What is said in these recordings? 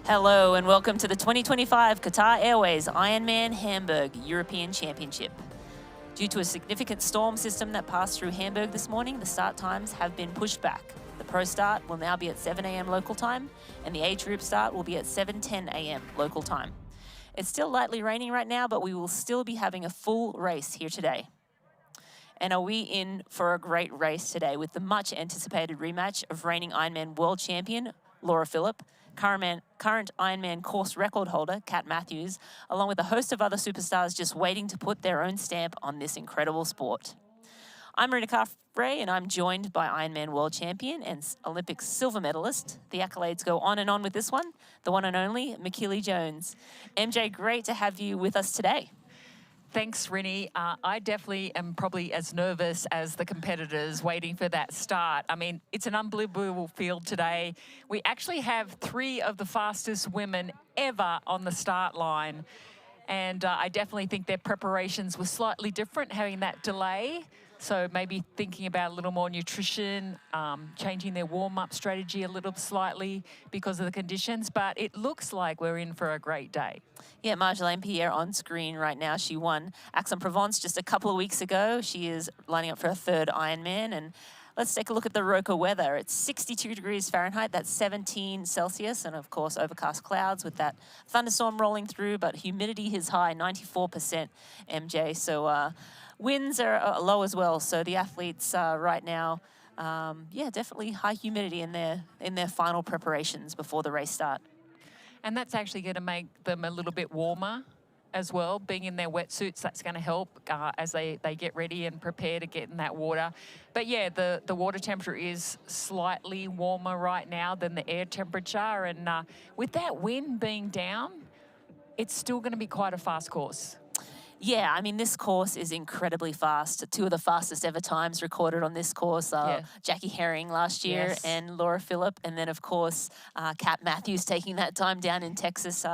Hello and welcome to the 2025 Qatar Airways Ironman Hamburg European Championship. Due to a significant storm system that passed through Hamburg this morning, the start times have been pushed back. The pro start will now be at 7 a.m. local time, and the age group start will be at 7:10 a.m. local time. It's still lightly raining right now, but we will still be having a full race here today. And are we in for a great race today with the much anticipated rematch of reigning Ironman world champion Laura Philipp, current Ironman course record holder Kat Matthews, along with a host of other superstars just waiting to put their own stamp on this incredible sport. I'm Marina Carfrae, and I'm joined by Ironman world champion and Olympic silver medalist. The accolades go on and on with this one, the one and only Mikili Jones. MJ, great to have you with us today. Thanks, Rini. I definitely am probably as nervous as the competitors waiting for that start. I mean, it's an unbelievable field today. We actually have 3 of the fastest women ever on the start line. And I definitely think their preparations were slightly different, having that delay. So maybe thinking about a little more nutrition, changing their warm-up strategy a little slightly because of the conditions. But it looks like we're in for a great day. Yeah, Marjolaine Pierre on screen right now. She won Aix-en-Provence just a couple of weeks ago. She is lining up for her 3rd Ironman. And let's take a look at the Roca weather. It's 62 degrees Fahrenheit, that's 17 Celsius, and of course overcast clouds with that thunderstorm rolling through, but humidity is high, 94% MJ. So winds are low as well. So the athletes right now, yeah, definitely high humidity in their final preparations before the race start. And that's actually going to make them a little bit warmer as well. Being in their wetsuits, that's going to help as they get ready and prepare to get in that water. But yeah, the water temperature is slightly warmer right now than the air temperature. And with that wind being down, it's still going to be quite a fast course. Yeah, I mean, this course is incredibly fast. 2 of the fastest ever times recorded on this course, Jackie Herring last year and Laura Philipp. And then, of course, Kat Matthews taking that time down in Texas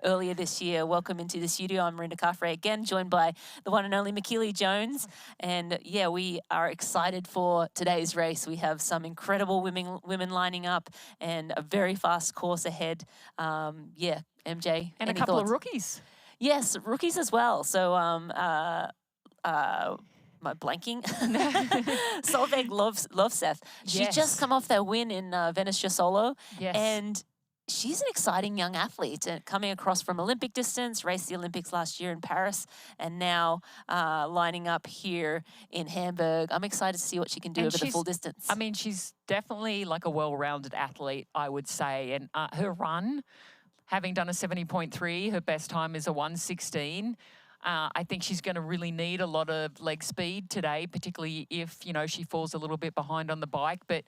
earlier this year. Welcome into the studio. I'm Marina Carfrae again, joined by the one and only Mikili Jones. And, yeah, we are excited for today's race. We have some incredible women lining up and a very fast course ahead. Yeah, MJ, and a couple of rookies. Yes, rookies as well. So, my blanking. Solveig Lovseth. She's just come off that win in Venice Solo. Yes. And she's an exciting young athlete coming across from Olympic distance, raced the Olympics last year in Paris, and now lining up here in Hamburg. I'm excited to see what she can do over the full distance. I mean, she's definitely like a well-rounded athlete, I would say. And her run, having done a 70.3, her best time is a 1:16. I think she's going to really need a lot of leg speed today, particularly if, she falls a little bit behind on the bike. But,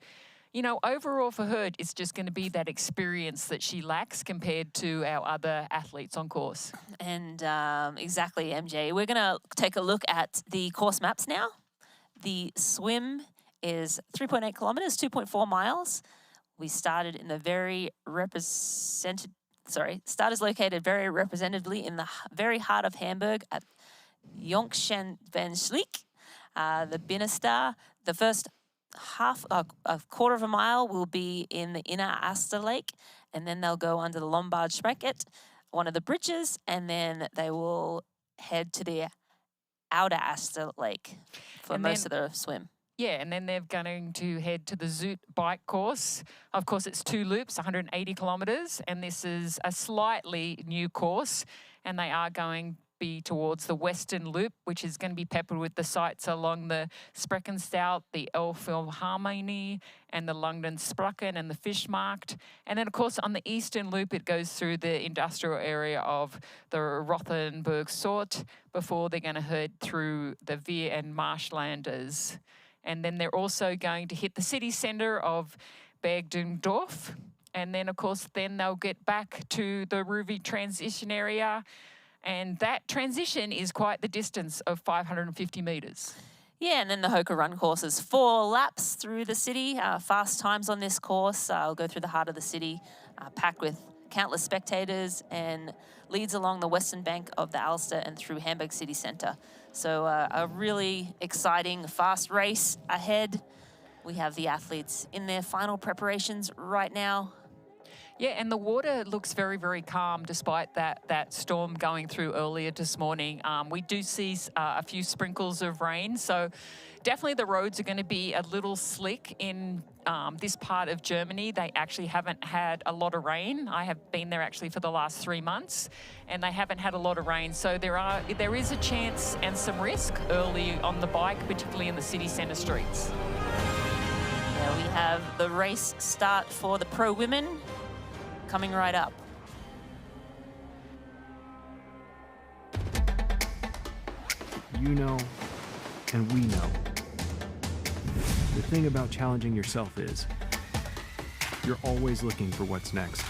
overall for her, it's just going to be that experience that she lacks compared to our other athletes on course. And exactly, MJ. We're going to take a look at the course maps now. The swim is 3.8 kilometers, 2.4 miles. We started in the start is located very representatively in the very heart of Hamburg at Jonkschanvenschlik, the Binnenster. The first a quarter of a mile will be in the inner Aster Lake, and then they'll go under the Lombard Spraket, one of the bridges, and then they will head to the outer Aster Lake for most of the swim. Yeah, and then they're going to head to the Zoot bike course. Of course, it's 2 loops, 180 kilometres, and this is a slightly new course, and they are going to be towards the Western Loop, which is going to be peppered with the sites along the Spreckenstout, the Elfilharmonie, and the London Spraken and the Fishmarkt. And then, of course, on the Eastern Loop, it goes through the industrial area of the Rothenburg Sort before they're going to head through the Veer and Marshlanders. And then they're also going to hit the city centre of Bergdorf. And then, of course, then they'll get back to the Ruvi transition area. And that transition is quite the distance of 550 metres. Yeah, and then the Hoka Run course is 4 laps through the city. Fast times on this course. I'll go through the heart of the city, packed with countless spectators, and leads along the western bank of the Alster and through Hamburg city centre. So a really exciting, fast race ahead. We have the athletes in their final preparations right now. Yeah, and the water looks very, very calm despite that storm going through earlier this morning. We do see a few sprinkles of rain, so definitely the roads are going to be a little slick in this part of Germany. They actually haven't had a lot of rain. I have been there actually for the last 3 months, and they haven't had a lot of rain. So there is a chance and some risk early on the bike, particularly in the city centre streets. Yeah, we have the race start for the pro women coming right up. You know, and we know. The thing about challenging yourself is, you're always looking for what's next.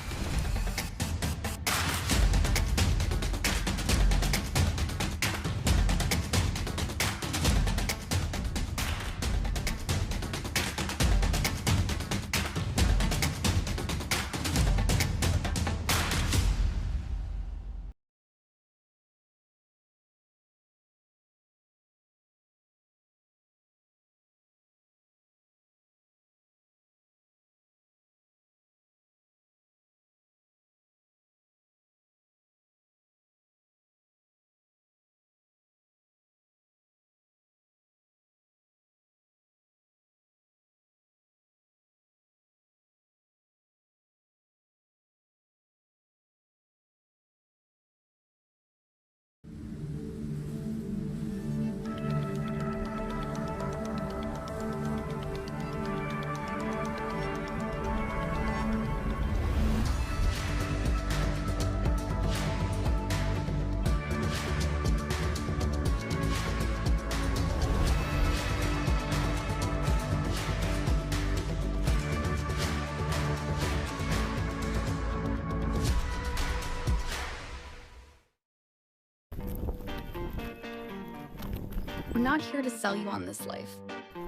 We're not here to sell you on this life.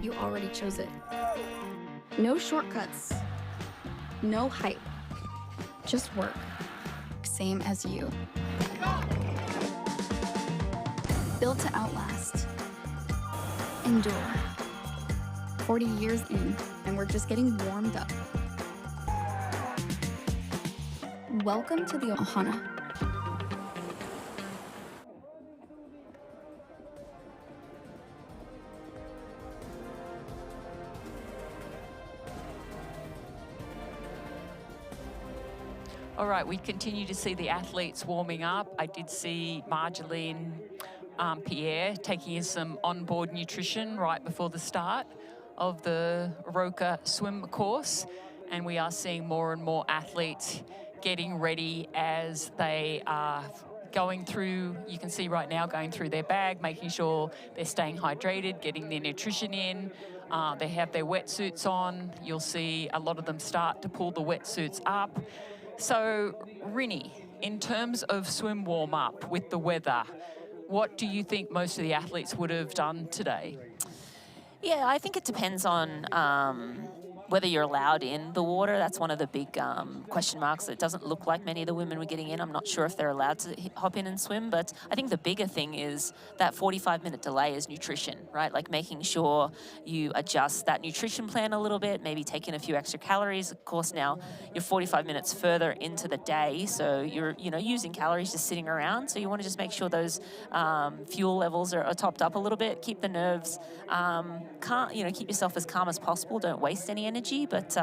You already chose it. No shortcuts. No hype. Just work. Same as you. Built to outlast. Endure. 40 years in, and we're just getting warmed up. Welcome to the Ohana. All right, we continue to see the athletes warming up. I did see Marjolaine Pierre taking in some onboard nutrition right before the start of the Roca swim course. And we are seeing more and more athletes getting ready as they are going through, you can see right now, going through their bag, making sure they're staying hydrated, getting their nutrition in. They have their wetsuits on. You'll see a lot of them start to pull the wetsuits up. So, Rinny, in terms of swim warm-up with the weather, what do you think most of the athletes would have done today? Yeah, I think it depends on whether you're allowed in the water. That's one of the big question marks. It doesn't look like many of the women were getting in. I'm not sure if they're allowed to hop in and swim, but I think the bigger thing is that 45-minute delay is nutrition, right? Like making sure you adjust that nutrition plan a little bit, maybe taking a few extra calories. Of course, now you're 45 minutes further into the day, so you're using calories just sitting around. So you want to just make sure those fuel levels are topped up a little bit. Keep the nerves keep yourself as calm as possible. Don't waste any energy, but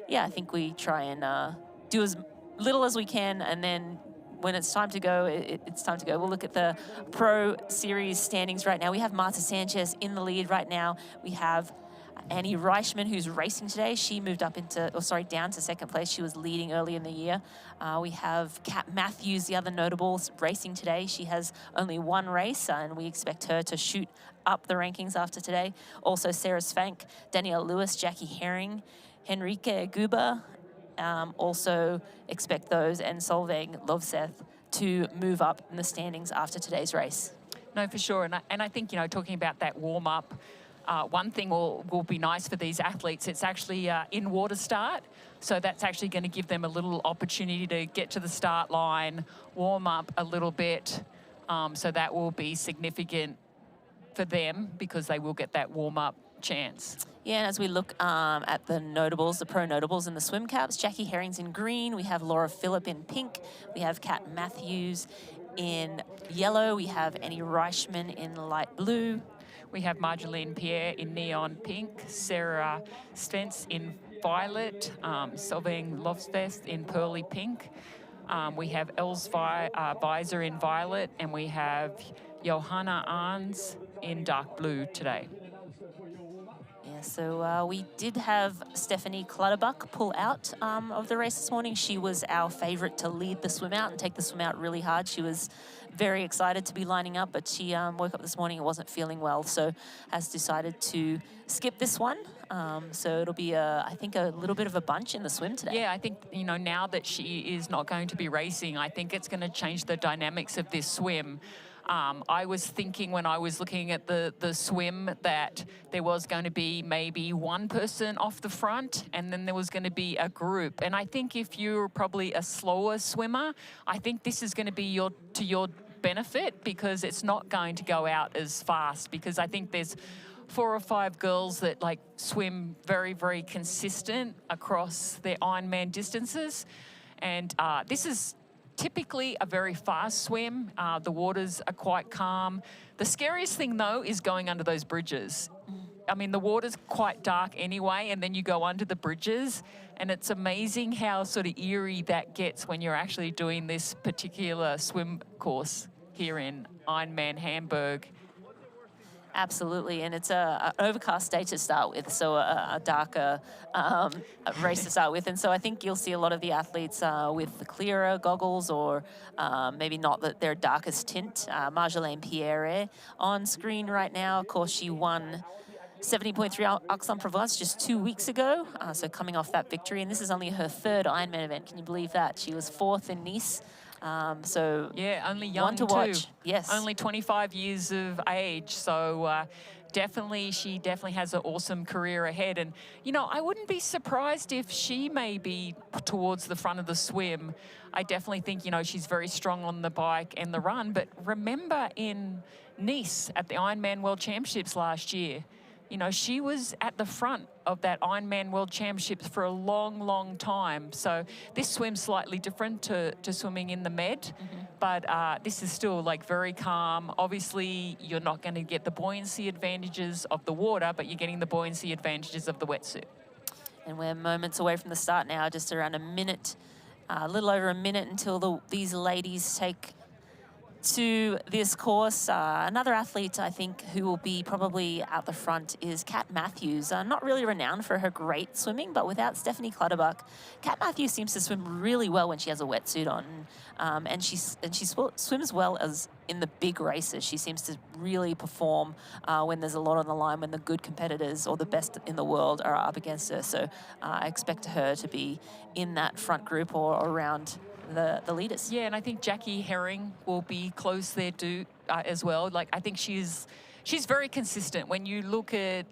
yeah, I think we try and do as little as we can, and then when it's time to go, it's time to go. We'll look at the Pro Series standings right now. We have Marta Sanchez in the lead right now. We have Annie Reichman, who's racing today. She moved up down to second place. She was leading early in the year. We have Kat Matthews, the other notable, racing today. She has only one race, and we expect her to shoot up the rankings after today. Also, Sarah Svank, Danielle Lewis, Jackie Herring, Henrike Guber. Also expect those, and Solveig Lovseth to move up in the standings after today's race. No, for sure. And I think, talking about that warm-up, one thing will be nice for these athletes, it's actually in water start. So that's actually going to give them a little opportunity to get to the start line, warm up a little bit. So that will be significant for them because they will get that warm-up chance. Yeah, and as we look at the notables, the pro notables in the swim caps, Jackie Herring's in green, we have Laura Phillip in pink, we have Kat Matthews in yellow, we have Annie Reichman in light blue. We have Marjolaine Pierre in neon pink, Sarah Spence in violet, Sylvain Lofsbest in pearly pink. We have Els Visor in violet, and we have Johanna Arns in dark blue today. Yeah, so we did have Stephanie Clutterbuck pull out of the race this morning. She was our favourite to lead the swim out and take the swim out really hard. She was very excited to be lining up, but she woke up this morning and wasn't feeling well, so has decided to skip this one. So it'll be, I think, a little bit of a bunch in the swim today. Yeah, I think, you know, now that she is not going to be racing, I think it's going to change the dynamics of this swim. I was thinking when I was looking at the swim that there was going to be maybe one person off the front and then there was going to be a group. And I think if you're probably a slower swimmer, I think this is going to be to your benefit, because it's not going to go out as fast, because I think there's 4 or 5 girls that like swim very, very consistent across their Ironman distances. And this is typically a very fast swim. The waters are quite calm. The scariest thing, though, is going under those bridges. I mean, the water's quite dark anyway, and then you go under the bridges, and it's amazing how sort of eerie that gets when you're actually doing this particular swim course here in Ironman Hamburg. Absolutely, and it's an overcast day to start with, so a darker race to start with. And so I think you'll see a lot of the athletes with the clearer goggles, or maybe not their darkest tint. Marjolaine Pierre on screen right now. Of course, she won 70.3 Aix-en-Provence just 2 weeks ago, so coming off that victory. And this is only her 3rd Ironman event. Can you believe that? She was 4th in Nice. So yeah, only young one to watch. Yes, only 25 years of age. So she definitely has an awesome career ahead. And you know, I wouldn't be surprised if she may be towards the front of the swim. I definitely think, you know, she's very strong on the bike and the run. But remember in Nice at the Ironman World Championships last year, you know, she was at the front of that Ironman World Championships for a long, long time. So this swim's slightly different to swimming in the Med, but this is still like very calm. Obviously, you're not going to get the buoyancy advantages of the water, but you're getting the buoyancy advantages of the wetsuit. And we're moments away from the start now, just around a minute, a little over a minute until these ladies take to this course. Another athlete, I think, who will be probably out the front is Kat Matthews. Not really renowned for her great swimming, but without Stephanie Clutterbuck, Kat Matthews seems to swim really well when she has a wetsuit on. And she swims well as in the big races. She seems to really perform when there's a lot on the line, when the good competitors or the best in the world are up against her. So I expect her to be in that front group or around the leaders. Yeah, and I think Jackie Herring will be close there too as well. Like, I think she's very consistent. When you look at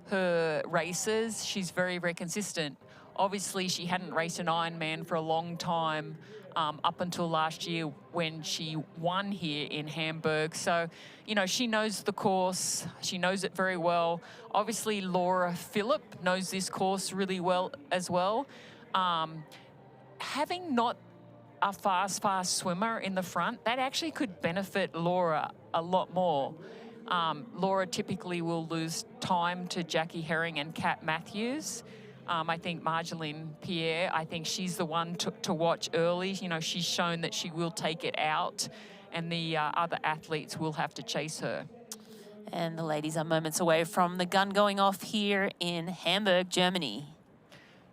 her races, she's very, very consistent. Obviously, she hadn't raced an Ironman for a long time, up until last year when she won here in Hamburg. So, you know, she knows the course. She knows it very well. Obviously, Laura Phillip knows this course really well as well. Having not a fast swimmer in the front, that actually could benefit Laura a lot more. Laura typically will lose time to Jackie Herring and Kat Matthews. I think Marjolaine Pierre, I think she's the one to watch early. You know, she's shown that she will take it out, and the other athletes will have to chase her. And the ladies are moments away from the gun going off here in Hamburg, Germany.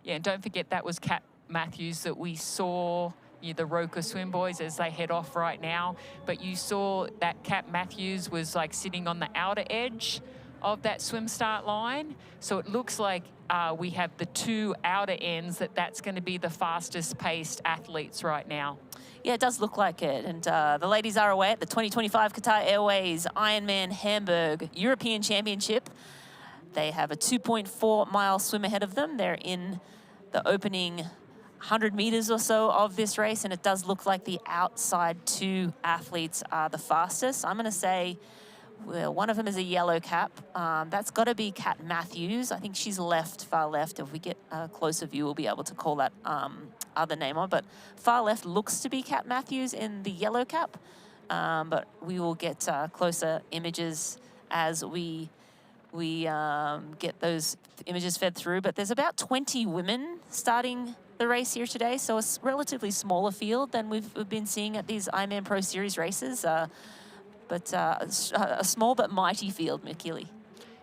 Yeah, and don't forget that was Kat Matthews that we saw, the Roka Swim Boys, as they head off right now. But you saw that Kat Matthews was like sitting on the outer edge of that swim start line. So it looks like we have the 2 outer ends, that's going to be the fastest paced athletes right now. Yeah, it does look like it. And the ladies are away at the 2025 Qatar Airways Ironman Hamburg European Championship. They have a 2.4-mile swim ahead of them. They're in the opening 100 meters or so of this race, and it does look like the outside 2 athletes are the fastest. I'm going to say Well, one of them is a yellow cap. That's got to be Kat Matthews. I think she's left, far left. If we get a closer view, we'll be able to call that other name on. But far left looks to be Kat Matthews in the yellow cap. But we will get closer images as we get those images fed through. But there's about 20 women starting the race here today, so a relatively smaller field than we've been seeing at these Ironman Pro Series races. But a small but mighty field, McKeely.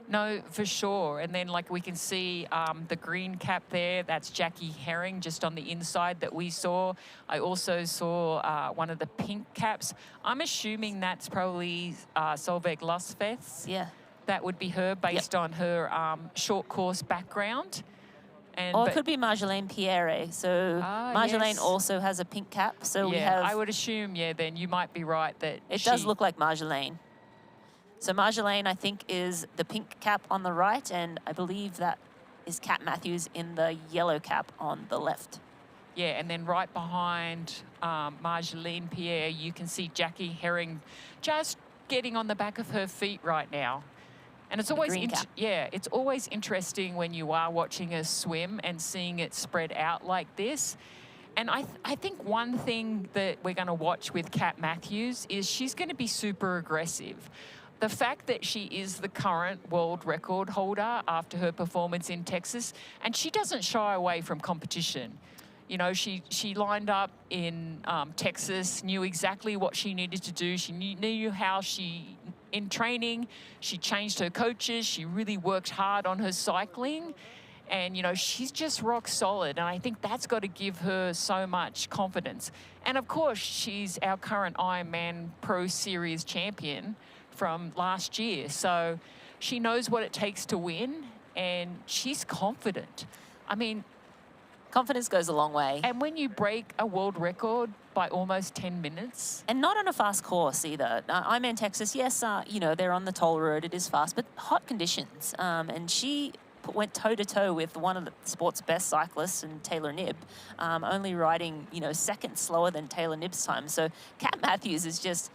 No, for sure. And then, like, we can see the green cap there. That's Jackie Herring just on the inside that we saw. I also saw one of the pink caps. I'm assuming that's probably Solveig Lusfeth. Yeah. That would be her based on her short course background. And, or it could be Marjolaine Pierre. So Marjolaine yes. also has a pink cap. So yeah, we have... I would assume, yeah, then you might be right that it does look like Marjolaine. So Marjolaine, I think, is the pink cap on the right, and I believe that is Kat Matthews in the yellow cap on the left. Yeah, and then right behind Marjolaine Pierre, you can see Jackie Herring just getting on the back of her feet right now. And it's always, it's always interesting when you are watching a swim and seeing it spread out like this. And I think one thing that we're going to watch with Kat Matthews is she's going to be super aggressive. The fact that she is the current world record holder after her performance in Texas, and she doesn't shy away from competition. You know, she lined up in Texas, knew exactly what she needed to do. She knew how in training, she changed her coaches. She really worked hard on her cycling. And, you know, she's just rock solid. And I think that's got to give her so much confidence. And, of course, she's our current Ironman Pro Series champion from last year. So she knows what it takes to win, and she's confident. I mean... confidence goes a long way. And when you break a world record by almost 10 minutes. And not on a fast course either. I'm in Texas. Yes, you know, they're on the toll road. It is fast, but hot conditions. And she went toe-to-toe with one of the sport's best cyclists, and Taylor Knibb, only riding, you know, seconds slower than Taylor Knibb's time. So Kat Matthews is just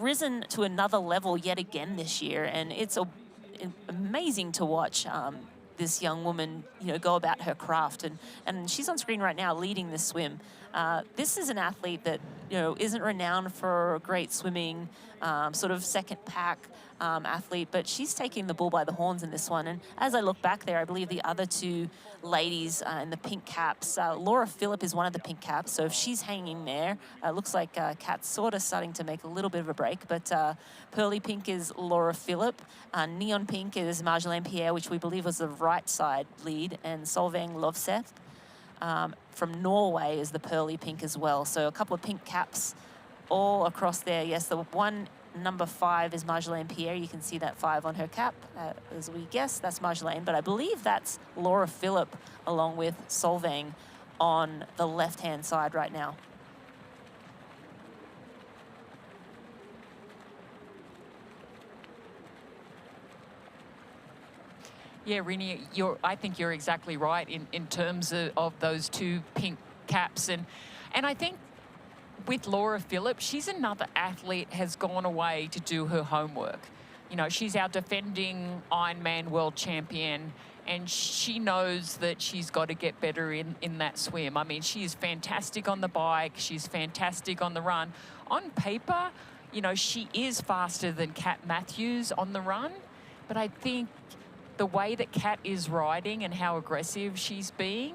risen to another level yet again this year. And it's amazing to watch this young woman, you know, go about her craft. And she's on screen right now leading this swim. This is an athlete that, you know, isn't renowned for great swimming, sort of second pack athlete, but she's taking the bull by the horns in this one. And as I look back there, I believe the other two ladies in the pink caps, Laura Phillip is one of the pink caps. So if she's hanging there, looks like Kat's sort of starting to make a little bit of a break, but pearly pink is Laura Phillip. Neon pink is Marjolaine Pierre, which we believe was the right side lead, and Solveig Lusfeth from Norway is the pearly pink as well. So a couple of pink caps all across there. Yes, the one number 5 is Marjolaine Pierre. You can see that 5 on her cap. As we guess, that's Marjolaine, but I believe that's Laura Phillip along with Solveig on the left-hand side right now. Yeah, Rini, I think you're exactly right in terms of those two pink caps. And I think with Laura Phillip, she's another athlete has gone away to do her homework. You know, she's our defending Ironman world champion, and she knows that she's got to get better in that swim. I mean, she is fantastic on the bike. She's fantastic on the run. On paper, you know, she is faster than Kat Matthews on the run, but I think the way that Kat is riding and how aggressive she's being,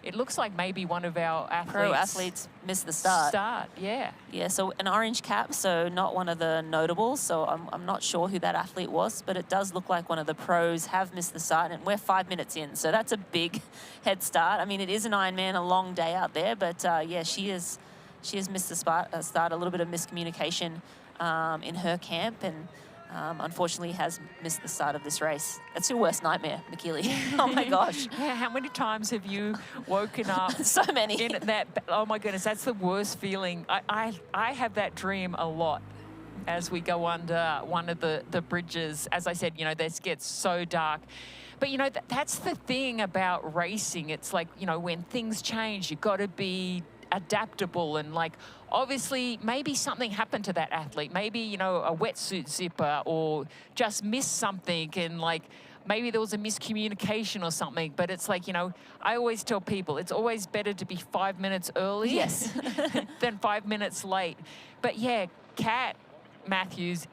it looks like maybe one of our pro athletes missed the start. Yeah. Yeah, so an orange cap, so not one of the notables. So I'm not sure who that athlete was, but it does look like one of the pros have missed the start, and we're 5 minutes in. So that's a big head start. I mean, it is an Ironman, a long day out there, but yeah, she has missed the start, a little bit of miscommunication in her camp, and unfortunately has missed the start of this race. That's your worst nightmare, McKeely. Oh my gosh. Yeah, how many times have you woken up? So many. In that, oh my goodness, that's the worst feeling. I have that dream a lot as we go under one of the bridges. As I said, you know, this gets so dark. But, you know, that's the thing about racing. It's like, you know, when things change, you've got to be adaptable and like, obviously maybe something happened to that athlete. Maybe, you know, a wetsuit zipper or just missed something and like, maybe there was a miscommunication or something, but it's like, you know, I always tell people it's always better to be 5 minutes early Yes. than 5 minutes late. But yeah, Kat Matthews,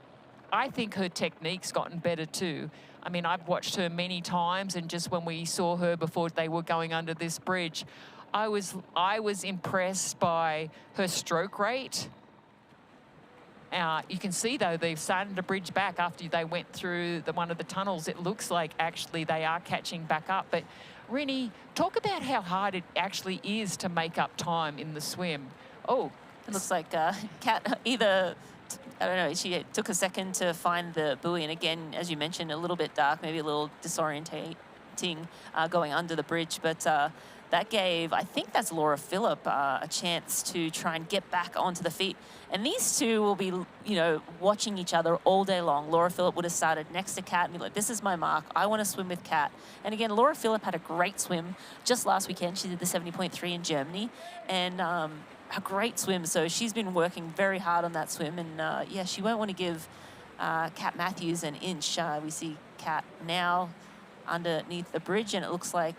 I think her technique's gotten better too. I mean, I've watched her many times, and just when we saw her before they were going under this bridge, I was impressed by her stroke rate. You can see, though, they've started to bridge back after they went through one of the tunnels. It looks like actually they are catching back up. But Rini, talk about how hard it actually is to make up time in the swim. Oh, It looks like Kat either, I don't know, she took a second to find the buoy. And again, as you mentioned, a little bit dark, maybe a little disorientating going under the bridge. But that gave, I think that's Laura Phillip, a chance to try and get back onto the feet. And these two will be, you know, watching each other all day long. Laura Phillip would have started next to Kat and be like, this is my mark. I want to swim with Kat. And again, Laura Phillip had a great swim just last weekend. She did the 70.3 in Germany. And a great swim. So she's been working very hard on that swim. And yeah, she won't want to give Kat Matthews an inch. We see Kat now underneath the bridge, and it looks like,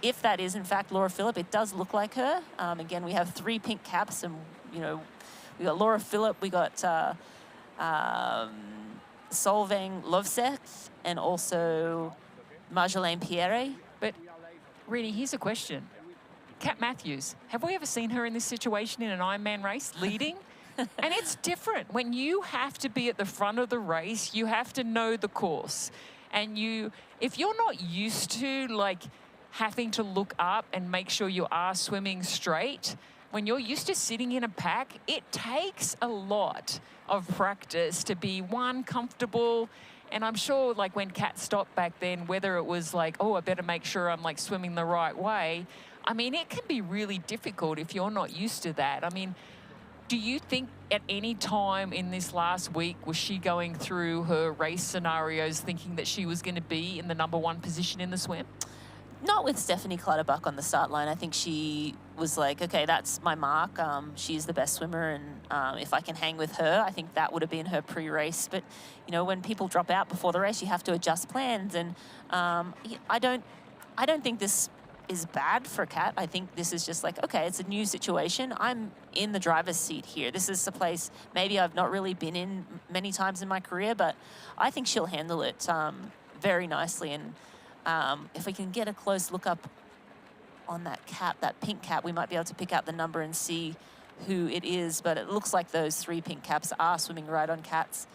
if that is in fact Laura Phillip, it does look like her. Again, we have 3 pink caps, and you know, we got Laura Phillip, we got Solveig Lovsek, and also Marjolaine Pierre. but Rini, here's a question. Kat Matthews, have we ever seen her in this situation in an Ironman race, leading? And it's different. When you have to be at the front of the race, you have to know the course. And if you're not used to like having to look up and make sure you are swimming straight, when you're used to sitting in a pack, it takes a lot of practice to be, one, comfortable. And I'm sure like when Kat stopped back then, whether it was like, oh, I better make sure I'm like swimming the right way. I mean, it can be really difficult if you're not used to that. I mean, do you think at any time in this last week was she going through her race scenarios thinking that she was going to be in the #1 position in the swim? Not with Stephanie Clutterbuck on the start line. I think she was like, okay, that's my mark. She's the best swimmer, and if I can hang with her, I think that would have been her pre-race. But, you know, when people drop out before the race, you have to adjust plans. And I don't think this is bad for Kat. I think this is just like, okay, it's a new situation. I'm in the driver's seat here. This is a place maybe I've not really been in many times in my career, but I think she'll handle it very nicely. And if we can get a close look up on that cap, that pink cap, we might be able to pick out the number and see who it is. But it looks like those 3 pink caps are swimming right on Kat's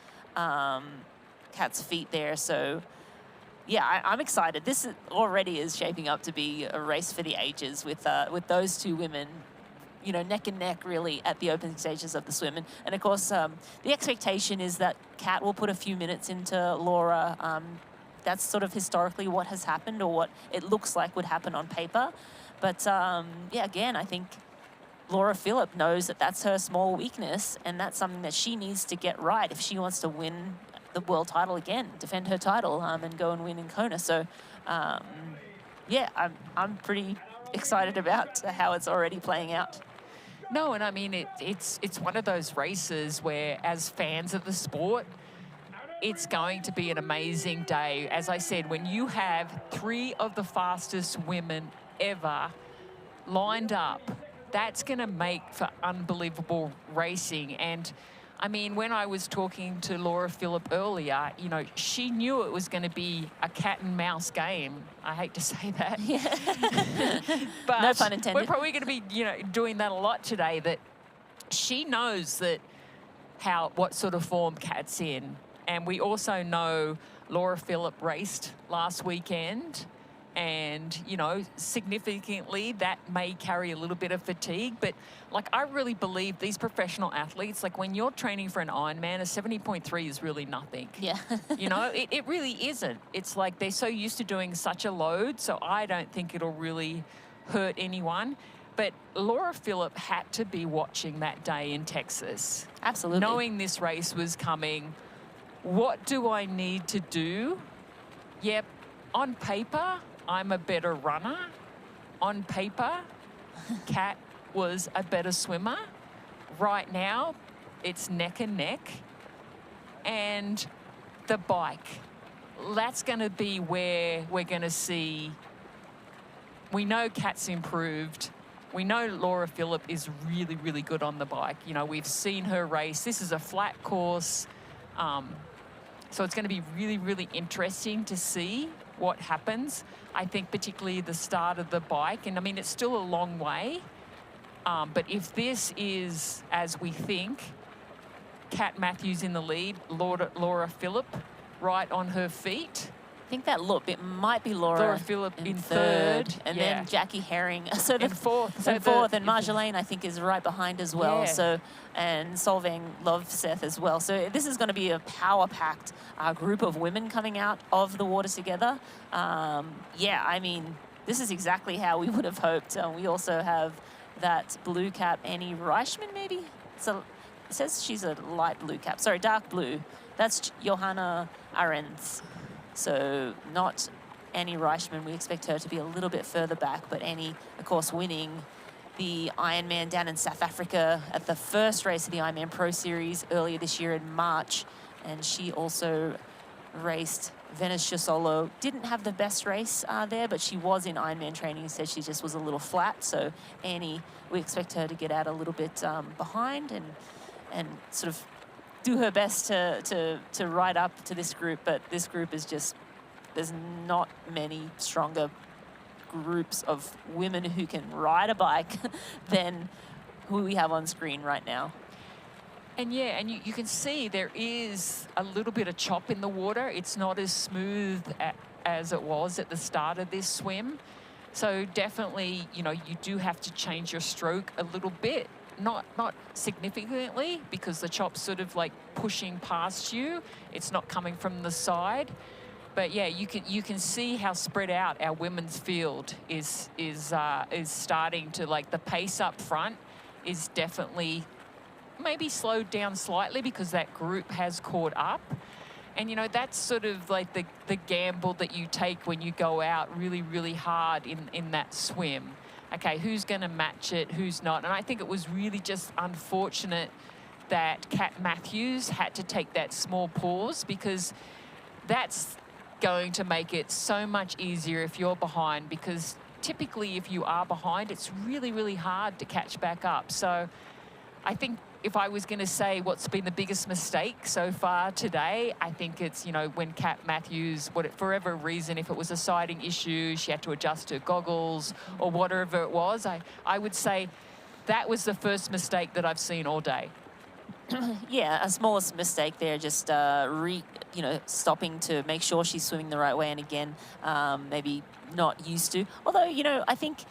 feet there. So yeah, I'm excited. This already is shaping up to be a race for the ages with those 2 women, you know, neck and neck really at the opening stages of the swim. And of course, the expectation is that Kat will put a few minutes into Laura. That's sort of historically what has happened, or what it looks like would happen on paper. But yeah, again, I think Laura Phillip knows that that's her small weakness, and that's something that she needs to get right if she wants to win the world title again, defend her title, and go and win in Kona. So yeah, I'm pretty excited about how it's already playing out. No, and I mean, it's one of those races where, as fans of the sport, it's going to be an amazing day. As I said, when you have 3 of the fastest women ever lined up, that's going to make for unbelievable racing. And I mean, when I was talking to Laura Phillip earlier, you know, she knew it was going to be a cat and mouse game. I hate to say that. Yeah. But no pun intended. we're probably going to be, you know, doing that a lot today, that she knows that what sort of form Kat's in. And we also know Laura Phillip raced last weekend, and, you know, significantly that may carry a little bit of fatigue. But, like, I really believe these professional athletes, like, when you're training for an Ironman, a 70.3 is really nothing. Yeah. You know, it really isn't. It's like they're so used to doing such a load, so I don't think it'll really hurt anyone. But Laura Phillip had to be watching that day in Texas. Absolutely. Knowing this race was coming. What do I need to do? Yep, on paper, I'm a better runner. On paper, Kat was a better swimmer. Right now, it's neck and neck. And the bike, that's going to be where we're going to see. We know Kat's improved. We know Laura Phillip is really, really good on the bike. You know, we've seen her race. This is a flat course. So it's going to be really, really interesting to see what happens. I think particularly the start of the bike. And I mean, it's still a long way. But if this is as we think, Kat Matthews in the lead, Laura Phillip right on her feet. I think that look, it might be Laura Phillip in third, and yeah. then Jackie Herring. So in fourth. And fourth, and Marjolaine, I think, is right behind as well. Yeah. So, and Solvang Loveseth as well. So this is going to be a power-packed group of women coming out of the water together. Yeah, I mean, this is exactly how we would have hoped. We also have that blue cap, Annie Reichman, maybe? So it says she's a light blue cap. Sorry, dark blue. That's Johanna Arends. So not Annie Reichman. We expect her to be a little bit further back, but Annie, of course, winning the Ironman down in South Africa at the first race of the Ironman Pro Series earlier this year in March. And she also raced Venice Solo. Didn't have the best race there, but she was in Ironman training. Said she just was a little flat. So Annie, we expect her to get out a little bit behind and sort of do her best to ride up to this group, but this group is just, there's not many stronger groups of women who can ride a bike than who we have on screen right now. And yeah, and you can see there is a little bit of chop in the water. It's not as smooth as it was at the start of this swim. So definitely, you know, you do have to change your stroke a little bit. Not significantly, because the chop's sort of like pushing past you. It's not coming from the side. But yeah, you can see how spread out our women's field is starting to, like, the pace up front is definitely maybe slowed down slightly because that group has caught up. And, you know, that's sort of like the gamble that you take when you go out really, really hard in that swim. Okay, who's going to match it, who's not? And I think it was really just unfortunate that Kat Matthews had to take that small pause, because that's going to make it so much easier if you're behind, because typically if you are behind, it's really, really hard to catch back up. So I think if I was going to say what's been the biggest mistake so far today, I think it's, you know, when Kat Matthews, for whatever reason, if it was a sighting issue, she had to adjust her goggles or whatever it was, I would say that was the first mistake that I've seen all day. Yeah, a smallest mistake there, just stopping to make sure she's swimming the right way, and again, maybe not used to. Although, you know, I think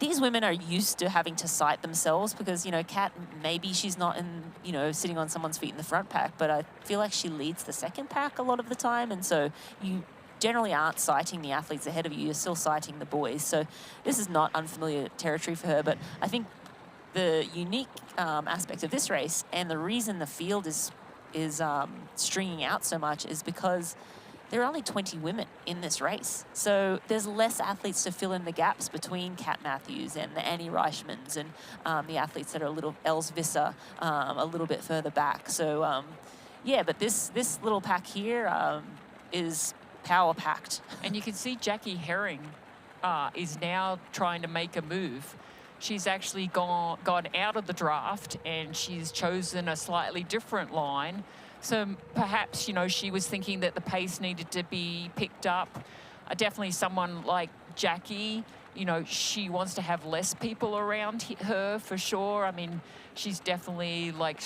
these women are used to having to sight themselves, because, you know, Kat, maybe she's not in, you know, sitting on someone's feet in the front pack, but I feel like she leads the second pack a lot of the time. And so you generally aren't sighting the athletes ahead of you. You're still sighting the boys. So this is not unfamiliar territory for her. But I think the unique aspect of this race, and the reason the field is stringing out so much, is because there are only 20 women in this race. So there's less athletes to fill in the gaps between Kat Matthews and the Annie Reichmans and the athletes that are a little, Els Visser, a little bit further back. So yeah, but this little pack here is power packed. And you can see Jackie Herring is now trying to make a move. She's actually gone out of the draft, and she's chosen a slightly different line. So perhaps, you know, she was thinking that the pace needed to be picked up. Definitely someone like Jackie, you know, she wants to have less people around her for sure. I mean, she's definitely like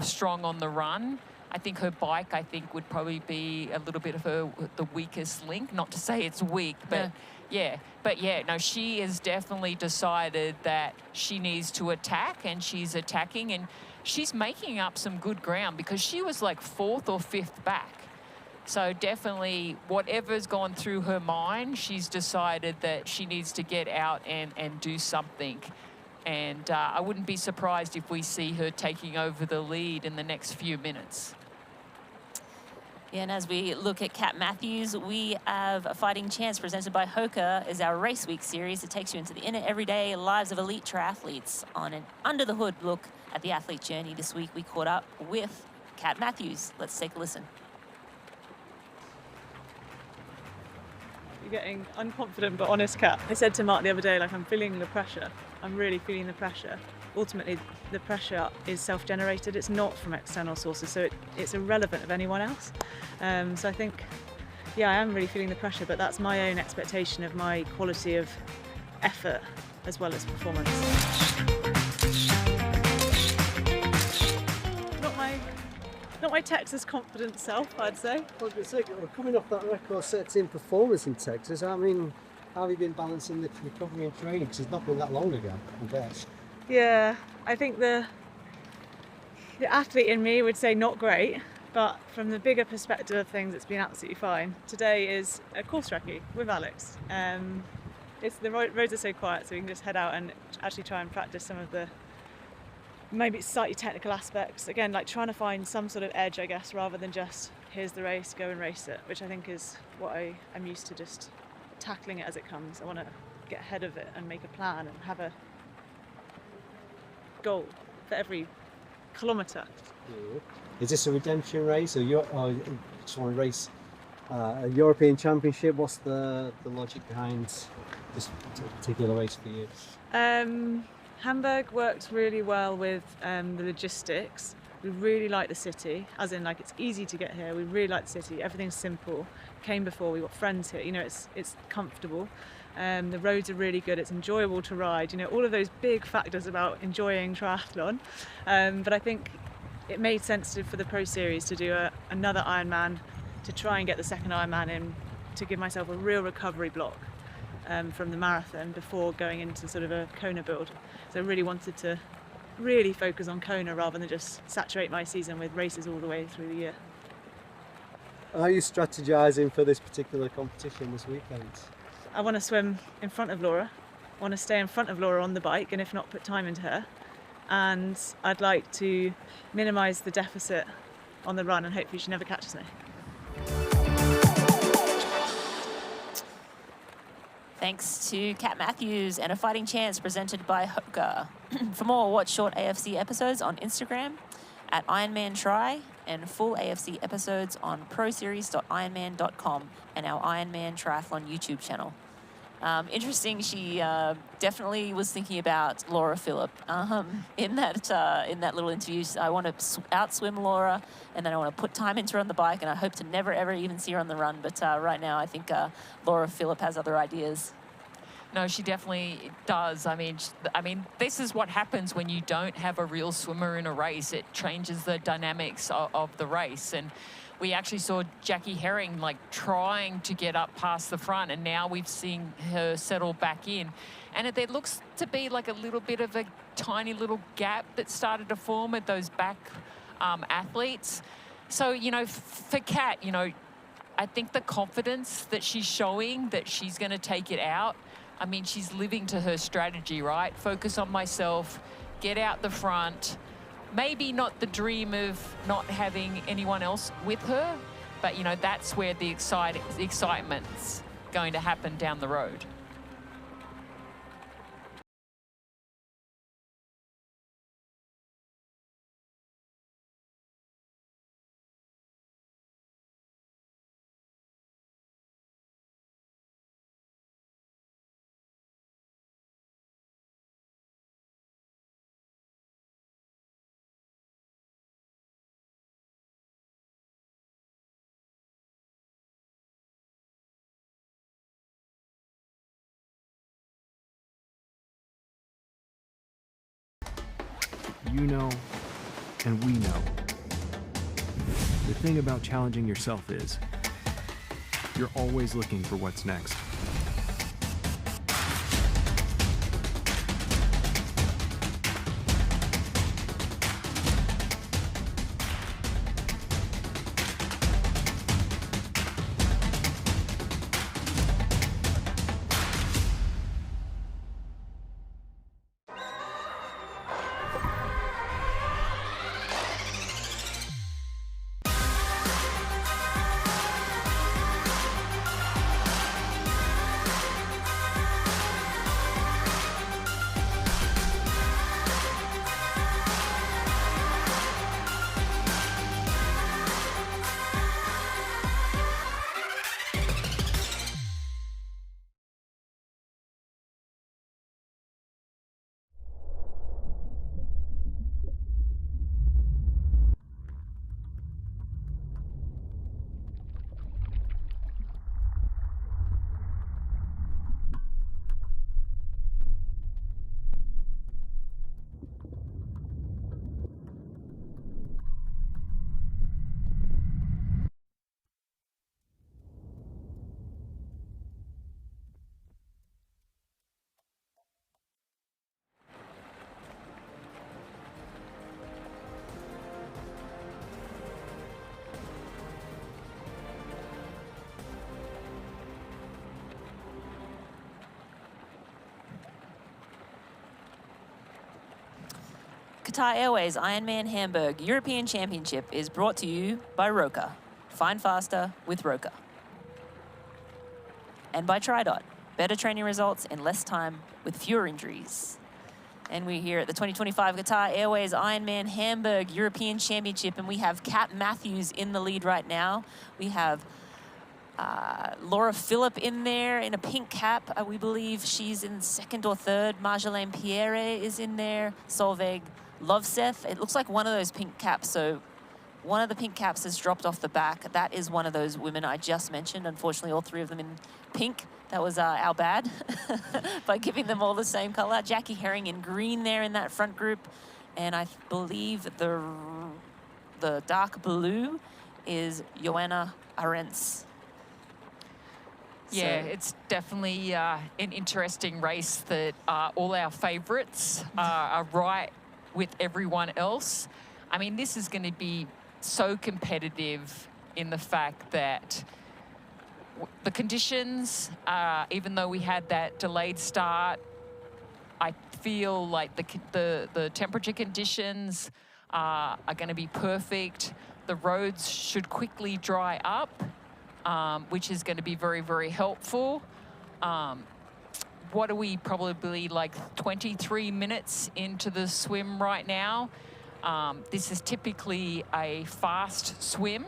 strong on the run. I think her bike, would probably be a little bit of the weakest link. Not to say it's weak, but yeah. But yeah, no, she has definitely decided that she needs to attack, and she's attacking, and she's making up some good ground, because she was like 4th or 5th back. So definitely whatever's gone through her mind, she's decided that she needs to get out and do something. And I wouldn't be surprised if we see her taking over the lead in the next few minutes. Yeah, and as we look at Kat Matthews, we have a Fighting Chance presented by Hoka as our Race Week series. It takes you into the inner everyday lives of elite triathletes on an under-the-hood look at the athlete journey. This week, we caught up with Kat Matthews. Let's take a listen. You're getting unconfident but honest, Kat. I said to Mark the other day, like, I'm feeling the pressure. I'm really feeling the pressure. Ultimately, the pressure is self-generated. It's not from external sources, so it's irrelevant of anyone else. So I think, yeah, I am really feeling the pressure, but that's my own expectation of my quality of effort as well as performance. Not my Texas confident self, I'd say. I was going to say, coming off that record setting performance in Texas, I mean, how have you been balancing the recovery and training? Because it's not been that long ago, I guess. Yeah, I think the athlete in me would say not great, but from the bigger perspective of things, it's been absolutely fine. Today is a course recce with Alex. The roads are so quiet, so we can just head out and actually try and practice some of the maybe slightly technical aspects. Again, like trying to find some sort of edge, I guess, rather than just here's the race, go and race it, which I think is what I'm used to, just tackling it as it comes. I want to get ahead of it and make a plan and have a goal for every kilometre. Is this a redemption race, or you just want to race a European Championship? What's the logic behind this particular race for you? Hamburg worked really well with the logistics. We really like the city, as in, like, it's easy to get here. We really like the city. Everything's simple. Came before. We got friends here. You know, it's comfortable. The roads are really good. It's enjoyable to ride. You know, all of those big factors about enjoying triathlon. But I think it made sense for the Pro Series to do another Ironman, to try and get the second Ironman in, to give myself a real recovery block from the marathon before going into sort of a Kona build. So I really wanted to really focus on Kona rather than just saturate my season with races all the way through the year. Are you strategizing for this particular competition this weekend? I want to swim in front of Laura. I want to stay in front of Laura on the bike, and if not, put time into her. And I'd like to minimise the deficit on the run, and hopefully she never catches me. Thanks to Kat Matthews and a Fighting Chance presented by Hoka. For more, watch short AFC episodes on Instagram at Ironman Try, and full AFC episodes on proseries.ironman.com and our Ironman Triathlon YouTube channel. Interesting, she definitely was thinking about Laura Phillip in that little interview. I want to outswim Laura, and then I want to put time into her on the bike, and I hope to never ever even see her on the run. But right now, I think Laura Phillip has other ideas. No, she definitely does. I mean, this is what happens when you don't have a real swimmer in a race. It changes the dynamics of the race. And we actually saw Jackie Herring, like, trying to get up past the front, and now we've seen her settle back in. And there looks to be like a little bit of a tiny little gap that started to form at those back athletes. So, you know, for Kat, you know, I think the confidence that she's showing that she's going to take it out, I mean, she's living to her strategy, right? Focus on myself, get out the front. Maybe not the dream of not having anyone else with her, but, you know, that's where the excitement's going to happen down the road. You know, and we know. The thing about challenging yourself is, you're always looking for what's next. Qatar Airways Ironman Hamburg European Championship is brought to you by Roka. Find faster with Roka. And by TriDot. Better training results in less time with fewer injuries. And we're here at the 2025 Qatar Airways Ironman Hamburg European Championship, and we have Kat Matthews in the lead right now. We have Laura Philipp in there in a pink cap. We believe she's in second or third. Marjolaine Pierre is in there. Solveig Lovseth. It looks like one of those pink caps. So one of the pink caps has dropped off the back. That is one of those women I just mentioned. Unfortunately, all three of them in pink. That was our bad by giving them all the same color. Jackie Herring in green there in that front group. And I believe the dark blue is Joanna Arends. Yeah, it's definitely an interesting race that all our favourites are right with everyone else. I mean, this is going to be so competitive in the fact that the conditions, even though we had that delayed start, I feel like the temperature conditions are going to be perfect. The roads should quickly dry up, which is going to be very, very helpful. What are we, probably like 23 minutes into the swim right now? This is typically a fast swim,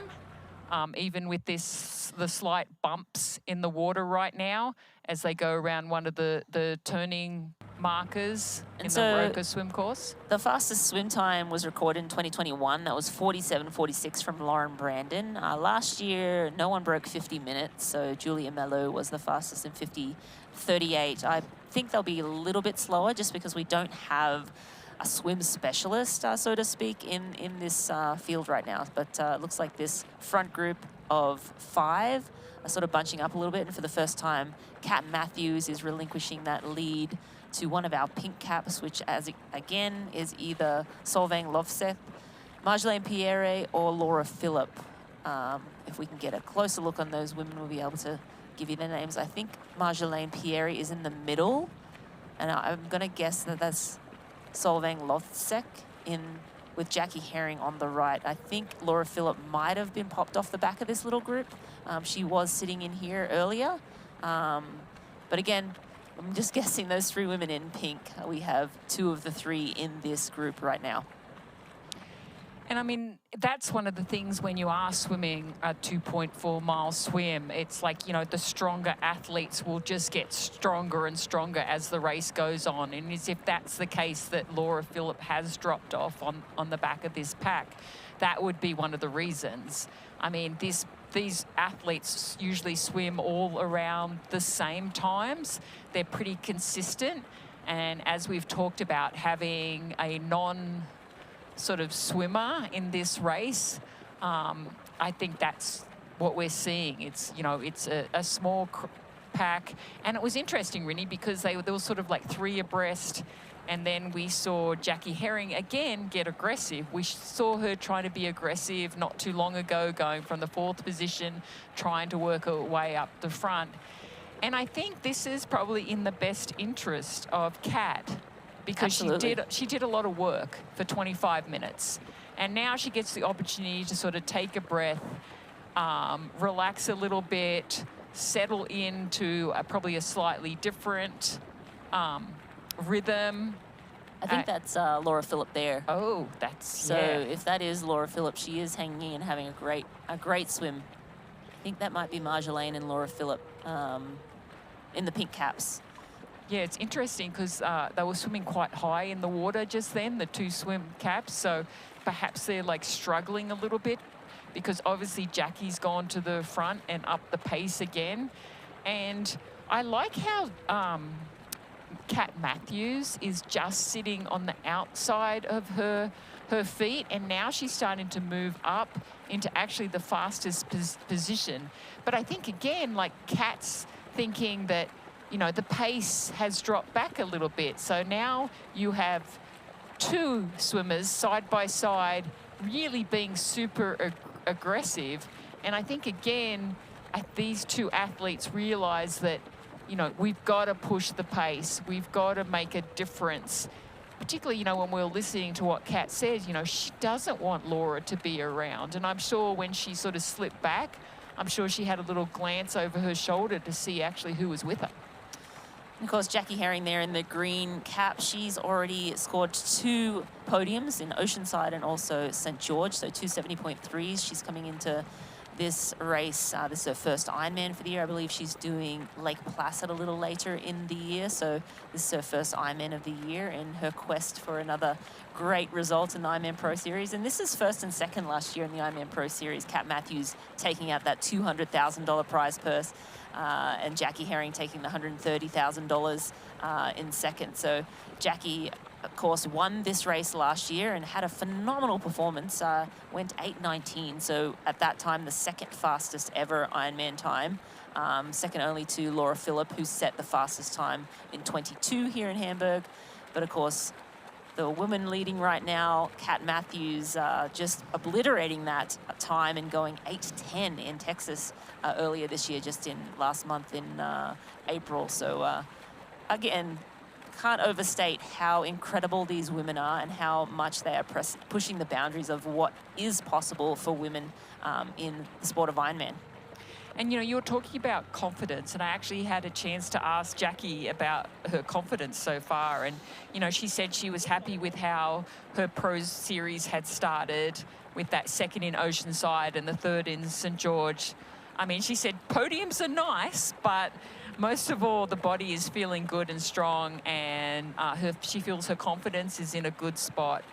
even with the slight bumps in the water right now as they go around one of the turning markers in the Roka swim course. The fastest swim time was recorded in 2021. That was 47:46 from Lauren Brandon. Last year, no one broke 50 minutes, so Julia Mello was the fastest in 50:38. I think they'll be a little bit slower just because we don't have a swim specialist, so to speak, in this field right now. But it looks like this front group of 5 are sort of bunching up a little bit. And for the first time, Kat Matthews is relinquishing that lead to one of our pink caps, which again is either Solveig Lovseth, Marjolaine Pierre, or Laura Philipp. If we can get a closer look on those women, we'll be able to give you their names. I think Marjolaine Pierre is in the middle, and I'm going to guess that that's Solveig Lovseth with Jackie Herring on the right. I think Laura Philipp might have been popped off the back of this little group. She was sitting in here earlier. But again, I'm just guessing those 3 women in pink. We have 2 of the 3 in this group right now. And I mean, that's one of the things when you are swimming a 2.4-mile swim, it's like, you know, the stronger athletes will just get stronger and stronger as the race goes on. And as if that's the case that Laura Philipp has dropped off on the back of this pack, that would be one of the reasons. I mean, these athletes usually swim all around the same times. They're pretty consistent. And as we've talked about, having a sort of swimmer in this race, I think that's what we're seeing. It's, you know, it's a small pack, and it was interesting really because there was sort of like 3 abreast, and then we saw Jackie Herring again get aggressive. We saw her trying to be aggressive not too long ago, going from the 4th position, trying to work her way up the front. And I think this is probably in the best interest of Kat, because she did a lot of work for 25 minutes. And now she gets the opportunity to sort of take a breath, relax a little bit, settle into probably a slightly different rhythm. I think that's Laura Philipp there. Oh, that's, so if that is Laura Philipp, she is hanging in, having a great swim. I think that might be Marjolaine and Laura Philipp in the pink caps. Yeah, it's interesting because they were swimming quite high in the water just then, the 2 swim caps. So perhaps they're like struggling a little bit because obviously Jackie's gone to the front and up the pace again. And I like how Kat Matthews is just sitting on the outside of her feet, and now she's starting to move up into actually the fastest position. But I think again, like Kat's thinking that, you know, the pace has dropped back a little bit. So now you have 2 swimmers side by side really being super aggressive. And I think, again, these 2 athletes realize that, you know, we've got to push the pace. We've got to make a difference. particularly, you know, when we were listening to what Kat said, you know, she doesn't want Laura to be around. And I'm sure when she sort of slipped back, I'm sure she had a little glance over her shoulder to see actually who was with her. Of course, Jackie Herring there in the green cap. She's already scored 2 podiums in Oceanside and also St. George, so 2 70.3s. She's coming into this race. This is her first Ironman for the year. I believe she's doing Lake Placid a little later in the year, so this is her first Ironman of the year in her quest for another great result in the Ironman Pro Series. And this is first and second last year in the Ironman Pro Series. Kat Matthews taking out that $200,000 prize purse, and Jackie Herring taking the $130,000 in second. So Jackie, of course, won this race last year and had a phenomenal performance. Went 8:19, so at that time the second fastest ever Ironman time. Second only to Laura Philipp, who set the fastest time in 22 here in Hamburg. But of course, the woman leading right now, Kat Matthews, just obliterating that time and going 8:10 in Texas earlier this year, just in last month in April. So again, can't overstate how incredible these women are and how much they are pushing the boundaries of what is possible for women in the sport of Ironman. And, you know, you're talking about confidence, and I actually had a chance to ask Jackie about her confidence so far. And, you know, she said she was happy with how her Pro Series had started, with that second in Oceanside and the third in St. George. I mean, she said podiums are nice, but most of all, the body is feeling good and strong, and she feels her confidence is in a good spot.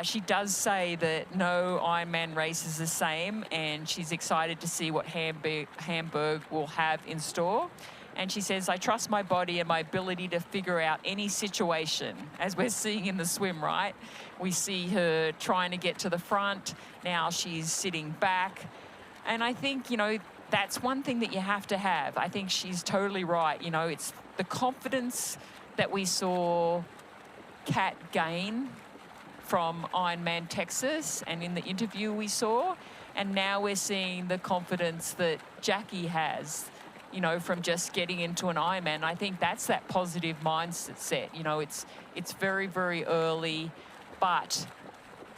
She does say that no Ironman race is the same, and she's excited to see what Hamburg will have in store. And she says, I trust my body and my ability to figure out any situation, as we're seeing in the swim, right? We see her trying to get to the front. Now she's sitting back. And I think, you know, that's one thing that you have to have. I think she's totally right. You know, it's the confidence that we saw Kat gain from Ironman Texas and in the interview we saw. And now we're seeing the confidence that Jackie has, you know, from just getting into an Ironman. I think that's that positive mindset set. You know, it's very, very early, but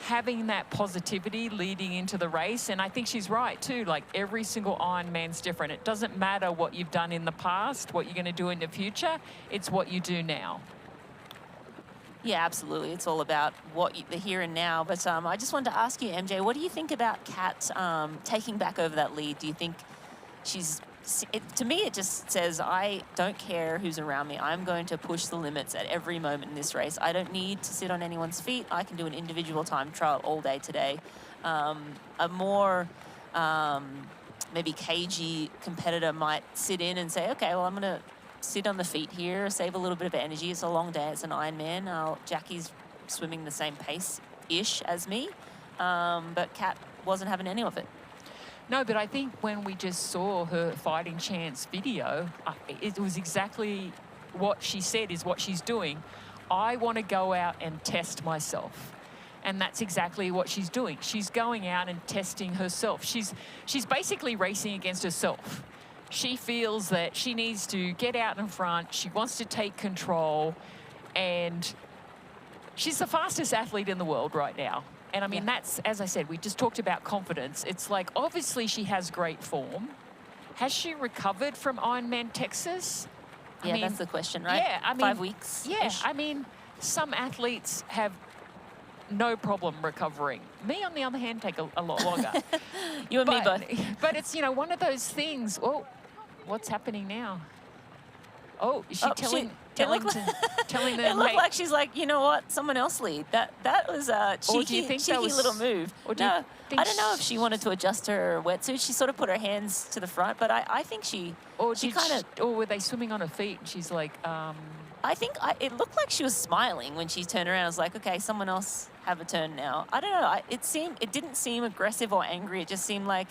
having that positivity leading into the race. And I think she's right too, like every single Ironman's different. It doesn't matter what you've done in the past, what you're going to do in the future, it's what you do now. Yeah, absolutely. It's all about the here and now. But I just wanted to ask you, MJ, what do you think about Kat taking back over that lead? Do you think to me, it just says, I don't care who's around me. I'm going to push the limits at every moment in this race. I don't need to sit on anyone's feet. I can do an individual time trial all day today. A more maybe cagey competitor might sit in and say, okay, well, I'm going to sit on the feet here, save a little bit of energy. It's a long day. It's an Ironman. Jackie's swimming the same pace-ish as me, but Kat wasn't having any of it. No, but I think when we just saw her fighting chance video, it was exactly what she said is what she's doing. I want to go out and test myself. And that's exactly what she's doing. She's going out and testing herself. She's basically racing against herself. She feels that she needs to get out in front. She wants to take control. And she's the fastest athlete in the world right now. And I mean, that's, as I said, we just talked about confidence. It's like, obviously she has great form. Has she recovered from Ironman Texas? Yeah, I mean, that's the question, right? Yeah, I mean, 5 weeks. Yeah, I mean, some athletes have no problem recovering. Me, on the other hand, take a lot longer. You and me both. But it's, you know, one of those things. Oh, what's happening now? Oh, is she telling them? It looked like she's like, you know what? Someone else lead. That was a cheeky little move. I don't know if she wanted to adjust her wetsuit. She sort of put her hands to the front, but I think she kind of. Or were they swimming on her feet? And she's like. I think it looked like she was smiling when she turned around. I was like, okay, someone else have a turn now. I don't know. It didn't seem aggressive or angry. It just seemed like,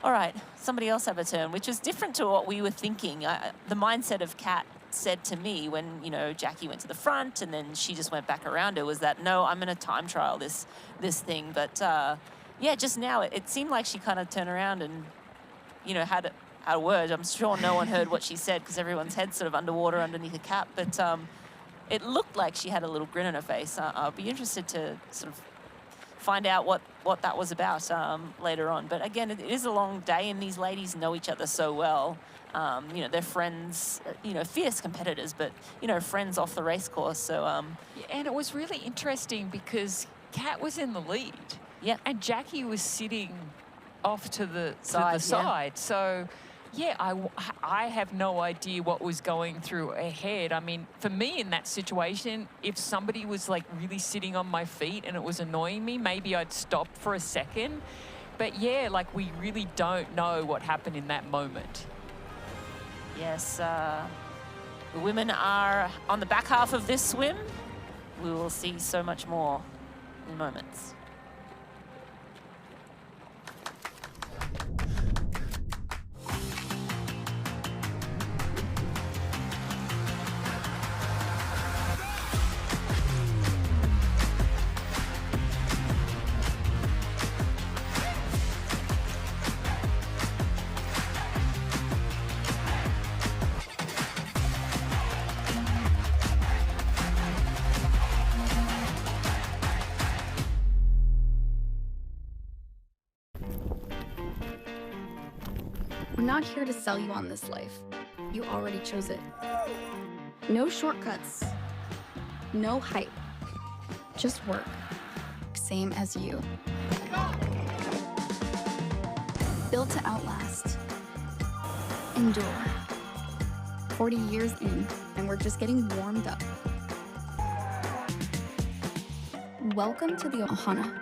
all right, somebody else have a turn, which was different to what we were thinking. The mindset of Kat said to me when, you know, Jackie went to the front and then she just went back around her was that, no, I'm going to time trial this thing. But yeah, just now it seemed like she kind of turned around and, you know, had a word. I'm sure no one heard what she said because everyone's head's sort of underwater underneath a cap. But it looked like she had a little grin on her face. I'll be interested to sort of find out what that was about later on. But again, it is a long day, and these ladies know each other so well. You know, they're friends, you know, fierce competitors, but, you know, friends off the race course. So, Yeah, and it was really interesting because Kat was in the lead. Yeah. And Jackie was sitting off to the Side, yeah. side. So, yeah, I have no idea what was going through her head. I mean, for me in that situation, if somebody was like really sitting on my feet and it was annoying me, maybe I'd stop for a second. But yeah, like we really don't know what happened in that moment. yes, the women are on the back half of this swim. We will see so much more in moments. We're not here to sell you on this life. You already chose it. No shortcuts. No hype. Just work. Same as you. Built to outlast. Endure. 40 years in, and we're just getting warmed up. Welcome to the Ohana.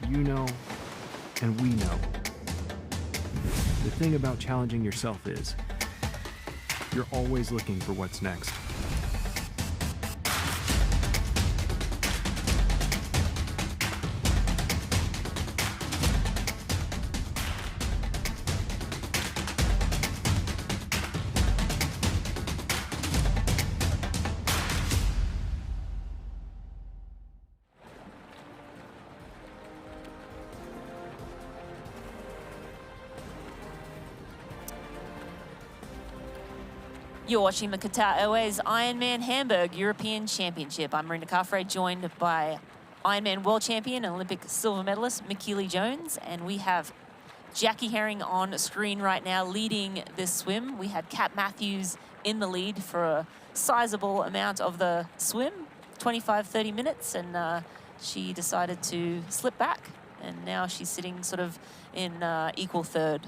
You know, and we know. The thing about challenging yourself is, you're always looking for what's next. You're watching the Qatar Airways Ironman Hamburg European Championship. I'm Marina Carfrae, joined by Ironman World Champion and Olympic silver medalist Michaela Jones, and we have Jackie Herring on screen right now leading this swim. We had Kat Matthews in the lead for a sizable amount of the swim, 25, 30 minutes, and she decided to slip back, and now she's sitting sort of in equal third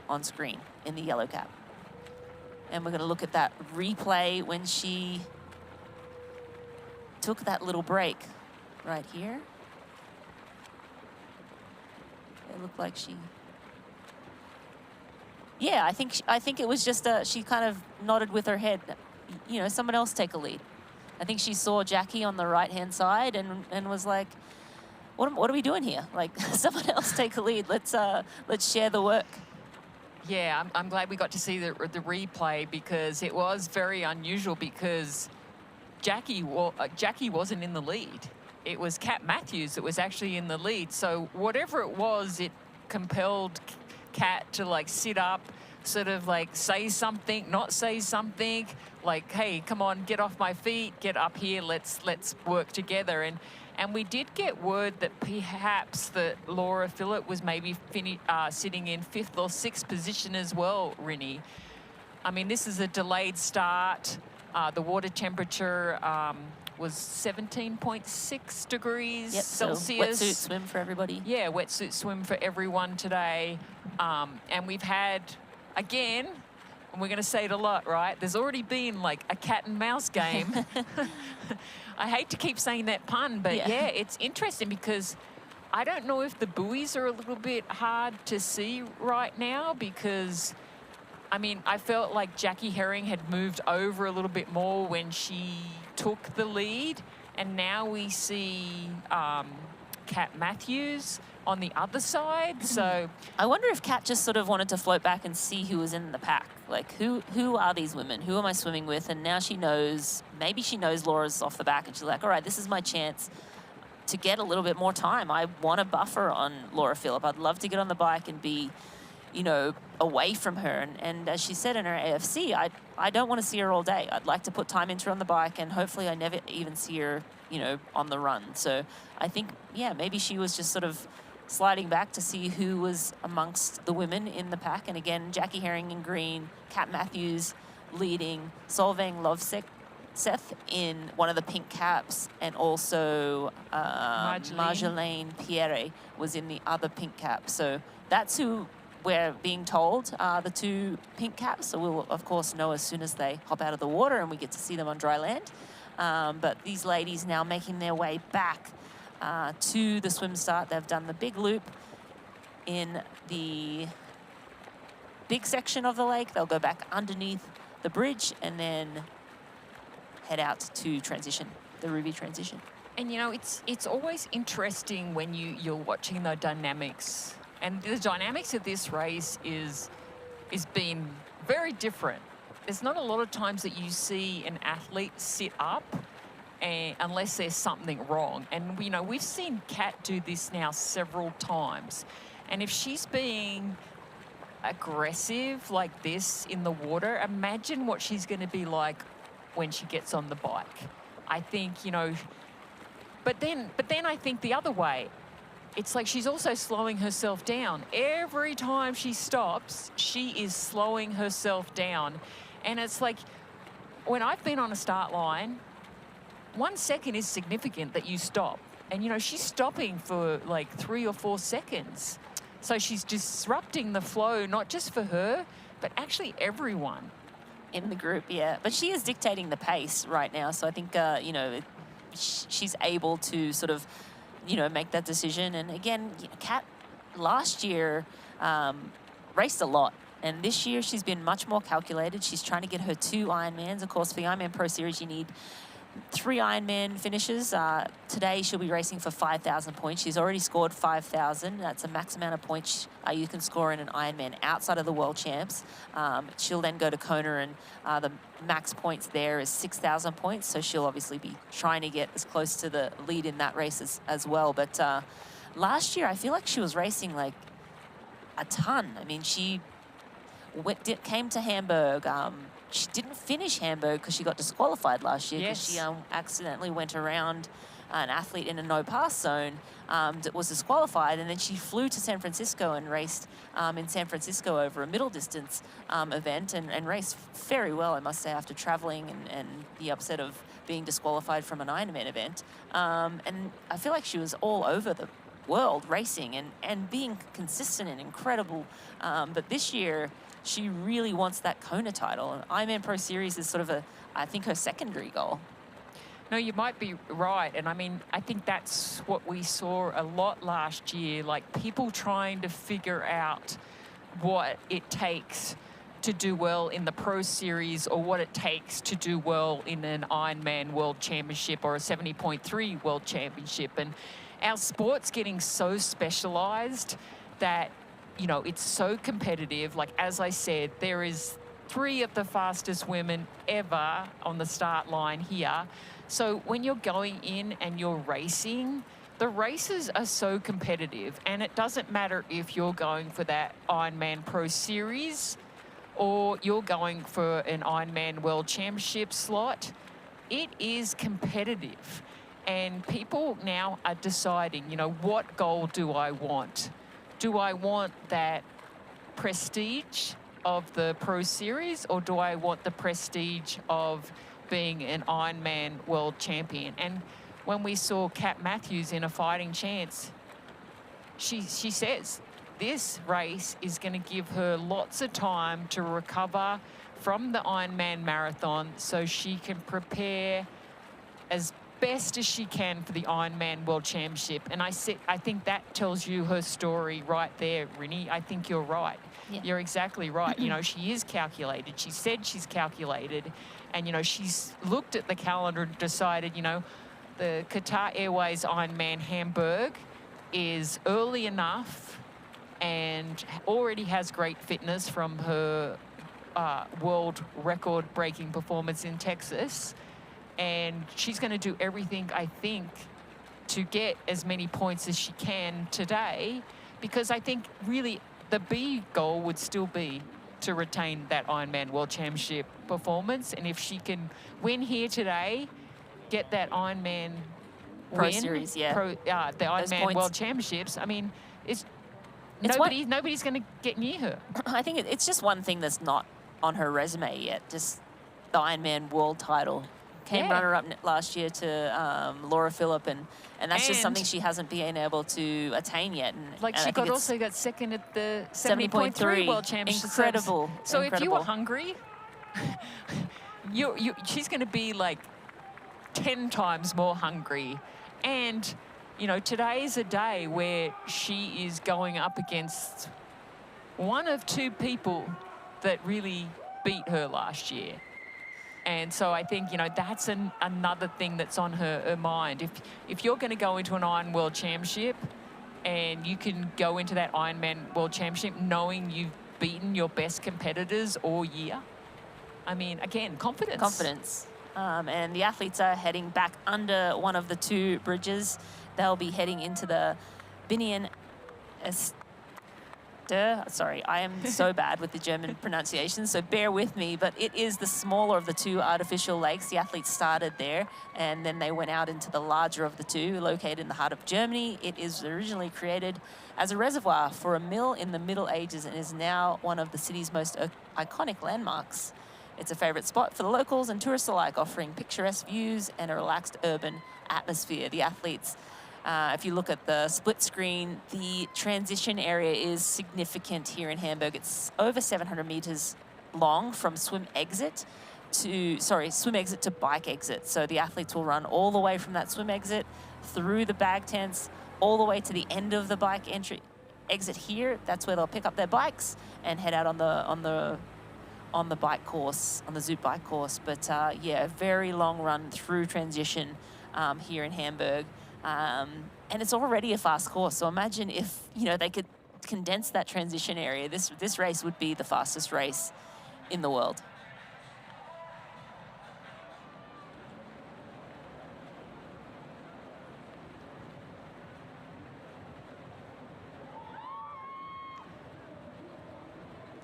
on screen in the yellow cap. And we're going to look at that replay when she took that little break right here. It looked like she... Yeah, I think it was just she kind of nodded with her head. You know, someone else take a lead. I think she saw Jackie on the right-hand side and was like, what are we doing here? Like, someone else take a lead. Let's share the work. Yeah, I'm glad we got to see the replay because it was very unusual because Jackie wasn't in the lead. It was Kat Matthews that was actually in the lead. So whatever it was, it compelled Kat to like sit up, sort of like say something, not say something, like, hey, come on, get off my feet, get up here, let's work together. And we did get word that perhaps that Laura Phillip was maybe sitting in 5th or 6th position as well, Rinny. I mean, this is a delayed start. The water temperature was 17.6 degrees Celsius. So wetsuit swim for everybody. Yeah, wetsuit swim for everyone today. And we've had, again, and we're going to say it a lot, right? There's already been like a cat and mouse game. I hate to keep saying that pun, but yeah, it's interesting because I don't know if the buoys are a little bit hard to see right now because I mean, I felt like Jackie Herring had moved over a little bit more when she took the lead. And now we see Kat Matthews on the other side. So I wonder if Kat just sort of wanted to float back and see who was in the pack. Like, who are these women? Who am I swimming with? And now she knows, maybe she knows Laura's off the back and she's like, all right, this is my chance to get a little bit more time. I want a buffer on Laura Phillip. I'd love to get on the bike and be, you know, away from her. And as she said in her AFC, I don't want to see her all day. I'd like to put time into her on the bike, and hopefully I never even see her, you know, on the run. So I think, yeah, maybe she was just sort of sliding back to see who was amongst the women in the pack. And again, Jackie Herring in green, Kat Matthews leading, Solveig Lovseth in one of the pink caps, and also Marjolaine Pierre was in the other pink cap. So that's who we're being told are the two pink caps. So we'll, of course, know as soon as they hop out of the water and we get to see them on dry land. But these ladies now making their way back to the swim start. They've done the big loop in the big section of the lake. They'll go back underneath the bridge and then head out to transition, the Ruby transition. And you know, it's always interesting when you're watching the dynamics. And the dynamics of this race is being very different. There's not a lot of times that you see an athlete sit up unless there's something wrong. And you know, we've seen Kat do this now several times. And if she's being aggressive like this in the water, imagine what she's going to be like when she gets on the bike. I think, you know, but then I think the other way, it's like she's also slowing herself down. Every time she stops, she is slowing herself down. And it's like, when I've been on a start line, 1 second is significant that you stop. And, you know, she's stopping for like 3 or 4 seconds. So she's disrupting the flow, not just for her, but actually everyone. In the group, yeah. But she is dictating the pace right now. So I think, you know, she's able to sort of, you know, make that decision. And again, Kat last year raced a lot. And this year she's been much more calculated. She's trying to get her 2 Ironmans. Of course, for the Ironman Pro Series, you need 3 Ironman finishes. Today she'll be racing for 5,000 points. She's already scored 5,000. That's a max amount of points you can score in an Ironman outside of the World Champs. She'll then go to Kona, and the max points there is 6,000 points. So she'll obviously be trying to get as close to the lead in that race as well. But last year, I feel like she was racing like a ton. I mean, she came to Hamburg. She didn't finish Hamburg because she got disqualified last year because she accidentally went around an athlete in a no-pass zone that was disqualified, and then she flew to San Francisco and raced in San Francisco over a middle distance event and raced very well, I must say, after traveling and the upset of being disqualified from an Ironman event. And I feel like she was all over the world racing and being consistent and incredible. But this year, she really wants that Kona title. And Ironman Pro Series is sort of I think, her secondary goal. No, you might be right. And I mean, I think that's what we saw a lot last year, like people trying to figure out what it takes to do well in the Pro Series or what it takes to do well in an Ironman World Championship or a 70.3 World Championship. And our sport's getting so specialized that, you know, it's so competitive. Like, as I said, there is 3 of the fastest women ever on the start line here. So when you're going in and you're racing, the races are so competitive, and it doesn't matter if you're going for that Ironman Pro Series or you're going for an Ironman World Championship slot. It is competitive, and people now are deciding, you know, what goal do I want? Do I want that prestige of the Pro Series, or do I want the prestige of being an Ironman world champion? And when we saw Kat Matthews in A Fighting Chance, she says this race is going to give her lots of time to recover from the Ironman marathon so she can prepare as best as she can for the Ironman World Championship. And I think that tells you her story right there, Rinny. I think you're right. Yeah. You're exactly right. You know, she is calculated. She said she's calculated. And, you know, she's looked at the calendar and decided, you know, the Qatar Airways Ironman Hamburg is early enough and already has great fitness from her world record-breaking performance in Texas. And she's going to do everything, I think, to get as many points as she can today, because I think really the B goal would still be to retain that Ironman World Championship performance. And if she can win here today, get that Ironman Pro win, Series, yeah. the Ironman points. World Championships, I mean, It's nobody's going to get near her. I think it's just one thing that's not on her resume yet, just the Ironman world title. Came Yeah. runner-up last year to Laura Phillip, and that's just something she hasn't been able to attain yet. And, Like and she also got second at the 70.3 70.3 World Championship. Incredible. So if you were Incredible. hungry, she's going to be like 10 times more hungry. And, you know, today is a day where she is going up against one of two people that really beat her last year. And so I think, you know, that's another thing that's on her mind. If you're going to go into an Iron World Championship and you can go into that Ironman World Championship knowing you've beaten your best competitors all year, I mean, again, confidence. Confidence. And the athletes are heading back under one of the two bridges. They'll be heading into the Binian Est. Sorry, I am so bad with the German pronunciation, so bear with me, but it is the smaller of the two artificial lakes. The athletes started there, and then they went out into the larger of the two, located in the heart of Germany. It is originally created as a reservoir for a mill in the Middle Ages and is now one of the city's most iconic landmarks. It's a favorite spot for the locals and tourists alike, offering picturesque views and a relaxed urban atmosphere. The athletes, if you look at the split screen, the transition area is significant here in Hamburg. It's over 700 meters long from swim exit to bike exit. So the athletes will run all the way from that swim exit through the bag tents, all the way to the end of the bike exit here. That's where they'll pick up their bikes and head out on the bike course, on the Zoot bike course. But yeah, a very long run through transition here in Hamburg. And it's already a fast course. So imagine if, you know, they could condense that transition area. This race would be the fastest race in the world.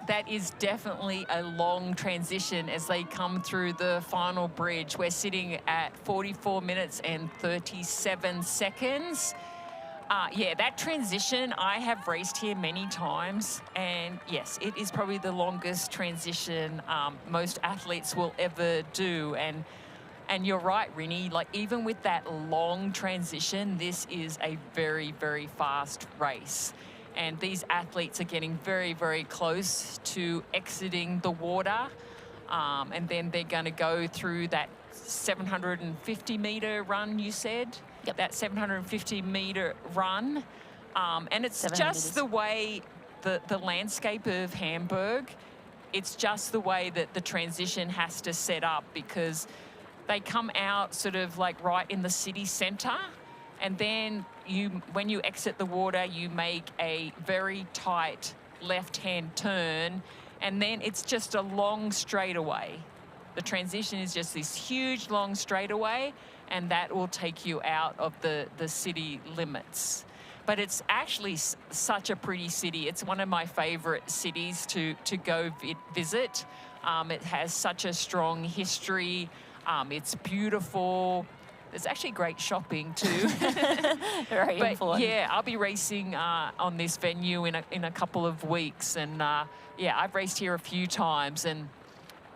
That is definitely a long transition as they come through the final bridge. We're sitting at 44 minutes and 37 seconds. Yeah, that transition, I have raced here many times, and yes, it is probably the longest transition most athletes will ever do. And you're right, Rinny, like even with that long transition, this is a very, very fast race. And these athletes are getting very, very close to exiting the water. And then they're going to go through that 750-meter run, you said? Yep. That 750-meter run. And it's 700 just meters. the way the landscape of Hamburg, it's just the way that the transition has to set up, because they come out sort of like right in the city centre. And then when you exit the water, you make a very tight left-hand turn, and then it's just a long straightaway. The transition is just this huge long straightaway, and that will take you out of the city limits. But it's actually such a pretty city. It's one of my favorite cities to go visit. It has such a strong history. It's beautiful. There's actually great shopping too. Very important. Yeah, I'll be racing on this venue in a couple of weeks, and yeah, I've raced here a few times, and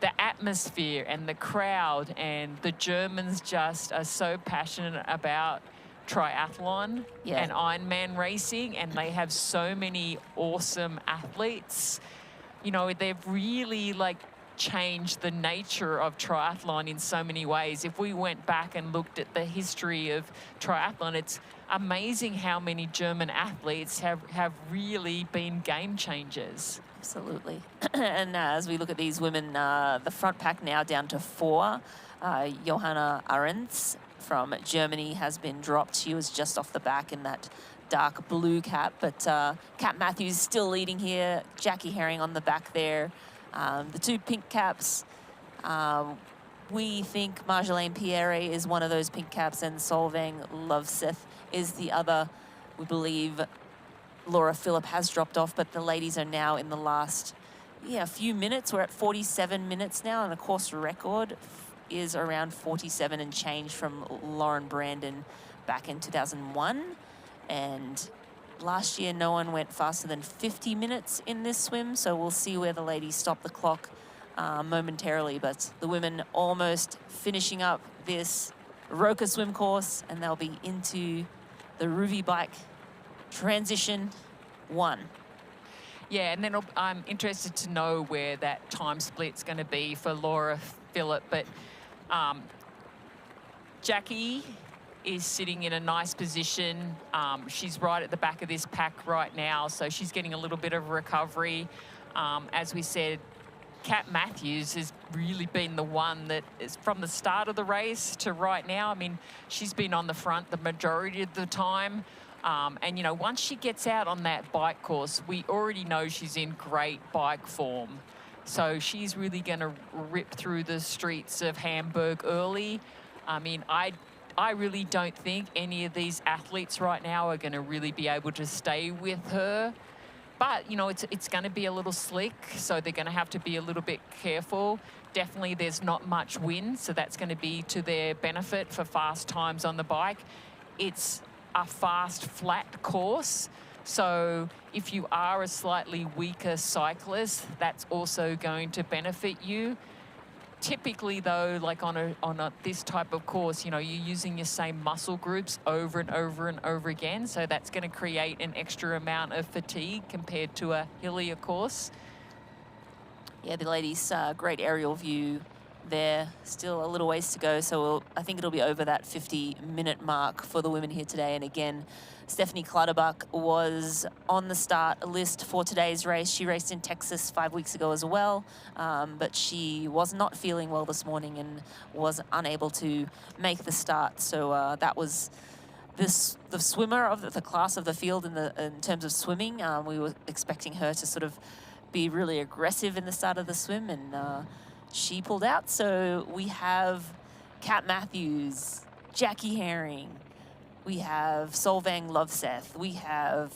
the atmosphere and the crowd and the Germans just are so passionate about triathlon and Ironman racing, and they have so many awesome athletes. You know, they've really like changed the nature of triathlon in so many ways. If we went back and looked at the history of triathlon, it's amazing how many German athletes have really been game changers. Absolutely. And as we look at these women, the front pack now down to 4. Johanna Ahrens from Germany has been dropped. She was just off the back in that dark blue cap, but Kat Matthews still leading here. Jackie Herring on the back there. The 2 pink caps, we think Marjolaine Pierre is one of those pink caps, and Solveig Lovseth is the other. We believe Laura Philipp has dropped off, but the ladies are now in the last few minutes. We're at 47 minutes now, and the course record is around 47 and change from Lauren Brandon back in 2001. And last year, no one went faster than 50 minutes in this swim, so we'll see where the ladies stop the clock momentarily. But the women almost finishing up this Roka swim course, and they'll be into the Ruvi bike transition 1. Yeah, and then I'm interested to know where that time split's going to be for Laura Philipp. But Jackie is sitting in a nice position. She's right at the back of this pack right now, so she's getting a little bit of recovery. As we said, Kat Matthews has really been the one that is from the start of the race to right now. I mean, she's been on the front the majority of the time. And, you know, once she gets out on that bike course, we already know she's in great bike form. So she's really going to rip through the streets of Hamburg early. I mean, I really don't think any of these athletes right now are going to really be able to stay with her. But, you know, it's going to be a little slick, so they're going to have to be a little bit careful. Definitely there's not much wind, so that's going to be to their benefit for fast times on the bike. It's a fast, flat course. So if you are a slightly weaker cyclist, that's also going to benefit you. Typically, though, like on this type of course, you know, you're using your same muscle groups over and over and over again. So that's going to create an extra amount of fatigue compared to a hillier course. Yeah, the ladies, great aerial view there. Still a little ways to go, so I think it'll be over that 50-minute mark for the women here today. And again, Stephanie Clutterbuck was on the start list for today's race. She raced in Texas 5 weeks ago as well, but she was not feeling well this morning and was unable to make the start. So that was the swimmer of the class of the field in terms of swimming. We were expecting her to sort of be really aggressive in the start of the swim, and she pulled out. So we have Kat Matthews, Jackie Herring, we have Solveig Lovseth, we have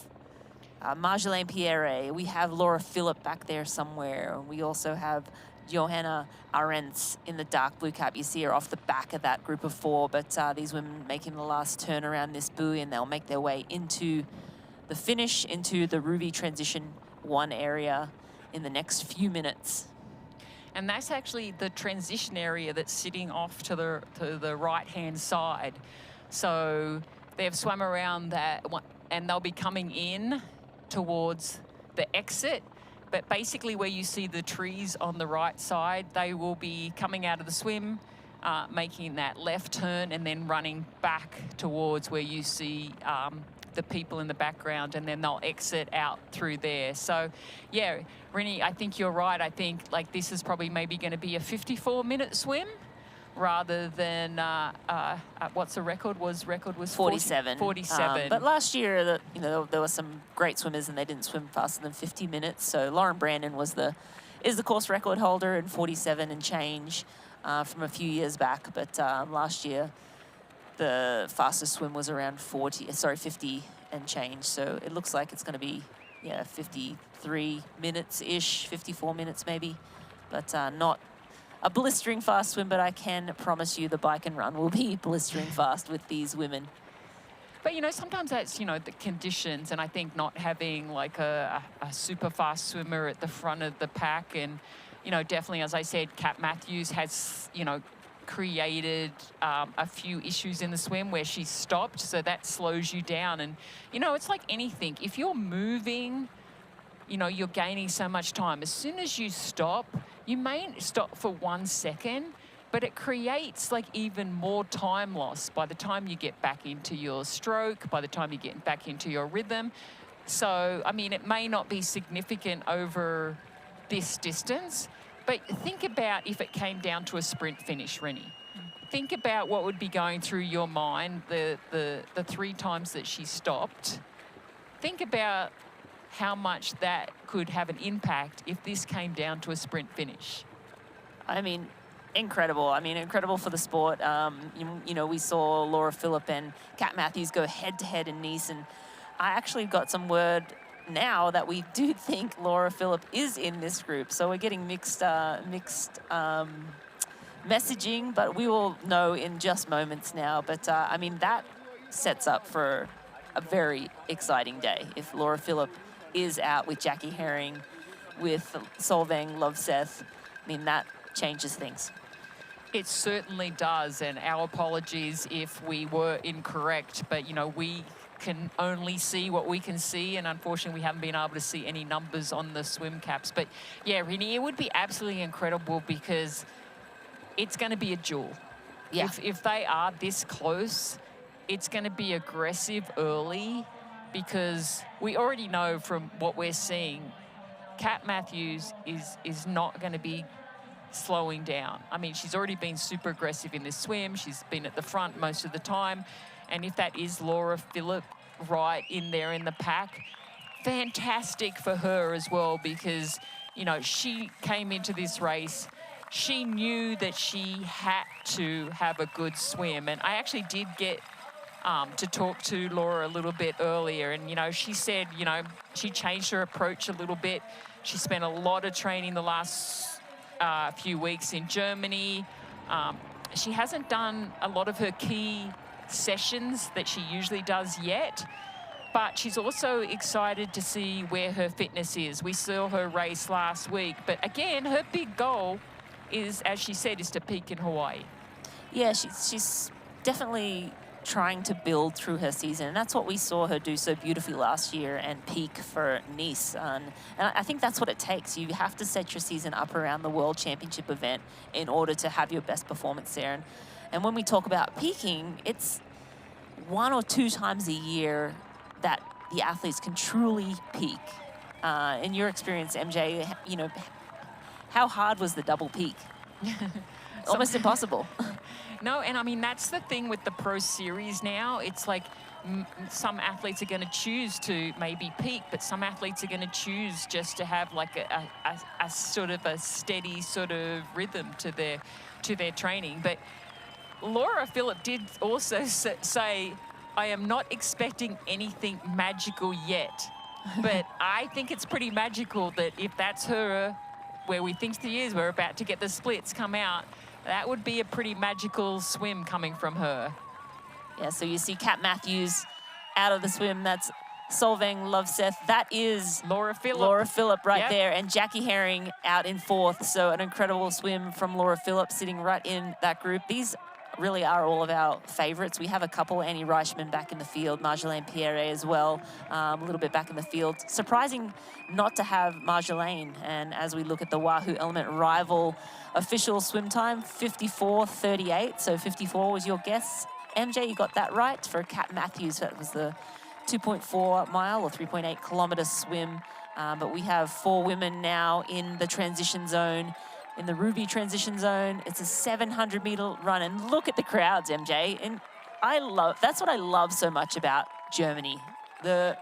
Marjolaine Pierre, we have Laura Philipp back there somewhere. We also have Johanna Ahrens in the dark blue cap. You see her off the back of that group of 4, but these women making the last turn around this buoy, and they'll make their way into the finish, into the Ruvi transition 1 area in the next few minutes. And that's actually the transition area that's sitting off to the right-hand side. So they've swum around that one, and they'll be coming in towards the exit. But basically where you see the trees on the right side, they will be coming out of the swim, making that left turn, and then running back towards where you see the people in the background, and then they'll exit out through there. So yeah, Rennie, I think you're right. I think like this is probably maybe going to be a 54-minute swim rather than what's the record? Was 47. 47. But last year, there were some great swimmers and they didn't swim faster than 50 minutes. So Lauren Brandon is the course record holder in 47 and change from a few years back. But last year, the fastest swim was around 50 and change. So it looks like it's going to be, 53 minutes-ish, 54 minutes maybe. But not a blistering fast swim, but I can promise you the bike and run will be blistering fast with these women. But, sometimes that's, the conditions, and I think not having like a super fast swimmer at the front of the pack. And, definitely, as I said, Kat Matthews has, created a few issues in the swim where she stopped, so that slows you down. And it's like anything, if you're moving, you're gaining so much time. As soon as you stop, you may stop for 1 second, but it creates like even more time loss by the time you get back into your stroke, by the time you get back into your rhythm. So, I mean, it may not be significant over this distance, but think about if it came down to a sprint finish, Rennie. Think about what would be going through your mind the 3 times that she stopped. Think about how much that could have an impact if this came down to a sprint finish. I mean, incredible. I mean, incredible for the sport. You know, we saw Laura Philipp and Kat Matthews go head-to-head in Nice, and I actually got some word now that we do think Laura Philipp is in this group. So we're getting mixed messaging, but we will know in just moments now. But I mean, that sets up for a very exciting day. If Laura Philipp is out with Jackie Herring, with Solveig Lovseth, I mean, that changes things. It certainly does, and our apologies if we were incorrect, but, you know, we can only see what we can see, and unfortunately we haven't been able to see any numbers on the swim caps. But yeah, Rennie, it would be absolutely incredible because it's going to be a duel. Yeah. If they are this close, it's going to be aggressive early, because we already know from what we're seeing, Kat Matthews is not going to be slowing down. I mean, she's already been super aggressive in this swim. She's been at the front most of the time. And if that is Laura Philipp right in there in the pack, fantastic for her as well, because, you know, she came into this race, she knew that she had to have a good swim. And I actually did get to talk to Laura a little bit earlier, and, you know, she said, you know, she changed her approach a little bit. She spent a lot of training the last few weeks in Germany. She hasn't done a lot of her key sessions that she usually does yet, but she's also excited to see where her fitness is. We saw her race last week, but again, her big goal is, as she said, is to peak in Hawaii. Yeah, she's definitely trying to build through her season, and that's what we saw her do so beautifully last year and peak for Nice. And I think that's what it takes. You have to set your season up around the World Championship event in order to have your best performance there. And when we talk about peaking, it's 1 or 2 times a year that the athletes can truly peak. In your experience, MJ, you know, how hard was the double peak? Almost impossible. No, and I mean, that's the thing with the Pro Series now. It's like some athletes are going to choose to maybe peak, but some athletes are going to choose just to have like a sort of a steady sort of rhythm to their training. But Laura Philipp did also say, I am not expecting anything magical yet. But I think it's pretty magical that if that's her, where we think she is, we're about to get the splits come out, that would be a pretty magical swim coming from her. Yeah, so you see Kat Matthews out of the swim. That's Solveig Lovseth. That is Laura Philipp. Laura Philipp right Yep. there. And Jackie Herring out in 4th. So an incredible swim from Laura Philipp sitting right in that group. These really are all of our favorites. We have a couple, Annie Reichman back in the field, Marjolaine Pierre as well, a little bit back in the field. Surprising not to have Marjolaine. And as we look at the Wahoo Element rival official swim time, 54:38. So 54 was your guess. MJ, you got that right for Kat Matthews. That was the 2.4 mile or 3.8 kilometer swim. But we have 4 women now in the transition zone. In the Ruby transition zone, it's a 700-meter run, and look at the crowds, MJ. And that's what I love so much about Germany. The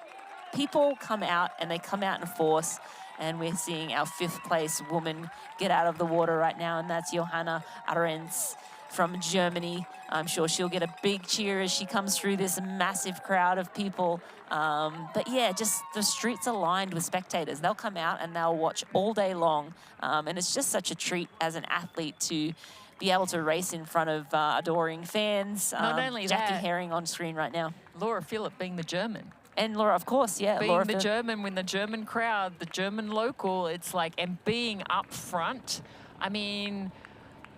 people come out, and they come out in force, and we're seeing our 5th place woman get out of the water right now, and that's Johanna Ahrens from Germany. I'm sure she'll get a big cheer as she comes through this massive crowd of people. But yeah, just the streets are lined with spectators. They'll come out and they'll watch all day long. And it's just such a treat as an athlete to be able to race in front of adoring fans. Not only Jackie that, Herring on screen right now. Laura Philipp being the German. And Laura, of course, yeah. Being Laura the Philipp. German, when the German crowd, the German local, it's like, and being up front, I mean,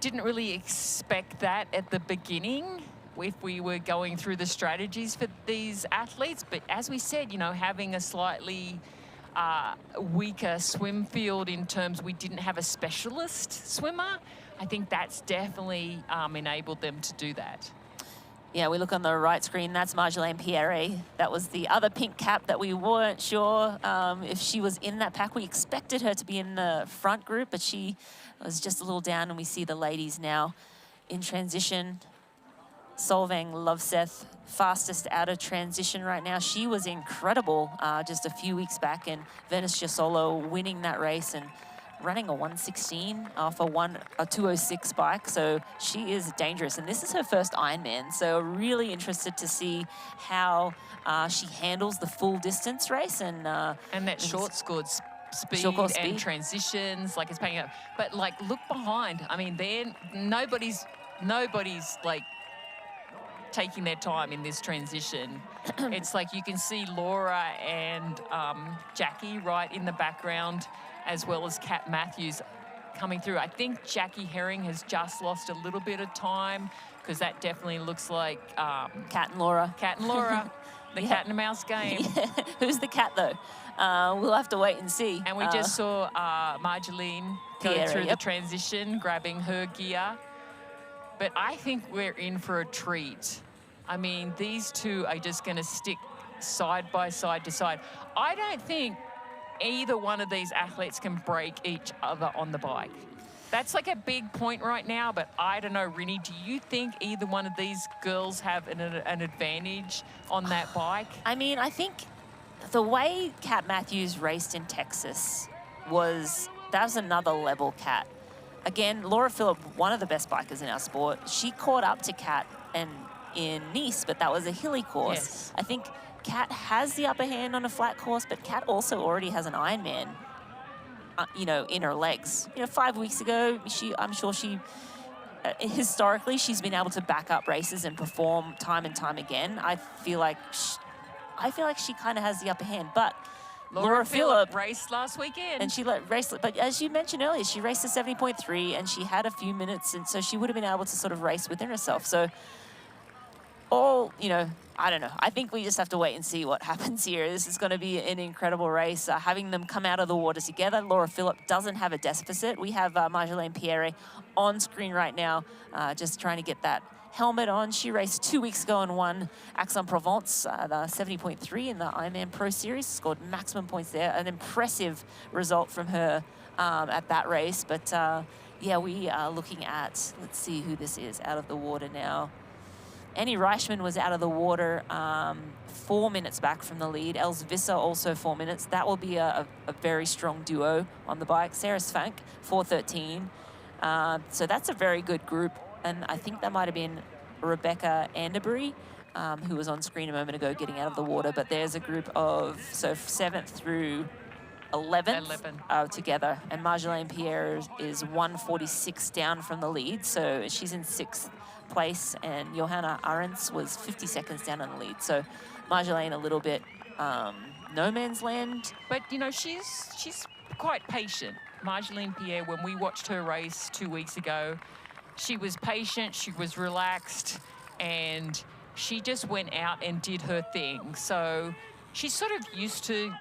didn't really expect that at the beginning if we were going through the strategies for these athletes. But as we said, you know, having a slightly weaker swim field in terms we didn't have a specialist swimmer. I think that's definitely enabled them to do that. Yeah, we look on the right screen, that's Marjolaine Pierre. That was the other pink cap that we weren't sure if she was in that pack. We expected her to be in the front group, but she was just a little down, and we see the ladies now in transition. Solvang Loveseth, fastest out of transition right now. She was incredible just a few weeks back, and Venice Giassolo winning that race and running a 1:16 off a 2:06 bike. So she is dangerous, and this is her first Ironman. So really interested to see how she handles the full distance race and that short scored speed and transitions, like it's paying up. But like, look behind. I mean, nobody's like taking their time in this transition. It's like you can see Laura and Jackie right in the background, as well as Kat Matthews coming through. I think Jackie Herring has just lost a little bit of time, because that definitely looks like Kat and Laura. Kat and Laura, the cat and mouse game. Yeah. Who's the cat though? We'll have to wait and see. And we just saw Marjolaine go Pierre, through the transition, grabbing her gear. But I think we're in for a treat. I mean, these two are just going to stick side by side to side. I don't think either one of these athletes can break each other on the bike. That's like a big point right now, but I don't know, Rinny, do you think either one of these girls have an advantage on that bike? I mean, I think the way Kat Matthews raced in Texas was another level Kat. Again, Laura Phillip, one of the best bikers in our sport, she caught up to Kat and in Nice, but that was a hilly course. Yes. I think Kat has the upper hand on a flat course, but Kat also already has an Ironman, in her legs. 5 weeks ago, I'm sure she, historically, she's been able to back up races and perform time and time again. I feel like she kind of has the upper hand, but Laura Phillip raced last weekend. And she raced, but as you mentioned earlier, she raced a 70.3 and she had a few minutes, and so she would have been able to sort of race within herself. So I don't know. I think we just have to wait and see what happens here. This is going to be an incredible race. Having them come out of the water together. Laura Phillip doesn't have a deficit. We have Marjolaine Pierre on screen right now, just trying to get that helmet on. She raced 2 weeks ago and won Aix-en-Provence, the 70.3 in the Ironman Pro Series. Scored maximum points there. An impressive result from her at that race. But yeah, we are looking at, let's see who this is out of the water now. Annie Reichman was out of the water 4 minutes back from the lead. Els Visser also 4 minutes. That will be a very strong duo on the bike. Sarah Svank, 4:13. So that's a very good group. And I think that might have been Rebecca Anderbury, who was on screen a moment ago getting out of the water. But there's a group of, 7th through 11th together. And Marjolaine Pierre is 1:46 down from the lead. So she's in 6th place, and Johanna Arends was 50 seconds down on the lead. So Marjolaine a little bit no man's land. But, she's quite patient. Marjolaine Pierre, when we watched her race 2 weeks ago, she was patient, she was relaxed, and she just went out and did her thing. So she's sort of used to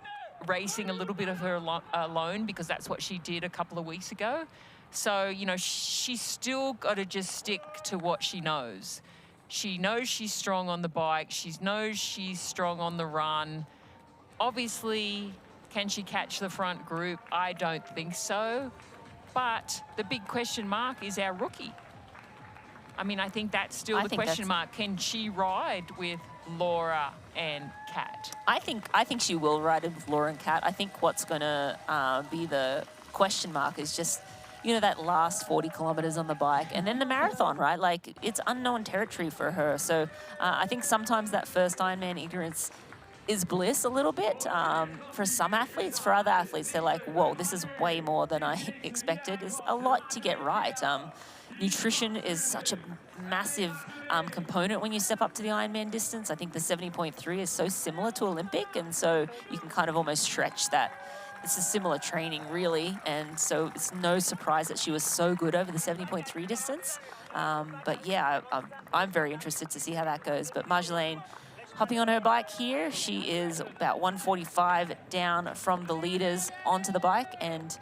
racing a little bit of her alone, because that's what she did a couple of weeks ago. So, she's still got to just stick to what she knows. She knows she's strong on the bike. She knows she's strong on the run. Obviously, can she catch the front group? I don't think so. But the big question mark is our rookie. I mean, I think that's still the question mark. Can she ride with Laura and Kat? I think she will ride with Laura and Kat. I think what's going to be the question mark is just, that last 40 kilometers on the bike, and then the marathon, right? Like, it's unknown territory for her. So I think sometimes that first Ironman ignorance is bliss a little bit for some athletes. For other athletes, they're like, whoa, this is way more than I expected. It's a lot to get right. Nutrition is such a massive component when you step up to the Ironman distance. I think the 70.3 is so similar to Olympic, and so you can kind of almost stretch that. It's a similar training, really, and so it's no surprise that she was so good over the 70.3 distance. But yeah, I'm very interested to see how that goes. But Marjolaine, Hopping on her bike here, she is about 145 down from the leaders onto the bike, and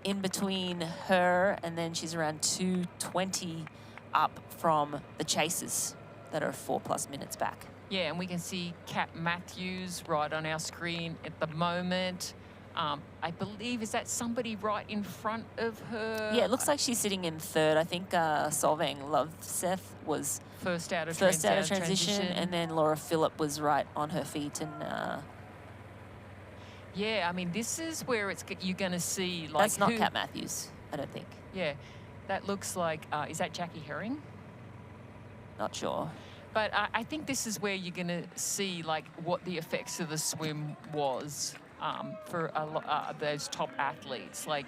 in between her and then she's around 220 up from the chasers that are 4+ minutes back. Yeah, and we can see Kat Matthews right on our screen at the moment. I believe, is that somebody right in front of her? Yeah, it looks like she's sitting in third. I think Solvang Loveseth was first out of transition, and then Laura Phillip was right on her feet. And yeah, I mean, this is where you're going to see like that's not Kat Matthews, I don't think. Yeah, that looks like is that Jackie Herring? Not sure. But I think this is where you're going to see like what the effects of the swim was for those top athletes. Like,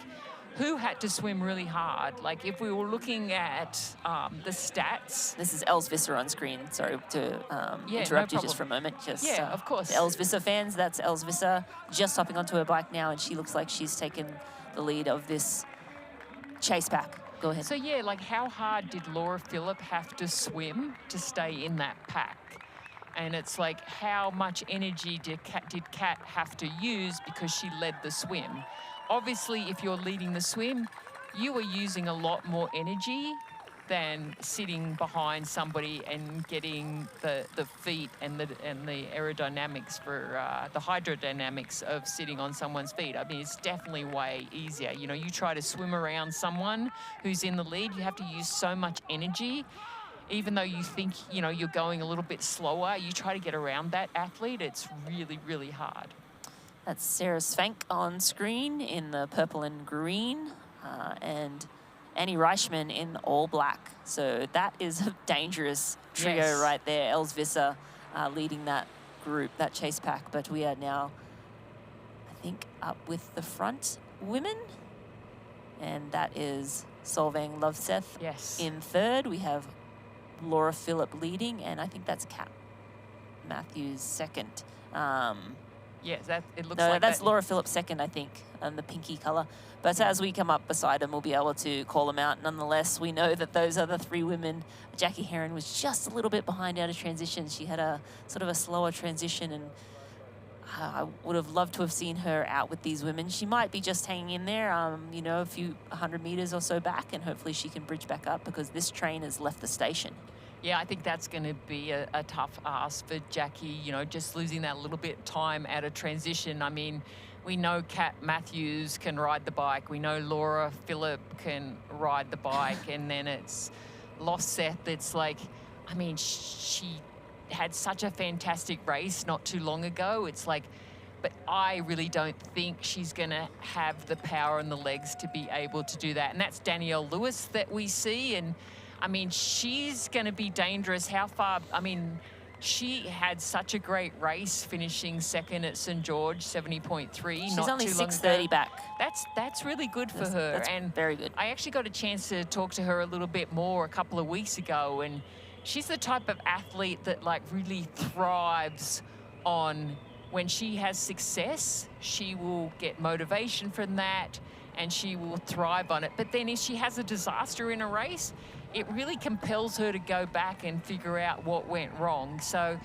who had to swim really hard? Like, if we were looking at the stats. This is Els Visser on screen. Sorry to interrupt you just for a moment. Just, yeah, of course. Els Visser fans, that's Els Visser just hopping onto her bike now, and she looks like she's taken the lead of this chase pack. Go ahead. So, yeah, like, how hard did Laura Phillip have to swim to stay in that pack? And it's like, how much energy did Kat have to use because she led the swim? Obviously, if you're leading the swim, you are using a lot more energy than sitting behind somebody and getting the feet and the aerodynamics for the hydrodynamics of sitting on someone's feet. I mean, it's definitely way easier. You know, you try to swim around someone who's in the lead, you have to use so much energy. Even though you think, you know, you're going a little bit slower, you try to get around that athlete, it's really, really hard. That's Sarah Svank on screen in the purple and green, and Annie Reichman in all black. So that is a dangerous trio right there. Els Visser leading that group, that chase pack. But we are now, I think, up with the front women. And that is Solvang Loveseth in third. We have Laura Phillip leading, and I think that's Kat Matthews second. Yes, it looks no, like that's that. Laura Phillip second, I think, and the pinky colour. But as we come up beside them, we'll be able to call them out. Nonetheless, we know that those other three women, Jackie Herron was just a little bit behind out of transition. She had a sort of a slower transition, and I would have loved to have seen her out with these women. She might be just hanging in there, you know, a few 100 metres or so back, and hopefully she can bridge back up because this train has left the station. Yeah, I think that's going to be a tough ask for Jackie, you know, just losing that little bit time out of transition. I mean, we know Kat Matthews can ride the bike. We know Laura Phillip can ride the bike. And then it's Loveseth. It's like, I mean, she had such a fantastic race not too long ago. It's like, but I really don't think she's going to have the power and the legs to be able to do that. And that's Danielle Lewis that we see. And I mean, she's going to be dangerous. How far? I mean, she had such a great race, finishing second at St. George, 70.3. She's not only too long 6:30 ago. back. That's really good for her. That's and very good. I actually got a chance to talk to her a little bit more a couple of weeks ago, and she's the type of athlete that like really thrives on when she has success. She will get motivation from that, and she will thrive on it. But then if she has a disaster in a race, it really compels her to go back and figure out what went wrong. So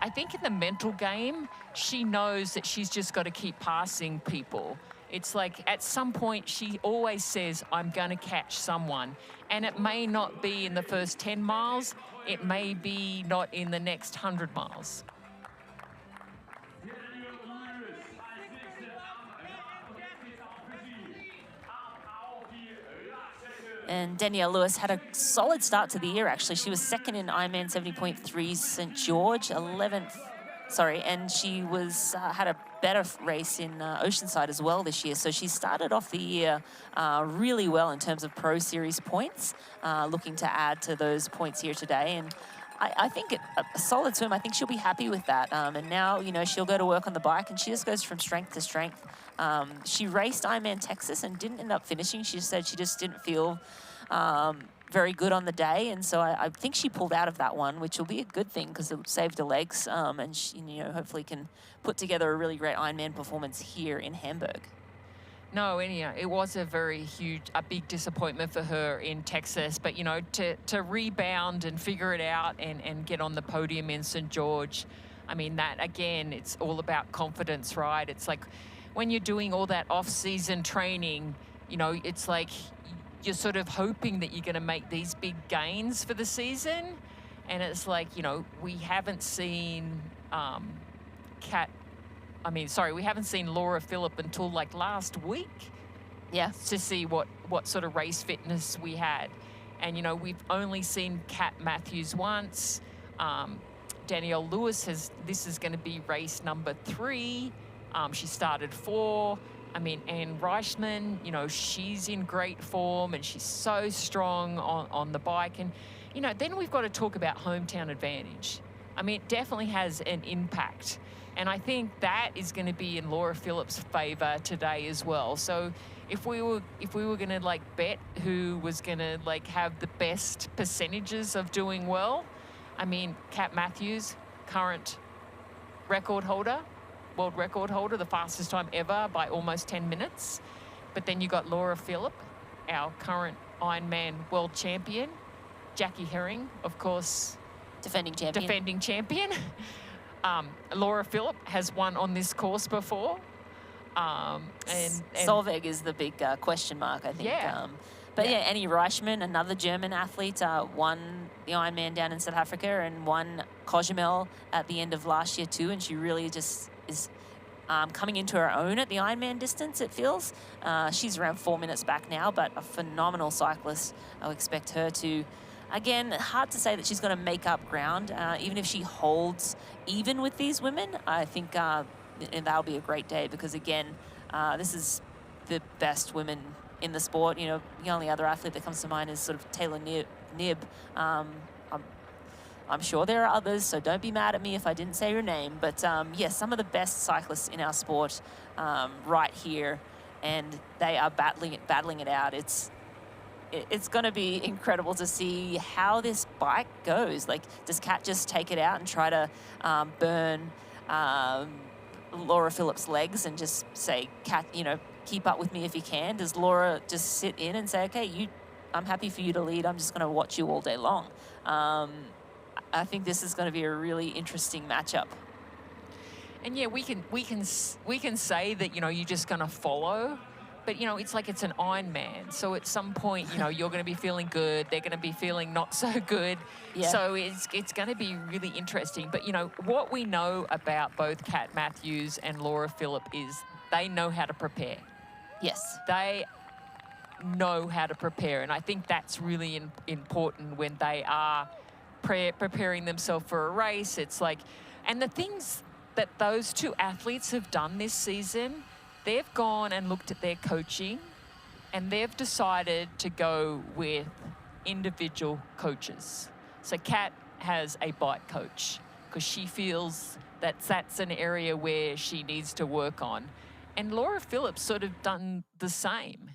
I think in the mental game, she knows that she's just got to keep passing people. It's like at some point, she always says, I'm going to catch someone. And it may not be in the first 10 miles. It may be not in the next 100 miles. And Danielle Lewis had a solid start to the year, actually. She was second in Ironman 70.3 St. George, 11th, and she was had a better race in Oceanside as well this year. So she started off the year really well in terms of Pro Series points, looking to add to those points here today. And I think a solid swim. I think she'll be happy with that. And now, you know, she'll go to work on the bike, and she just goes from strength to strength. She raced Ironman Texas and didn't end up finishing. She just said she just didn't feel very good on the day, and so I think she pulled out of that one, which will be a good thing because it saved her legs, and she, you know, hopefully can put together a really great Ironman performance here in Hamburg. No, anyhow, it was a big disappointment for her in Texas. But, you know, to rebound and figure it out and get on the podium in St. George, I mean, that, again, it's all about confidence, right? It's like when you're doing all that off-season training, you know, it's like you're sort of hoping that you're going to make these big gains for the season. And it's like, you know, we haven't seen we haven't seen Laura Philipp until like last week. Yeah. To see what sort of race fitness we had. And, you know, we've only seen Kat Matthews once. Danielle Lewis this is going to be race number 3. She started 4. I mean, Anne Reichman, you know, she's in great form and she's so strong on the bike. And, you know, then we've got to talk about hometown advantage. I mean, it definitely has an impact. And I think that is going to be in Laura Phillips' favour today as well. So if we were going to like bet who was going to like have the best percentages of doing well, I mean, Kat Matthews, current record holder, world record holder, the fastest time ever by almost 10 minutes. But then you got Laura Philipp, our current Ironman world champion. Jackie Herring, of course, Defending champion. Laura Philipp has won on this course before. And Solveig is the big question mark, I think. Yeah. But Annie Reichman, another German athlete, won the Ironman down in South Africa and won Cozumel at the end of last year too. And she really just is coming into her own at the Ironman distance, it feels. She's around 4 minutes back now, but a phenomenal cyclist. I'll expect her to, again, hard to say that she's going to make up ground. Even if she holds even with these women, I think that'll be a great day because, again, this is the best women in the sport. You know, the only other athlete that comes to mind is sort of Taylor Knibb. I'm sure there are others, so don't be mad at me if I didn't say her name. But yes, some of the best cyclists in our sport right here, and they are battling it out. It's going to be incredible to see how this bike goes. Like, does Kat just take it out and try to burn Laura Phillips' legs and just say, Kat, you know, keep up with me if you can? Does Laura just sit in and say, okay, I'm happy for you to lead. I'm just going to watch you all day long. I think this is going to be a really interesting matchup. And yeah, we can say that, you know, you're just going to follow. But, you know, it's like it's an Ironman. So at some point, you know, you're going to be feeling good. They're going to be feeling not so good. Yeah. So it's going to be really interesting. But, you know, what we know about both Kat Matthews and Laura Philipp is they know how to prepare. Yes. They know how to prepare. And I think that's really important when they are preparing themselves for a race. It's like, and the things that those two athletes have done this season, they've gone and looked at their coaching and they've decided to go with individual coaches. So Kat has a bike coach because she feels that that's an area where she needs to work on. And Laura Phillips sort of done the same.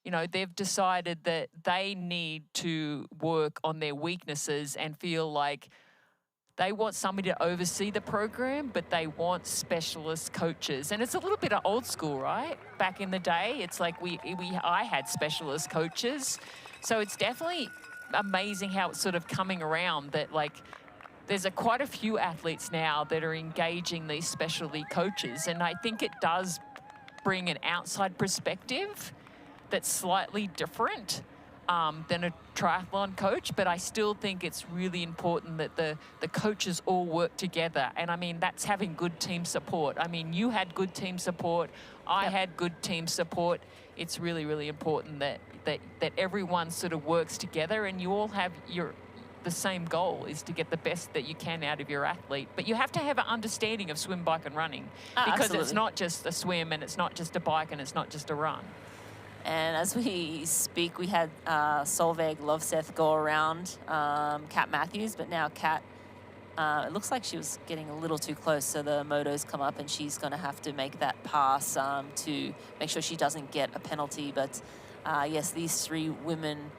You know, they've decided that they need to work on their weaknesses and feel like they want somebody to oversee the program, but they want specialist coaches. And it's a little bit of old school, right? Back in the day, it's like I had specialist coaches. So it's definitely amazing how it's sort of coming around that, like, there's quite a few athletes now that are engaging these specialty coaches. And I think it does bring an outside perspective that's slightly different than a triathlon coach, but I still think it's really important that the coaches all work together. And I mean, that's having good team support. I mean, you had good team support. I had good team support. It's really, really important that everyone sort of works together and you all have the same goal is to get the best that you can out of your athlete. But you have to have an understanding of swim, bike and running because absolutely. It's not just a swim and it's not just a bike and it's not just a run. And as we speak, we had Solveig Lovseth go around Kat Matthews, but now Kat, it looks like she was getting a little too close, so the motos come up and she's going to have to make that pass to make sure she doesn't get a penalty. But yes, these three women,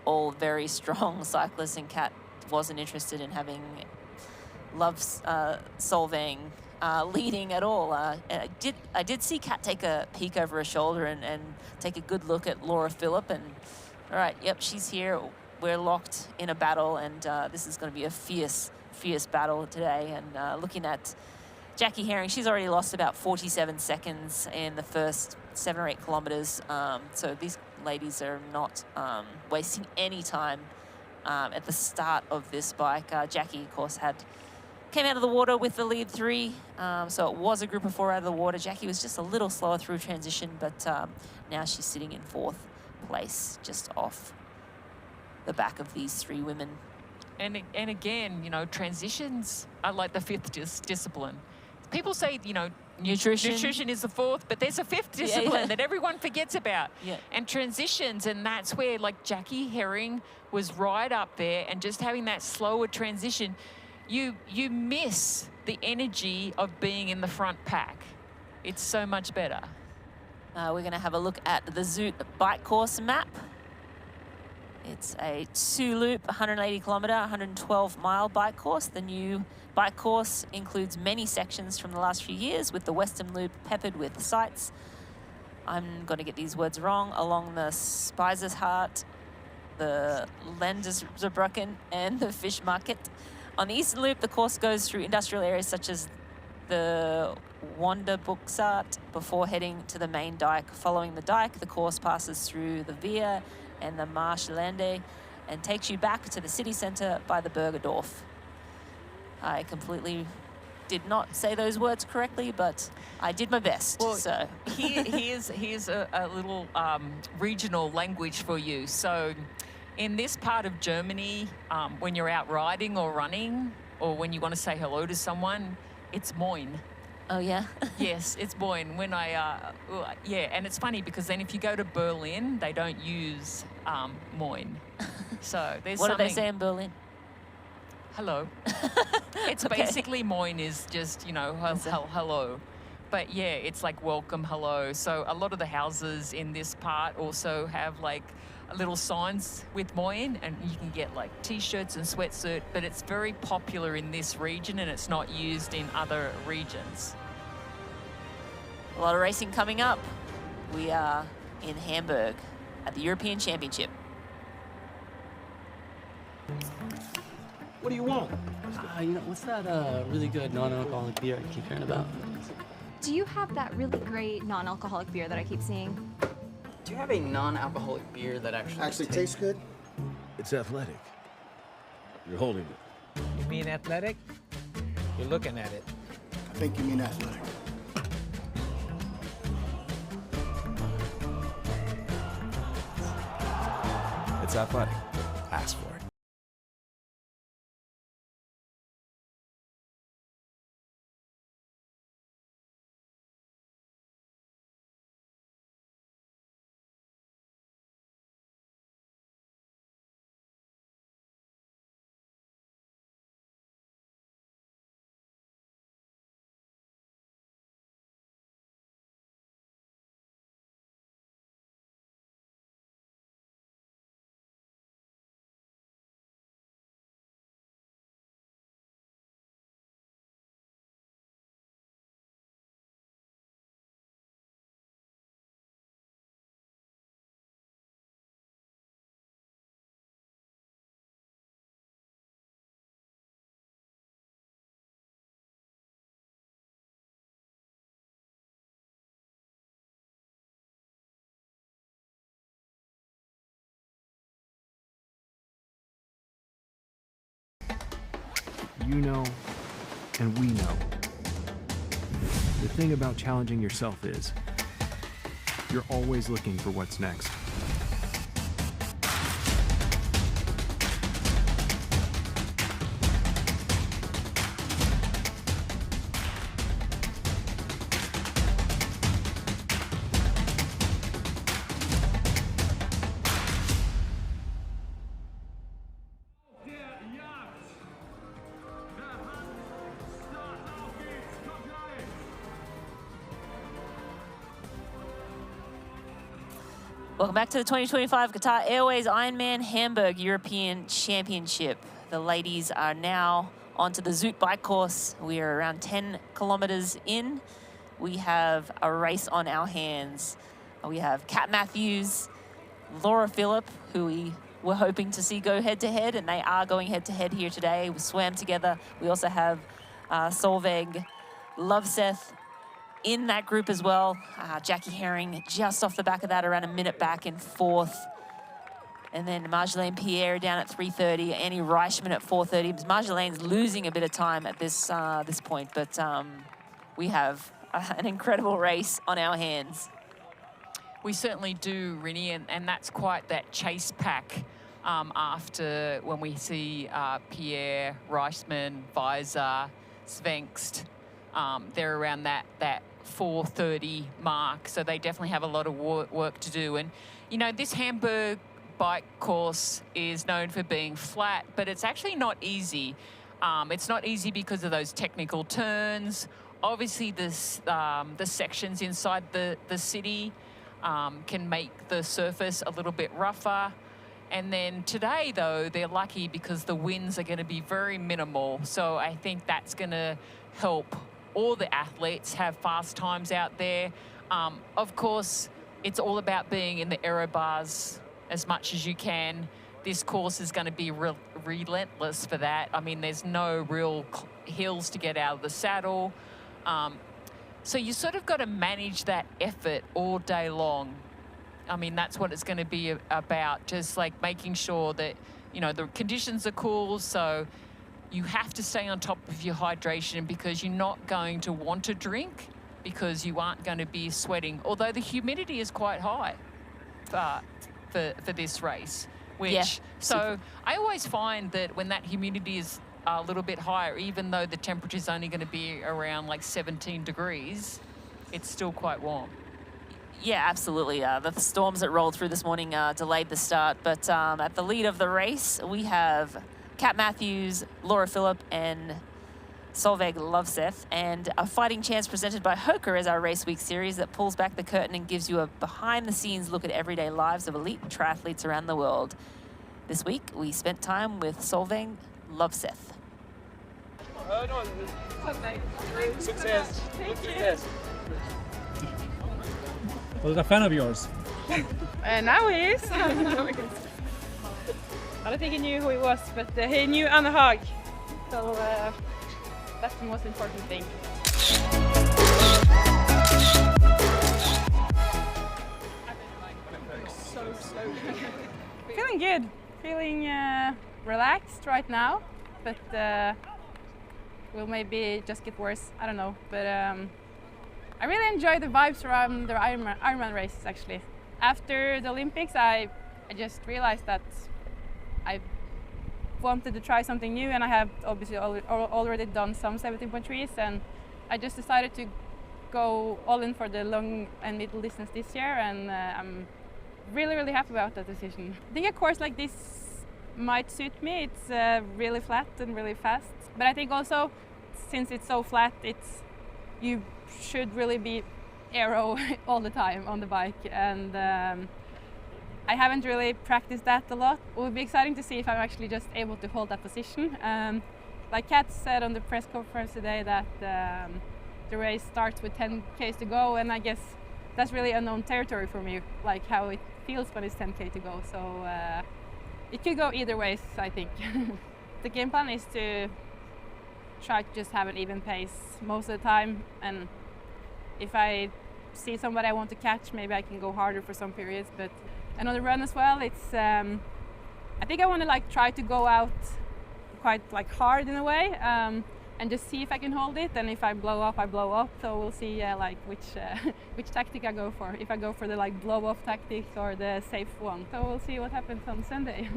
all very strong cyclists, and Kat wasn't interested in having Solveig leading at all. I did see Kat take a peek over her shoulder and take a good look at Laura Philipp, and all right, yep, she's here. we're locked in a battle, and this is going to be a fierce battle today. And looking at Jackie Herring, she's already lost about 47 seconds in the first 7 or 8 kilometers. So these ladies are not wasting any time at the start of this bike. Jackie, of course, came out of the water with the lead 3. So it was a group of 4 out of the water. Jackie was just a little slower through transition, but now she's sitting in 4th place, just off the back of these 3 women. And again, you know, transitions are like the 5th discipline. People say, you know, nutrition is the 4th, but there's a 5th discipline that everyone forgets about. Yeah. And transitions, and that's where, like, Jackie Herring was right up there, and just having that slower transition, you miss the energy of being in the front pack. It's so much better. We're going to have a look at the Zoot bike course map. It's a 2-loop, 180 kilometer, 112-mile bike course. The new bike course includes many sections from the last few years, with the Western Loop peppered with sites. I'm going to get these words wrong. Along the Speisershardt, the Landesbrücken, and the Fish Market. On the Eastern Loop, the course goes through industrial areas such as the Wanderbuchsart before heading to the main dike. Following the dike, the course passes through the Wehr and the Marschlande and takes you back to the city centre by the Bergerdorf. I completely did not say those words correctly, but I did my best. Well, so here's a little regional language for you. So in this part of Germany, when you're out riding or running, or when you want to say hello to someone, it's moin. Oh, yeah? Yes, it's moin. When yeah, and it's funny because then if you go to Berlin, they don't use moin. So there's What do something. they say in Berlin? Hello. It's Okay. basically moin is just, you know, hello. But yeah, it's like welcome, hello. So a lot of the houses in this part also have like little signs with moin, and you can get like t-shirts and sweatshirt, but it's very popular in this region and it's not used in other regions. A lot of racing coming up. We are in Hamburg at the European Championship. What do you want? You know, what's that really good non-alcoholic beer I keep hearing about? Do you have that really great non-alcoholic beer that I keep seeing? Do you have a non-alcoholic beer that actually Tastes good? It's athletic. You're holding it. You mean athletic? You're looking at it. I think you mean athletic. It's athletic. Ask for it. You know, and we know. The thing about challenging yourself is, you're always looking for what's next. Welcome back to the 2025 Qatar Airways Ironman Hamburg European Championship. The ladies are now onto the Zoot bike course. We are around 10 kilometers in. We have a race on our hands. We have Kat Matthews, Laura Phillip, who we were hoping to see go head-to-head, and they are going head-to-head here today. We swam together. We also have Solveig Loveseth in that group as well. Jackie Herring just off the back of that, around a minute back in 4th. And then Marjolaine Pierre down at 3:30, Annie Reichman at 4:30. Marjolaine's losing a bit of time at this point, but we have an incredible race on our hands. We certainly do, Rinny, and that's quite that chase pack after when we see Pierre, Reichman, Weiser, Svengst. They're around that 4:30 mark, so they definitely have a lot of work to do. And, you know, this Hamburg bike course is known for being flat, but it's actually not easy. It's not easy because of those technical turns. Obviously, the sections inside the city can make the surface a little bit rougher. And then today, though, they're lucky because the winds are going to be very minimal. So I think that's going to help all the athletes have fast times out there. Of course, it's all about being in the aero bars as much as you can. This course is going to be relentless for that. I mean, there's no real hills to get out of the saddle. So you sort of got to manage that effort all day long. I mean, that's what it's going to be about, just like making sure that, you know, the conditions are cool. So you have to stay on top of your hydration because you're not going to want to drink because you aren't going to be sweating. Although the humidity is quite high for this race, which, yeah. So I always find that when that humidity is a little bit higher, even though the temperature is only going to be around like 17 degrees, it's still quite warm. Yeah, absolutely. The storms that rolled through this morning delayed the start, but at the lead of the race, we have Kat Matthews, Laura Phillip, and Solveig Loveseth, and a fighting chance presented by Hoka as our Race Week series that pulls back the curtain and gives you a behind-the-scenes look at everyday lives of elite triathletes around the world. This week, we spent time with Solveig Loveseth. Success. Success. Was a fan of yours? Now he is. I don't think he knew who he was, but he knew Anna Haag. So that's the most important thing. So slow. Feeling good. Feeling relaxed right now, but will maybe just get worse. I don't know, but I really enjoy the vibes around the Ironman races. Actually, after the Olympics, I just realized that I wanted to try something new, and I have obviously already done some 17.3s, and I just decided to go all in for the long and middle distance this year, and I'm really happy about that decision. I think a course like this might suit me. It's really flat and really fast, but I think also since it's so flat, you should really be aero all the time on the bike, and I haven't really practiced that a lot. It would be exciting to see if I'm actually just able to hold that position. Like Kat said on the press conference today that the race starts with 10 Ks to go, and I guess that's really unknown territory for me, like how it feels when it's 10K to go. So it could go either ways, I think. The game plan is to try to just have an even pace most of the time, and if I see somebody I want to catch, maybe I can go harder for some periods. But and on the run as well, it's I think I want to like try to go out quite like hard in a way, and just see if I can hold it. And if I blow up, I blow up. So we'll see like which tactic I go for. If I go for the like blow off tactic or the safe one. So we'll see what happens on Sunday.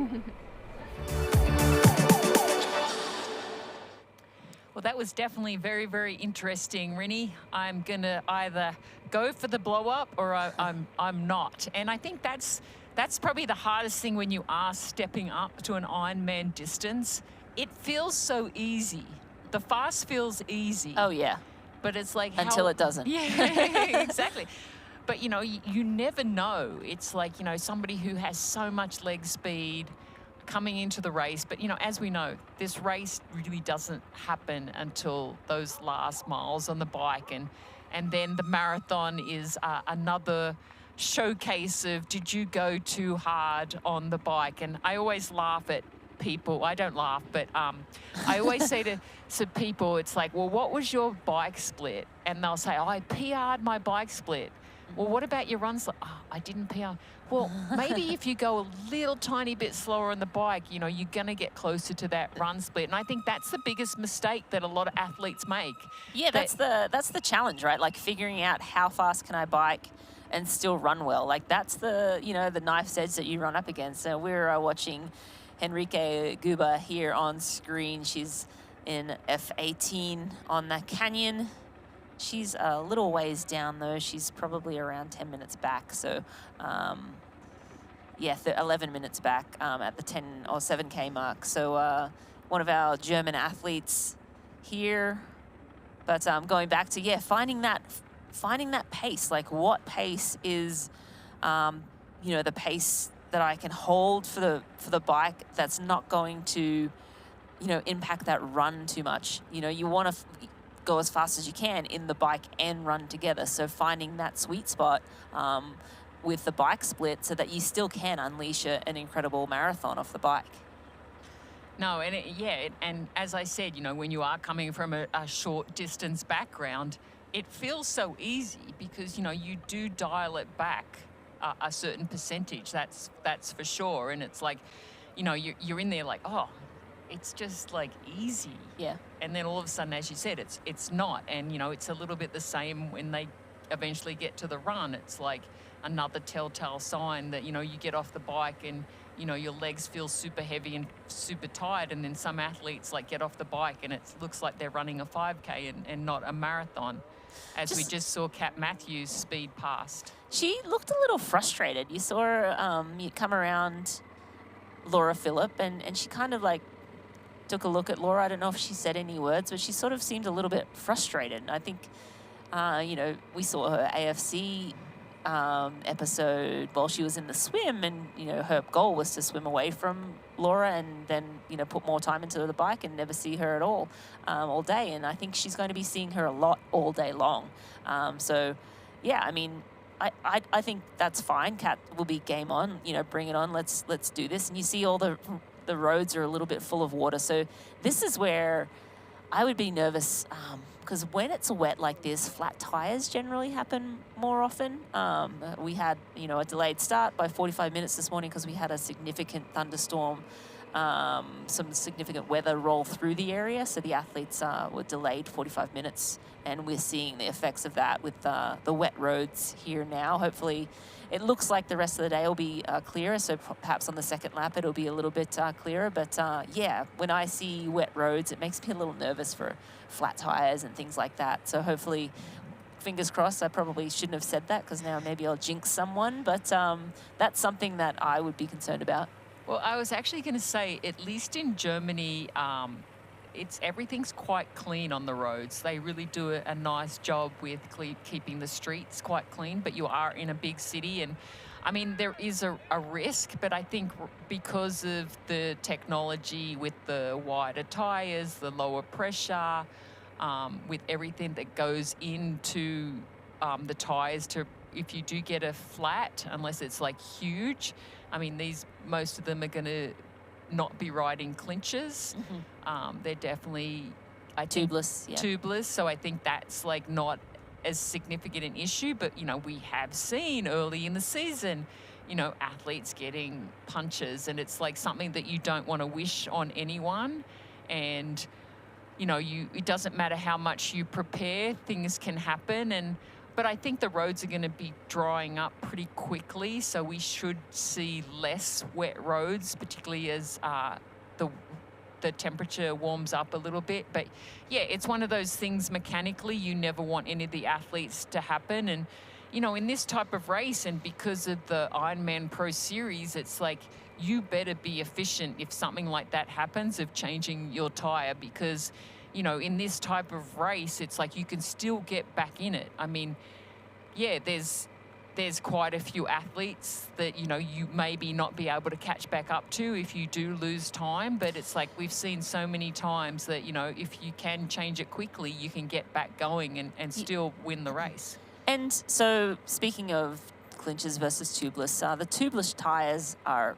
Well, that was definitely very interesting, Rinny. I'm gonna either go for the blow up or I'm not, and I think that's probably the hardest thing when you are stepping up to an Ironman distance. It feels so easy. The fast feels easy. Oh yeah, but it's like until it doesn't. Yeah, exactly. But you know, you never know. It's like, you know, somebody who has so much leg speed coming into the race, but you know, as we know, this race really doesn't happen until those last miles on the bike, and then the marathon is another showcase of did you go too hard on the bike? And I always laugh at people. I don't laugh, but I always say to people, it's like, well, what was your bike split? And they'll say, oh, I PR'd my bike split. Well, what about your runs? Oh, I didn't PR. Well, maybe if you go a little tiny bit slower on the bike, you know, you're going to get closer to that run split. And I think that's the biggest mistake that a lot of athletes make. Yeah, that's the challenge, right? Like figuring out how fast can I bike and still run well. Like that's the, you know, the knife's edge that you run up against. So we're watching Henrique Guba here on screen. She's in F18 on the canyon. She's a little ways down though. She's probably around 10 minutes back. So, yeah, 11 minutes back at the 10 or 7K mark. So one of our German athletes here. But going back to, yeah, finding that pace. Like what pace is, you know, the pace that I can hold for the bike that's not going to, you know, impact that run too much. You know, you want to go as fast as you can in the bike and run together. So finding that sweet spot with the bike split so that you still can unleash an incredible marathon off the bike. No, and and as I said, you know, when you are coming from a short distance background, it feels so easy because, you know, you do dial it back a certain percentage. That's for sure. And it's like, you know, you're in there like, oh, it's just like easy. Yeah. And then all of a sudden, as you said, it's not. And, you know, it's a little bit the same when they eventually get to the run. It's like another telltale sign that, you know, you get off the bike and, you know, your legs feel super heavy and super tired. And then some athletes like get off the bike and it looks like they're running a 5K and not a marathon. As we just saw Kat Matthews speed past. She looked a little frustrated. You saw her come around Laura Phillip and she kind of like took a look at Laura. I don't know if she said any words, but she sort of seemed a little bit frustrated. I think, you know, we saw her AFC episode while she was in the swim and, you know, her goal was to swim away from Laura and then, you know, put more time into the bike and never see her at all day. And I think she's going to be seeing her a lot all day long. So, yeah, I mean, I think that's fine. Kat will be game on, you know, bring it on. Let's do this. And you see all the roads are a little bit full of water. So this is where I would be nervous because when it's wet like this, flat tires generally happen more often. We had, you know, a delayed start by 45 minutes this morning because we had a significant thunderstorm, some significant weather roll through the area. So the athletes were delayed 45 minutes and we're seeing the effects of that with the wet roads here now. Hopefully it looks like the rest of the day will be clearer, so perhaps on the second lap it'll be a little bit clearer. But yeah, when I see wet roads, it makes me a little nervous for flat tires and things like that. So hopefully, fingers crossed, I probably shouldn't have said that because now maybe I'll jinx someone. But that's something that I would be concerned about. Well, I was actually going to say, at least in Germany, everything's quite clean on the roads. They really do a nice job with keeping the streets quite clean, but you are in a big city. And I mean, there is a risk, but I think because of the technology with the wider tires, the lower pressure, with everything that goes into the tires if you do get a flat, unless it's like huge, I mean, most of them are going to not be riding clinches. Mm-hmm. They're definitely tubeless. Yeah. Tubeless. So I think that's like not as significant an issue. But, you know, we have seen early in the season, you know, athletes getting punches, and it's like something that you don't want to wish on anyone. And, you know, it doesn't matter how much you prepare, things can happen. But I think the roads are going to be drying up pretty quickly, so we should see less wet roads, particularly as the temperature warms up a little bit. But yeah, it's one of those things mechanically you never want any of the athletes to happen. And, you know, in this type of race, and because of the Ironman Pro Series, it's like you better be efficient if something like that happens, of changing your tire, because, you know, in this type of race, it's like you can still get back in it. I mean, yeah, there's quite a few athletes that, you know, you maybe not be able to catch back up to if you do lose time. But it's like we've seen so many times that, you know, if you can change it quickly, you can get back going and still win the race. And so speaking of clinches versus tubeless. The tubeless tires are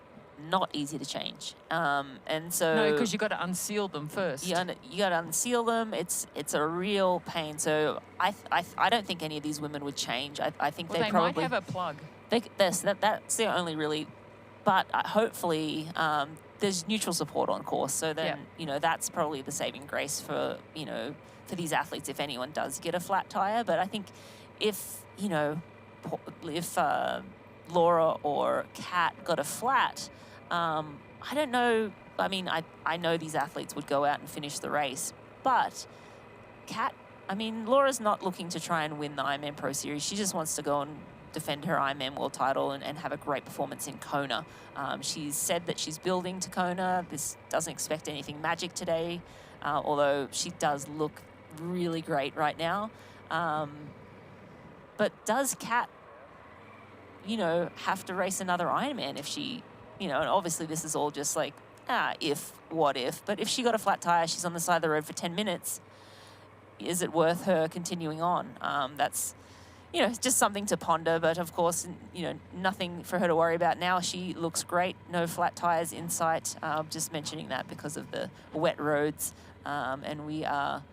not easy to change, and so No, because you got to unseal them first. you got to unseal them. It's a real pain. So I don't think any of these women would change. I think Well, they they probably might have a plug. that's the only really, but hopefully there's neutral support on course. So then that's probably the saving grace for for these athletes if anyone does get a flat tire. But I think if Laura or Kat got a flat, I don't know. I mean, I know these athletes would go out and finish the race, but Laura's not looking to try and win the Ironman Pro Series. She just wants to go and defend her Ironman World title and have a great performance in Kona. She's said that she's building to Kona. This doesn't expect anything magic today, although she does look really great right now. But does Kat, have to race another Ironman if she, and obviously this is all just like, what if, but if she got a flat tire, she's on the side of the road for 10 minutes, is it worth her continuing on? That's, just something to ponder, but of course, nothing for her to worry about now. She looks great, no flat tires in sight. Just mentioning that because of the wet roads. And we are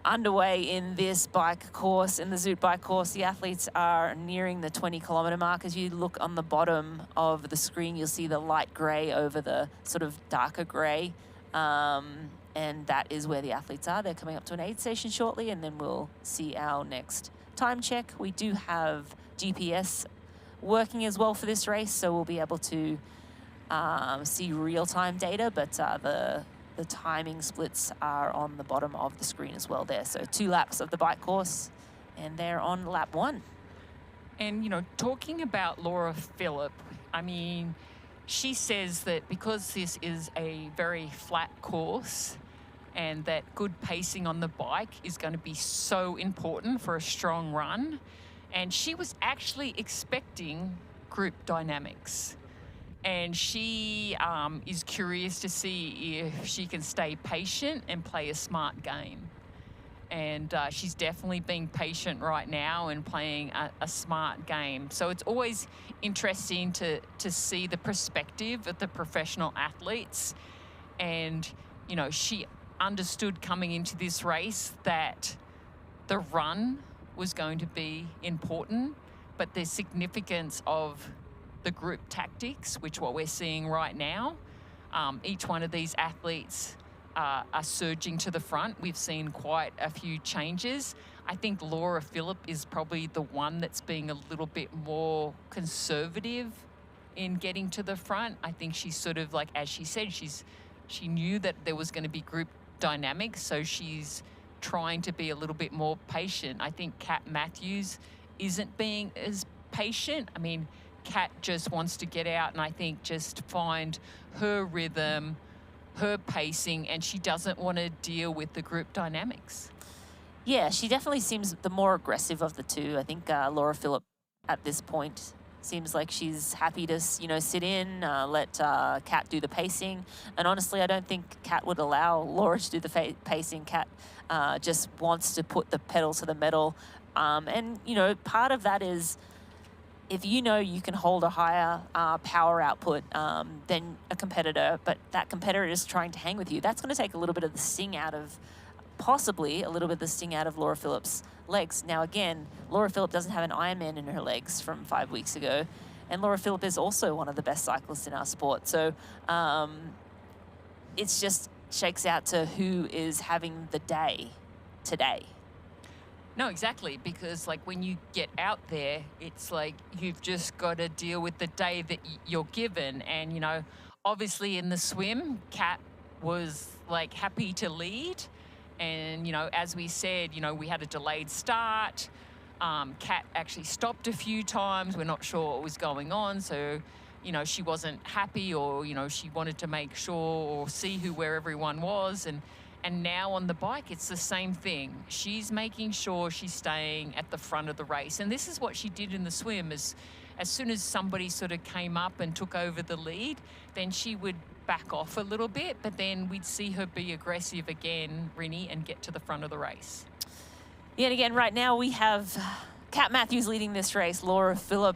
underway in this bike course, in the Zoot bike course. The athletes are nearing the 20-kilometer mark. As you look on the bottom of the screen, you'll see the light gray over the sort of darker gray. And that is where the athletes are. They're coming up to an aid station shortly, and then we'll see our next time check. We do have GPS working as well for this race, so we'll be able to see real-time data, but the timing splits are on the bottom of the screen as well there. So 2 laps of the bike course, and they're on lap 1. And, talking about Laura Philipp, she says that because this is a very flat course and that good pacing on the bike is going to be so important for a strong run, and she was actually expecting group dynamics. And she is curious to see if she can stay patient and play a smart game. And she's definitely being patient right now and playing a smart game. So it's always interesting to see the perspective of the professional athletes. And, she understood coming into this race that the run was going to be important, but the significance of the group tactics, which what we're seeing right now. Each one of these athletes are surging to the front. We've seen quite a few changes. I think Laura Philipp is probably the one that's being a little bit more conservative in getting to the front. I think she's sort of like, as she said, she knew that there was going to be group dynamics, so she's trying to be a little bit more patient. I think Kat Matthews isn't being as patient. Kat just wants to get out and I think just find her rhythm, her pacing, and she doesn't want to deal with the group dynamics. Yeah, she definitely seems the more aggressive of the two. I think Laura Philipp at this point seems like she's happy to, sit in, let Kat do the pacing. And honestly, I don't think Kat would allow Laura to do the pacing. Kat just wants to put the pedal to the metal. And, part of that is, if you can hold a higher power output than a competitor, but that competitor is trying to hang with you, that's going to take a little bit of the sting out of, possibly a little bit of the sting out of Laura Philipp's legs. Now, again, Laura Philipp doesn't have an Ironman in her legs from 5 weeks ago, and Laura Philipp is also one of the best cyclists in our sport. So it's just shakes out to who is having the day today. No, exactly, because when you get out there, it's like you've just got to deal with the day that you're given. And, obviously in the swim, Kat was happy to lead. And, as we said, we had a delayed start. Kat actually stopped a few times. We're not sure what was going on. So, she wasn't happy, or, she wanted to make sure or see where everyone was. And now on the bike, it's the same thing. She's making sure she's staying at the front of the race. And this is what she did in the swim. As soon as somebody sort of came up and took over the lead, then she would back off a little bit, but then we'd see her be aggressive again, Rinny, and get to the front of the race. Yeah, and again, right now we have Kat Matthews leading this race. Laura Philipp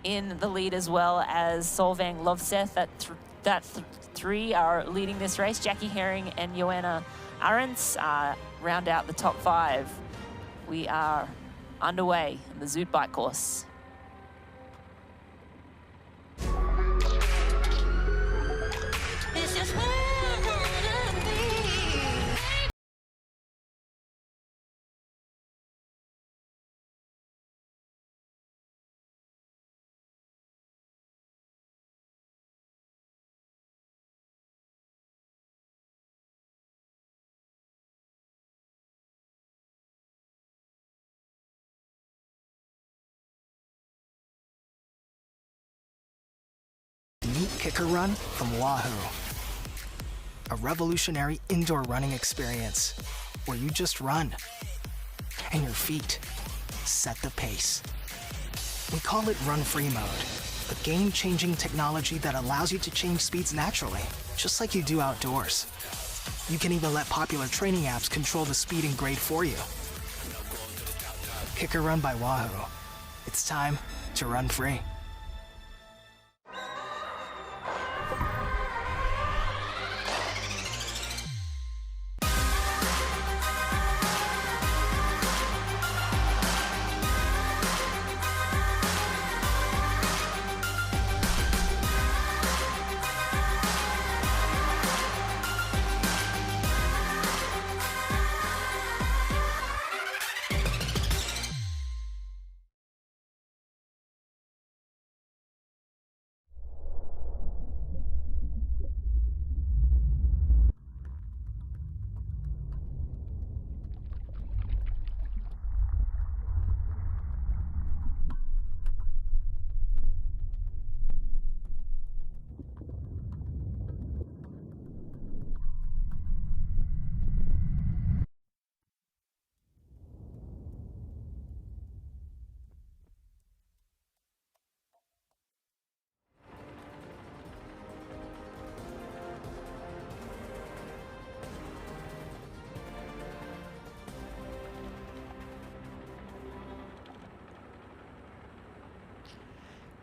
in the lead, as well as Solvang Lovseth. Three are leading this race. Jackie Herring and Joanna Arendts round out the top 5. We are underway in the Zoot bike course. This is where I wanna be. Meet Kicker Run from Wahoo, a revolutionary indoor running experience where you just run and your feet set the pace. We call it Run Free Mode, a game-changing technology that allows you to change speeds naturally, just like you do outdoors. You can even let popular training apps control the speed and grade for you. Kicker Run by Wahoo. It's time to run free.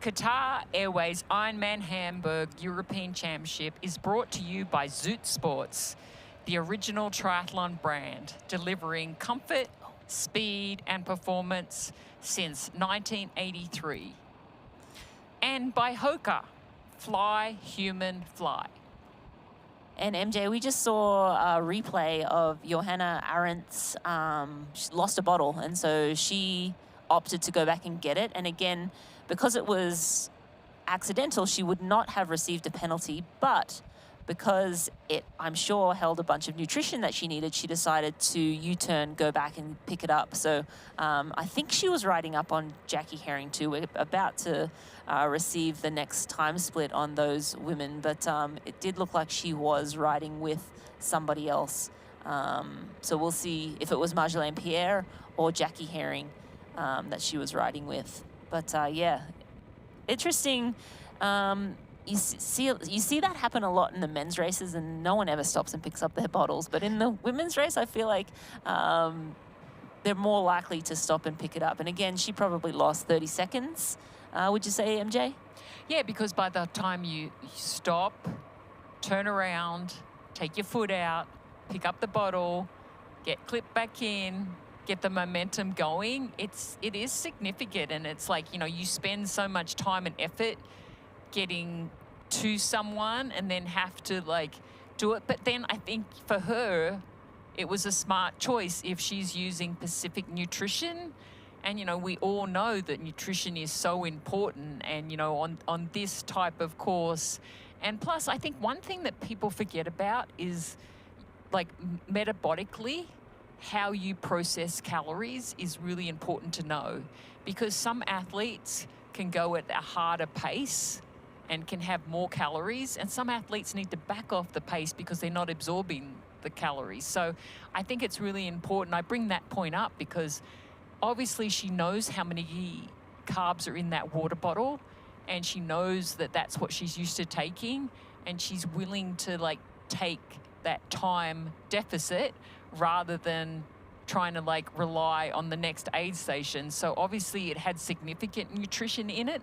Qatar Airways Ironman Hamburg European Championship is brought to you by Zoot Sports, the original triathlon brand, delivering comfort, speed and performance since 1983. And by Hoka, Fly Human Fly. And MJ, we just saw a replay of Johanna Arendt's, she lost a bottle, and so she opted to go back and get it. And again, because it was accidental, she would not have received a penalty, but because it, I'm sure, held a bunch of nutrition that she needed, she decided to U-turn, go back and pick it up. So I think she was riding up on Jackie Herring too. We're about to receive the next time split on those women, but it did look like she was riding with somebody else. So we'll see if it was Marjolaine Pierre or Jackie Herring that she was riding with. But yeah, interesting. You see that happen a lot in the men's races, and no one ever stops and picks up their bottles. But in the women's race, I feel like they're more likely to stop and pick it up. And again, she probably lost 30 seconds. Would you say, MJ? Yeah, because by the time you stop, turn around, take your foot out, pick up the bottle, get clipped back in, get the momentum going, it is significant. And it's like, you know, you spend so much time and effort getting to someone and then have to like do it. But then I think for her, it was a smart choice if she's using Pacific Nutrition. And, you know, we all know that nutrition is so important, and, you know, on this type of course. And plus, I think one thing that people forget about is, like, metabolically, how you process calories is really important to know, because some athletes can go at a harder pace and can have more calories, and some athletes need to back off the pace because they're not absorbing the calories. So I think it's really important. I bring that point up because obviously she knows how many carbs are in that water bottle, and she knows that that's what she's used to taking, and she's willing to like take that time deficit rather than trying to like rely on the next aid station. So obviously it had significant nutrition in it,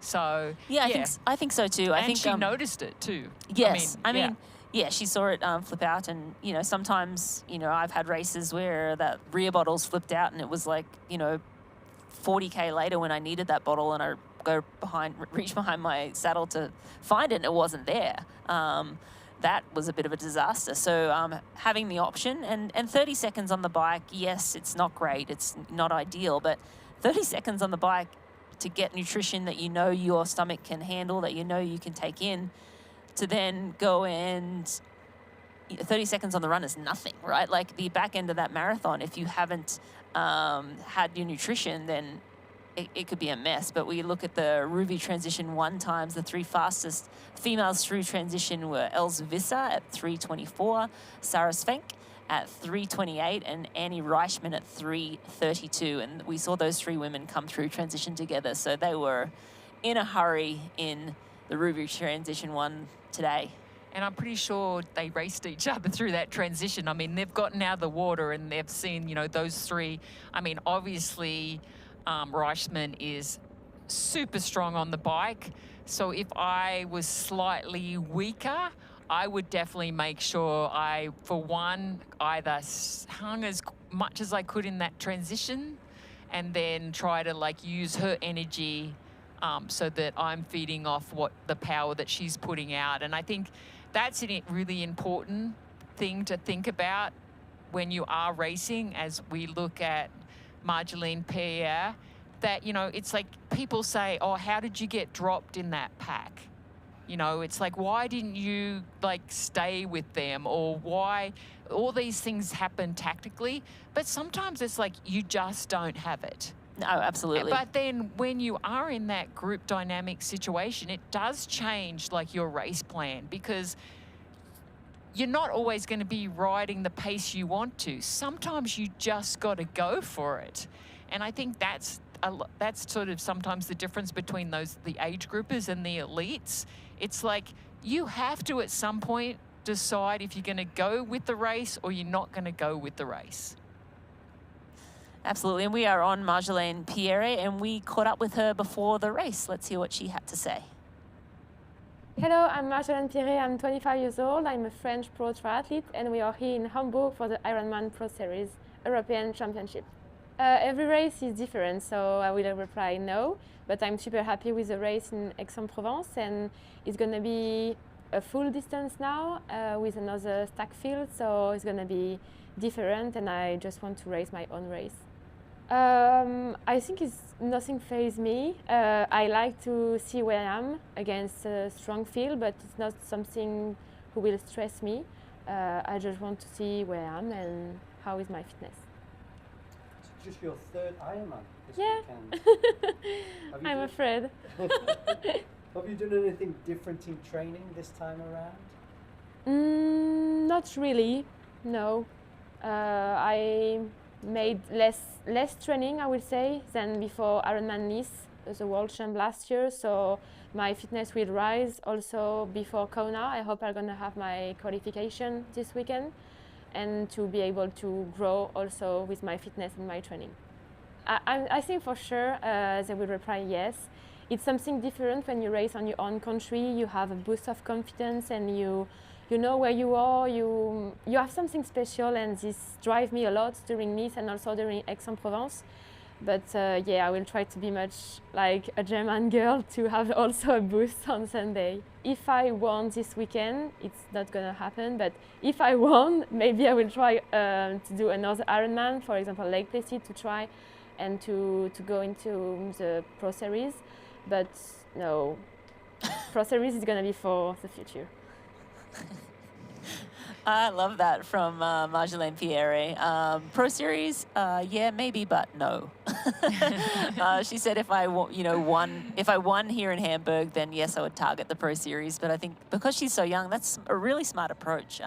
So Yeah, I think so too. I and think she noticed it too. Yes, I mean, yeah, she saw it flip out, and sometimes I've had races where that rear bottle's flipped out, and it was like 40K later when I needed that bottle, and I reach behind my saddle to find it, and it wasn't there. That was a bit of a disaster. So having the option and 30 seconds on the bike, yes, it's not great, it's not ideal, but 30 seconds on the bike to get nutrition that your stomach can handle, that you can take in, to then go and 30 seconds on the run is nothing, right? Like the back end of that marathon, if you haven't had your nutrition, then it could be a mess. But we look at the Ruvi transition 1 times, the 3 fastest females through transition were Els Visser at 3:24, Sarah Svenk at 3:28, and Annie Reichman at 3:32. And we saw those 3 women come through transition together. So they were in a hurry in the Ruvi transition 1 today. And I'm pretty sure they raced each other through that transition. I mean, they've gotten out of the water and they've seen, those 3. I mean, obviously, Reichman is super strong on the bike. So if I was slightly weaker, I would definitely make sure I, for one, either hung as much as I could in that transition and then try to use her energy so that I'm feeding off the power that she's putting out. And I think that's a really important thing to think about when you are racing, as we look at Marjolaine Pierre, that, it's like people say, oh, how did you get dropped in that pack? It's like, why didn't you stay with them, or why? All these things happen tactically, but sometimes it's like you just don't have it. No, absolutely. But then when you are in that group dynamic situation, it does change your race plan, because you're not always going to be riding the pace you want to. Sometimes you just got to go for it. And I think that's sort of sometimes the difference between the age groupers and the elites. It's like you have to at some point decide if you're going to go with the race or you're not going to go with the race. Absolutely, and we are on Marjolaine Pierre, and we caught up with her before the race. Let's hear what she had to say. Hello, I'm Marjolaine Pierre. I'm 25 years old. I'm a French pro triathlete, and we are here in Hamburg for the IRONMAN Pro Series European Championship. Every race is different, so I will reply no, but I'm super happy with the race in Aix-en-Provence, and it's going to be a full distance now with another stack field, so it's going to be different, and I just want to race my own race. I think nothing fazes me. I like to see where I am against a strong field, but it's not something who will stress me. I just want to see where I am and how is my fitness. It's just your 3rd Ironman this weekend. I'm afraid. Have you done anything different in training this time around? Not really, no. I made less training, I would say, than before Ironman Nice, the World Champ last year. So my fitness will rise also before Kona. I hope I'm gonna have my qualification this weekend, and to be able to grow also with my fitness and my training. I think for sure they will reply yes. It's something different when you race on your own country. You have a boost of confidence, and you know where you are. You have something special, and this drives me a lot during Nice and also during Aix-en-Provence. But yeah, I will try to be much like a German girl to have also a boost on Sunday. If I won this weekend, it's not gonna happen, but if I won, maybe I will try to do another Ironman, for example, Lake Placid, to try and to go into the Pro Series. But no, Pro Series is gonna be for the future. I love that from Marjolaine Pierre. Pro Series, yeah, maybe, but no. She said if I won here in Hamburg, then yes, I would target the Pro Series. But I think because she's so young, that's a really smart approach.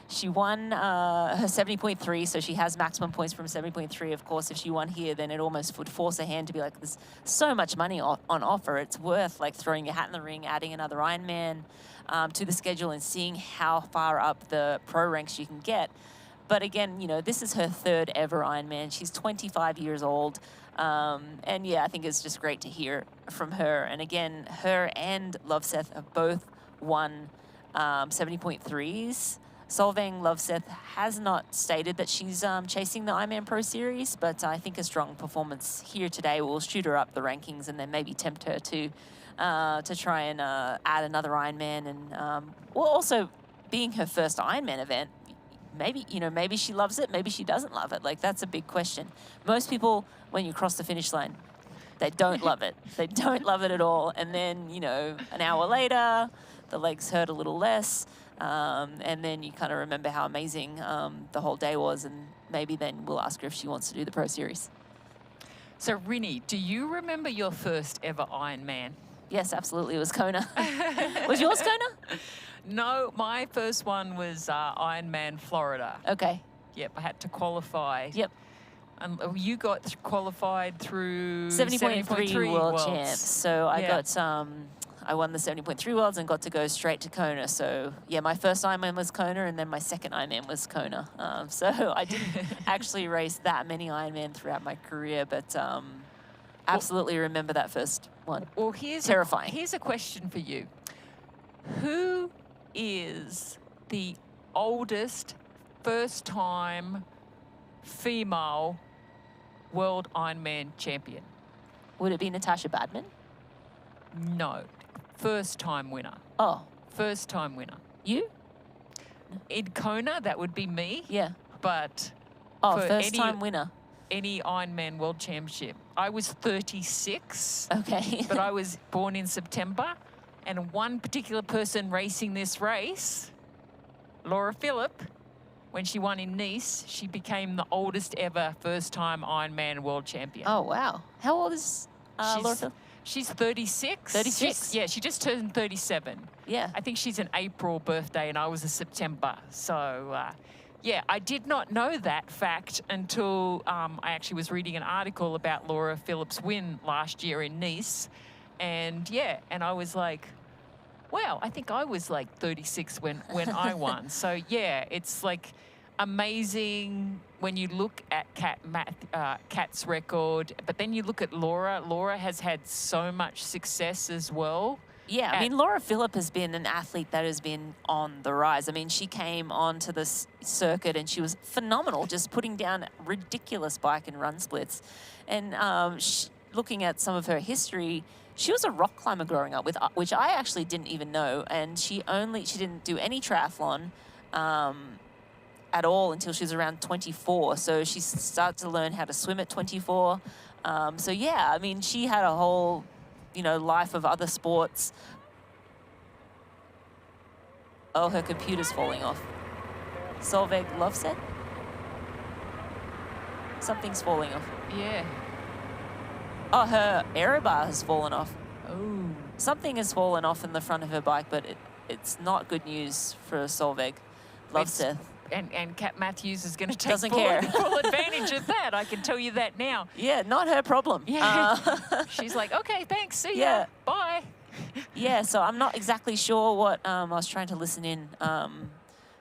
She won her 70.3, so she has maximum points from 70.3. Of course, if she won here, then it almost would force her hand to be like, there's so much money on offer. It's worth like throwing your hat in the ring, adding another Ironman to the schedule, and seeing how far up the pro ranks you can get. But again, you know, this is her third ever Ironman. She's 25 years old. And yeah, I think it's just great to hear from her. And again, her and Loveseth have both won 70.3s. Solveig Loveseth has not stated that she's chasing the Ironman Pro Series, but I think a strong performance here today will shoot her up the rankings and then maybe tempt her to try and add another Ironman. And well, also being her first Ironman event, maybe, you know, maybe she loves it, maybe she doesn't love it. Like, that's a big question. Most people, when you cross the finish line, they don't love it. They don't love it at all. And then, you know, an hour later, the legs hurt a little less. And then you kind of remember how amazing the whole day was. And maybe then we'll ask her if she wants to do the Pro Series. So, Rinny, do you remember your first ever Ironman? Yes, absolutely. It was Kona. Was yours Kona? No, my first one was Ironman Florida. Okay. Yep, I had to qualify. Yep. And you got qualified through 70.3 world champs. So I Yeah. got, I won the 70.3 worlds and got to go straight to Kona. So yeah, my first Ironman was Kona and then my second Ironman was Kona. So I didn't actually race that many Ironman throughout my career, but absolutely remember that first one. Well, here's terrifying. Here's a question for you. Who is the oldest first-time female world Ironman champion? Would it be Natasha Badman? No. First-time winner. Oh. First-time winner. You? In Kona, that would be me. Yeah. But oh, for first-time winner. Any Ironman World Championship. I was 36. Okay. But I was born in September. And one particular person racing this race, Laura Philipp, when she won in Nice, she became the oldest ever first-time Ironman world champion. Oh, wow. How old is Laura Philipp? She's 36. 36? Yeah, she just turned 37. Yeah. I think she's an April birthday and I was a September. So, yeah, I did not know that fact until I actually was reading an article about Laura Phillipp's win last year in Nice. And yeah, and I was like, wow, I think I was like 36 when I won. So yeah, it's like amazing when you look at Kat's record, but then you look at Laura. Laura has had so much success as well. Yeah, I mean, Laura Philipp has been an athlete that has been on the rise. I mean, she came onto the circuit and she was phenomenal, just putting down ridiculous bike and run splits. And looking at some of her history, she was a rock climber growing up, which I actually didn't even know. And she didn't do any triathlon at all until she was around 24. So she started to learn how to swim at 24. So yeah, I mean, she had a whole, you know, life of other sports. Oh, her computer's falling off. Solveig Loveseth? Something's falling off. Yeah. Oh, her aero bar has fallen off. Oh. Something has fallen off in the front of her bike, but it's not good news for Solveig Loveseth. And Kat Matthews is going to take Doesn't full care. advantage of that. I can tell you that now. Yeah, not her problem. Yeah. She's like, okay, thanks, see ya, bye. Yeah, so I'm not exactly sure what, I was trying to listen in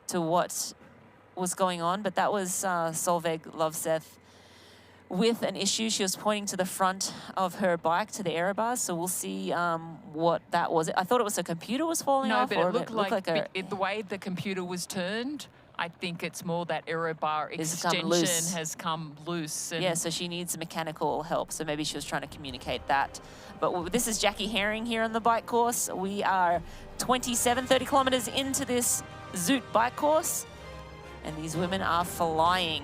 to what was going on, but that was Solveig Loveseth with an issue. She was pointing to the front of her bike, to the aero bars, so we'll see what that was. I thought it was her computer was falling off. No, but or it looked like the way the computer was turned, I think it's more that aero bar extension has come loose. And yeah, so she needs mechanical help, so maybe she was trying to communicate that. But this is Jackie Herring here on the bike course. We are 30 kilometers into this Zoot bike course, and these women are flying.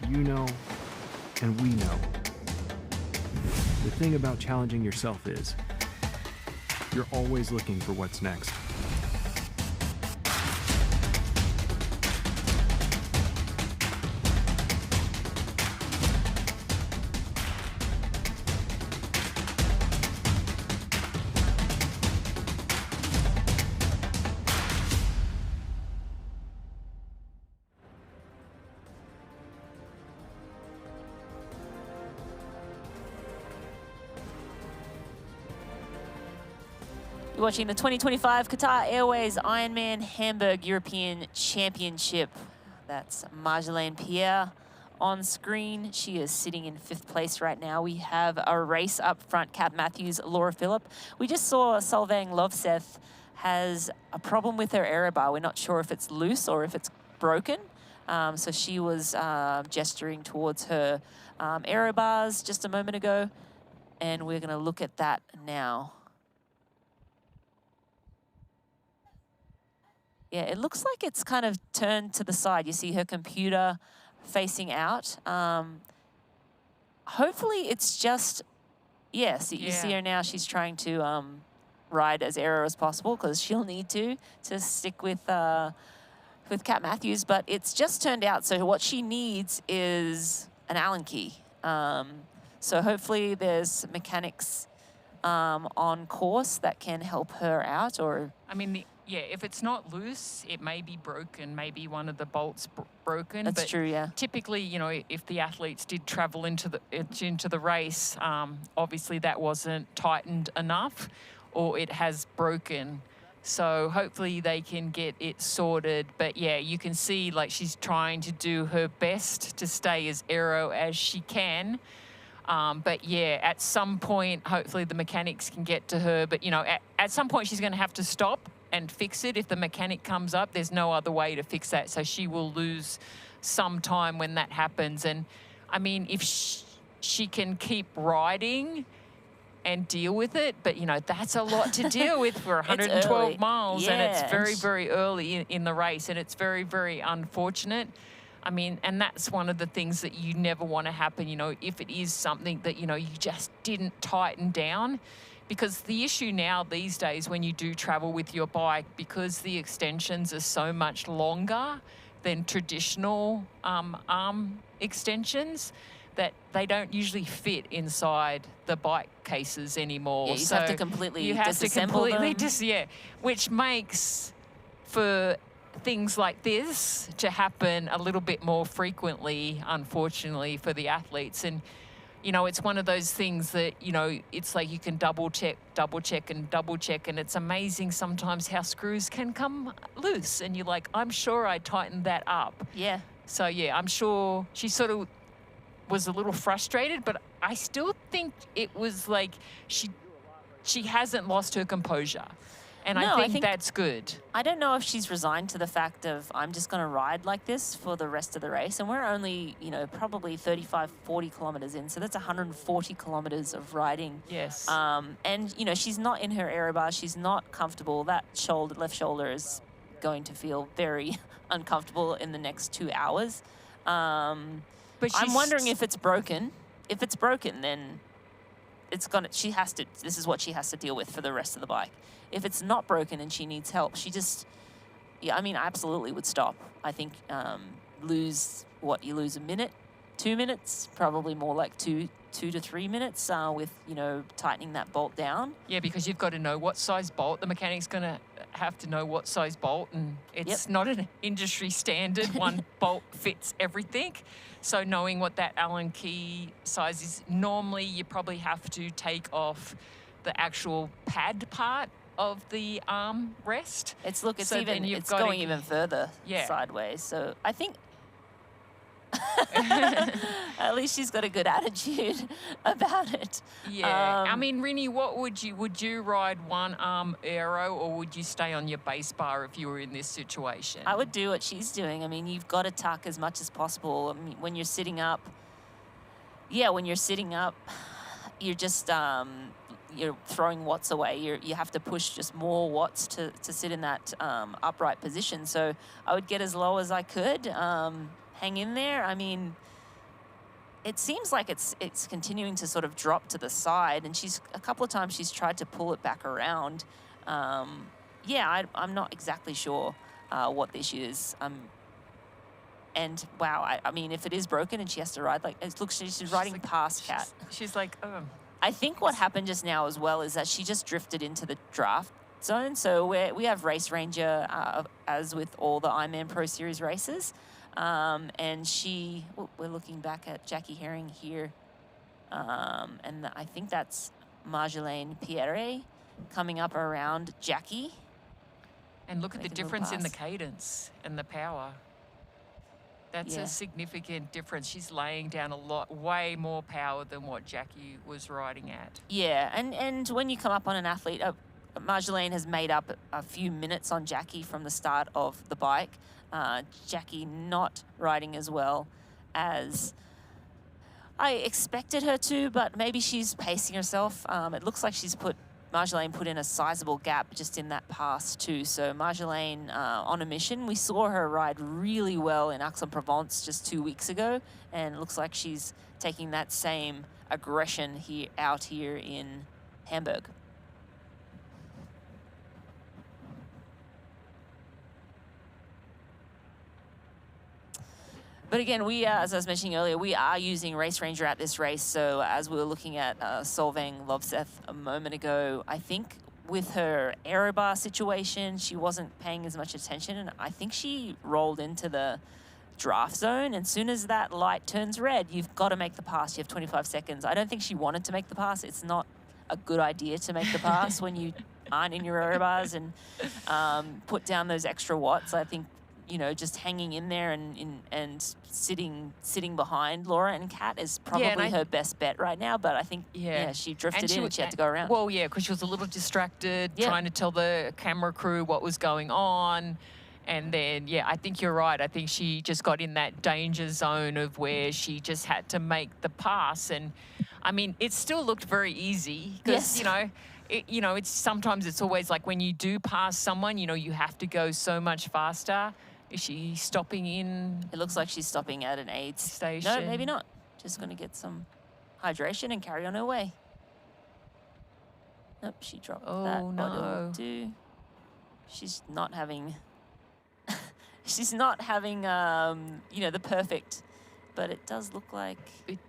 You know, and we know. The thing about challenging yourself is, you're always looking for what's next. You're watching the 2025 Qatar Airways Ironman Hamburg European Championship. That's Marjolaine Pierre on screen. She is sitting in 5th place right now. We have a race up front, Kat Matthews, Laura Phillip. We just saw Solveig Lovseth has a problem with her error bar. We're not sure if it's loose or if it's broken. So she was gesturing towards her error bars just a moment ago, and we're gonna look at that now. Yeah, it looks like it's kind of turned to the side. You see her computer facing out. Hopefully it's just, yes, you see her now. She's trying to ride as aero as possible because she'll need to stick with Kat Matthews, but it's just turned out. So what she needs is an Allen key. So hopefully there's mechanics on course that can help her out, or... I mean, yeah, if it's not loose, it may be broken. Maybe one of the bolts broken. That's true, yeah. Typically, you know, if the athletes did travel into the race, obviously that wasn't tightened enough, or it has broken. So hopefully they can get it sorted. But yeah, you can see like she's trying to do her best to stay as aero as she can. But yeah, at some point, hopefully the mechanics can get to her. But, you know, at some point she's going to have to stop and fix it. If the mechanic comes up, there's no other way to fix that. So she will lose some time when that happens. And, I mean, if she can keep riding and deal with it, but, you know, that's a lot to deal with for 112 miles. Yeah. And it's very, very early in the race. And it's very, very unfortunate. I mean, and that's one of the things that you never want to happen, you know, if it is something that, you know, you just didn't tighten down. Because the issue now these days when you do travel with your bike, because the extensions are so much longer than traditional arm extensions, that they don't usually fit inside the bike cases anymore. Yeah, you have to completely disassemble them. Which makes for things like this to happen a little bit more frequently, unfortunately, for the athletes. And, you know, it's one of those things that, you know, it's like you can double check, and it's amazing sometimes how screws can come loose. And you're like, I'm sure I tightened that up. Yeah. So, yeah, I'm sure she sort of was a little frustrated, but I still think it was like she hasn't lost her composure. And no, I think that's good. I don't know if she's resigned to the fact of, I'm just going to ride like this for the rest of the race. And we're only, you know, probably 35, 40 kilometers in. So that's 140 kilometers of riding. Yes. And, you know, she's not in her aero bar. She's not comfortable. That left shoulder is going to feel very uncomfortable in the next 2 hours. But I'm wondering if it's broken. If it's broken, then this is what she has to deal with for the rest of the bike. If it's not broken and she needs help, I mean, I absolutely would stop. I think you lose a minute, 2 minutes, probably more like two to 3 minutes with, you know, tightening that bolt down. Yeah, because you've got to know what size bolt. The mechanic's going to have to know what size bolt, and it's not an industry standard. One bolt fits everything. So knowing what that Allen key size is, normally you probably have to take off the actual pad part of the arm rest. It's going even further sideways. So I think at least she's got a good attitude about it. Yeah. I mean, Rini, what would you ride one arm aero, or would you stay on your base bar if you were in this situation? I would do what she's doing. I mean, you've got to tuck as much as possible. I mean, when you're sitting up, you're just you're throwing watts away. You have to push just more watts to sit in that upright position. So I would get as low as I could, hang in there. I mean, it seems like it's continuing to sort of drop to the side, and a couple of times she's tried to pull it back around. Yeah, I'm not exactly sure what the issue is. And wow, I mean, if it is broken and she has to ride, like, it looks she's riding like, past Kat. She's like, oh. I think what happened just now as well is that she just drifted into the draft zone. So we have Race Ranger, as with all the Ironman Pro Series races. And we're looking back at Jackie Herring here. And I think that's Marjolaine Pierre coming up around Jackie. And look at the difference in the cadence and the power. That's a significant difference. She's laying down way more power than what Jackie was riding at. Yeah, and when you come up on an athlete, Marjolaine has made up a few minutes on Jackie from the start of the bike. Jackie not riding as well as I expected her to, but maybe she's pacing herself. It looks like Marjolaine put in a sizable gap just in that pass too. So Marjolaine on a mission. We saw her ride really well in Aix-en-Provence just 2 weeks ago, and it looks like she's taking that same aggression out here in Hamburg. But again, as I was mentioning earlier, we are using Race Ranger at this race. So as we were looking at Solveig Lovseth a moment ago, I think with her aero bar situation, she wasn't paying as much attention. And I think she rolled into the draft zone. And as soon as that light turns red, you've got to make the pass. You have 25 seconds. I don't think she wanted to make the pass. It's not a good idea to make the pass when you aren't in your aero bars and put down those extra watts. I think, just hanging in there and sitting behind Laura and Kat is probably her best bet right now. But I think, she drifted in and she had to go around. Well, yeah, because she was a little distracted, trying to tell the camera crew what was going on. And then, I think you're right. I think she just got in that danger zone of where she just had to make the pass. And, I mean, it still looked very easy because, it's sometimes it's always like when you do pass someone, you have to go so much faster. Is she stopping in? It looks like she's stopping at an aid station. No, maybe not. Just going to get some hydration and carry on her way. Nope, she dropped that. Oh, no. She's not having... she's not having, the perfect... But it does look like...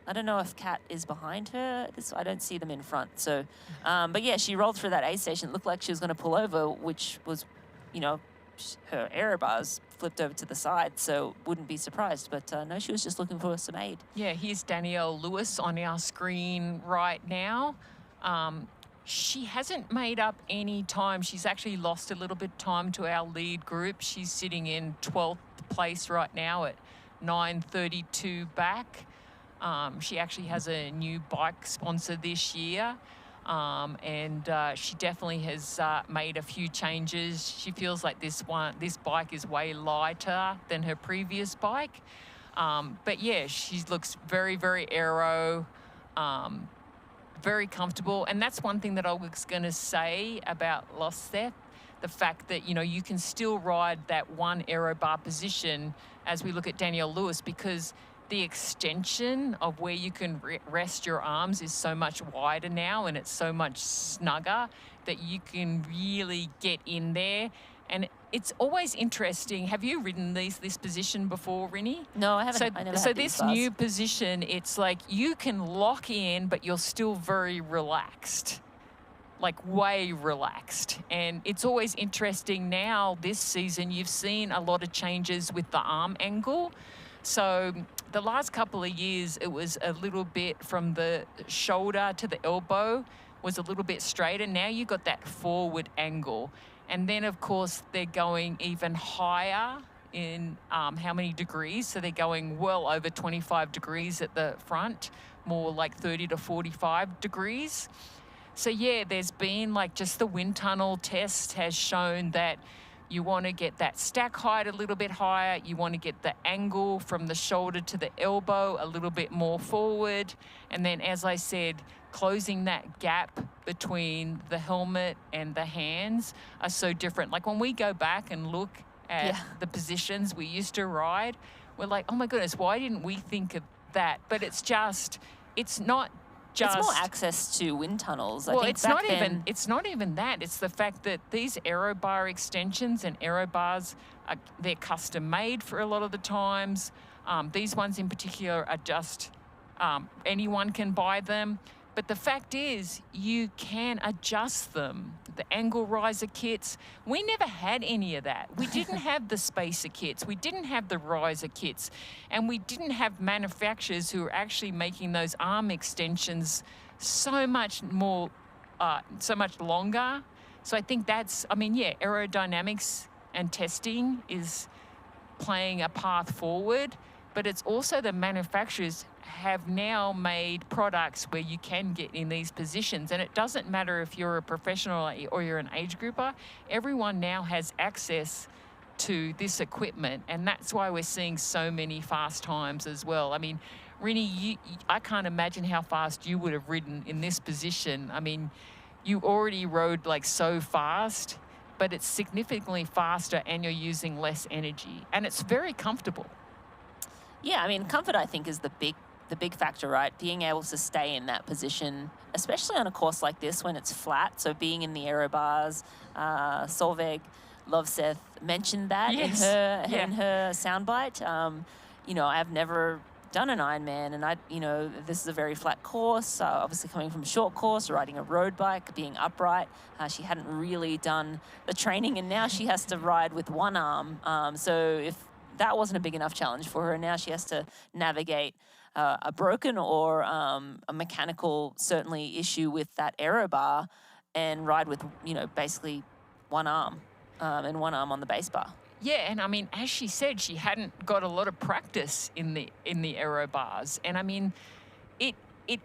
I don't know if Kat is behind her. I don't see them in front. So, but yeah, she rolled through that aid station. It looked like she was going to pull over, which was, her aero bars flipped over to the side, so wouldn't be surprised. But no, she was just looking for some aid. Yeah, here's Danielle Lewis on our screen right now. She hasn't made up any time. She's actually lost a little bit of time to our lead group. She's sitting in 12th place right now at 9:32 back. She actually has a new bike sponsor this year. And she definitely has made a few changes. She feels like this bike is way lighter than her previous bike. But yeah, she looks very, very aero, very comfortable. And that's one thing that I was going to say about Lovseth, the fact that, you can still ride that one aero bar position as we look at Danielle Lewis, because the extension of where you can rest your arms is so much wider now, and it's so much snugger that you can really get in there. And it's always interesting. Have you ridden this position before, Rinny? No, I haven't. I never had these this new position, it's like you can lock in, but you're still very relaxed, like way relaxed. And it's always interesting now this season, you've seen a lot of changes with the arm angle. So the last couple of years, it was a little bit from the shoulder to the elbow was a little bit straighter. Now you got that forward angle. And then, of course, they're going even higher in how many degrees. So they're going well over 25 degrees at the front, more like 30 to 45 degrees. So, yeah, there's been like just the wind tunnel test has shown that you want to get that stack height a little bit higher. You want to get the angle from the shoulder to the elbow a little bit more forward. And then, as I said, closing that gap between the helmet and the hands are so different. Like when we go back and look at the positions we used to ride, we're like, oh my goodness, why didn't we think of that, but it's not just... It's more access to wind tunnels. I Well, think it's back not then, even that. It's the fact that these aero bar extensions and aero bars, they're custom made for a lot of the times. These ones in particular are just anyone can buy them. But the fact is, you can adjust them. The angle riser kits, we never had any of that. We didn't have the spacer kits. We didn't have the riser kits. And we didn't have manufacturers who were actually making those arm extensions so much more, so much longer. So I think that's, I mean, yeah, aerodynamics and testing is playing a path forward, but it's also the manufacturers have now made products where you can get in these positions. And it doesn't matter if you're a professional or you're an age grouper, everyone now has access to this equipment. And that's why we're seeing so many fast times as well. I mean, Rini, I can't imagine how fast you would have ridden in this position. I mean, you already rode like so fast, but it's significantly faster and you're using less energy. And it's very comfortable. Yeah, I mean, comfort, I think, is the big factor, right? Being able to stay in that position, especially on a course like this when it's flat. So being in the aero bars, Solveig Lovseth mentioned that in her soundbite. You know, I've never done an Ironman, and this is a very flat course. Obviously coming from a short course, riding a road bike, being upright. She hadn't really done the training, and now she has to ride with one arm. So if that wasn't a big enough challenge for her, now she has to navigate a broken or a mechanical, certainly, issue with that aero bar and ride with, basically one arm and one arm on the base bar. Yeah, and I mean, as she said, she hadn't got a lot of practice in the aero bars. And I mean, it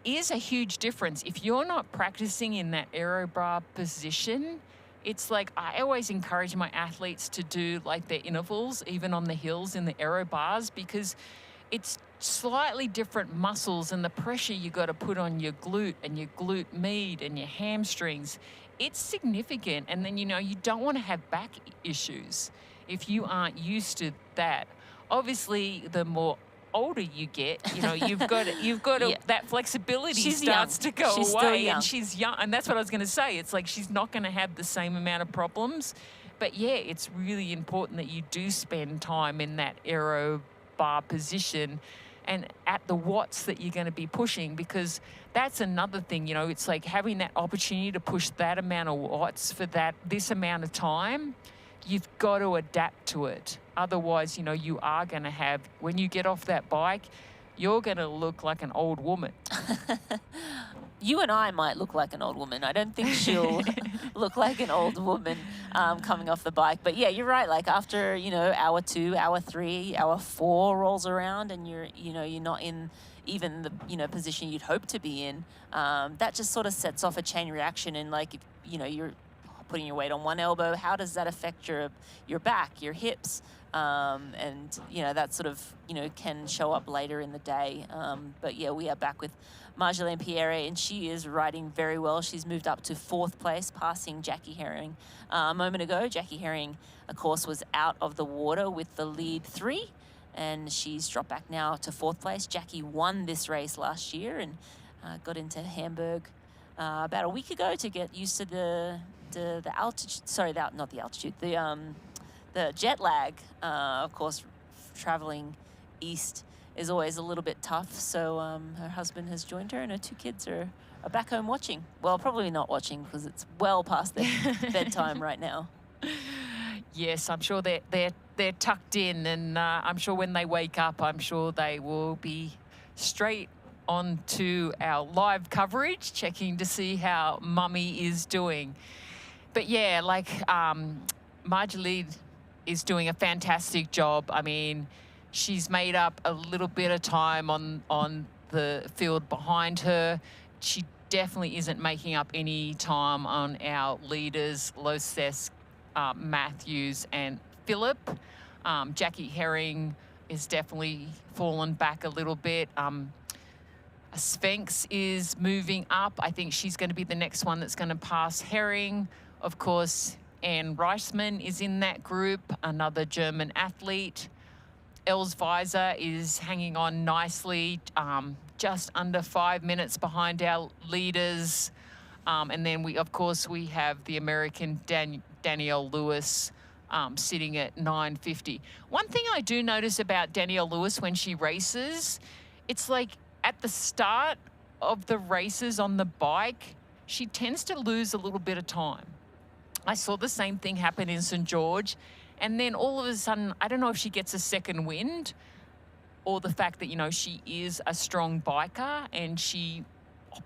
is a huge difference. If you're not practicing in that aero bar position, it's like I always encourage my athletes to do like their intervals, even on the hills in the aero bars, because it's slightly different muscles and the pressure you got to put on your glute and your glute med and your hamstrings. It's significant. And then, you don't want to have back issues if you aren't used to that. Obviously, the more older you get, you've got to that flexibility starts to go away, and she's young. And that's what I was going to say. It's like she's not going to have the same amount of problems. But yeah, it's really important that you do spend time in that aero bar position and at the watts that you're going to be pushing, because that's another thing. It's like having that opportunity to push that amount of watts for this amount of time. You've got to adapt to it. Otherwise, you are going to have, when you get off that bike, you're going to look like an old woman. You and I might look like an old woman. I don't think she'll look like an old woman coming off the bike. But yeah, you're right. Like after, hour 2, hour 3, hour 4 rolls around and you're not in even the, position you'd hope to be in, that just sort of sets off a chain reaction. And like, if, you're putting your weight on one elbow, how does that affect your back, your hips? And, that sort of, can show up later in the day. But yeah, we are back with Marjolaine Pierre, and she is riding very well. She's moved up to 4th place, passing Jackie Herring. A moment ago, Jackie Herring, of course, was out of the water with the lead 3, and she's dropped back now to 4th place. Jackie won this race last year and got into Hamburg about a week ago to get used to the altitude. Sorry, not the altitude. The jet lag. Of course, traveling east is always a little bit tough. So her husband has joined her, and her 2 kids are back home watching. Well, probably not watching because it's well past their bedtime right now. Yes, I'm sure they're tucked in, and I'm sure when they wake up, I'm sure they will be straight on to our live coverage, checking to see how Mummy is doing. But yeah, like Marjorie is doing a fantastic job. I mean, she's made up a little bit of time on the field behind her. She definitely isn't making up any time on our leaders, Losses, Matthews and Phillip. Jackie Herring is definitely fallen back a little bit. Sphinx is moving up. I think she's going to be the next one that's going to pass Herring. Of course, Anne Reisman is in that group, another German athlete. Els Weiser is hanging on nicely, just under 5 minutes behind our leaders. And then we have the American Danielle Lewis sitting at 9:50. One thing I do notice about Danielle Lewis when she races, it's like at the start of the races on the bike, she tends to lose a little bit of time. I saw the same thing happen in St. George. And then all of a sudden, I don't know if she gets a second wind or the fact that, you know, she is a strong biker and she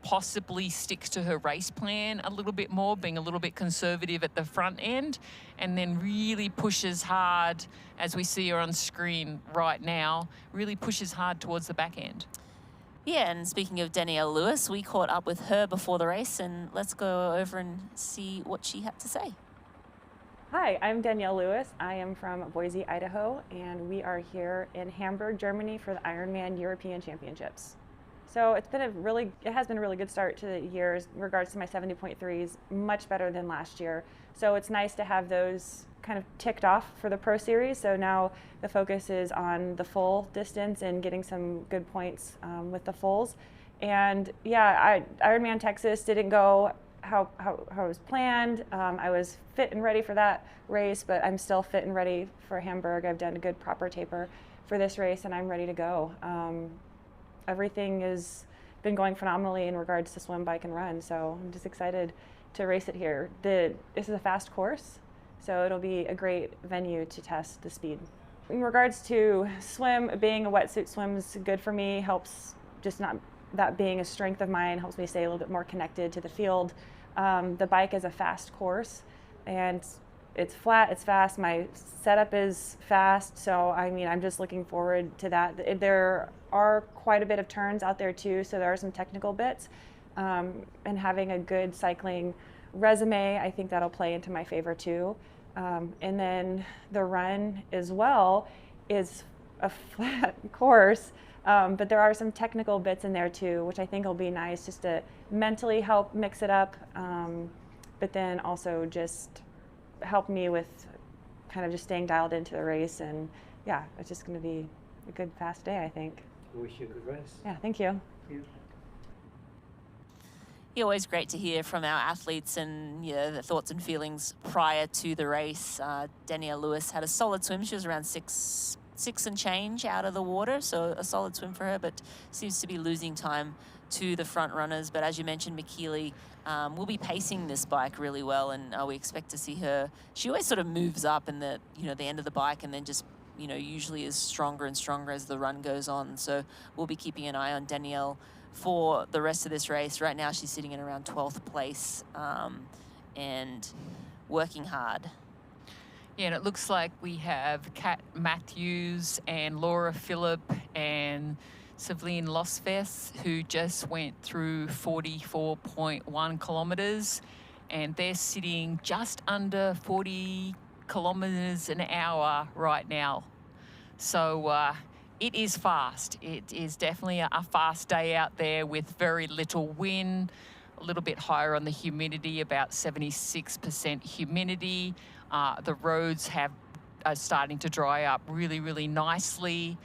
possibly sticks to her race plan a little bit more, being a little bit conservative at the front end, and then really pushes hard, as we see her on screen right now, really pushes hard towards the back end. Yeah, and speaking of Danielle Lewis, we caught up with her before the race, and let's go over and see what she had to say. Hi, I'm Danielle Lewis. I am from Boise, Idaho, and we are here in Hamburg, Germany for the Ironman European Championships. So it has been a really good start to the year in regards to my 70.3s, much better than last year. So it's nice to have those kind of ticked off for the Pro Series. So now the focus is on the full distance and getting some good points with the fulls. And yeah, Ironman Texas didn't go how it was planned. I was fit and ready for that race, but I'm still fit and ready for Hamburg. I've done a good proper taper for this race, and I'm ready to go. Everything has been going phenomenally in regards to swim, bike, and run, so I'm just excited to race it here. This is a fast course, so it'll be a great venue to test the speed. In regards to swim, being a wetsuit swim is good for me, helps just not that being a strength of mine, helps me stay a little bit more connected to the field. The bike is a fast course, and it's flat, it's fast, my setup is fast, so I mean, I'm just looking forward to that. There are quite a bit of turns out there too, so there are some technical bits, and having a good cycling resume, I think that'll play into my favor too. And then the run as well is a flat course, but there are some technical bits in there too, which I think will be nice just to mentally help mix it up, but then also just help me with kind of just staying dialed into the race. And yeah, it's just going to be a good fast day, I think. I wish you a good race. Yeah, thank you. Yeah, always great to hear from our athletes and the thoughts and feelings prior to the race. Danielle Lewis had a solid swim. She was around six and change out of the water, so a solid swim for her, but seems to be losing time to the front runners. But as you mentioned, McKeely will be pacing this bike really well, and we expect to see her. She always sort of moves up in the the end of the bike, and then just usually is stronger and stronger as the run goes on. So we'll be keeping an eye on Danielle for the rest of this race. Right now she's sitting in around 12th place and working hard. Yeah, and it looks like we have Kat Matthews and Laura Phillip and Sevline Losves, who just went through 44.1 kilometres, and they're sitting just under 40 kilometres an hour right now. So it is fast. It is definitely a fast day out there with very little wind, a little bit higher on the humidity, about 76% humidity. The roads are starting to dry up really, really nicely.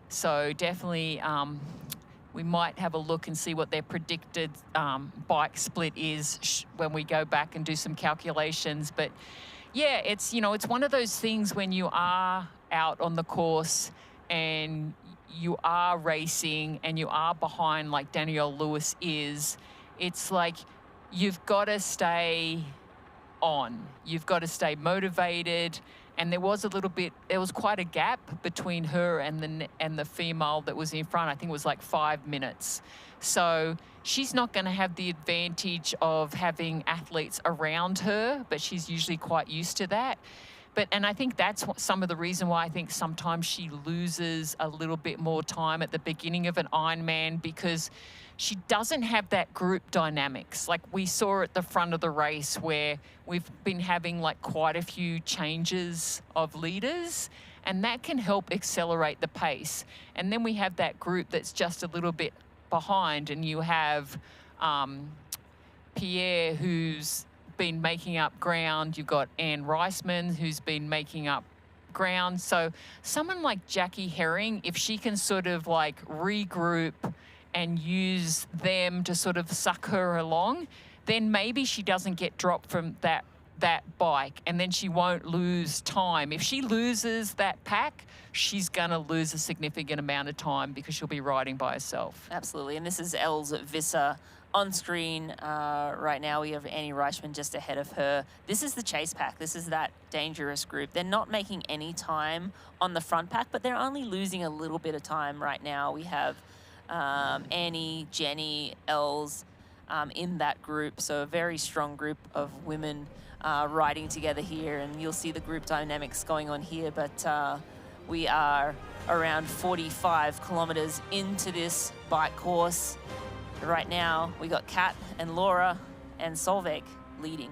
So definitely we might have a look and see what their predicted bike split is when we go back and do some calculations. But yeah, it's one of those things when you are out on the course and you are racing and you are behind like Danielle Lewis is, it's like you've got to stay on. You've got to stay motivated. And there was quite a gap between her and the female that was in front. I think it was like 5 minutes. So she's not going to have the advantage of having athletes around her, but she's usually quite used to that. And I think that's some of the reason why I think sometimes she loses a little bit more time at the beginning of an Ironman, because she doesn't have that group dynamics. Like we saw at the front of the race where we've been having like quite a few changes of leaders, and that can help accelerate the pace. And then we have that group that's just a little bit behind, and you have Pierre, who's been making up ground. You've got Anne Reisman, who's been making up ground. So someone like Jackie Herring, if she can sort of like regroup and use them to sort of suck her along, then maybe she doesn't get dropped from that bike, and then she won't lose time. If she loses that pack, she's going to lose a significant amount of time because she'll be riding by herself. Absolutely, and this is Els Visser on screen right now. We have Annie Reichman just ahead of her. This is the chase pack. This is that dangerous group. They're not making any time on the front pack, but they're only losing a little bit of time right now. We have Annie, Jenny, Els in that group, so a very strong group of women riding together here, and you'll see the group dynamics going on here, but we are around 45 kilometers into this bike course. Right now, we got Kat and Laura and Solveig leading.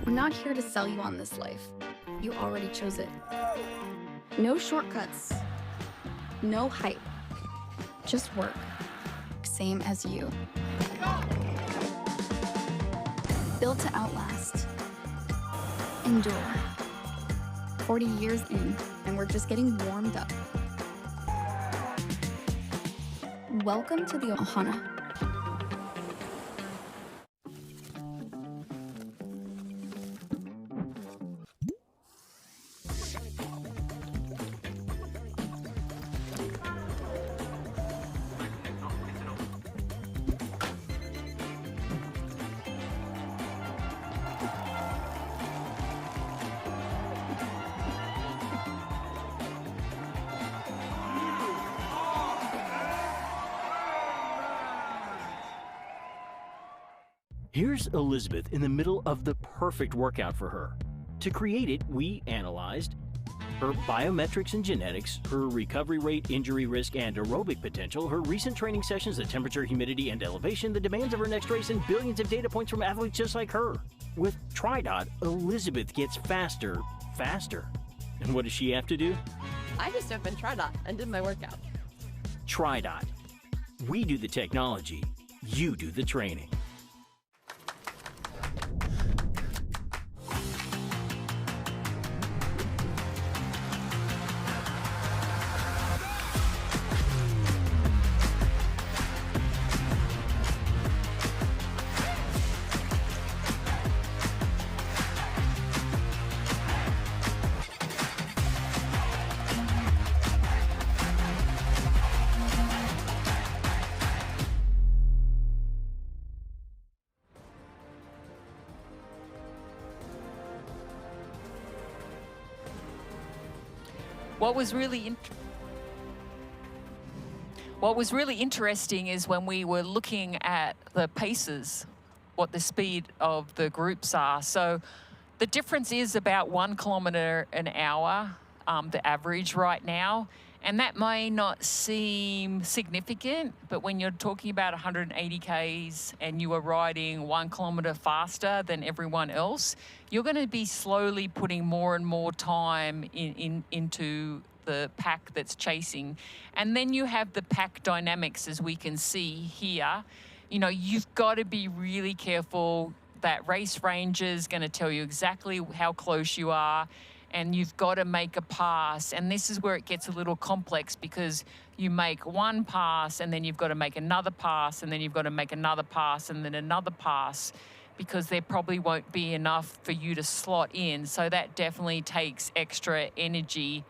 We're not here to sell you on this life. You already chose it. No shortcuts, no hype, just work, same as you. Built to outlast, endure. 40 years in, and we're just getting warmed up. Welcome to the Ohana. Here's Elizabeth in the middle of the perfect workout for her. To create it, we analyzed her biometrics and genetics, her recovery rate, injury risk, and aerobic potential, her recent training sessions, the temperature, humidity, and elevation, the demands of her next race, and billions of data points from athletes just like her. With TriDot, Elizabeth gets faster. And what does she have to do? I just opened TriDot and did my workout. TriDot. We do the technology, you do the training. What was really interesting is when we were looking at the paces, what the speed of the groups are. So the difference is about 1 kilometer an hour, the average right now. And that may not seem significant, but when you're talking about 180 Ks and you are riding 1 kilometer faster than everyone else, you're going to be slowly putting more and more time into the pack that's chasing. And then you have the pack dynamics, as we can see here. You know, you've got to be really careful. That race ranger is going to tell you exactly how close you are, and you've got to make a pass. And this is where it gets a little complex, because you make one pass and then you've got to make another pass, and then you've got to make another pass and then another pass, because there probably won't be enough for you to slot in. So that definitely takes extra energy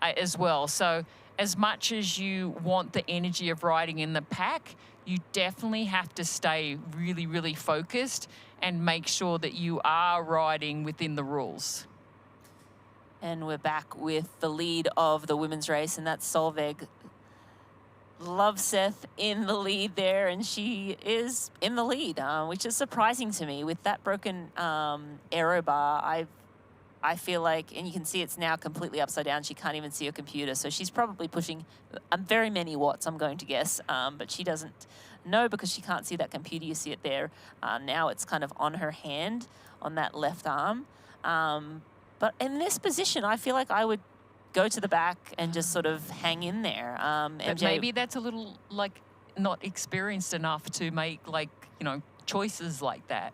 as well. So as much as you want the energy of riding in the pack, you definitely have to stay really, really focused and make sure that you are riding within the rules. And we're back with the lead of the women's race, and that's Solveig Lovseth in the lead there, and she is in the lead, which is surprising to me. With that broken aero bar, I feel like, and you can see it's now completely upside down. She can't even see her computer, so she's probably pushing very many watts, I'm going to guess, but she doesn't know because she can't see that computer. You see it there. Now it's kind of on her hand, on that left arm. But in this position, I feel like I would go to the back and just sort of hang in there. But MJ, maybe that's a little, like, not experienced enough to make, like, you know, choices like that.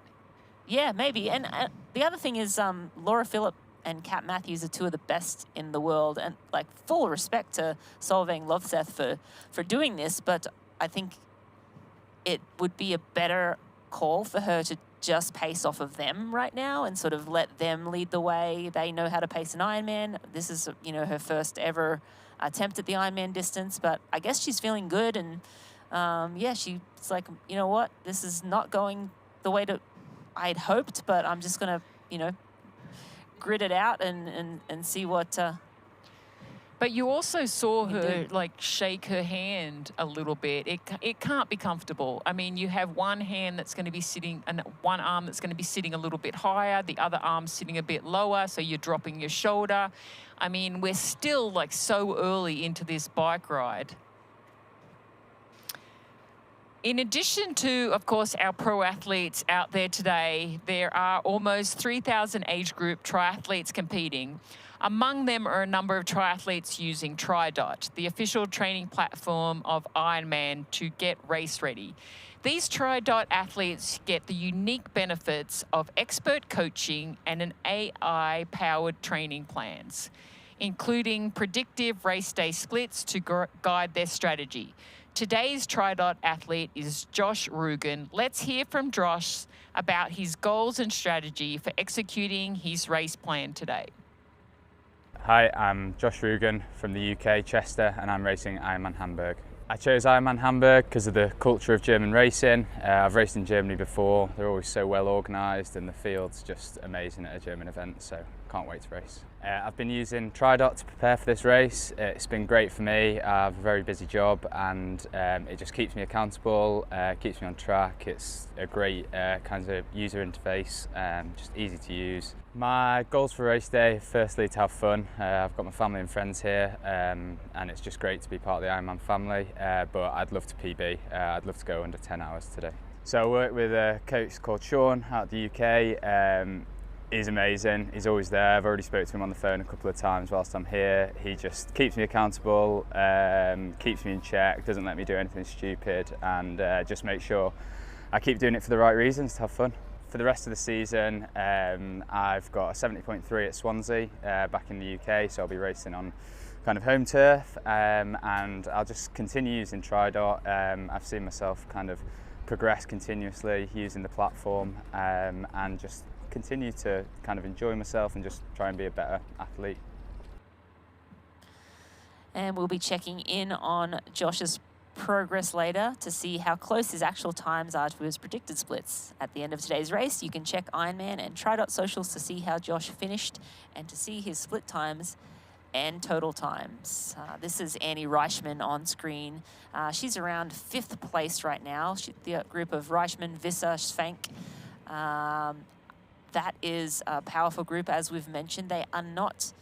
Yeah, maybe. And the other thing is Laura Phillip and Kat Matthews are two of the best in the world, and like full respect to Solveig Lovseth for doing this, but I think it would be a better call for her to just pace off of them right now and sort of let them lead the way. They know how to pace an Ironman. This is, you know, her first ever attempt at the Ironman distance, but I guess she's feeling good, and yeah, she's like, you know what, this is not going the way that I'd hoped, but I'm just gonna, you know, grit it out and see what. But you also saw her like shake her hand a little bit. It can't be comfortable. I mean, you have one hand that's going to be sitting, and one arm that's going to be sitting a little bit higher, the other arm sitting a bit lower, so you're dropping your shoulder. I mean, we're still like so early into this bike ride. In addition to, of course, our pro athletes out there today, there are almost 3,000 age group triathletes competing. Among them are a number of triathletes using TriDot, the official training platform of Ironman, to get race ready. These TriDot athletes get the unique benefits of expert coaching and an AI-powered training plans, including predictive race day splits to guide their strategy. Today's TriDot athlete is Josh Rugen. Let's hear from Josh about his goals and strategy for executing his race plan today. Hi, I'm Josh Rugen from the UK, Chester, and I'm racing Ironman Hamburg. I chose Ironman Hamburg because of the culture of German racing. I've raced in Germany before. They're always so well organised, and the field's just amazing at a German event, so can't wait to race. I've been using TriDot to prepare for this race. It's been great for me. I have a very busy job, and it just keeps me accountable, keeps me on track. It's a great kind of user interface, just easy to use. My goals for race day, firstly, to have fun. I've got my family and friends here, and it's just great to be part of the Ironman family, but I'd love to PB. I'd love to go under 10 hours today. So I work with a coach called Sean out of the UK. He's amazing. He's always there. I've already spoke to him on the phone a couple of times whilst I'm here. He just keeps me accountable, keeps me in check, doesn't let me do anything stupid, and just makes sure I keep doing it for the right reasons, to have fun. For the rest of the season, I've got a 70.3 at Swansea back in the UK, so I'll be racing on kind of home turf, and I'll just continue using TriDot. I've seen myself kind of progress continuously using the platform, and just continue to kind of enjoy myself and just try and be a better athlete. And we'll be checking in on Josh's progress later to see how close his actual times are to his predicted splits. At the end of today's race, you can check Ironman and TriDot socials to see how Josh finished and to see his split times and total times. This is Annie Reichman on screen. She's around 5th place right now. The group of Reichman, Visser, Svank. That is a powerful group, as we've mentioned. They are not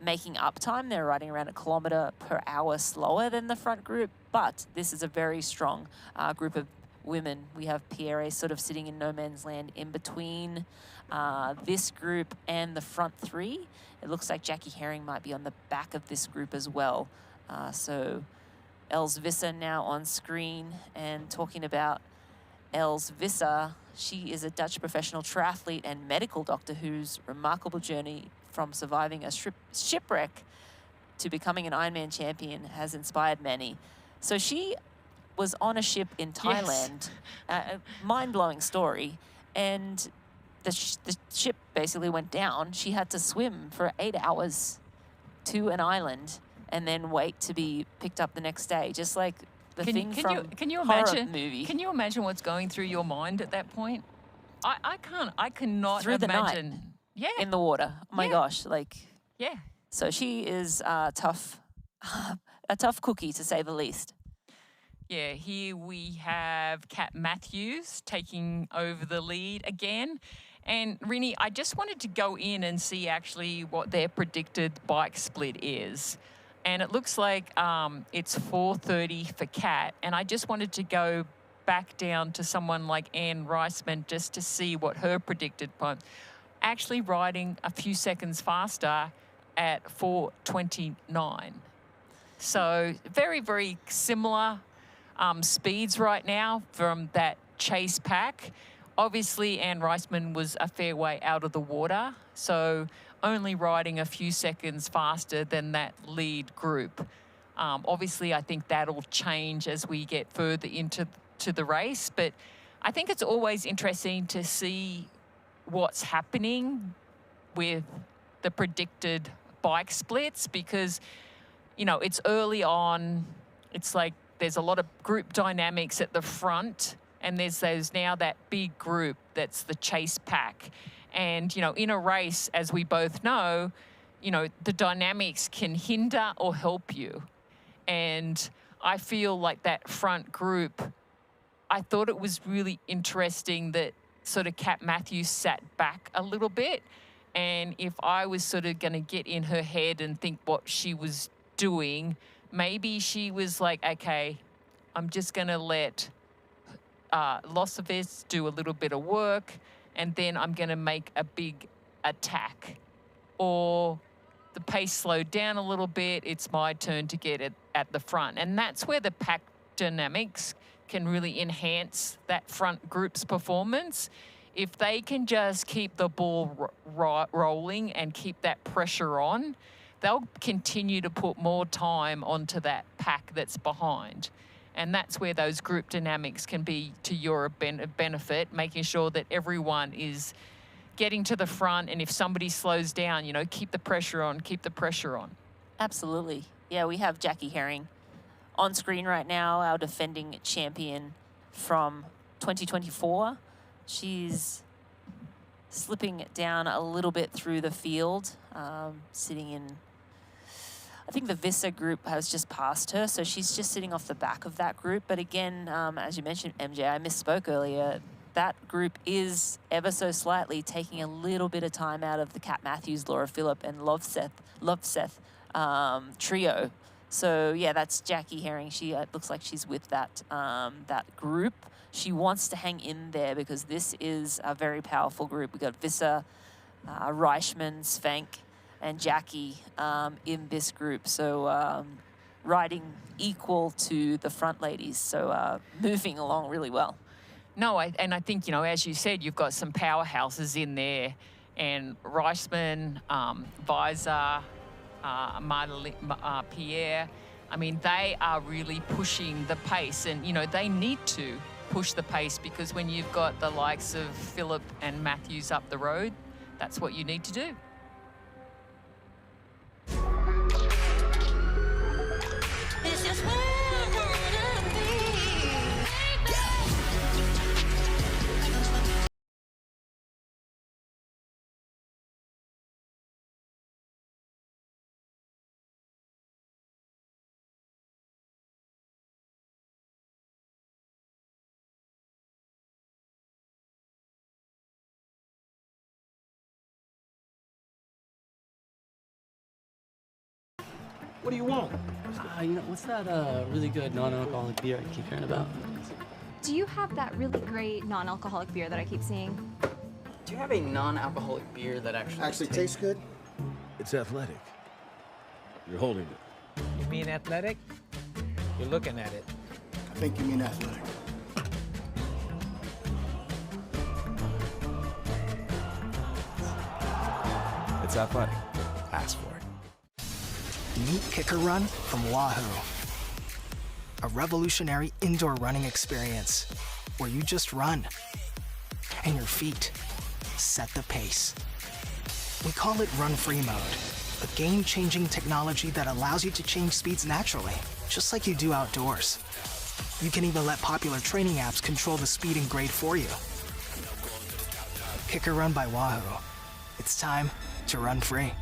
making up time. They're riding around a kilometre per hour slower than the front group, but this is a very strong group of women. We have Pierre sort of sitting in no man's land in between this group and the front three. It looks like Jackie Herring might be on the back of this group as well. So Els Visser now on screen, and talking about Els Visser, she is a Dutch professional triathlete and medical doctor whose remarkable journey from surviving a shipwreck to becoming an Ironman champion has inspired many. So she was on a ship in Thailand, a mind-blowing story, and the ship basically went down. She had to swim for 8 hours to an island and then wait to be picked up the next day, just like the thing from can you horror imagine, movie. Can you imagine what's going through your mind at that point? I cannot Through imagine. the night, yeah, in the water. Oh my gosh, like. Yeah. So she is tough, a tough cookie to say the least. Yeah, here we have Kat Matthews taking over the lead again. And Rini, I just wanted to go in and see actually what their predicted bike split is. And it looks like it's 4:30 for Kat. And I just wanted to go back down to someone like Anne Reisman just to see what her predicted point. Actually riding a few seconds faster at 4:29. So very, very similar speeds right now from that chase pack. obviously Anne Reisman was a fair way out of the water, so only riding a few seconds faster than that lead group. Obviously, I think that'll change as we get further into the race, but I think it's always interesting to see what's happening with the predicted bike splits because, you know, it's early on. It's like there's a lot of group dynamics at the front and there's now that big group that's the chase pack. And, you know, in a race, as we both know, you know, the dynamics can hinder or help you. And I feel like that front group, I thought it was really interesting that sort of Kat Matthews sat back a little bit. And if I was sort of going to get in her head and think what she was doing, maybe she was like, okay, I'm just going to let Losovic do a little bit of work and then I'm going to make a big attack. Or the pace slowed down a little bit, it's my turn to get it at the front. And that's where the pack dynamics can really enhance that front group's performance. If they can just keep the ball rolling and keep that pressure on, they'll continue to put more time onto that pack that's behind. And that's where those group dynamics can be to your benefit, making sure that everyone is getting to the front, and if somebody slows down, you know, keep the pressure on, keep the pressure on. Absolutely. Yeah, we have Jackie Herring on screen right now, our defending champion from 2024. She's slipping down a little bit through the field, sitting in, I think the Vissa group has just passed her, so she's just sitting off the back of that group. But again, as you mentioned, MJ, I misspoke earlier, that group is ever so slightly taking a little bit of time out of the Kat Matthews, Laura Phillip, and Loveseth trio. So yeah, that's Jackie Herring. She looks like she's with that that group. She wants to hang in there because this is a very powerful group. We've got Visser, Reichman, Svenk, and Jackie in this group. So riding equal to the front ladies. So moving along really well. No, and I think, you know, as you said, you've got some powerhouses in there, and Reisman, Weiser, Pierre, I mean, they are really pushing the pace, and, you know, they need to push the pace because when you've got the likes of Phillip and Matthews up the road, that's what you need to do. This is where I wanna be. What do you want? You know, what's that really good non-alcoholic beer I keep hearing about? Do you have that really great non-alcoholic beer that I keep seeing? Do you have a non-alcoholic beer that actually tastes good? It's athletic. You're holding it. You mean athletic? You're looking at it. I think you mean athletic. It's athletic. Ask for it. Meet Kicker Run from Wahoo, a revolutionary indoor running experience where you just run and your feet set the pace. We call it Run Free Mode, a game-changing technology that allows you to change speeds naturally, just like you do outdoors. You can even let popular training apps control the speed and grade for you. Kicker Run by Wahoo. It's time to run free.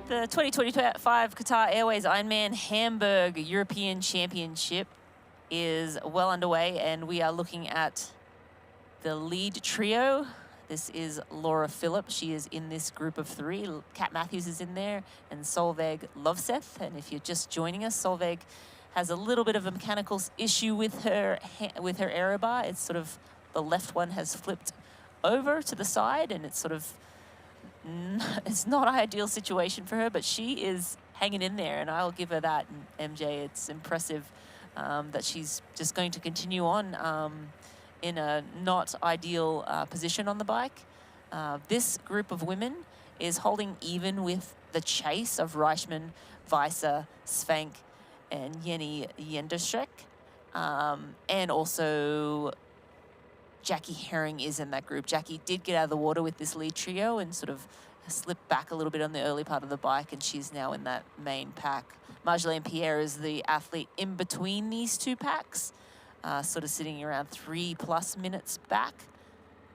The 2025 Qatar Airways Ironman Hamburg European Championship is well underway, and we are looking at the lead trio. This is Laura Philipp. She is in this group of three. Kat Matthews is in there, and Solveig Lovseth. And if you're just joining us, Solveig has a little bit of a mechanical issue with her aero bar. It's sort of, the left one has flipped over to the side, and it's sort of, it's not an ideal situation for her, but she is hanging in there, and I'll give her that. And MJ, it's impressive that she's just going to continue on in a not ideal position on the bike. This group of women is holding even with the chase of Reichmann, Weiser, Svenk, and Jenny Jenderschek. And also Jackie Herring is in that group. Jackie did get out of the water with this lead trio and sort of slipped back a little bit on the early part of the bike, and she's now in that main pack. Marjolaine Pierre is the athlete in between these two packs, sort of sitting around 3+ minutes back.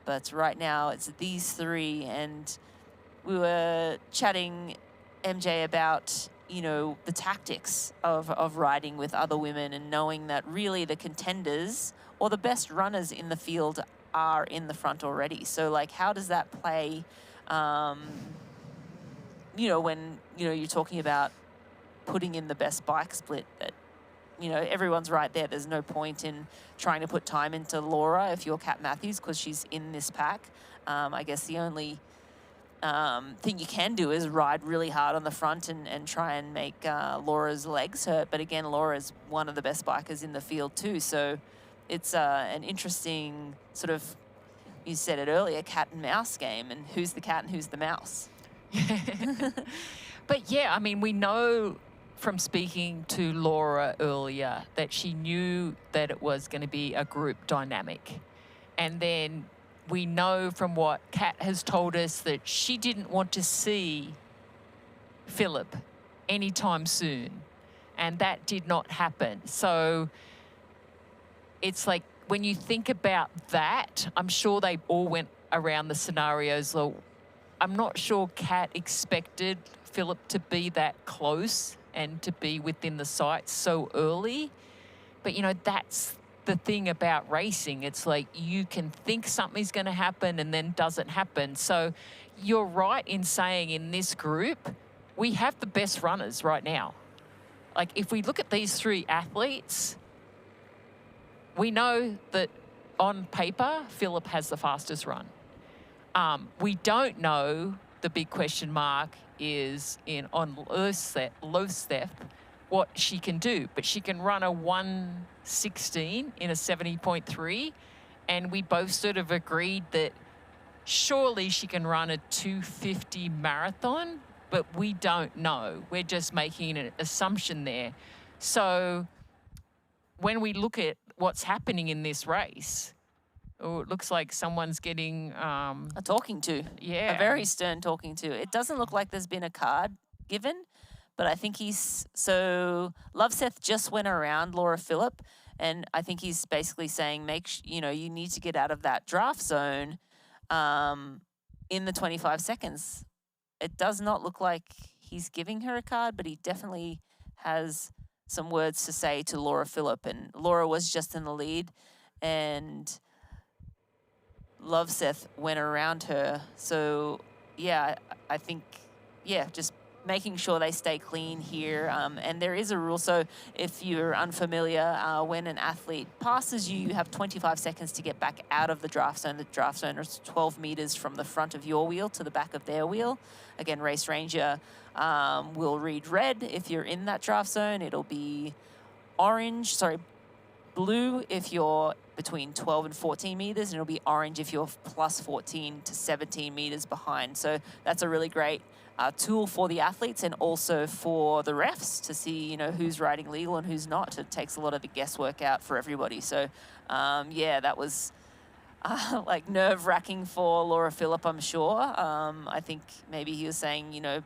But right now it's these three, and we were chatting, MJ, about, you know, the tactics of riding with other women and knowing that really the contenders or the best runners in the field are in the front already. So, like, how does that play, you know, when, you know, you're talking about putting in the best bike split, that, you know, everyone's right there. There's no point in trying to put time into Laura if you're Kat Matthews, because she's in this pack. I guess the only thing you can do is ride really hard on the front and try and make Laura's legs hurt. But again, Laura's one of the best bikers in the field too. So it's an interesting sort of, you said it earlier, cat and mouse game, and who's the cat and who's the mouse. But yeah, I mean, we know from speaking to Laura earlier that she knew that it was going to be a group dynamic. And then we know from what Kat has told us that she didn't want to see Philipp anytime soon. And that did not happen. So it's like, when you think about that, I'm sure they all went around the scenarios. I'm not sure Kat expected Philipp to be that close and to be within the sights so early. But, you know, that's the thing about racing. It's like you can think something's going to happen and then doesn't happen. So you're right in saying in this group, we have the best runners right now. Like, if we look at these three athletes, we know that on paper, Philipp has the fastest run. We don't know, the big question mark is on Lovseth, what she can do. But she can run a 1:16 in a 70.3. And we both sort of agreed that surely she can run a 2:50 marathon, but we don't know. We're just making an assumption there. So when we look at what's happening in this race, it looks like someone's getting a talking to. Yeah. A very stern talking to. It doesn't look like there's been a card given, but I think so Lovseth just went around Laura Philipp, and I think he's basically saying, you know, you need to get out of that draft zone in the 25 seconds. It does not look like he's giving her a card, but he definitely has some words to say to Laura Philipp, and Laura was just in the lead, and Lovseth went around her. So yeah, I think, yeah, just making sure they stay clean here. And there is a rule. So if you're unfamiliar, when an athlete passes you, you have 25 seconds to get back out of the draft zone. The draft zone is 12 meters from the front of your wheel to the back of their wheel. Again, Race Ranger will read red if you're in that draft zone. It'll be blue if you're between 12 and 14 meters, and it'll be orange if you're plus 14 to 17 meters behind. So that's a really great tool for the athletes and also for the refs to see, you know, who's riding legal and who's not. It takes a lot of the guesswork out for everybody. So yeah, that was like nerve-wracking for Laura Philipp, I'm sure. I think maybe he was saying, you know,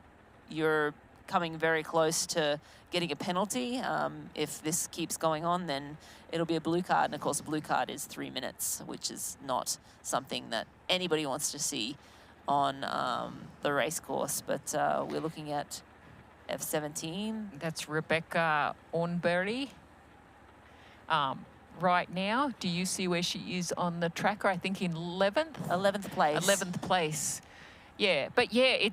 you're coming very close to getting a penalty. If this keeps going on, then it'll be a blue card. And of course, a blue card is 3 minutes, which is not something that anybody wants to see on the race course. But we're looking at F17. That's Rebecca Ornberry. Right now, do you see where she is on the tracker? I think in 11th? 11th place. 11th place. Yeah, but yeah,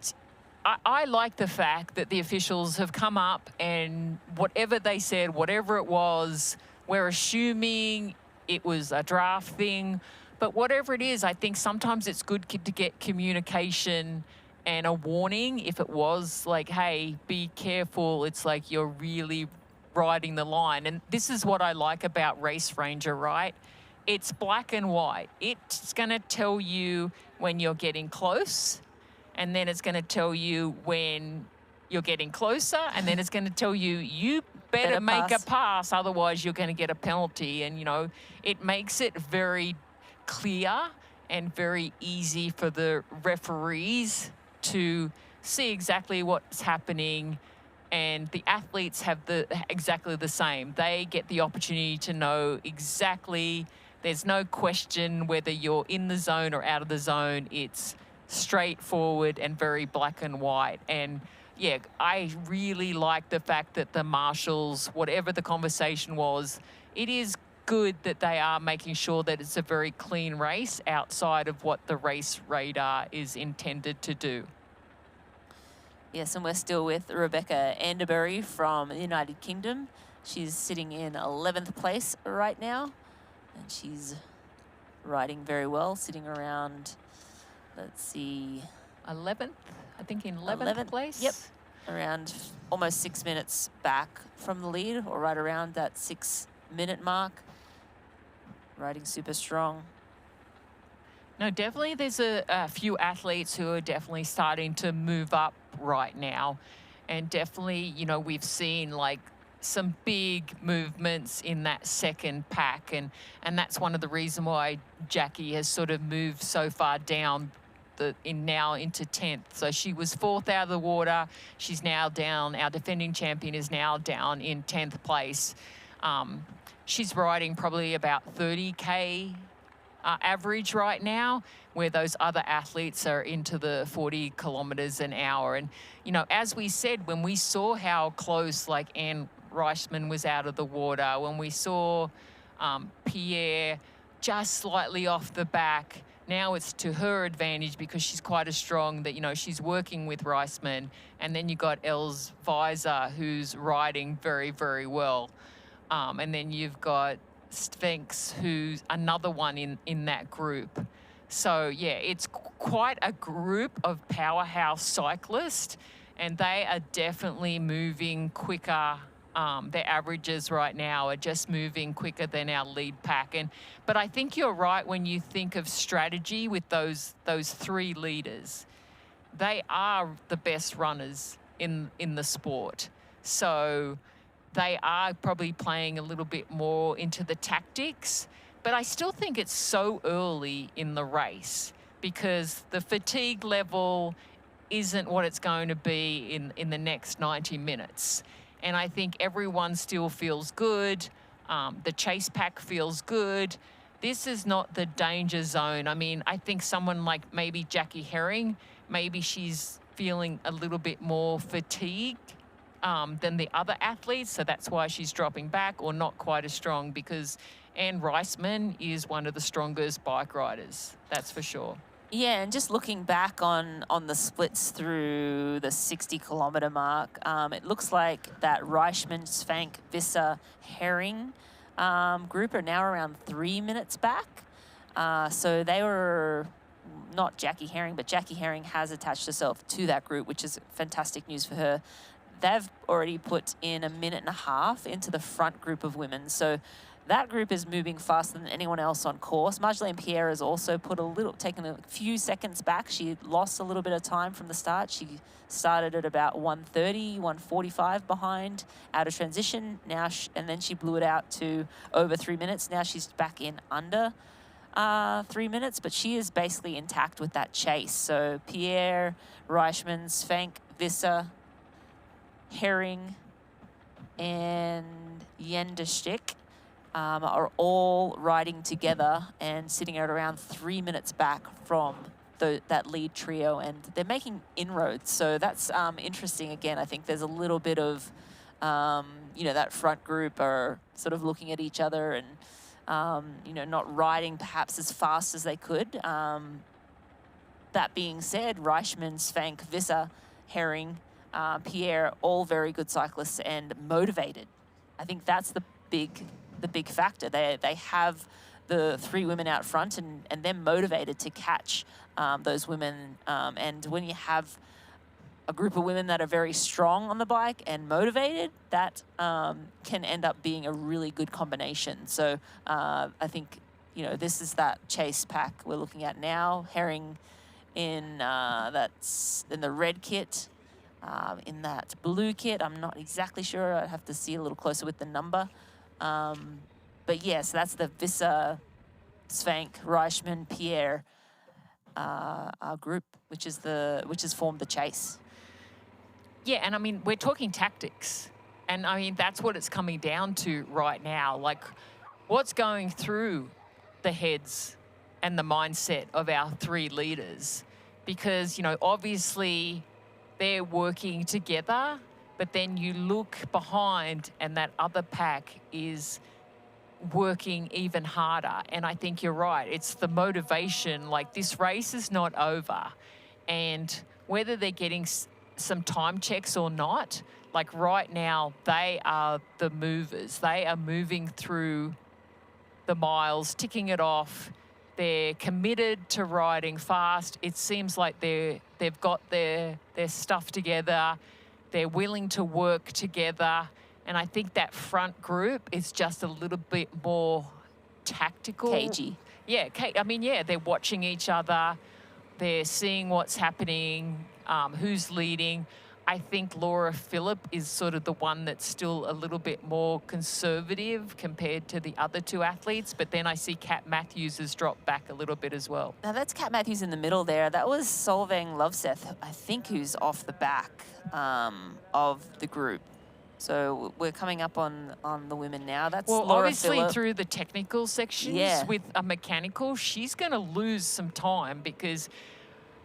I like the fact that the officials have come up and whatever they said, whatever it was, we're assuming it was a draft thing, but whatever it is, I think sometimes it's good to get communication and a warning if it was like, hey, be careful, it's like you're really riding the line. And this is what I like about Race Ranger, right? It's black and white. It's going to tell you when you're getting close, and then it's going to tell you when you're getting closer, and then it's going to tell you, you better make a pass, otherwise you're going to get a penalty. And, you know, it makes it very clear and very easy for the referees to see exactly what's happening, and the athletes have exactly the same. They get the opportunity to know exactly, there's no question whether you're in the zone or out of the zone. It's straightforward and very black and white. And yeah, I really like the fact that the marshals, whatever the conversation was, it is good that they are making sure that it's a very clean race outside of what the race radar is intended to do. Yes, and we're still with Rebecca Anderbury from the United Kingdom. She's sitting in 11th place right now, and she's riding very well, sitting around, let's see, 11th, I think in 11th place. Yep, around almost 6 minutes back from the lead, or right around that 6 minute mark. Riding super strong. No, definitely there's a few athletes who are definitely starting to move up right now. And definitely, you know, we've seen like some big movements in that second pack. And that's one of the reasons why Jackie has sort of moved so far down now into 10th. So she was 4th out of the water. She's now down. Our defending champion is now down in 10th place. She's riding probably about 30K average right now, where those other athletes are into the 40 kilometers an hour. And, you know, as we said, when we saw how close like Anne Reichman was out of the water, when we saw Pierre just slightly off the back, now it's to her advantage because she's quite as strong that, you know, she's working with Reisman. And then you got Els Weiser, who's riding very, very well. And then you've got Sphinx, who's another one in that group. So, yeah, it's quite a group of powerhouse cyclists, and they are definitely moving quicker. Their averages right now are just moving quicker than our lead pack. But I think you're right when you think of strategy with those three leaders. They are the best runners in the sport. So they are probably playing a little bit more into the tactics, but I still think it's so early in the race because the fatigue level isn't what it's going to be in the next 90 minutes. And I think everyone still feels good. The chase pack feels good. This is not the danger zone. I mean, I think someone like maybe Jackie Herring, maybe she's feeling a little bit more fatigued than the other athletes, so that's why she's dropping back or not quite as strong, because Anne Reisman is one of the strongest bike riders, that's for sure. Yeah, and just looking back on the splits through the 60-kilometer mark, it looks like that Reichman, Svank, Visser, Herring group are now around 3 minutes back. So they were not Jackie Herring, but Jackie Herring has attached herself to that group, which is fantastic news for her. They've already put in 1.5 minutes into the front group of women. So that group is moving faster than anyone else on course. Marjolaine Pierre has also taken a few seconds back. She lost a little bit of time from the start. She started at about 1:30, 1:45 behind out of transition. And then she blew it out to over 3 minutes. Now she's back in under 3 minutes, but she is basically intact with that chase. So Pierre, Reichman, Svank, Visser, Herring, and Jendestick are all riding together and sitting at around 3 minutes back from that lead trio, and they're making inroads. So that's interesting. Again, I think there's a little bit of, you know, that front group are sort of looking at each other and, you know, not riding perhaps as fast as they could. That being said, Reichmann, Svank, Visser, Herring, Pierre, all very good cyclists and motivated. I think that's the big factor. They have the 3 women out front, and they're motivated to catch those women. And when you have a group of women that are very strong on the bike and motivated, that can end up being a really good combination. So I think, you know, this is that chase pack we're looking at now. Herring in that's in the red kit, in that blue kit. I'm not exactly sure. I'd have to see a little closer with the number. But yes, that's the Visser, Svank, Reichmann, Pierre our group, which has formed the chase. Yeah, and I mean, we're talking tactics. And I mean, that's what it's coming down to right now. Like, what's going through the heads and the mindset of our 3 leaders? Because, you know, obviously they're working together, but then you look behind and that other pack is working even harder. And I think you're right. It's the motivation. Like, this race is not over. And whether they're getting some time checks or not, like right now, they are the movers. They are moving through the miles, ticking it off. They're committed to riding fast. It seems like they've got their stuff together. They're willing to work together. And I think that front group is just a little bit more tactical. Cagey. Yeah, I mean, yeah, they're watching each other. They're seeing what's happening, who's leading. I think Laura Philipp is sort of the one that's still a little bit more conservative compared to the other 2 athletes. But then I see Kat Matthews has dropped back a little bit as well. Now that's Kat Matthews in the middle there. That was Solveig Lovseth, I think, who's off the back of the group. So we're coming up on the women now. That's well, Laura obviously Philipp. through the technical sections with a mechanical, she's going to lose some time because,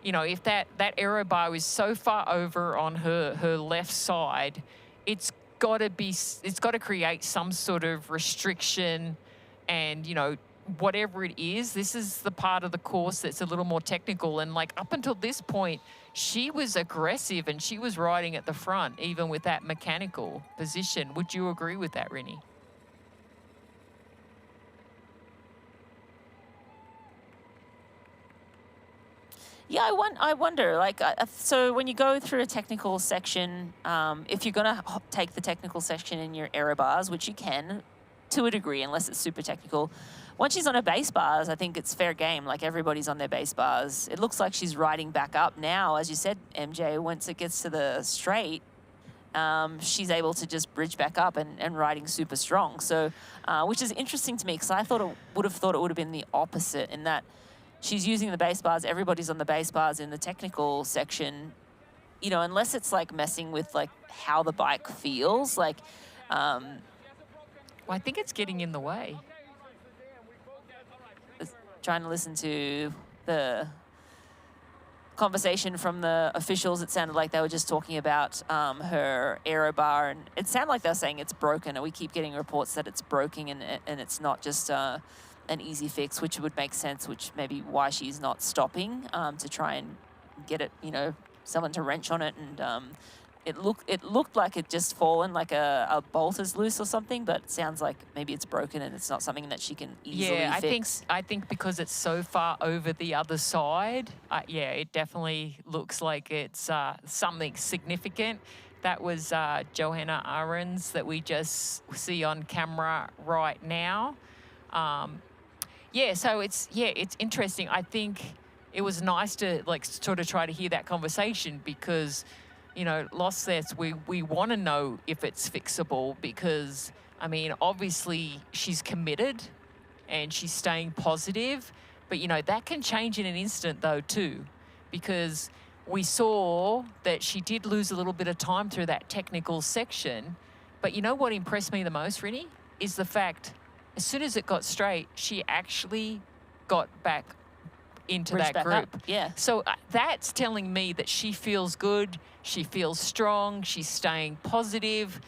you know, if that aero bar is so far over on her left side, it's got to create some sort of restriction, and, you know, whatever it is, this is the part of the course that's a little more technical. And like up until this point, she was aggressive and she was riding at the front, even with that mechanical position. Would you agree with that, Rini? Yeah, I wonder, like, so when you go through a technical section, if you're going to take the technical section in your aero bars, which you can to a degree, unless it's super technical, once she's on her base bars, I think it's fair game. Like, everybody's on their base bars. It looks like she's riding back up now, as you said, MJ. Once it gets to the straight, she's able to just bridge back up and riding super strong. So, which is interesting to me, because I would have thought it would have been the opposite, in that she's using the base bars. Everybody's on the base bars in the technical section, you know, unless it's like messing with like how the bike feels. Like, well, I think it's getting in the way. Trying to listen to the conversation from the officials, it sounded like they were just talking about her aero bar, and it sounded like they were saying it's broken, and we keep getting reports that it's broken and it's not just an easy fix, which would make sense, which maybe why she's not stopping to try and get it, you know, someone to wrench on it. And it looked like it just fallen, like a bolt is loose or something, but it sounds like maybe it's broken and it's not something that she can easily fix. I think because it's so far over the other side, yeah, it definitely looks like it's something significant. That was Johanna Ahrens that we just see on camera right now. Yeah, so it's interesting. I think it was nice to like sort of try to hear that conversation, because, you know, lost sets, we want to know if it's fixable, because, I mean, obviously she's committed and she's staying positive, but, you know, that can change in an instant though too, because we saw that she did lose a little bit of time through that technical section. But you know what impressed me the most, Rini, is the fact as soon as it got straight, she actually got back into Bridge that back group. up, yeah. So that's telling me that she feels good, she feels strong, she's staying positive.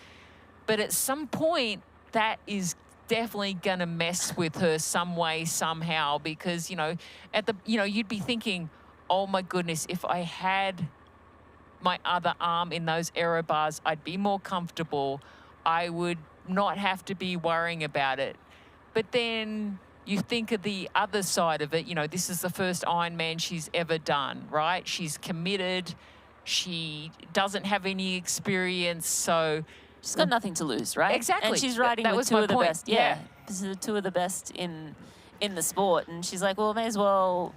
But at some point, that is definitely going to mess with her some way, somehow, because, you'd be thinking, oh my goodness, if I had my other arm in those aero bars, I'd be more comfortable. I would not have to be worrying about it. But then you think of the other side of it. This is the first Ironman she's ever done, right? She's committed. She doesn't have any experience, so she's got nothing to lose, right? Exactly. And she's riding that with was two my of the point. best. Yeah. This is two of the best in the sport. And she's like, well, may as well,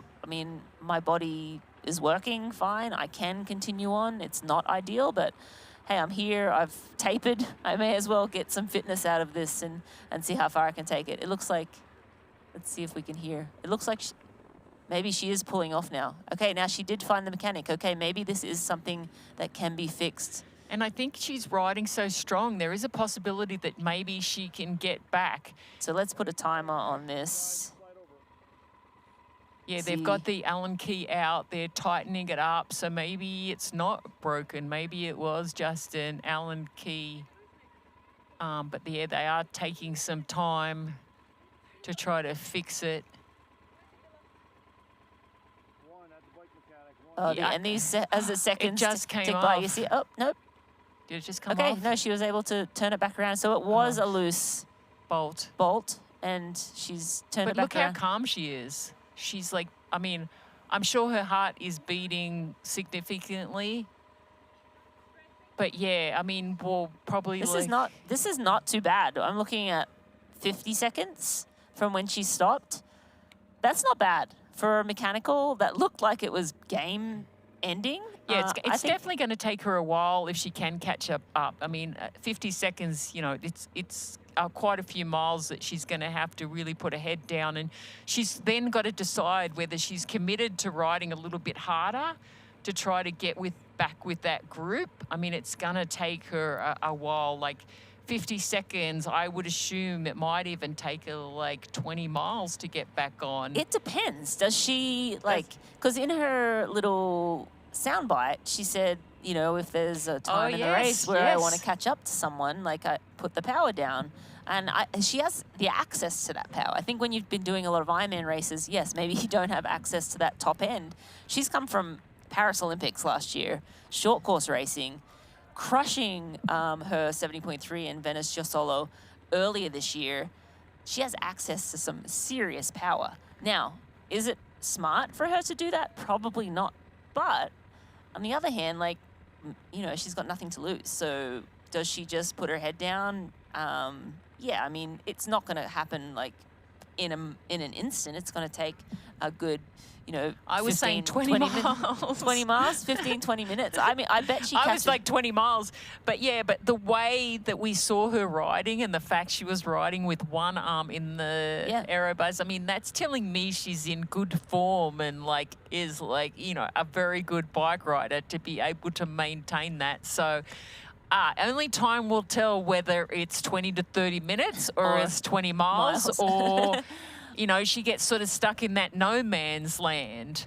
my body is working fine. I can continue on. It's not ideal, but hey, I'm here. I've tapered. I may as well get some fitness out of this and see how far I can take it. It looks like, let's see if we can hear. It looks like maybe she is pulling off now. Okay, now she did find the mechanic. Okay, maybe this is something that can be fixed. And I think she's riding so strong, there is a possibility that maybe she can get back. So let's put a timer on this. Yeah, they've got the Allen key out. They're tightening it up. So maybe it's not broken. Maybe it was just an Allen key. But yeah, they are taking some time to try to fix it. Oh, and these, as the seconds just tick came by, off. you see, oh, nope. Did it just come okay, off? no, she was able to turn it back around. So it was a loose bolt, and she's turned it But back look around. how calm she is. She's like, I'm sure her heart is beating significantly. But yeah, we'll probably This is not too bad. I'm looking at 50 seconds from when she stopped. That's not bad for a mechanical that looked like it was game ending. Yeah, I it's think definitely going to take her a while if she can catch up. 50 seconds, it's quite a few miles that she's going to have to really put her head down. And she's then got to decide whether she's committed to riding a little bit harder to try to get back with that group. It's going to take her a while. Like 50 seconds, I would assume it might even take her like 20 miles to get back on. It depends. Does she, because in her little soundbite, she said, if there's a time in the race where I want to catch up to someone, I put the power down. And she has the access to that power. I think when you've been doing a lot of Ironman races, yes, maybe you don't have access to that top end. She's come from Paris Olympics last year, short course racing, crushing her 70.3 in Venice Giussolo earlier this year. She has access to some serious power. Now, is it smart for her to do that? Probably not. But on the other hand, she's got nothing to lose. So does she just put her head down? Yeah, it's not going to happen in an instant. It's going to take a good, I was saying 20 miles. 20 miles, 15, 20 minutes. I bet she catches... I was like 20 miles. But yeah, but the way that we saw her riding and the fact she was riding with one arm in the aero bars, that's telling me she's in good form and is a very good bike rider to be able to maintain that. So only time will tell whether it's 20 to 30 minutes or it's 20 miles. Or... she gets sort of stuck in that no man's land.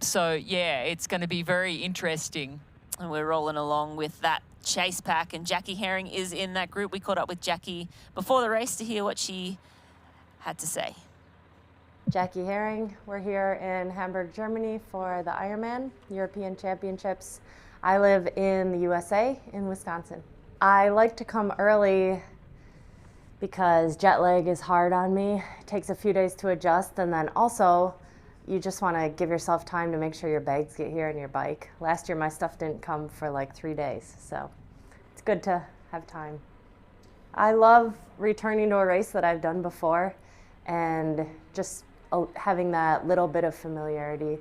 So, yeah, it's going to be very interesting. And we're rolling along with that chase pack, and Jackie Herring is in that group. We caught up with Jackie before the race to hear what she had to say. Jackie Herring, we're here in Hamburg, Germany for the Ironman European Championships. I live in the USA, in Wisconsin. I like to come early because jet lag is hard on me. It takes a few days to adjust, and then also you just want to give yourself time to make sure your bags get here and your bike. Last year my stuff didn't come for 3 days, so it's good to have time. I love returning to a race that I've done before, and just having that little bit of familiarity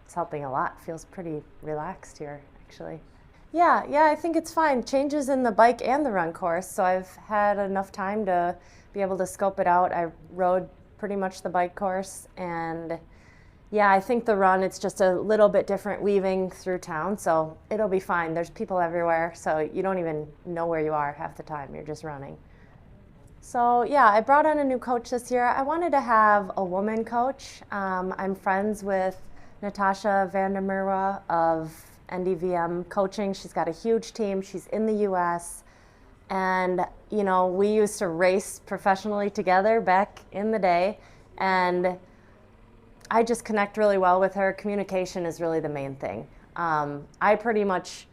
is helping a lot. Feels pretty relaxed here, actually. Yeah, I think it's fine. Changes in the bike and the run course, so I've had enough time to be able to scope it out. I rode pretty much the bike course, and yeah, I think the run, it's just a little bit different weaving through town, so it'll be fine. There's people everywhere, so you don't even know where you are half the time. You're just running. So yeah, I brought on a new coach this year. I wanted to have a woman coach. I'm friends with Natasha van der Merwe of NDVM Coaching. She's got a huge team. She's in the US. And you know, we used to race professionally together back in the day. And I just connect really well with her. Communication is really the main thing. I pretty much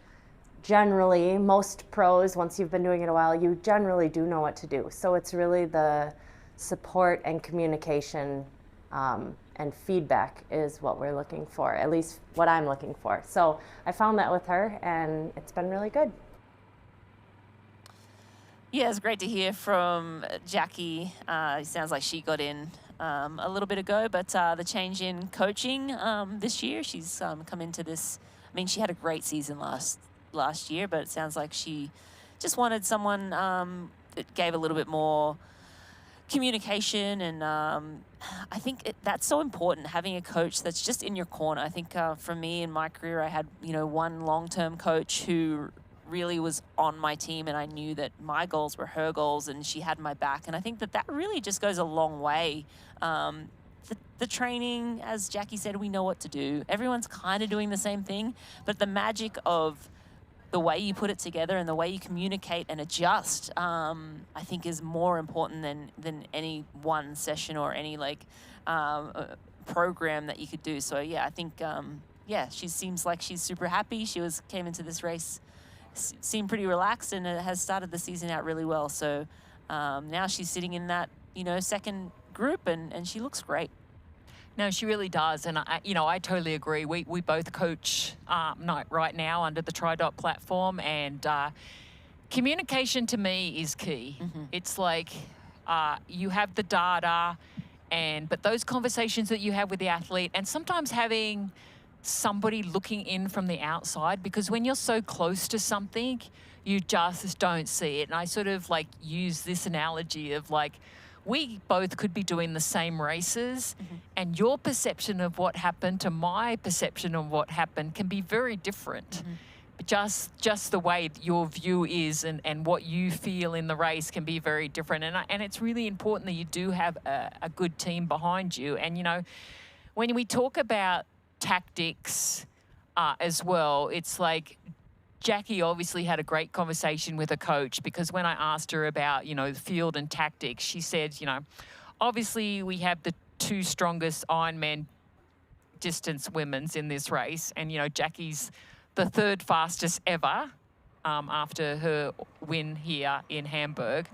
generally, most pros, once you've been doing it a while, you generally do know what to do. So it's really the support and communication and feedback is what we're looking for, at least what I'm looking for. So I found that with her, and it's been really good. Yeah, it's great to hear from Jackie. It sounds like she got in a little bit ago, but the change in coaching this year, she's come into this. I mean, she had a great season last year, but it sounds like she just wanted someone that gave a little bit more communication, and I think that's so important, having a coach that's just in your corner. I think for me in my career, I had one long-term coach who really was on my team, and I knew that my goals were her goals, and she had my back. And I think that really just goes a long way. The training, as Jackie said, we know what to do. Everyone's kind of doing the same thing, but the magic of the way you put it together and the way you communicate and adjust, I think is more important than any one session or any program that you could do. So yeah, I think, she seems like she's super happy. She came into this race, seemed pretty relaxed, and has started the season out really well. So now she's sitting in that, second group, and she looks great. No, she really does, and I totally agree. We both coach right now under the TriDot platform, and communication to me is key. Mm-hmm. It's like you have the data, but those conversations that you have with the athlete, and sometimes having somebody looking in from the outside, because when you're so close to something, you just don't see it. And I sort of use this analogy of we both could be doing the same races, mm-hmm. and your perception of what happened to my perception of what happened can be very different. Mm-hmm. But just the way your view is and what you feel in the race can be very different. And it's really important that you do have a good team behind you. And, when we talk about tactics as well, it's Jackie obviously had a great conversation with a coach, because when I asked her about, the field and tactics, she said, obviously we have the two strongest Ironman distance women's in this race. And, Jackie's the third fastest ever after her win here in Hamburg.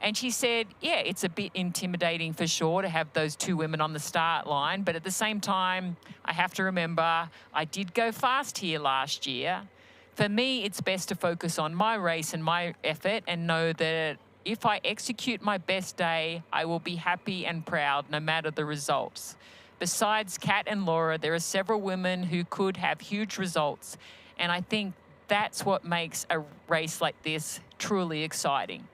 And she said, yeah, it's a bit intimidating for sure to have those two women on the start line. But at the same time, I have to remember I did go fast here last year. For me, it's best to focus on my race and my effort and know that if I execute my best day, I will be happy and proud no matter the results. Besides Kat and Laura, there are several women who could have huge results. And I think that's what makes a race like this truly exciting.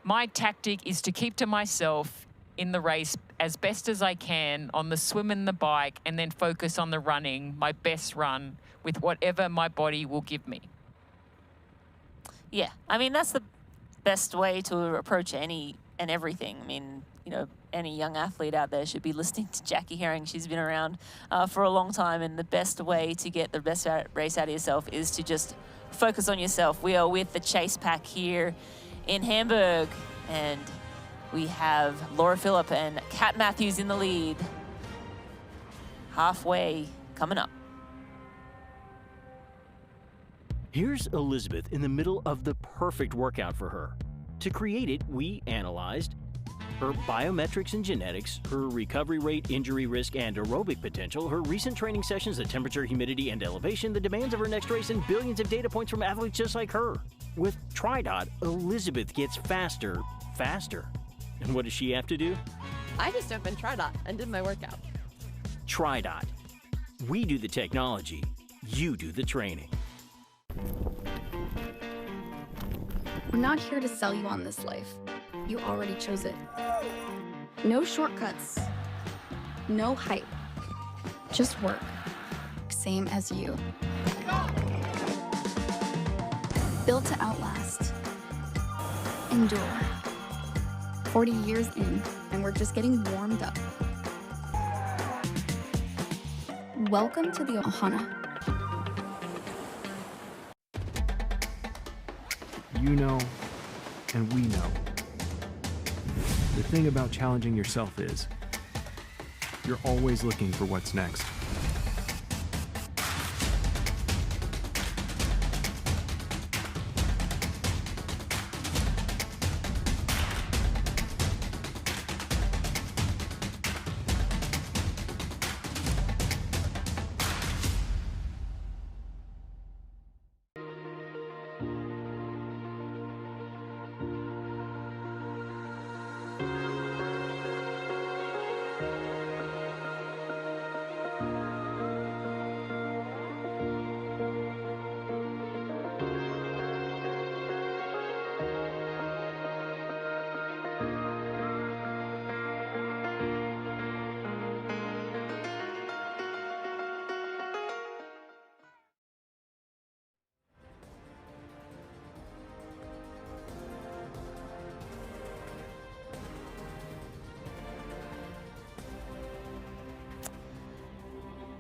My tactic is to keep to myself in the race as best as I can on the swim and the bike, and then focus on the running, my best run, with whatever my body will give me. Yeah, I mean, that's the best way to approach any and everything. I mean, any young athlete out there should be listening to Jackie Herring. She's been around for a long time, and the best way to get the best race out of yourself is to just focus on yourself. We are with the Chase Pack here in Hamburg, and we have Laura Phillip and Kat Matthews in the lead. Halfway coming up. Here's Elizabeth in the middle of the perfect workout for her. To create it, we analyzed her biometrics and genetics, her recovery rate, injury risk, and aerobic potential, her recent training sessions, the temperature, humidity, and elevation, the demands of her next race, and billions of data points from athletes just like her. With TriDot, Elizabeth gets faster. And what does she have to do? I just opened TriDot and did my workout. TriDot. We do the technology, you do the training. We're not here to sell you on this life. You already chose it. No shortcuts. No hype. Just work. Same as you. Built to outlast. Endure. 40 years in, and we're just getting warmed up. Welcome to the Ohana. You know, and we know. The thing about challenging yourself is, you're always looking for what's next.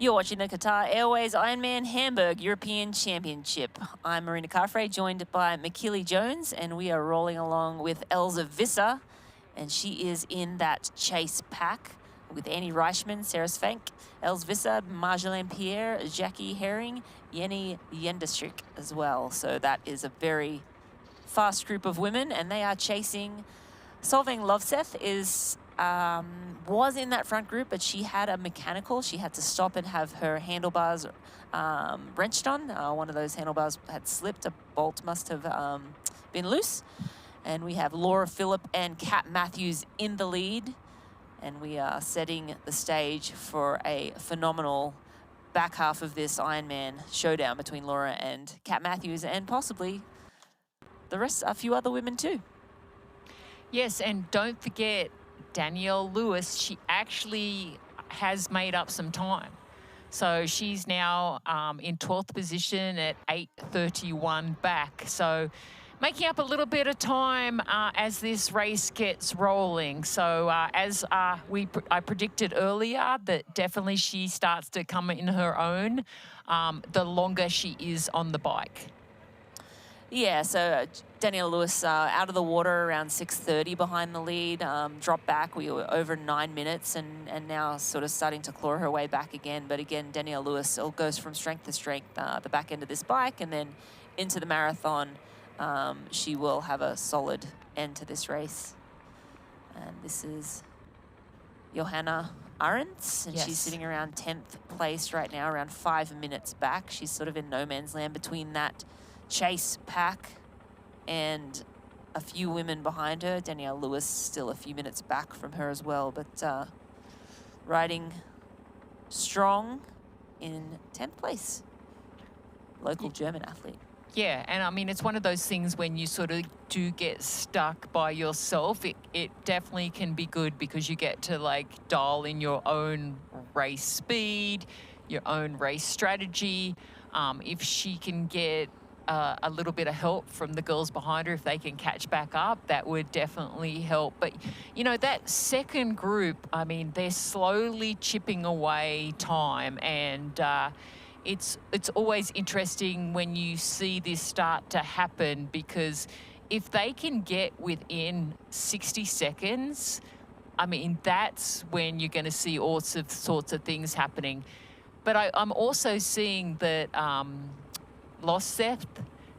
You're watching the Qatar Airways Ironman Hamburg European Championship. I'm Marina Carfrey, joined by McKeely Jones, and we are rolling along with Elza Visser, and she is in that chase pack with Annie Reichman, Sarah Svank, Els Visser, Marjolaine Pierre, Jackie Herring, Jenny Jendestrick as well. So that is a very fast group of women, and they are chasing. Solveig Lovseth was in that front group, but she had a mechanical. She had to stop and have her handlebars wrenched on. One of those handlebars had slipped. A bolt must have been loose. And we have Laura Phillip and Kat Matthews in the lead. And we are setting the stage for a phenomenal back half of this Ironman showdown between Laura and Kat Matthews, and possibly the rest, a few other women too. Yes, and don't forget Danielle Lewis. She actually has made up some time. So she's now in 12th position at 8:31 back. So making up a little bit of time as this race gets rolling. So as I predicted earlier, that definitely she starts to come in her own the longer she is on the bike. Yeah, so Danielle Lewis out of the water around 6:30 behind the lead, dropped back. We were over 9 minutes and now sort of starting to claw her way back again. But again, Danielle Lewis all goes from strength to strength, the back end of this bike, and then into the marathon. She will have a solid end to this race. And this is Johanna Arendts, and she's sitting around 10th place right now, around 5 minutes back. She's sort of in no man's land between that chase pack and a few women behind her. Danielle Lewis still a few minutes back from her as well, but riding strong in 10th place. Local German athlete. Yeah, and I mean, it's one of those things when you sort of do get stuck by yourself, it definitely can be good because you get to like dial in your own race speed, your own race strategy. If she can get a little bit of help from the girls behind her, if they can catch back up, that would definitely help. But, you know, that second group, I mean, they're slowly chipping away time, and it's always interesting when you see this start to happen, because if they can get within 60 seconds, I mean, that's when you're going to see all sorts of things happening. But I'm also seeing that Lovseth,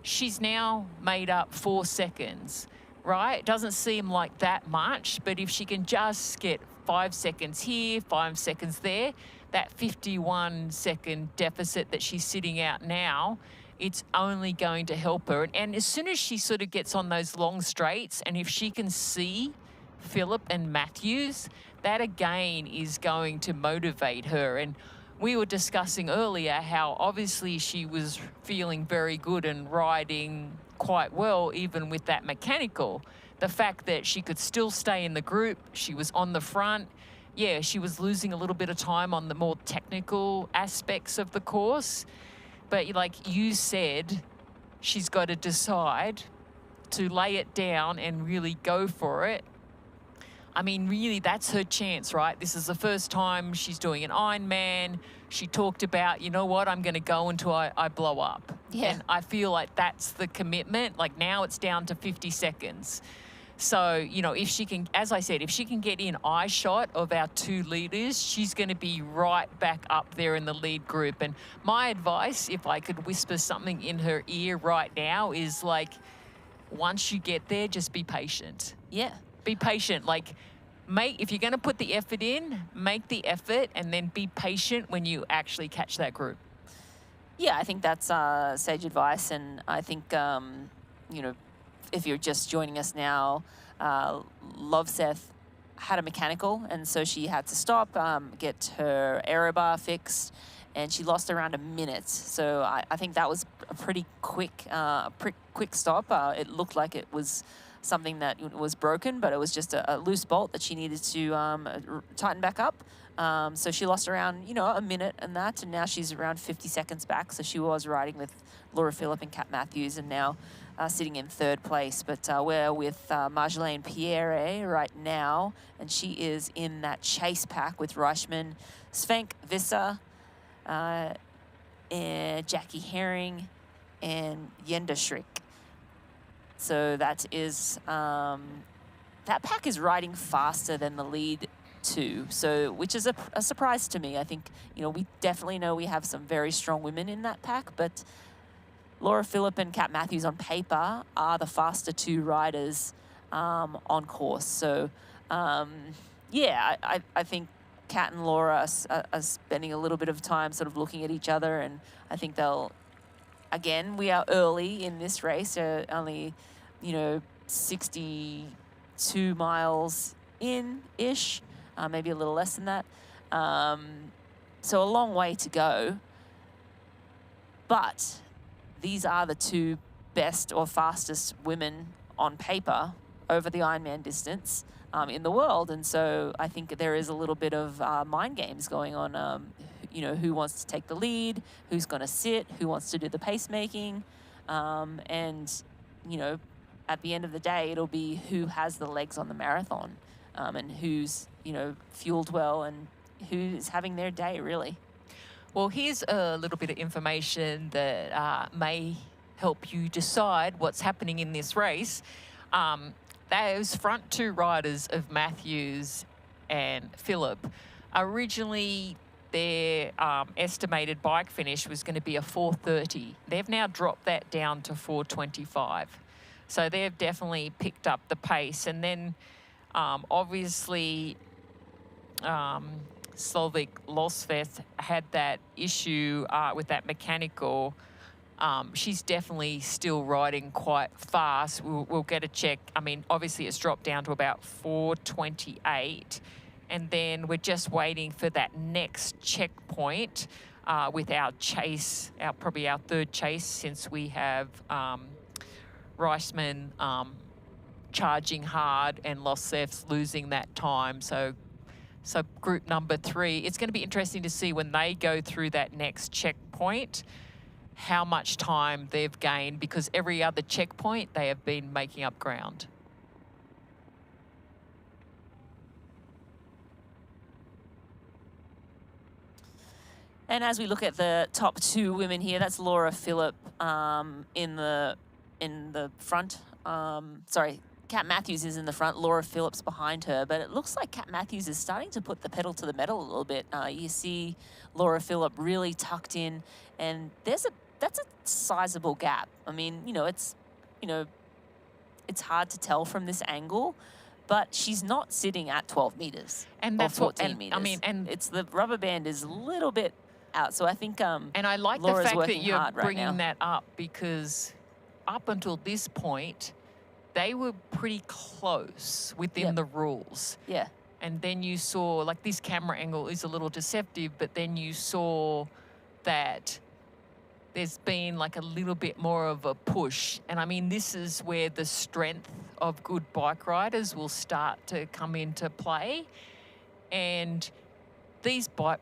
she's now made up 4 seconds, right? It doesn't seem like that much, but if she can just get 5 seconds here, 5 seconds there, that 51-second deficit that she's sitting out now, it's only going to help her. And as soon as she sort of gets on those long straights, and if she can see Phillip and Matthews, that again is going to motivate her. And we were discussing earlier how obviously she was feeling very good and riding quite well, even with that mechanical. The fact that she could still stay in the group, she was on the front. Yeah, she was losing a little bit of time on the more technical aspects of the course. But like you said, she's got to decide to lay it down and really go for it I mean, really, that's her chance, right? This is the first time she's doing an Ironman. She talked about, you know what, I'm going to go until I blow up. Yeah. And I feel like that's the commitment. Like now it's down to 50 seconds. So, you know, if she can, as I said, if she can get in eye shot of our 2 leaders, she's going to be right back up there in the lead group. And my advice, if I could whisper something in her ear right now, is like, once you get there, just be patient. Yeah. Be patient. Like, if you're going to put the effort in, make the effort and then be patient when you actually catch that group. Yeah, I think that's sage advice. And I think, you know, if you're just joining us now, Lovseth had a mechanical, and so she had to stop, get her aero bar fixed, and she lost around a minute. So I think that was a pretty quick stop. It looked like it was something that was broken, but it was just a loose bolt that she needed to tighten back up. So she lost around, you know, a minute and that, and now she's around 50 seconds back. So she was riding with Laura Philipp and Kat Matthews, and now sitting in 3rd place. But we're with Marjolaine Pierre right now, and she is in that chase pack with Reichmann, Svenk Visser, and Jackie Herring, and Jenda Schrick. So that is, that pack is riding faster than the lead 2, so which is a surprise to me. I think, you know, we definitely know we have some very strong women in that pack, but Laura Philipp and Kat Matthews on paper are the faster 2 riders on course. So, yeah, I think Kat and Laura are spending a little bit of time sort of looking at each other, and I think they'll, again, we are early in this race, only, you know, 62 miles in-ish, maybe a little less than that. So a long way to go. But these are the 2 best or fastest women on paper over the Ironman distance in the world. And so I think there is a little bit of mind games going on. You know, who wants to take the lead, who's going to sit, who wants to do the pacemaking. And, you know, at the end of the day, it'll be who has the legs on the marathon and who's, you know, fueled well and who's having their day, really. Well, here's a little bit of information that may help you decide what's happening in this race. Those front 2 riders of Matthews and Phillip, originally their estimated bike finish was going to be a 4:30. They've now dropped that down to 4:25. So they've definitely picked up the pace. And then obviously Slovik Losveth had that issue with that mechanical. She's definitely still riding quite fast. We'll get a check. I mean, obviously it's dropped down to about 4:28. And then we're just waiting for that next checkpoint with our chase, probably our 3rd chase, since we have Reisman charging hard and Losev's losing that time. So group number 3, it's going to be interesting to see when they go through that next checkpoint how much time they've gained, because every other checkpoint they have been making up ground. And as we look at the top 2 women here, that's Laura Philipp in the front. Sorry, Kat Matthews is in the front. Laura Phillips behind her, but it looks like Kat Matthews is starting to put the pedal to the metal a little bit. You see Laura Philipp really tucked in, and that's a sizable gap. I mean, it's hard to tell from this angle, but she's not sitting at 12 meters and that's 14 meters. I mean, and it's the rubber band is a little bit out. So I think and I like Laura's the fact that you're right bringing now. that up, because up until this point, they were pretty close within the rules. Yeah. And then you saw, like, this camera angle is a little deceptive, but then you saw that there's been like a little bit more of a push. And I mean, this is where the strength of good bike riders will start to come into play. And both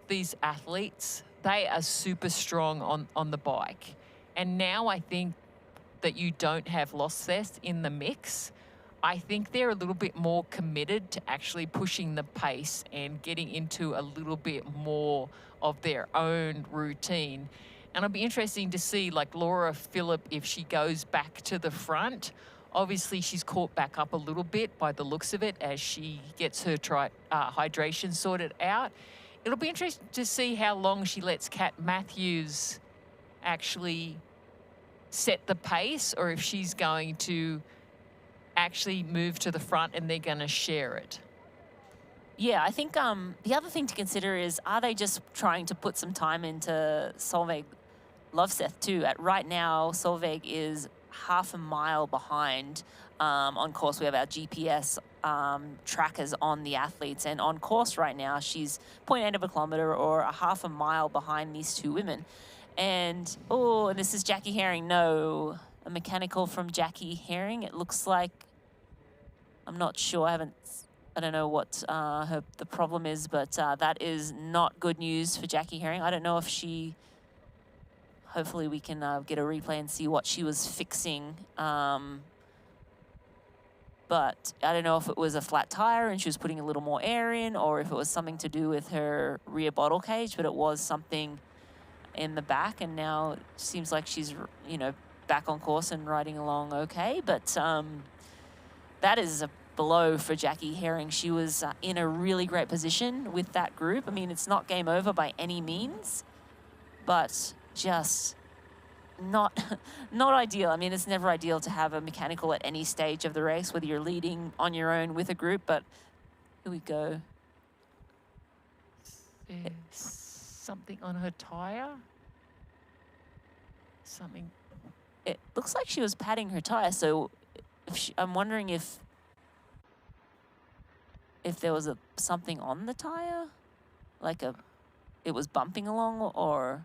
these athletes, they are super strong on the bike. And now I think that you don't have Losses in the mix, I think they're a little bit more committed to actually pushing the pace and getting into a little bit more of their own routine. And it'll be interesting to see, like Laura Phillip, if she goes back to the front. Obviously, she's caught back up a little bit by the looks of it as she gets her hydration sorted out. It'll be interesting to see how long she lets Kat Matthews actually set the pace, or if she's going to actually move to the front and they're going to share it. Yeah, I think the other thing to consider is, are they just trying to put some time into Solveig Loveseth too? Right now, Solveig is half a mile behind. On course, we have our GPS trackers on the athletes, and on course right now, she's 0.8 of a kilometre or a half a mile behind these two women. And, oh, and this is Jackie Herring. No, a mechanical from Jackie Herring. It looks like, I'm not sure, I don't know what the problem is, but that is not good news for Jackie Herring. I don't know if she, hopefully we can get a replay and see what she was fixing. But I don't know if it was a flat tire and she was putting a little more air in, or if it was something to do with her rear bottle cage, but it was something in the back, and now it seems like she's, you know, back on course and riding along okay. But that is a blow for Jackie Herring. She was in a really great position with that group. I mean, it's not game over by any means, but just not ideal. I mean, it's never ideal to have a mechanical at any stage of the race, whether you're leading on your own with a group, but here we go. There's something on her tire? Something. It looks like she was padding her tire, so I'm wondering if there was something on the tire, like it was bumping along, or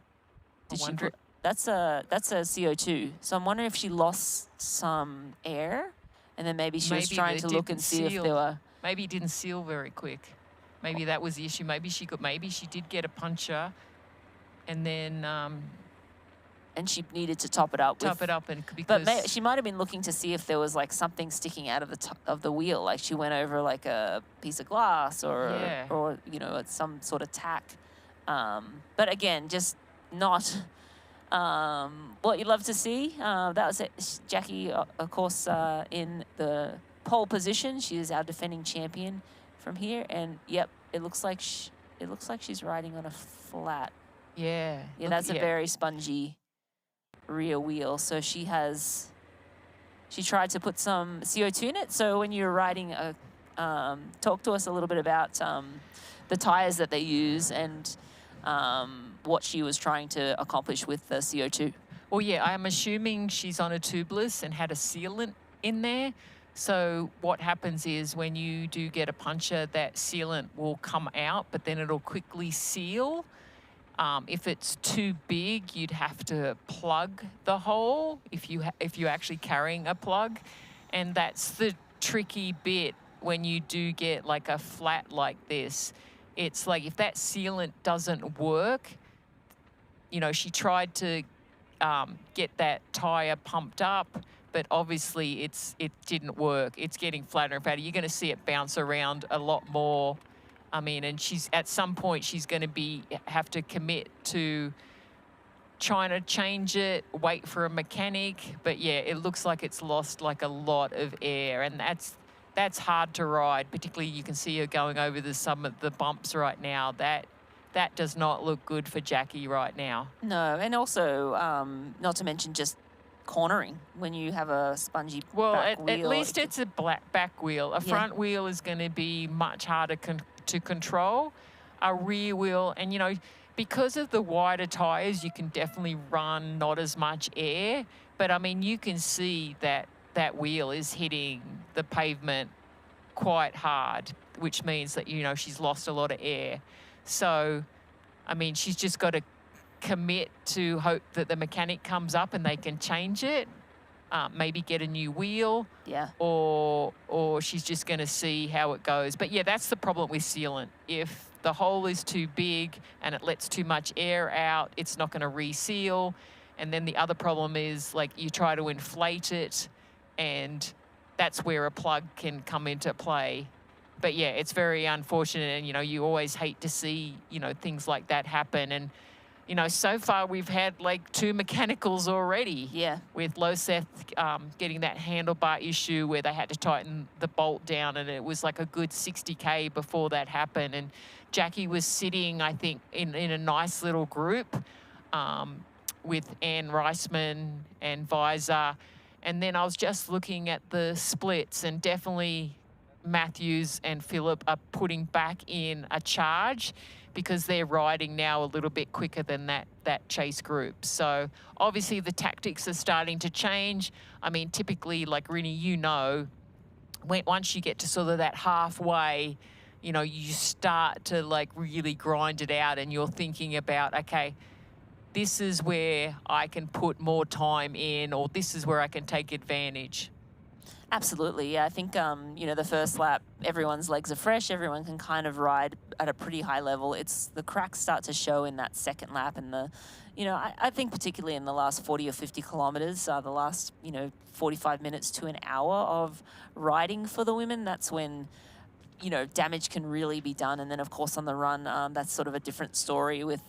did she put, that's a CO2. So I'm wondering if she lost some air, and then maybe she was trying to look and see if there were. Maybe it didn't seal very quick. Maybe that was the issue. Maybe she did get a puncture, and then. And she needed to top it up. Because but she might have been looking to see if there was like something sticking out of the top of the wheel, like she went over like a piece of glass or you know, some sort of tack. But again, just not what you'd love to see. That was it. Jackie, of course, in the pole position. She is our defending champion from here, and yep, it looks like she's riding on a flat. Yeah. Yeah, that's a very spongy rear wheel. So she tried to put some CO2 in it. So when you're riding talk to us a little bit about the tires that they use and what she was trying to accomplish with the CO2. Well, yeah, I'm assuming she's on a tubeless and had a sealant in there. So what happens is when you do get a puncture, that sealant will come out, but then it'll quickly seal. If it's too big, you'd have to plug the hole if you're actually carrying a plug. And that's the tricky bit when you do get like a flat like this. It's like if that sealant doesn't work, you know, she tried to get that tire pumped up, but obviously it didn't work. It's getting flatter and fatter. You're going to see it bounce around a lot more. I mean, and at some point she's going to have to commit to trying to change it, wait for a mechanic. But yeah, it looks like it's lost like a lot of air, and that's hard to ride. Particularly, you can see her going over some of the bumps right now. That does not look good for Jackie right now. No, and also not to mention just cornering when you have a spongy back wheel. At least it's a back wheel. A front wheel is going to be much harder to control. A rear wheel, and you know, because of the wider tires, you can definitely run not as much air. But I mean, you can see that wheel is hitting the pavement quite hard, which means that, you know, she's lost a lot of air. So, I mean, she's just got to commit to hope that the mechanic comes up and they can change it. Maybe get a new wheel. Yeah. Or she's just going to see how it goes. But yeah, that's the problem with sealant. If the hole is too big and it lets too much air out, it's not going to reseal. And then the other problem is, like, you try to inflate it, and that's where a plug can come into play. But yeah, it's very unfortunate, and you always hate to see things like that happen. And so far we've had like 2 mechanicals already. Yeah. With Loseth getting that handlebar issue where they had to tighten the bolt down, and it was like a good 60K before that happened. And Jackie was sitting, I think, in a nice little group with Anne Reisman and Visor. And then I was just looking at the splits, and definitely Matthews and Phillip are putting back in a charge because they're riding now a little bit quicker than that chase group. So obviously the tactics are starting to change. I mean, typically, like Rini, once you get to sort of that halfway, you start to like really grind it out, and you're thinking about, okay, this is where I can put more time in, or this is where I can take advantage. Absolutely, yeah. I think, the first lap, everyone's legs are fresh. Everyone can kind of ride at a pretty high level. It's the cracks start to show in that second lap, and I think particularly in the last 40 or 50 kilometers, the last, 45 minutes to an hour of riding for the women, that's when, damage can really be done. And then, of course, on the run, that's sort of a different story with,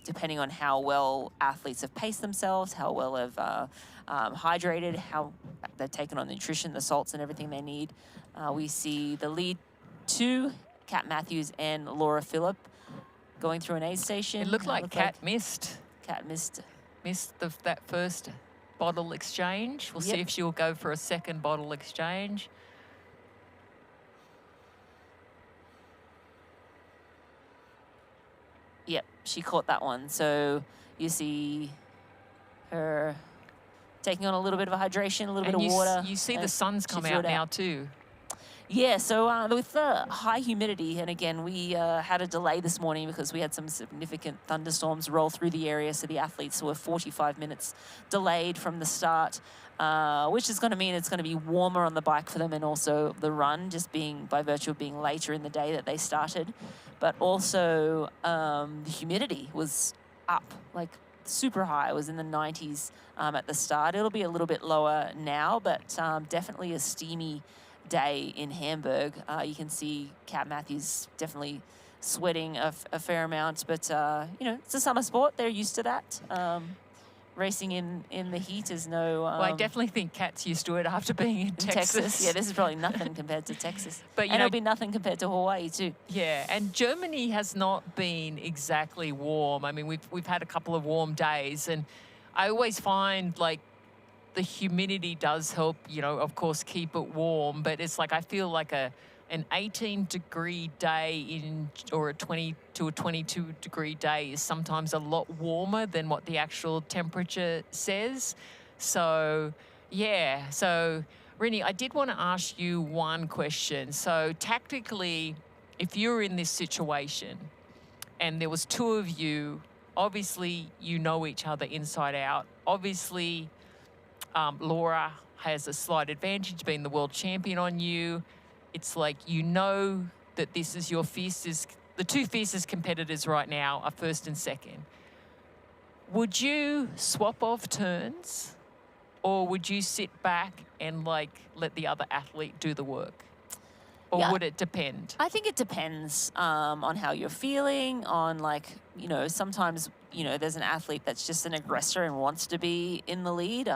depending on how well athletes have paced themselves, how well have hydrated, how they've taken on nutrition, the salts and everything they need. We see the lead 2, Kat Matthews and Laura Phillip, going through an aid station. It looked like Kat missed. Kat missed that first bottle exchange. We'll see if she'll go for a second bottle exchange. Yep, she caught that one. So you see her taking on a little bit of a hydration, a little bit of water. You see the sun's come out now too. Yeah, so with the high humidity, and again, we had a delay this morning because we had some significant thunderstorms roll through the area, so the athletes were 45 minutes delayed from the start, which is going to mean it's going to be warmer on the bike for them, and also the run, just being by virtue of being later in the day that they started. But also the humidity was up, like super high. It was in the 90s at the start. It'll be a little bit lower now, but definitely a steamy day in Hamburg. You can see Kat Matthews definitely sweating a fair amount, but it's a summer sport. They're used to that. Racing in the heat is no... well, I definitely think Kat's used to it after being in Texas. Yeah, this is probably nothing compared to Texas. But and it'll be nothing compared to Hawaii too. Yeah, and Germany has not been exactly warm. I mean, we've had a couple of warm days, and I always find like the humidity does help, of course, keep it warm. But it's like I feel like an 18-degree day or a 20 to a 22-degree day is sometimes a lot warmer than what the actual temperature says. So, yeah. So, Rini, I did want to ask you one question. So, tactically, if you're in this situation and there was 2 of you, obviously you know each other inside out. Obviously, Laura has a slight advantage being the world champion on you. It's like that this is your the 2 fiercest competitors right now are first and second. Would you swap off turns, or would you sit back and like let the other athlete do the work? Or would it depend? I think it depends on how you're feeling, on sometimes, there's an athlete that's just an aggressor and wants to be in the lead.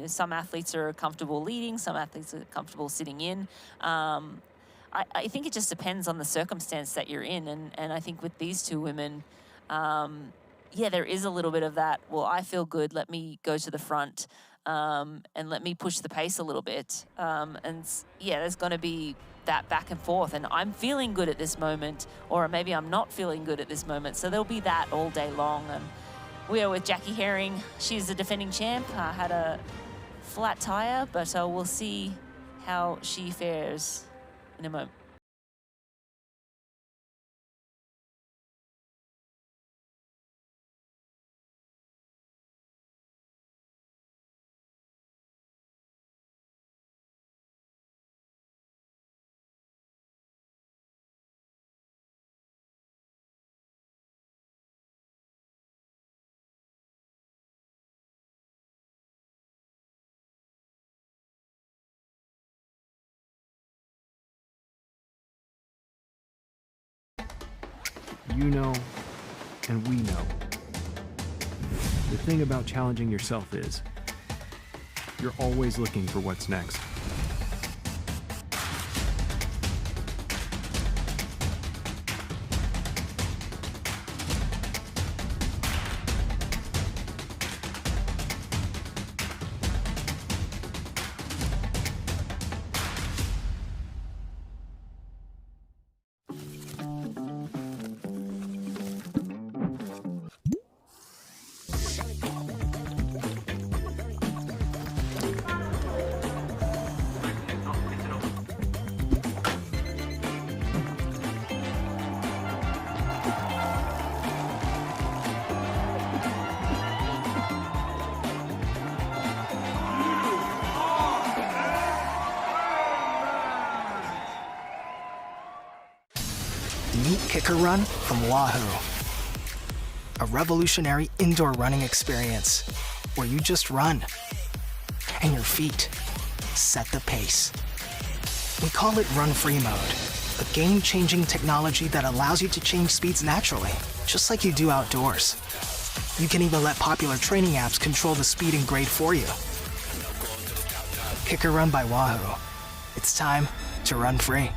Some athletes are comfortable leading, some athletes are comfortable sitting in. I think it just depends on the circumstance that you're in. And I think with these 2 women, there is a little bit of that, well, I feel good, let me go to the front and let me push the pace a little bit. There's going to be that back and forth, and I'm feeling good at this moment, or maybe I'm not feeling good at this moment. So there'll be that all day long. And we are with Jackie Herring. She's the defending champ. Had a flat tire, but we'll see how she fares in a moment. You know, and we know. The thing about challenging yourself is, you're always looking for what's next. Meet Kicker Run from Wahoo, a revolutionary indoor running experience where you just run and your feet set the pace. We call it Run Free Mode, a game-changing technology that allows you to change speeds naturally, just like you do outdoors. You can even let popular training apps control the speed and grade for you. Kicker Run by Wahoo. It's time to run free.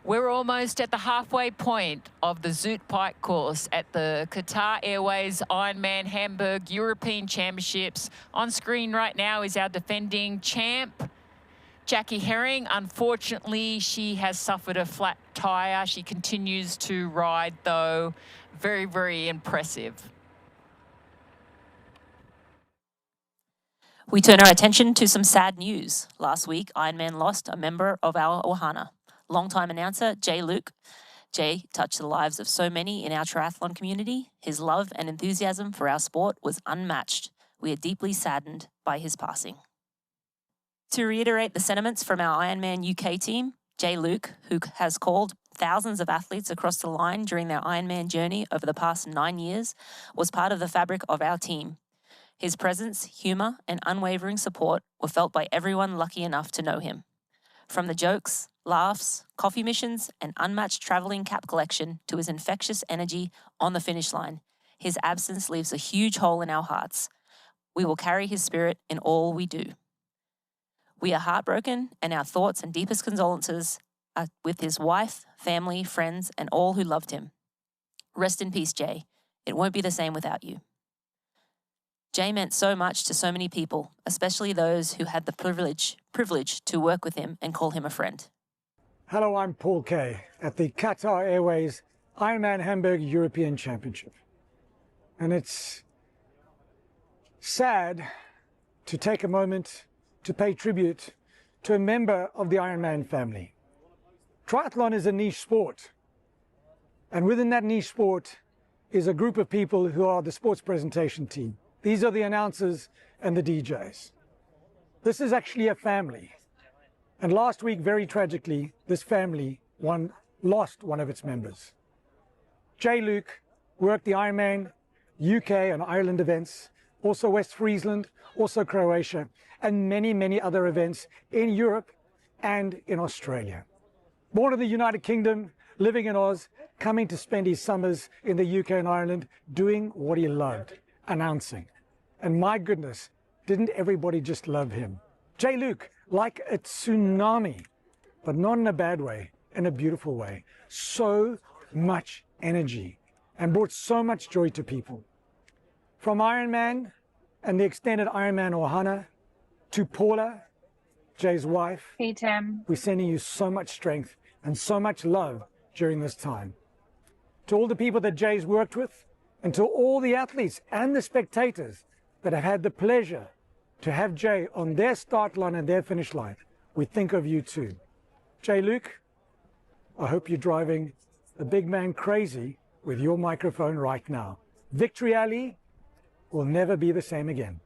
We're almost at the halfway point of the Zoot Bike course at the Qatar Airways Ironman Hamburg European Championships. On screen right now is our defending champ, Jackie Herring. Unfortunately, she has suffered a flat tire. She continues to ride though. Very, very impressive. We turn our attention to some sad news. Last week, Ironman lost a member of our Ohana. Longtime announcer, Jay Luke. Jay touched the lives of so many in our triathlon community. His love and enthusiasm for our sport was unmatched. We are deeply saddened by his passing. To reiterate the sentiments from our Ironman UK team, Jay Luke, who has called thousands of athletes across the line during their Ironman journey over the past 9 years, was part of the fabric of our team. His presence, humour, and unwavering support were felt by everyone lucky enough to know him. From the jokes, laughs, coffee missions, and unmatched travelling cap collection to his infectious energy on the finish line, his absence leaves a huge hole in our hearts. We will carry his spirit in all we do. We are heartbroken, and our thoughts and deepest condolences are with his wife, family, friends, and all who loved him. Rest in peace, Jay. It won't be the same without you. Jay meant so much to so many people, especially those who had the privilege to work with him and call him a friend. Hello, I'm Paul Kay at the Qatar Airways Ironman Hamburg European Championship. And it's sad to take a moment to pay tribute to a member of the Ironman family. Triathlon is a niche sport. And within that niche sport is a group of people who are the sports presentation team. These are the announcers and the DJs. This is actually a family. And last week, very tragically, this family lost one of its members. Jay Luke worked the Ironman UK and Ireland events, also West Friesland, also Croatia, and many, many other events in Europe and in Australia. Born in the United Kingdom, living in Oz, coming to spend his summers in the UK and Ireland, doing what he loved, announcing. And my goodness, didn't everybody just love him? Jay Luke, like a tsunami, but not in a bad way, in a beautiful way. So much energy and brought so much joy to people. From Ironman and the extended Ironman Ohana to Paula, Jay's wife. Hey, Tim. We're sending you so much strength and so much love during this time. To all the people that Jay's worked with, and to all the athletes and the spectators that have had the pleasure to have Jay on their start line and their finish line, we think of you too. Jay Luke, I hope you're driving the big man crazy with your microphone right now. Victory Alley will never be the same again.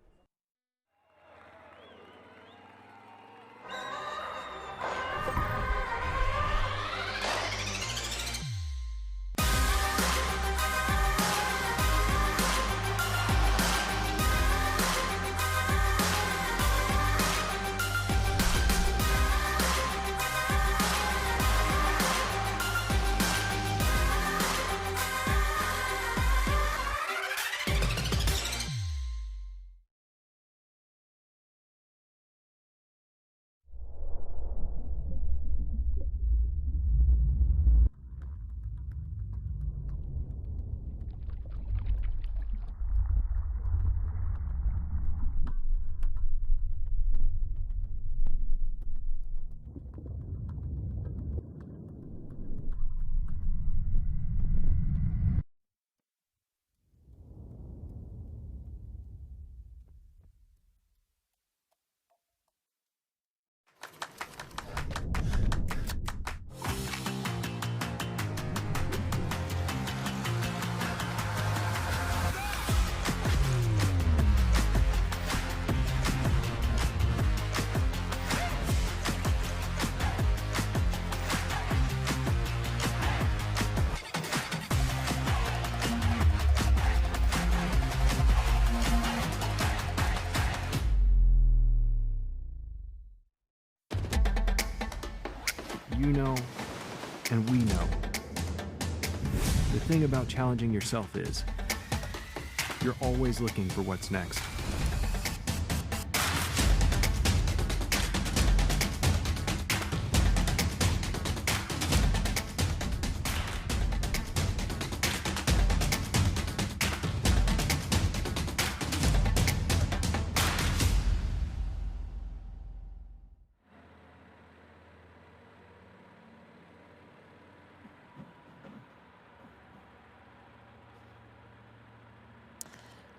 You know, and we know. The thing about challenging yourself is, you're always looking for what's next.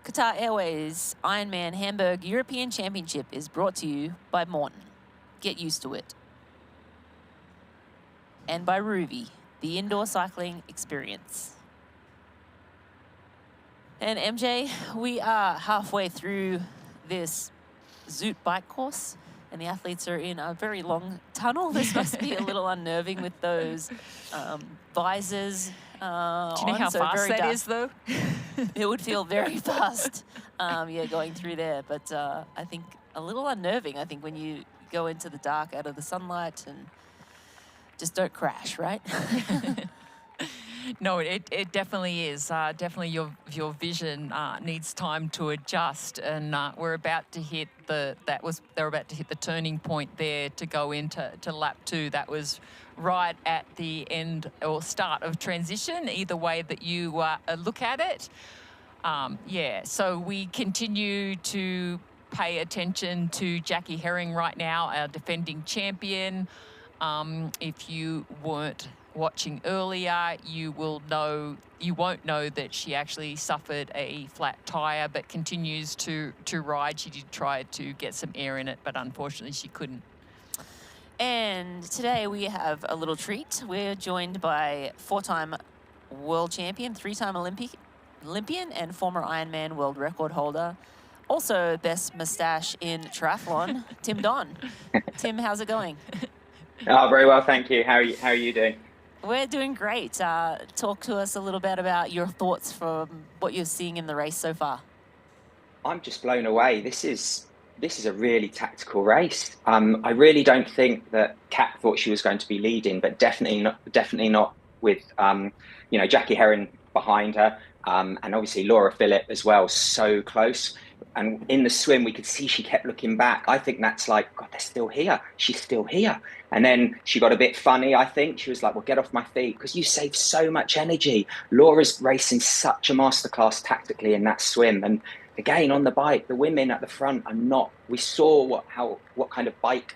Qatar Airways Ironman Hamburg European Championship is brought to you by Morton. Get used to it. And by Ruby, the indoor cycling experience. And MJ, we are halfway through this Zoot bike course, and the athletes are in a very long tunnel. This must be a little unnerving with those visors. Do you know how fast that is, though? It would feel very fast, yeah, going through there. But I think a little unnerving, I think, when you go into the dark out of the sunlight and just don't crash, right? No, it definitely is. Definitely your vision needs time to adjust, and we're about to hit they're about to hit the turning point there to go into lap 2. That was right at the end or start of transition, either way that you look at it. Yeah, so we continue to pay attention to Jackie Herring right now, our defending champion. If you weren't watching earlier, you won't know that she actually suffered a flat tire, but continues to ride. She did try to get some air in it, but unfortunately she couldn't. And today we have a little treat. We're joined by 4-time world champion, 3-time Olympian, and former Ironman world record holder. Also best moustache in triathlon, Tim Don. Tim, how's it going? Oh, very well, thank you. How are you doing? We're doing great. Talk to us a little bit about your thoughts from what you're seeing in the race so far. I'm just blown away. This is a really tactical race. I really don't think that Kat thought she was going to be leading, but definitely not with Jackie Herring behind her, and obviously Laura Phillip as well, so close. And in the swim, we could see she kept looking back. I think that's like, God, they're still here. She's still here. And then she got a bit funny, I think. She was like, well, get off my feet, because you save so much energy. Laura's racing such a masterclass tactically in that swim. And again, on the bike, the women at the front are not. We saw what kind of bike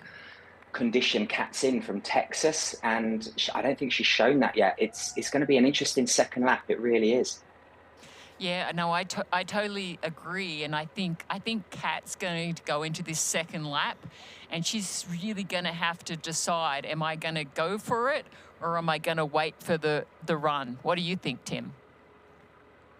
condition Kat's in from Texas. And I don't think she's shown that yet. It's going to be an interesting second lap. It really is. Yeah, no, I totally agree, and I think Kat's going to go into this second lap, and she's really going to have to decide: am I going to go for it, or am I going to wait for the run? What do you think, Tim?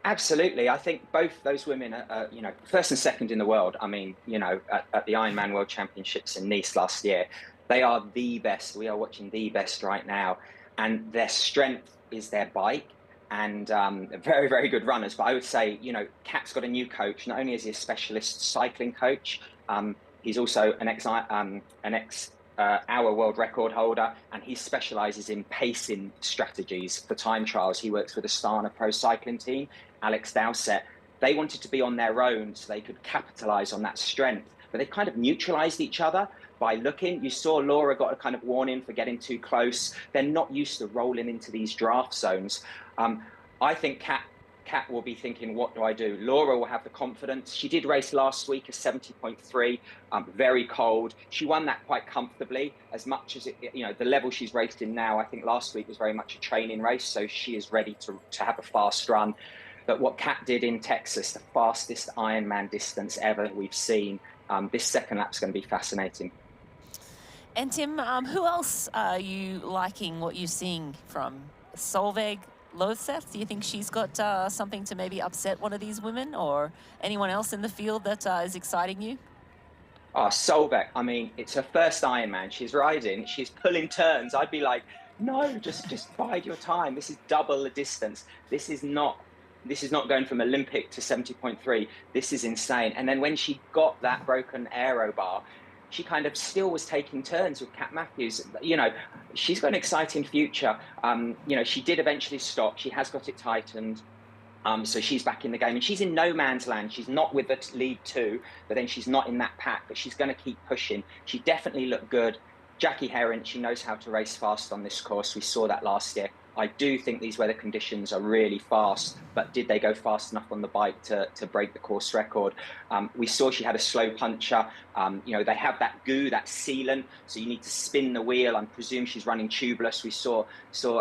Absolutely, I think both those women are first and second in the world. I mean, at the Ironman World Championships in Nice last year, they are the best. We are watching the best right now, and their strength is their bike. And very, very good runners. But I would say, Kat's got a new coach. Not only is he a specialist cycling coach, he's also an ex-hour world record holder, and he specialises in pacing strategies for time trials. He works with the Astana Pro Cycling team, Alex Dowsett. They wanted to be on their own so they could capitalise on that strength. But they've kind of neutralised each other by looking. You saw Laura got a kind of warning for getting too close. They're not used to rolling into these draft zones. I think Kat will be thinking, what do I do? Laura will have the confidence. She did race last week a 70.3, very cold. She won that quite comfortably, as much as the level she's raced in now. I think last week was very much a training race, so she is ready to have a fast run. But what Kat did in Texas, the fastest Ironman distance ever we've seen, this second lap's going to be fascinating. And Tim, who else are you liking what you're seeing from Solveig Lothseth? Do you think she's got something to maybe upset one of these women, or anyone else in the field that is exciting you? Oh, Solveig, I mean, it's her first Ironman. She's riding, she's pulling turns. I'd be like, no, just bide your time. This is double the distance. This is not going from Olympic to 70.3. This is insane. And then when she got that broken aero bar, she kind of still was taking turns with Kat Matthews. You know, she's got an exciting future. You know, she did eventually stop. She has got it tightened. So she's back in the game, and she's in no man's land. She's not with the lead two, but then she's not in that pack, but she's going to keep pushing. She definitely looked good. Jackie Herring, she knows how to race fast on this course. We saw that last year. I do think these weather conditions are really fast, but did they go fast enough on the bike to break the course record? We saw she had a slow puncher. You know, they have that goo, that sealant, so you need to spin the wheel. I presume she's running tubeless. We saw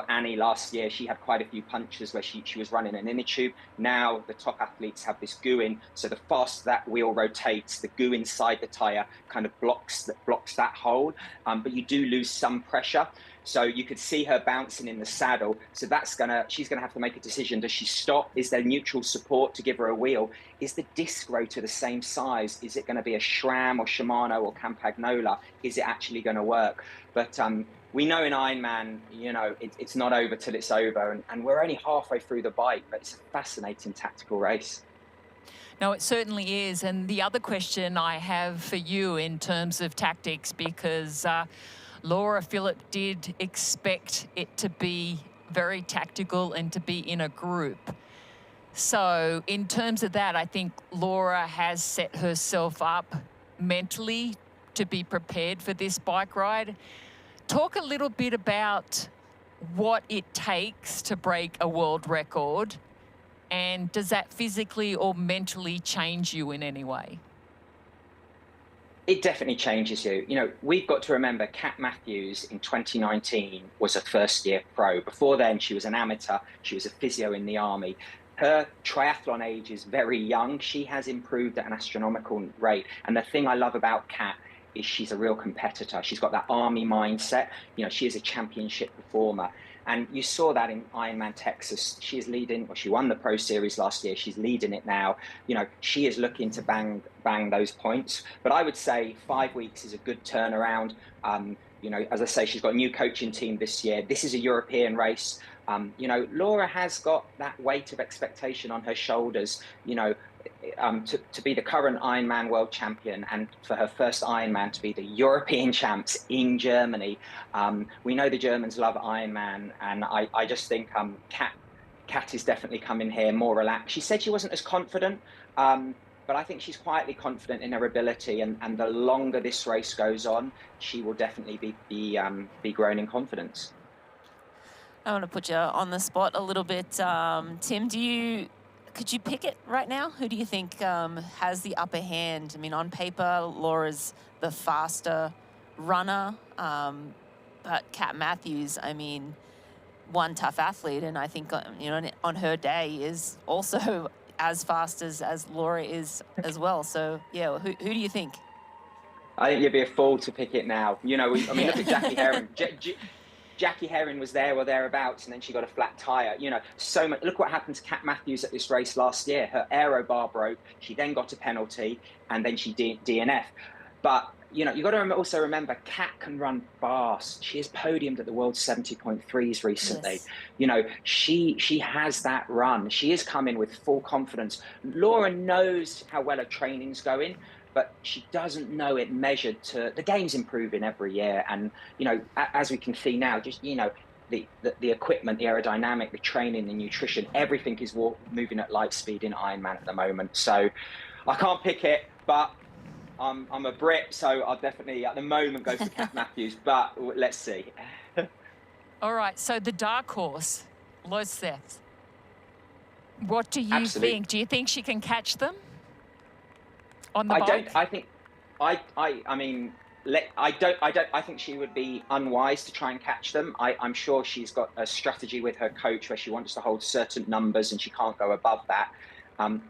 Annie last year. She had quite a few punches where she was running an inner tube. Now the top athletes have this goo in, so the faster that wheel rotates, the goo inside the tyre kind of blocks that hole, but you do lose some pressure. So you could see her bouncing in the saddle. So she's gonna have to make a decision. Does she stop? Is there neutral support to give her a wheel? Is the disc rotor the same size? Is it gonna be a SRAM or Shimano or Campagnola? Is it actually gonna work? But we know in Ironman, you know, it's not over till it's over. And we're only halfway through the bike, but it's a fascinating tactical race. No, it certainly is. And the other question I have for you in terms of tactics, because Laura Philipp did expect it to be very tactical and to be in a group. So in terms of that, I think Laura has set herself up mentally to be prepared for this bike ride. Talk a little bit about what it takes to break a world record, and does that physically or mentally change you in any way? It definitely changes you. You know, we've got to remember Kat Matthews in 2019 was a first-year pro. Before then, she was an amateur. She was a physio in the army. Her triathlon age is very young. She has improved at an astronomical rate. And the thing I love about Kat is she's a real competitor. She's got that army mindset. You know, she is a championship performer. And you saw that in Ironman Texas. She is leading, well, she won the Pro Series last year. She's leading it now. You know, she is looking to bang those points. But I would say 5 weeks is a good turnaround. You know, as I say, she's got a new coaching team this year. This is a European race. You know, Laura has got that weight of expectation on her shoulders, you know, to be the current Ironman world champion, and for her first Ironman to be the European champs in Germany. We know the Germans love Ironman, and I just think Kat is definitely coming here more relaxed. She said she wasn't as confident, but I think she's quietly confident in her ability, and the longer this race goes on, she will definitely be growing in confidence. I want to put you on the spot a little bit. Tim, could you pick it right now? Who do you think has the upper hand? I mean, on paper, Laura's the faster runner, but Kat Matthews, I mean, one tough athlete, and I think, you know, on her day is also as fast as Laura is as well. So, yeah, who do you think? I think you'd be a fool to pick it now. You know, I mean, look at Jackie Herring. Jackie Herring was there or thereabouts, and then she got a flat tyre. You know, so much. Look what happened to Kat Matthews at this race last year. Her aero bar broke. She then got a penalty, and then she DNF. But, you know, you've got to also remember, Kat can run fast. She has podiumed at the World 70.3s recently. Yes. You know, she has that run. She is coming with full confidence. Laura knows how well her training's going, but she doesn't know it measured to, the game's improving every year. And, you know, as we can see now, just, you know, the equipment, the aerodynamic, the training, the nutrition, everything is moving at light speed in Ironman at the moment. So I can't pick it, but I'm a Brit, so I'll definitely, at the moment, go for Kat Matthews, but let's see. All right, so the dark horse, CEST. What do you think? Do you think she can catch them on the bike? I think she would be unwise to try and catch them. I'm sure she's got a strategy with her coach where she wants to hold certain numbers and she can't go above that.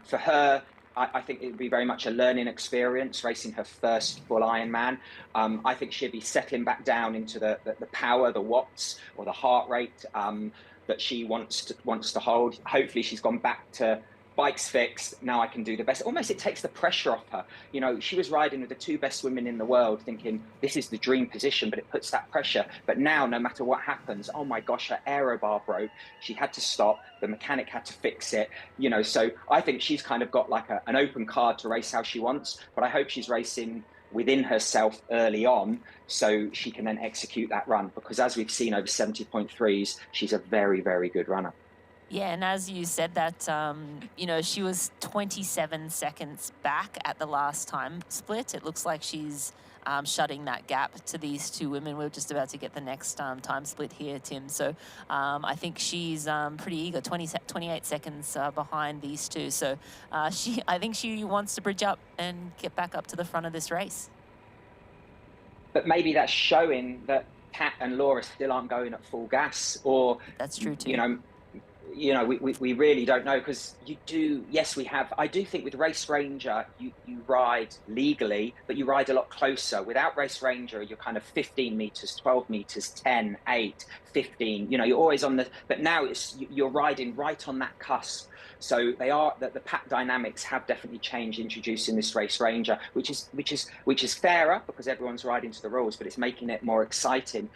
For her, I think it would be very much a learning experience, racing her first full Ironman. I think she'd be settling back down into the power, the watts, or the heart rate that she wants to hold. Hopefully she's gone back to bike's fixed, now I can do the best. Almost it takes the pressure off her. You know, she was riding with the two best women in the world thinking this is the dream position, but it puts that pressure. But now, no matter what happens, oh my gosh, her aero bar broke. She had to stop. The mechanic had to fix it. You know, so I think she's kind of got like an open card to race how she wants, but I hope she's racing, within herself early on, so she can then execute that run. Because as we've seen over 70.3s, she's a very, very good runner. Yeah, and as you said that, you know, she was 27 seconds back at the last time split. It looks like she's shutting that gap to these two women. We're just about to get the next time split here, Tim. So I think she's pretty eager, 28 seconds behind these two. So I think she wants to bridge up and get back up to the front of this race. But maybe that's showing that Kat and Laura still aren't going at full gas, or that's true too. You know, we really don't know, because you do, yes, we have, I do think with Race Ranger, you ride legally, but you ride a lot closer. Without Race Ranger, you're kind of 15 meters, 12 meters, 10, 8, 15, you know, you're always on the, but now you're riding right on that cusp. So they are, the pack dynamics have definitely changed introducing this Race Ranger, which is fairer because everyone's riding to the rules, but it's making it more exciting.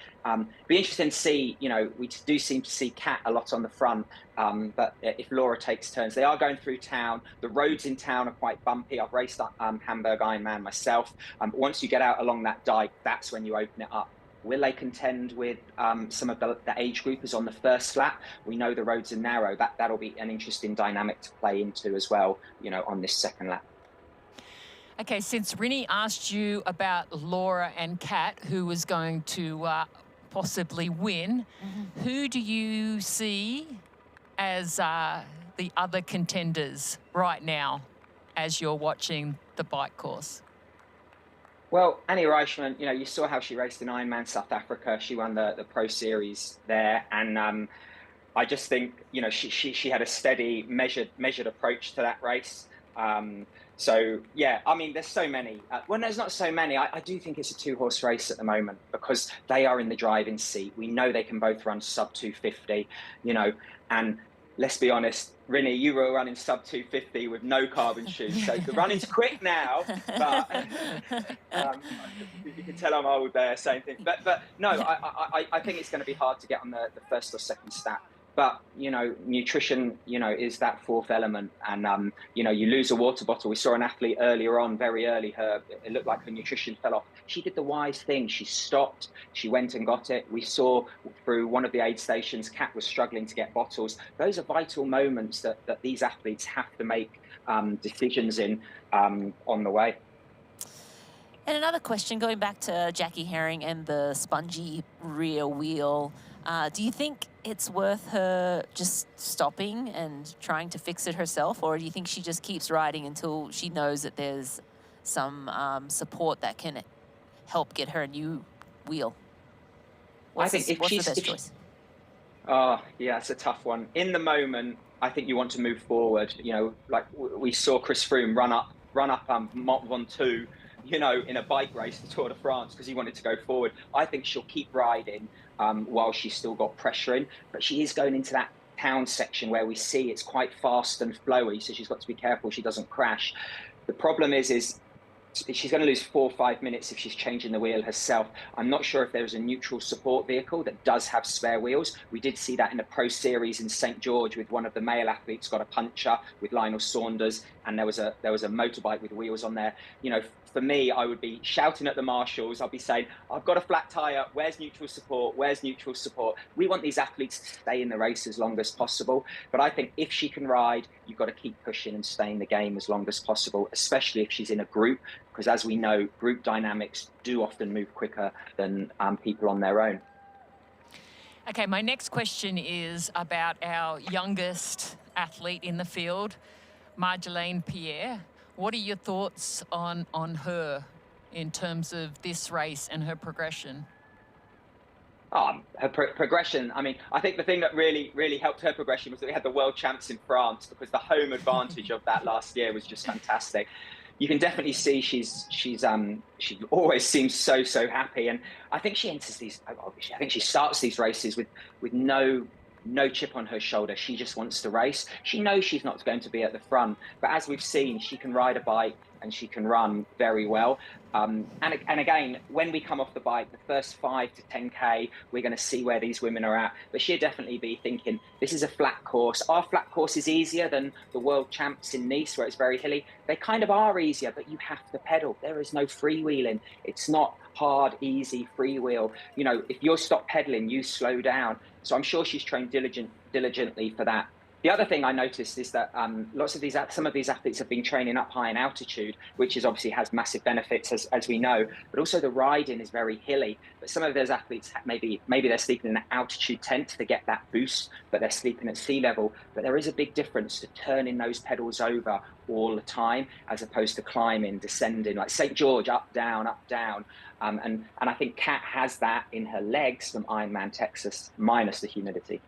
Be interesting to see, you know, we do seem to see Kat a lot on the front, but if Laura takes turns, they are going through town. The roads in town are quite bumpy. I've raced Hamburg Ironman myself. Once you get out along that dike, that's when you open it up. Will they contend with some of the age groupers on the first lap? We know the roads are narrow. That'll be an interesting dynamic to play into as well, you know, on this second lap. Okay, since Rinny asked you about Laura and Kat, who was going to possibly win, who do you see as the other contenders right now as you're watching the bike course? Well, Annie Reichman, you know, you saw how she raced in Ironman South Africa. She won the Pro Series there, and I just think, you know, she had a steady, measured approach to that race. So yeah, I mean, there's so many. Well, there's not so many. I do think it's a 2-horse race at the moment because they are in the driving seat. We know they can both run sub 250, you know, and let's be honest, Rinny, you were running sub 250 with no carbon shoes, so the running's quick now, but you can tell I'm old there, same thing. But no, I think it's going to be hard to get on the first or second stat. But, you know, nutrition, you know, is that fourth element. And, you know, you lose a water bottle. We saw an athlete earlier on, very early, it looked like her nutrition fell off. She did the wise thing. She stopped. She went and got it. We saw through one of the aid stations, Kat was struggling to get bottles. Those are vital moments that these athletes have to make decisions in on the way. And another question, going back to Jackie Herring and the spongy rear wheel, do you think it's worth her just stopping and trying to fix it herself, or do you think she just keeps riding until she knows that there's some support that can help get her a new wheel? What's the best choice? Oh, yeah, it's a tough one. In the moment, I think you want to move forward. You know, like we saw Chris Froome run up Mont Ventoux, you know, in a bike race, the Tour de France, because he wanted to go forward. I think she'll keep riding while she's still got pressure in, but she is going into that town section where we see it's quite fast and flowy, so she's got to be careful she doesn't crash. The problem is she's going to lose 4 or 5 minutes if she's changing the wheel herself. I'm not sure if there's a neutral support vehicle that does have spare wheels. We did see that in the Pro Series in St. George with one of the male athletes got a puncture with Lionel Saunders, and there was a motorbike with wheels on there. You know, for me, I would be shouting at the marshals. I'll be saying, I've got a flat tire. Where's neutral support? Where's neutral support? We want these athletes to stay in the race as long as possible. But I think if she can ride, you've got to keep pushing and stay in the game as long as possible, especially if she's in a group, because as we know, group dynamics do often move quicker than people on their own. Okay, my next question is about our youngest athlete in the field, Marjolaine Pierre. What are your thoughts on her in terms of this race and her progression? Her progression, I mean, I think the thing that really helped her progression was that we had the world champs in France, because the home advantage of that last year was just fantastic. You can definitely see she always seems so happy, and I think she enters these. I think she starts these races with no chip on her shoulder. She just wants to race. She knows she's not going to be at the front, but as we've seen, she can ride a bike and she can run very well. And again, when we come off the bike, the first 5 to 10K, we're going to see where these women are at. But she'll definitely be thinking, this is a flat course. Our flat course is easier than the world champs in Nice, where it's very hilly. They kind of are easier, but you have to pedal. There is no freewheeling. It's not hard, easy freewheel. You know, if you're stop pedaling, you slow down. So I'm sure she's trained diligently for that. The other thing I noticed is that some of these athletes have been training up high in altitude, which is obviously has massive benefits, as we know, but also the riding is very hilly. But some of those athletes, maybe they're sleeping in an altitude tent to get that boost, but they're sleeping at sea level. But there is a big difference to turning those pedals over all the time, as opposed to climbing, descending, like St. George, up, down, up, down. And I think Kat has that in her legs from Ironman Texas, minus the humidity.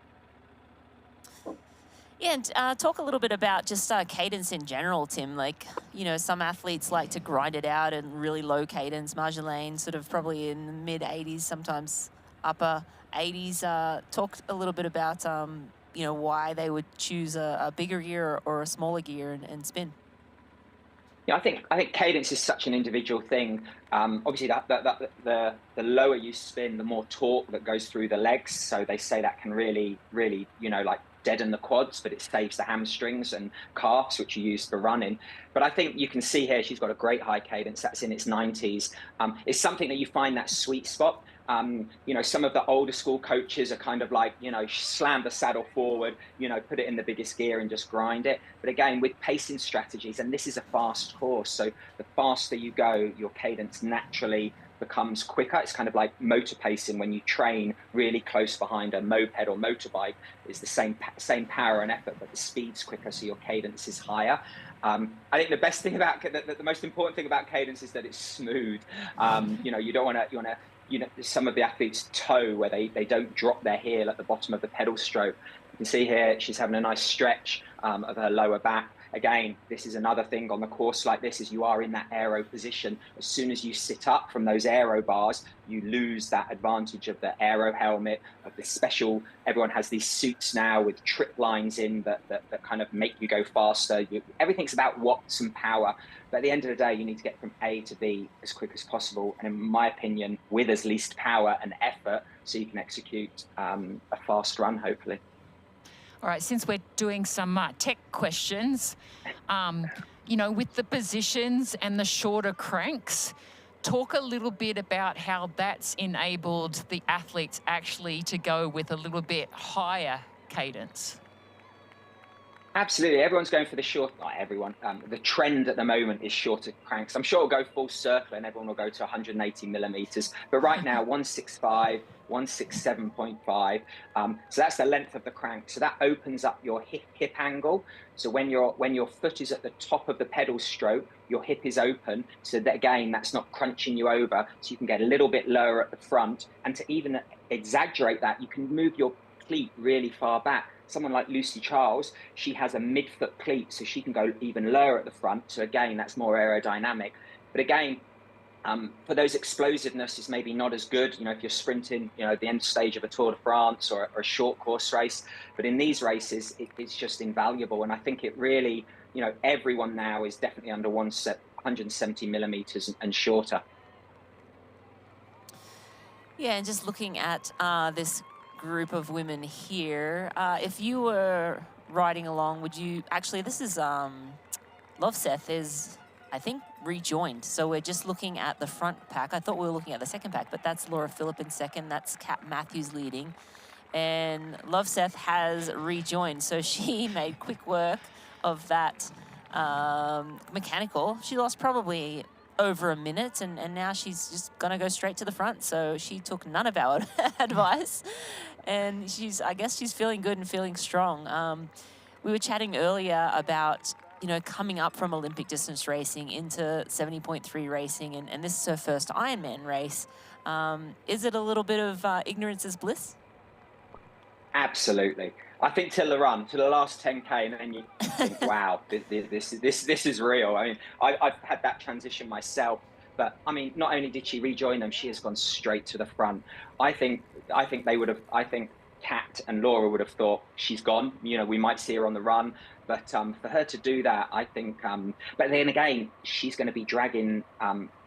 Yeah, and talk a little bit about just cadence in general, Tim. Like, you know, some athletes like to grind it out in really low cadence. Marjolaine sort of probably in the mid-80s, sometimes upper 80s. Talk a little bit about, you know, why they would choose a bigger gear or a smaller gear and spin. Yeah, I think cadence is such an individual thing. Obviously, the lower you spin, the more torque that goes through the legs. So they say that can really, you know, like deaden the quads, but it saves the hamstrings and calves, which are used for running. But I think you can see here she's got a great high cadence. That's in its 90s. It's something that you find that sweet spot. You know, some of the older school coaches are kind of like, you know, slam the saddle forward, you know, put it in the biggest gear and just grind it. But again, with pacing strategies, and this is a fast course, so the faster you go, your cadence naturally becomes quicker. It's kind of like motor pacing when you train really close behind a moped or motorbike. It's the same power and effort, but the speed's quicker, so your cadence is higher. I think the best thing about the most important thing about cadence is that it's smooth. You know, you don't want to. You know, some of the athletes toe where they don't drop their heel at the bottom of the pedal stroke. You can see here she's having a nice stretch of her lower back. Again, this is another thing on the course like this, is you are in that aero position. As soon as you sit up from those aero bars, you lose that advantage of the aero helmet, of the special, everyone has these suits now with trip lines in that kind of make you go faster. Everything's about watts and power. But at the end of the day, you need to get from A to B as quick as possible. And in my opinion, with as least power and effort, so you can execute a fast run, hopefully. All right, since we're doing some tech questions, you know, with the positions and the shorter cranks, talk a little bit about how that's enabled the athletes actually to go with a little bit higher cadence. Absolutely, everyone's going for the short, not everyone, the trend at the moment is shorter cranks. I'm sure it'll go full circle and everyone will go to 180 millimeters, but right now 165, 167.5, so that's the length of the crank. So that opens up your hip angle. So when your foot is at the top of the pedal stroke, your hip is open, so that again, that's not crunching you over, so you can get a little bit lower at the front. And to even exaggerate that, you can move your cleat really far back. Someone like Lucy Charles, she has a mid-foot cleat, so she can go even lower at the front. So again, that's more aerodynamic. But again, for those explosiveness is maybe not as good, you know, if you're sprinting, you know, the end stage of a Tour de France or a short course race. But in these races, it's just invaluable. And I think it really, you know, everyone now is definitely under 170 millimeters and shorter. Yeah, and just looking at this group of women here, if you were riding along, would you actually, this is Loveseth is, I think, rejoined. So we're just looking at the front pack. I thought we were looking at the second pack, but that's Laura Phillip in second. That's Kat Matthews leading. And Loveseth has rejoined. So she made quick work of that mechanical. She lost probably over a minute, and now she's just gonna go straight to the front. So she took none of our advice, and I guess she's feeling good and feeling strong. We were chatting earlier about, you know, coming up from Olympic distance racing into 70.3 racing, and this is her first Ironman race. Is it a little bit of ignorance is bliss? Absolutely. I think till the run, to the last 10K, and then you think, wow, this is real. I mean, I've had that transition myself, but I mean, not only did she rejoin them, she has gone straight to the front. I think Kat and Laura would have thought she's gone. You know, we might see her on the run, but for her to do that, I think. But then again, she's going to be dragging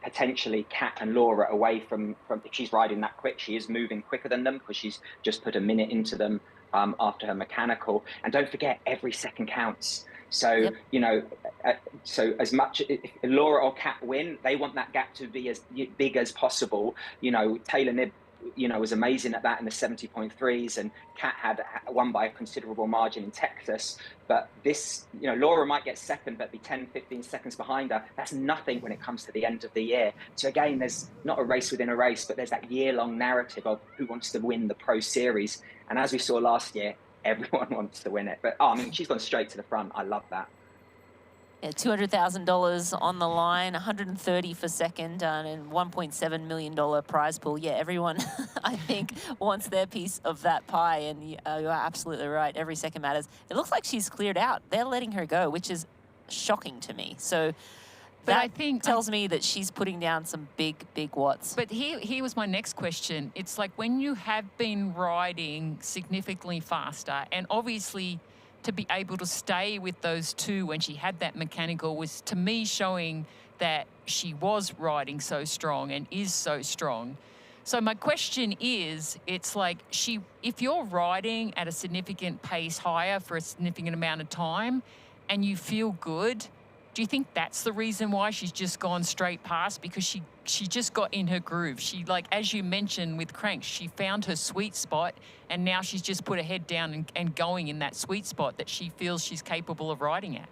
potentially Kat and Laura away from. If she's riding that quick, she is moving quicker than them because she's just put a minute into them after her mechanical. And don't forget, every second counts. So, you know, so as much if Laura or Kat win, they want that gap to be as big as possible. You know, Taylor Knibb, you know, was amazing at that in the 70.3s, and Kat had won by a considerable margin in Texas. But this, you know, Laura might get second, but be 10, 15 seconds behind her. That's nothing when it comes to the end of the year. So again, there's not a race within a race, but there's that year-long narrative of who wants to win the Pro Series. And as we saw last year, everyone wants to win it. But, I mean, she's gone straight to the front. I love that. Yeah, $200,000 on the line, 130 for second, and $1.7 million prize pool. Yeah, everyone, I think, wants their piece of that pie, and you are absolutely right. Every second matters. It looks like she's cleared out. They're letting her go, which is shocking to me. So But that I think tells me that she's putting down some big, big watts. But here was my next question. It's like when you have been riding significantly faster, and obviously to be able to stay with those two when she had that mechanical was, to me, showing that she was riding so strong and is so strong. So my question is, it's like if you're riding at a significant pace higher for a significant amount of time and you feel good, do you think that's the reason why she's just gone straight past? Because she just got in her groove. She, like, as you mentioned with Cranks, she found her sweet spot, and now she's just put her head down and going in that sweet spot that she feels she's capable of riding at.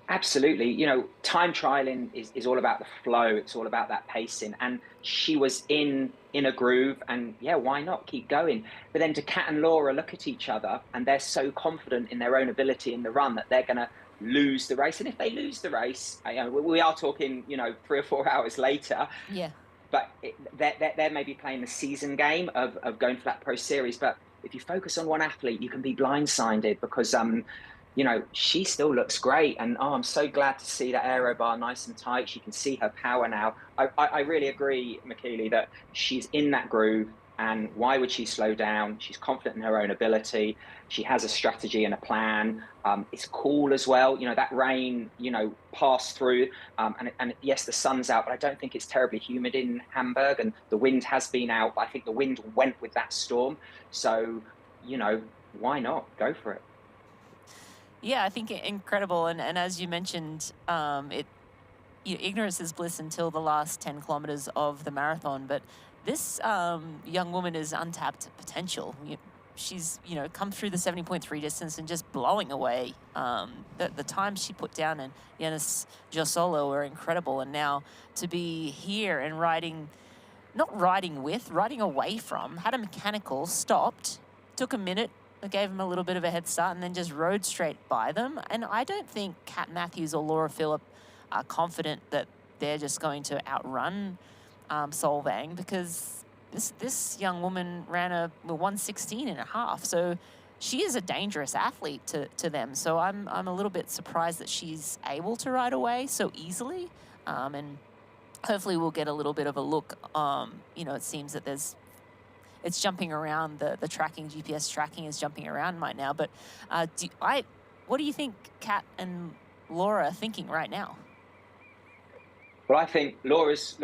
Absolutely. You know, time trialing is all about the flow. It's all about that pacing. And she was in a groove, and yeah, why not keep going? But then to Kat and Laura look at each other, and they're so confident in their own ability in the run that they're going to lose the race. And if they lose the race, we are talking, you know, 3 or 4 hours later. Yeah. But they're maybe playing the season game of going for that Pro Series. But if you focus on one athlete, you can be blindsided because, you know, she still looks great. And, I'm so glad to see that aero bar nice and tight. She can see her power now. I really agree, Michele, that she's in that groove. And why would she slow down? She's confident in her own ability. She has a strategy and a plan. It's cool as well. You know, that rain, you know, passed through. And yes, the sun's out, but I don't think it's terribly humid in Hamburg. And the wind has been out, but I think the wind went with that storm. So, you know, why not? Go for it. Yeah, I think incredible. And as you mentioned, ignorance is bliss until the last 10 kilometers of the marathon. But this young woman is untapped potential. She's, you know, come through the 70.3 distance and just blowing away. The times she put down in Yanis Giosolo were incredible. And now to be here and riding away from, had a mechanical, stopped, took a minute, gave him a little bit of a head start, and then just rode straight by them. And I don't think Kat Matthews or Laura Phillip are confident that they're just going to outrun Solvang, because this young woman ran a 1:16.5, so she is a dangerous athlete to them. So I'm a little bit surprised that she's able to ride away so easily, and hopefully we'll get a little bit of a look. You know, it seems that it's jumping around, the tracking, GPS tracking is jumping around right now. But what do you think Kat and Laura are thinking right now? Well, I think Laura's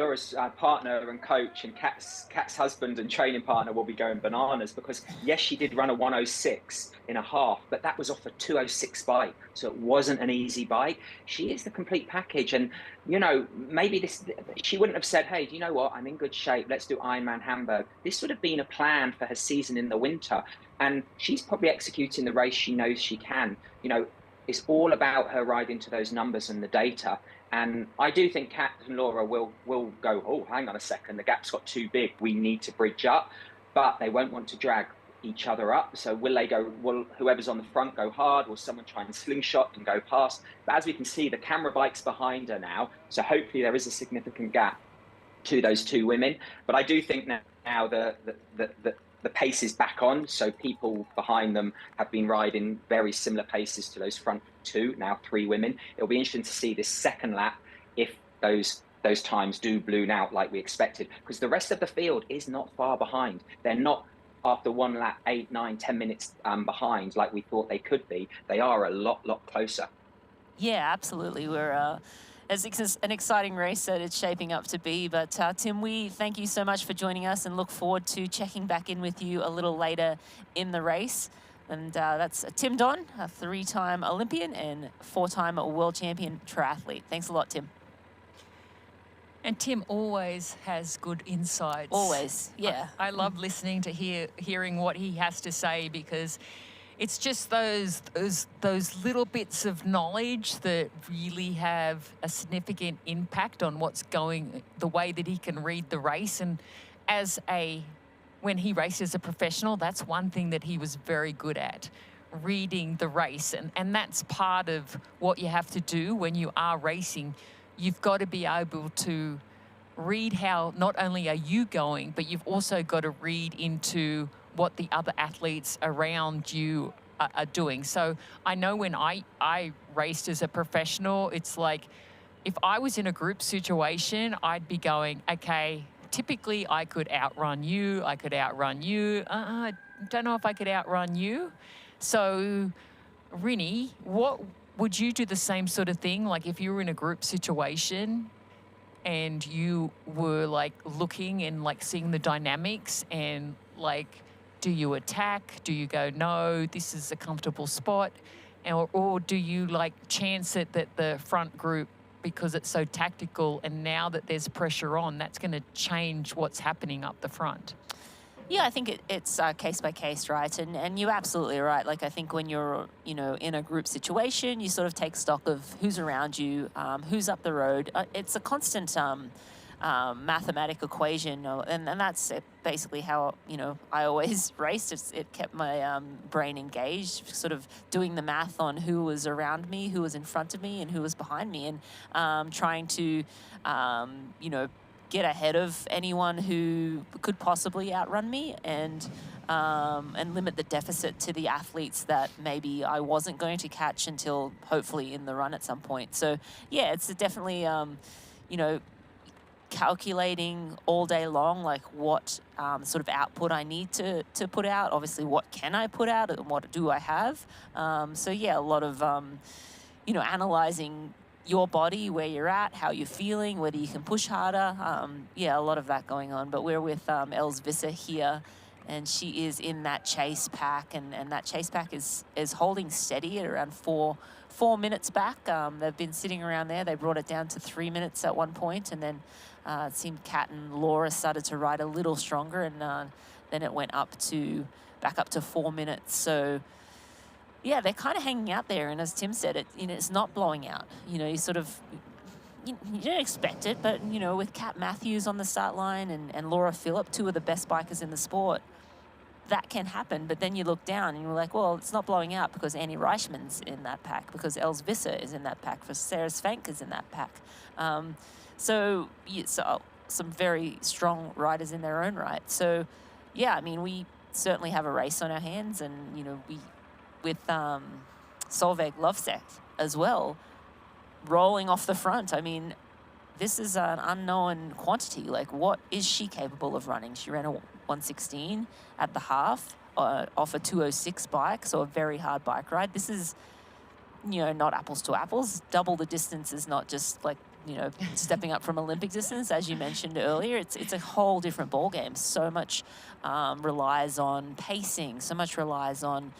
partner and coach and Kat's husband and training partner will be going bananas, because yes, she did run a 1:06.5, but that was off a 2:06 bike, so it wasn't an easy bike. She is the complete package, and you know, maybe she wouldn't have said, "Hey, do you know what? I'm in good shape. Let's do Ironman Hamburg." This would have been a plan for her season in the winter, and she's probably executing the race she knows she can. You know, it's all about her riding to those numbers and the data. And I do think Kat and Laura will go, oh, hang on a second, the gap's got too big, we need to bridge up. But they won't want to drag each other up. So will whoever's on the front go hard? Will someone try and slingshot and go past? But as we can see, the camera bike's behind her now. So hopefully there is a significant gap to those two women. But I do think now the pace is back on. So people behind them have been riding very similar paces to those front two, now 3 women. It'll be interesting to see this second lap if those times do balloon out like we expected, because the rest of the field is not far behind. They're not after one lap, 8, 9, 10 minutes behind, like we thought they could be, they are a lot closer. Yeah, absolutely. We're as an exciting race that it's shaping up to be. But Tim, we thank you so much for joining us and look forward to checking back in with you a little later in the race. And that's Tim Don, a 3-time Olympian and 4-time world champion triathlete. Thanks a lot, Tim. And Tim always has good insights. Always, yeah. I love listening to hearing what he has to say, because it's just those little bits of knowledge that really have a significant impact on what's going, the way that he can read the race. And when he raced as a professional, that's one thing that he was very good at, reading the race. And that's part of what you have to do when you are racing. You've got to be able to read how not only are you going, but you've also got to read into what the other athletes around you are doing. So I know when I raced as a professional, it's like if I was in a group situation, I'd be going, okay, typically I could outrun you, I don't know if I could outrun you. So Rinny, would you do the same sort of thing? Like if you were in a group situation and you were like looking and like seeing the dynamics and like, do you attack? Do you go, no, this is a comfortable spot? Or do you like chance it that the front group, because it's so tactical and now that there's pressure on, that's going to change what's happening up the front? Yeah, I think it's case by case, right? And you're absolutely right. Like I think when you're, in a group situation, you sort of take stock of who's around you, who's up the road. It's a constant mathematical equation, and that's basically how I always raced. It kept my brain engaged, sort of doing the math on who was around me, who was in front of me, and who was behind me, and trying to get ahead of anyone who could possibly outrun me, and limit the deficit to the athletes that maybe I wasn't going to catch until hopefully in the run at some point. So yeah, it's definitely calculating all day long, like what sort of output I need to put out. Obviously, what can I put out and what do I have? So yeah, a lot of analyzing your body, where you're at, how you're feeling, whether you can push harder. Yeah, a lot of that going on. But we're with Els Visser here, and she is in that chase pack, and that chase pack is holding steady at around 4 minutes back. They've been sitting around there. They brought it down to 3 minutes at one point, and then it seemed Kat and Laura started to ride a little stronger, and then it went back up to 4 minutes. So yeah, they're kind of hanging out there, and as Tim said, it's not blowing out. You don't expect it, but with Kat Matthews on the start line and Laura Phillip, 2 of the best bikers in the sport, that can happen. But then you look down and you're like, well, it's not blowing out because Annie Reichman's in that pack, because Els Visser is in that pack, for Sarah Svank is in that pack. So some very strong riders in their own right. So yeah, I mean, we certainly have a race on our hands, and we with Solveig Lovsek as well, rolling off the front. I mean, this is an unknown quantity. Like, what is she capable of running? She ran a 116 at the half off a 206 bike, so a very hard bike ride. This is, not apples to apples. Double the distance is not just like, stepping up from Olympic distance, as you mentioned earlier. It's a whole different ballgame. So much relies on pacing. So much relies on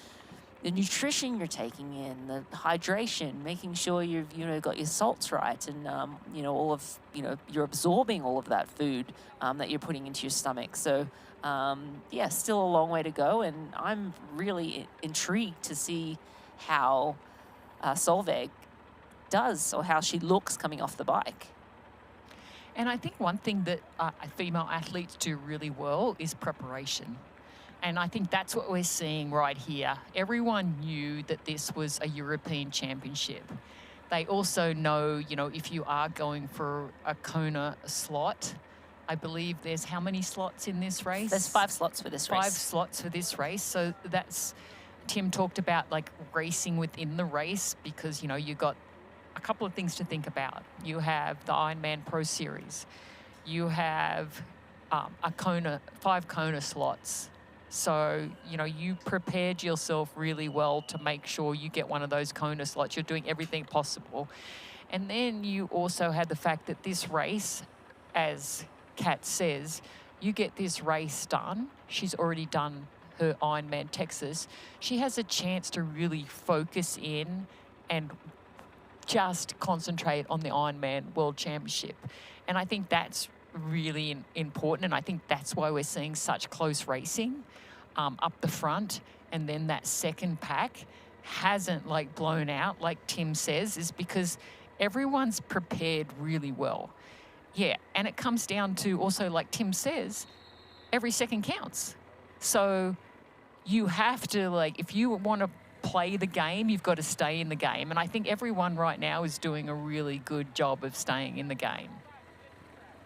the nutrition you're taking in, the hydration, making sure you've got your salts right, and all of you're absorbing all of that food that you're putting into your stomach. So yeah, still a long way to go, and I'm really intrigued to see how Solveig does, or how she looks coming off the bike. And I think one thing that female athletes do really well is preparation. And I think that's what we're seeing right here. Everyone knew that this was a European Championship. They also know, if you are going for a Kona slot, I believe there's how many slots in this race? There's 5 slots for this race. 5 slots for this race. So Tim talked about like racing within the race, because, you got a couple of things to think about. You have the Ironman Pro Series. You have 5 Kona slots. So, you know, you prepared yourself really well to make sure you get one of those Kona slots. You're doing everything possible. And then you also had the fact that this race, as Kat says, you get this race done. She's already done her Ironman Texas. She has a chance to really focus in and just concentrate on the Ironman World Championship. And I think that's really important. And I think that's why we're seeing such close racing up the front. And then that second pack hasn't like blown out, like Tim says, is because everyone's prepared really well. Yeah, and it comes down to also, like Tim says, every second counts. So you have to, like, if you want to play the game, you've got to stay in the game. And I think everyone right now is doing a really good job of staying in the game.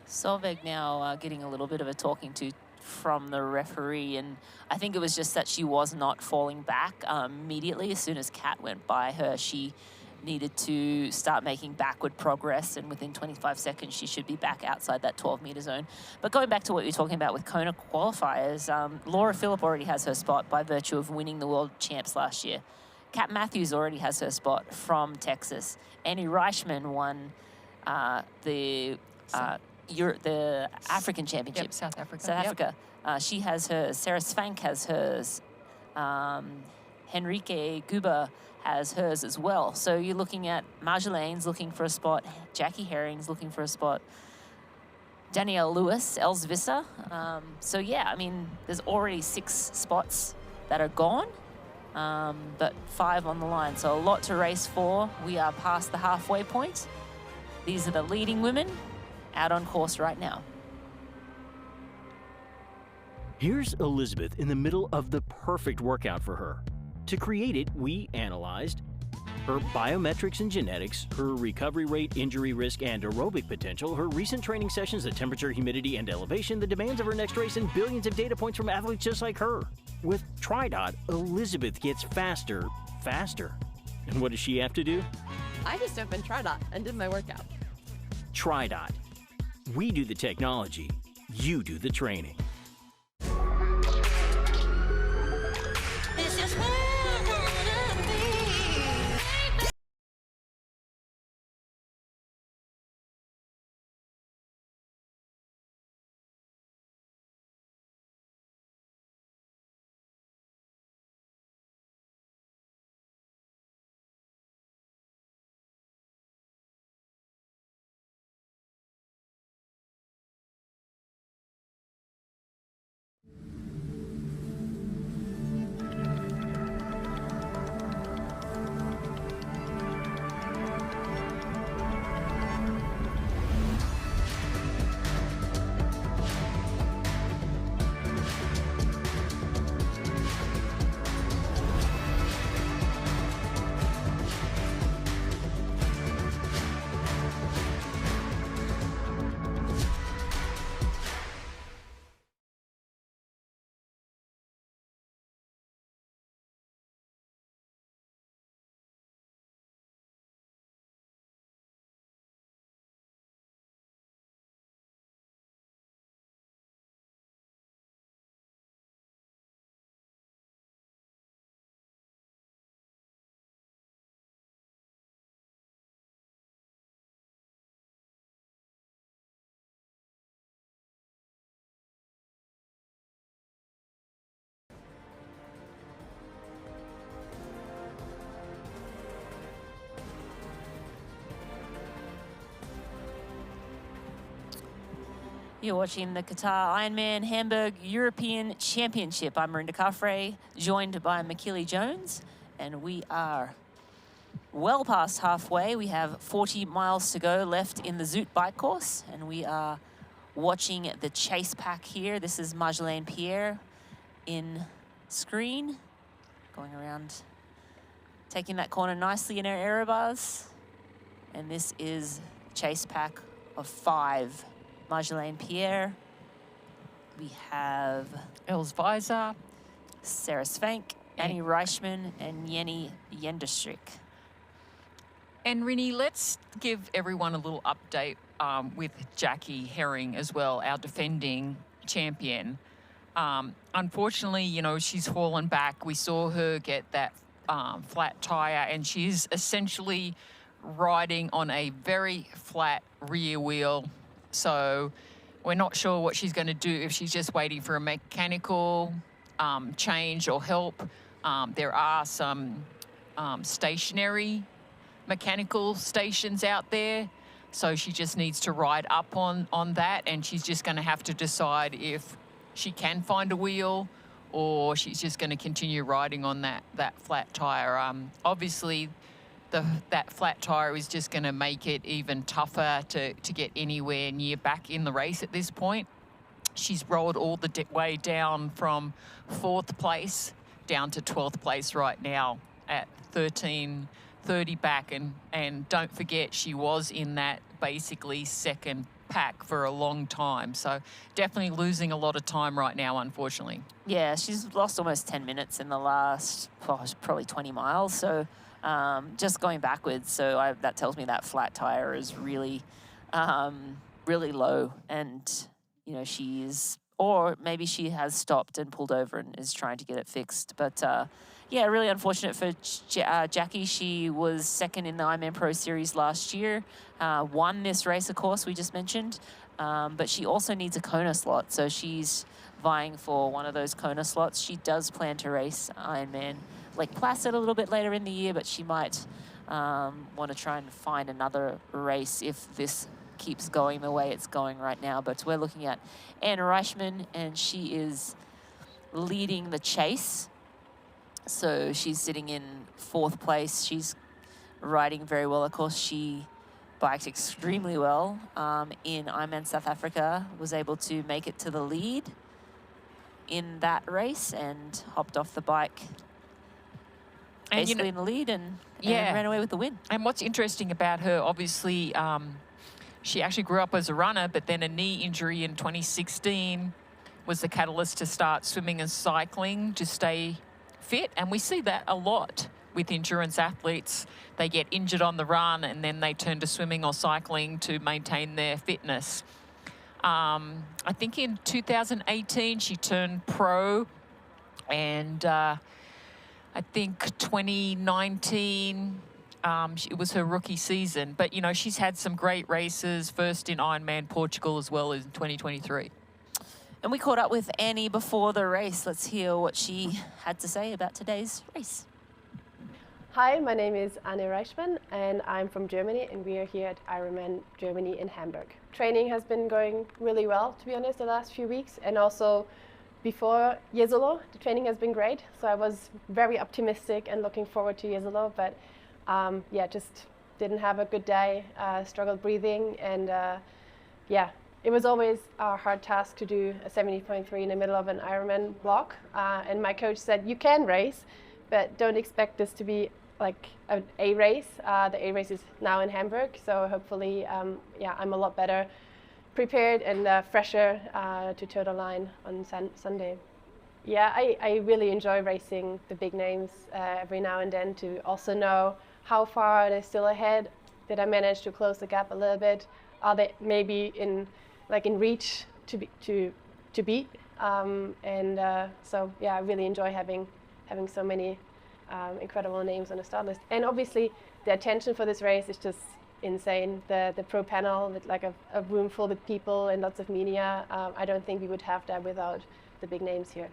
Solveig now getting a little bit of a talking to from the referee, and I think it was just that she was not falling back immediately. As soon as Kat went by her, she needed to start making backward progress, and within 25 seconds she should be back outside that 12-meter zone. But going back to what you're talking about with Kona qualifiers, Laura Phillip already has her spot by virtue of winning the World Champs last year. Kat Matthews already has her spot from Texas. Annie Reichman won the African Championship. Yep, South Africa. South Africa. She has hers. Sarah Svank has hers. Henrique Guba has hers as well. So you're looking at Marjolaine's looking for a spot. Jackie Herring's looking for a spot. Danielle Lewis, Els Visser. So yeah, I mean, there's already 6 spots that are gone, but 5 on the line. So a lot to race for. We are past the halfway point. These are the leading women out on course right now. Here's Elizabeth in the middle of the perfect workout for her. To create it, we analyzed her biometrics and genetics, her recovery rate, injury risk, and aerobic potential, her recent training sessions, the temperature, humidity, and elevation, the demands of her next race, and billions of data points from athletes just like her. With TriDot, Elizabeth gets faster. And what does she have to do? I just opened TriDot and did my workout. TriDot. We do the technology, you do the training. This is where I wanna be. You're watching the Qatar Ironman Hamburg European Championship. I'm Marinda Carfrae, joined by McKilly Jones, and we are well past halfway. We have 40 miles to go left in the Zoot bike course, and we are watching the chase pack here. This is Marjolaine Pierre in screen, going around, taking that corner nicely in her aero bars. And this is chase pack of 5. Marjolaine Pierre. We have Els Visser, Sarah Svank, Annie Reichman, and Jenny Jenderstrik. And Rinny, let's give everyone a little update with Jackie Herring as well, our defending champion. Unfortunately, you know, she's fallen back. We saw her get that flat tire, and she's essentially riding on a very flat rear wheel. So we're not sure what she's going to do, if she's just waiting for a mechanical change or help. There are some stationary mechanical stations out there, so she just needs to ride up on that, and she's just going to have to decide if she can find a wheel or she's just going to continue riding on that flat tire. Obviously, that flat tire is just going to make it even tougher to get anywhere near back in the race at this point. She's rolled all the way down from 4th place down to 12th place right now at 13:30 back, and don't forget, she was in that basically second pack for a long time, so definitely losing a lot of time right now, unfortunately. Yeah, she's lost almost 10 minutes in the last probably 20 miles, so just going backwards. So that tells me that flat tire is really really low, and you know, or maybe she has stopped and pulled over and is trying to get it fixed. But yeah, really unfortunate for Jackie. She was second in the Ironman Pro Series last year, won this race, of course, we just mentioned, but she also needs a Kona slot, so she's vying for one of those Kona slots. She does plan to race Ironman Lake Placid a little bit later in the year, but she might want to try and find another race if this keeps going the way it's going right now. But we're looking at Anna Reichman, and she is leading the chase. So she's sitting in 4th place. She's riding very well. Of course, she biked extremely well in Ironman South Africa, was able to make it to the lead in that race and hopped off the bike basically in the lead and ran away with the win. And what's interesting about her, obviously, she actually grew up as a runner, but then a knee injury in 2016 was the catalyst to start swimming and cycling to stay fit. And we see that a lot with endurance athletes. They get injured on the run and then they turn to swimming or cycling to maintain their fitness. I think in 2018 she turned pro, and I think 2019 it was her rookie season. But, you know, she's had some great races, first in Ironman Portugal as well as in 2023. And we caught up with Annie before the race. Let's hear what she had to say about today's race. Hi, my name is Anne Reichman, and I'm from Germany, and we are here at Ironman Germany in Hamburg. Training has been going really well, to be honest, the last few weeks, and also before Jesolo, the training has been great. So I was very optimistic and looking forward to Jesolo, but yeah, just didn't have a good day, struggled breathing, and yeah, it was always a hard task to do a 70.3 in the middle of an Ironman block. And my coach said, you can race, but don't expect this to be like an A race. The A race is now in Hamburg, so hopefully, yeah, I'm a lot better prepared and fresher to toe the line on Sunday. Yeah, I really enjoy racing the big names every now and then, to also know how far they're still ahead. Did I manage to close the gap a little bit? Are they maybe in reach to beat? So yeah, I really enjoy having so many incredible names on the start list. And obviously, the attention for this race is just insane. The pro panel with like a room full with people and lots of media. I don't think we would have that without the big names here.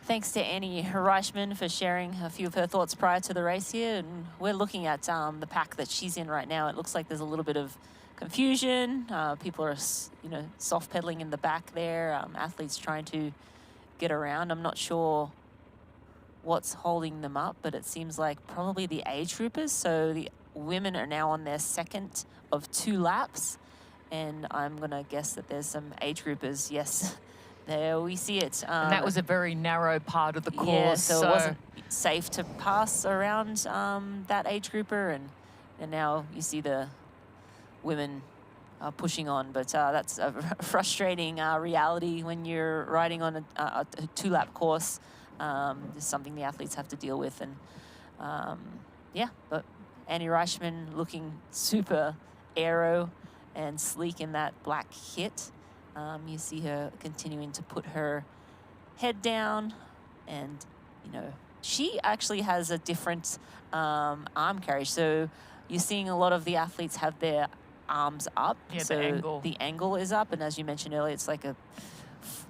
Thanks to Annie Reichman for sharing a few of her thoughts prior to the race here. And we're looking at the pack that she's in right now. It looks like there's a little bit of confusion. People are, you know, soft pedaling in the back there. Athletes trying to get around. I'm not sure what's holding them up, but it seems like probably the age groupers. So the women are now on their second of 2 laps. And I'm going to guess that there's some age groupers. Yes. There we see it. And that was a very narrow part of the course. Yeah, so it wasn't safe to pass around that age grouper, and now you see the women pushing on. But that's a frustrating reality when you're riding on a 2-lap course. It's something the athletes have to deal with. And yeah, but Annie Reichman looking super aero and sleek in that black kit. You see her continuing to put her head down, and, you know, she actually has a different arm carriage. So you're seeing a lot of the athletes have their arms up. Yeah, so the angle. the angle is up, and as you mentioned earlier, it's like a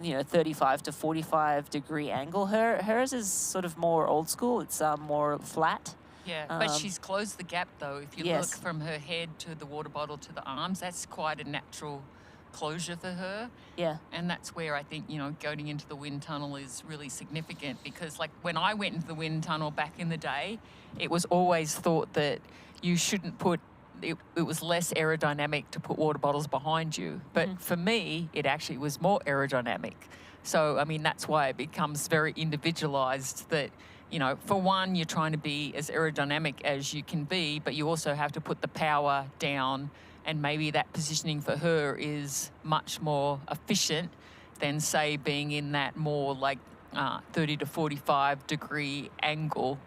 35 to 45 degree angle. Hers is sort of more old school. It's more flat. Yeah, but she's closed the gap though. If you yes. look from her head to the water bottle to the arms, that's quite a natural closure for her. Yeah. And that's where I think, you know, going into the wind tunnel is really significant, because like when I went into the wind tunnel back in the day, it was always thought that you shouldn't put, it was less aerodynamic to put water bottles behind you. But for me, it actually was more aerodynamic. So, I mean, that's why it becomes very individualized that, you know, for one, you're trying to be as aerodynamic as you can be, but you also have to put the power down, and maybe that positioning for her is much more efficient than, say, being in that more like 30 to 45 degree angle.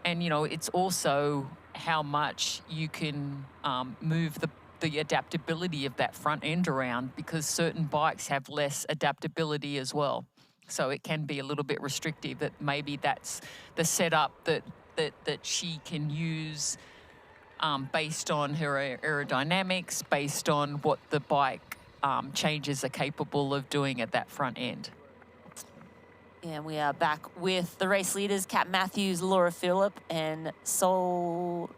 And, you know, it's also how much you can move the adaptability of that front end around, because certain bikes have less adaptability as well. So it can be a little bit restrictive. That maybe that's the setup that she can use based on her aerodynamics, based on what the bike changes are capable of doing at that front end. And we are back with the race leaders, Kat Matthews, Laura Phillip, and Solvang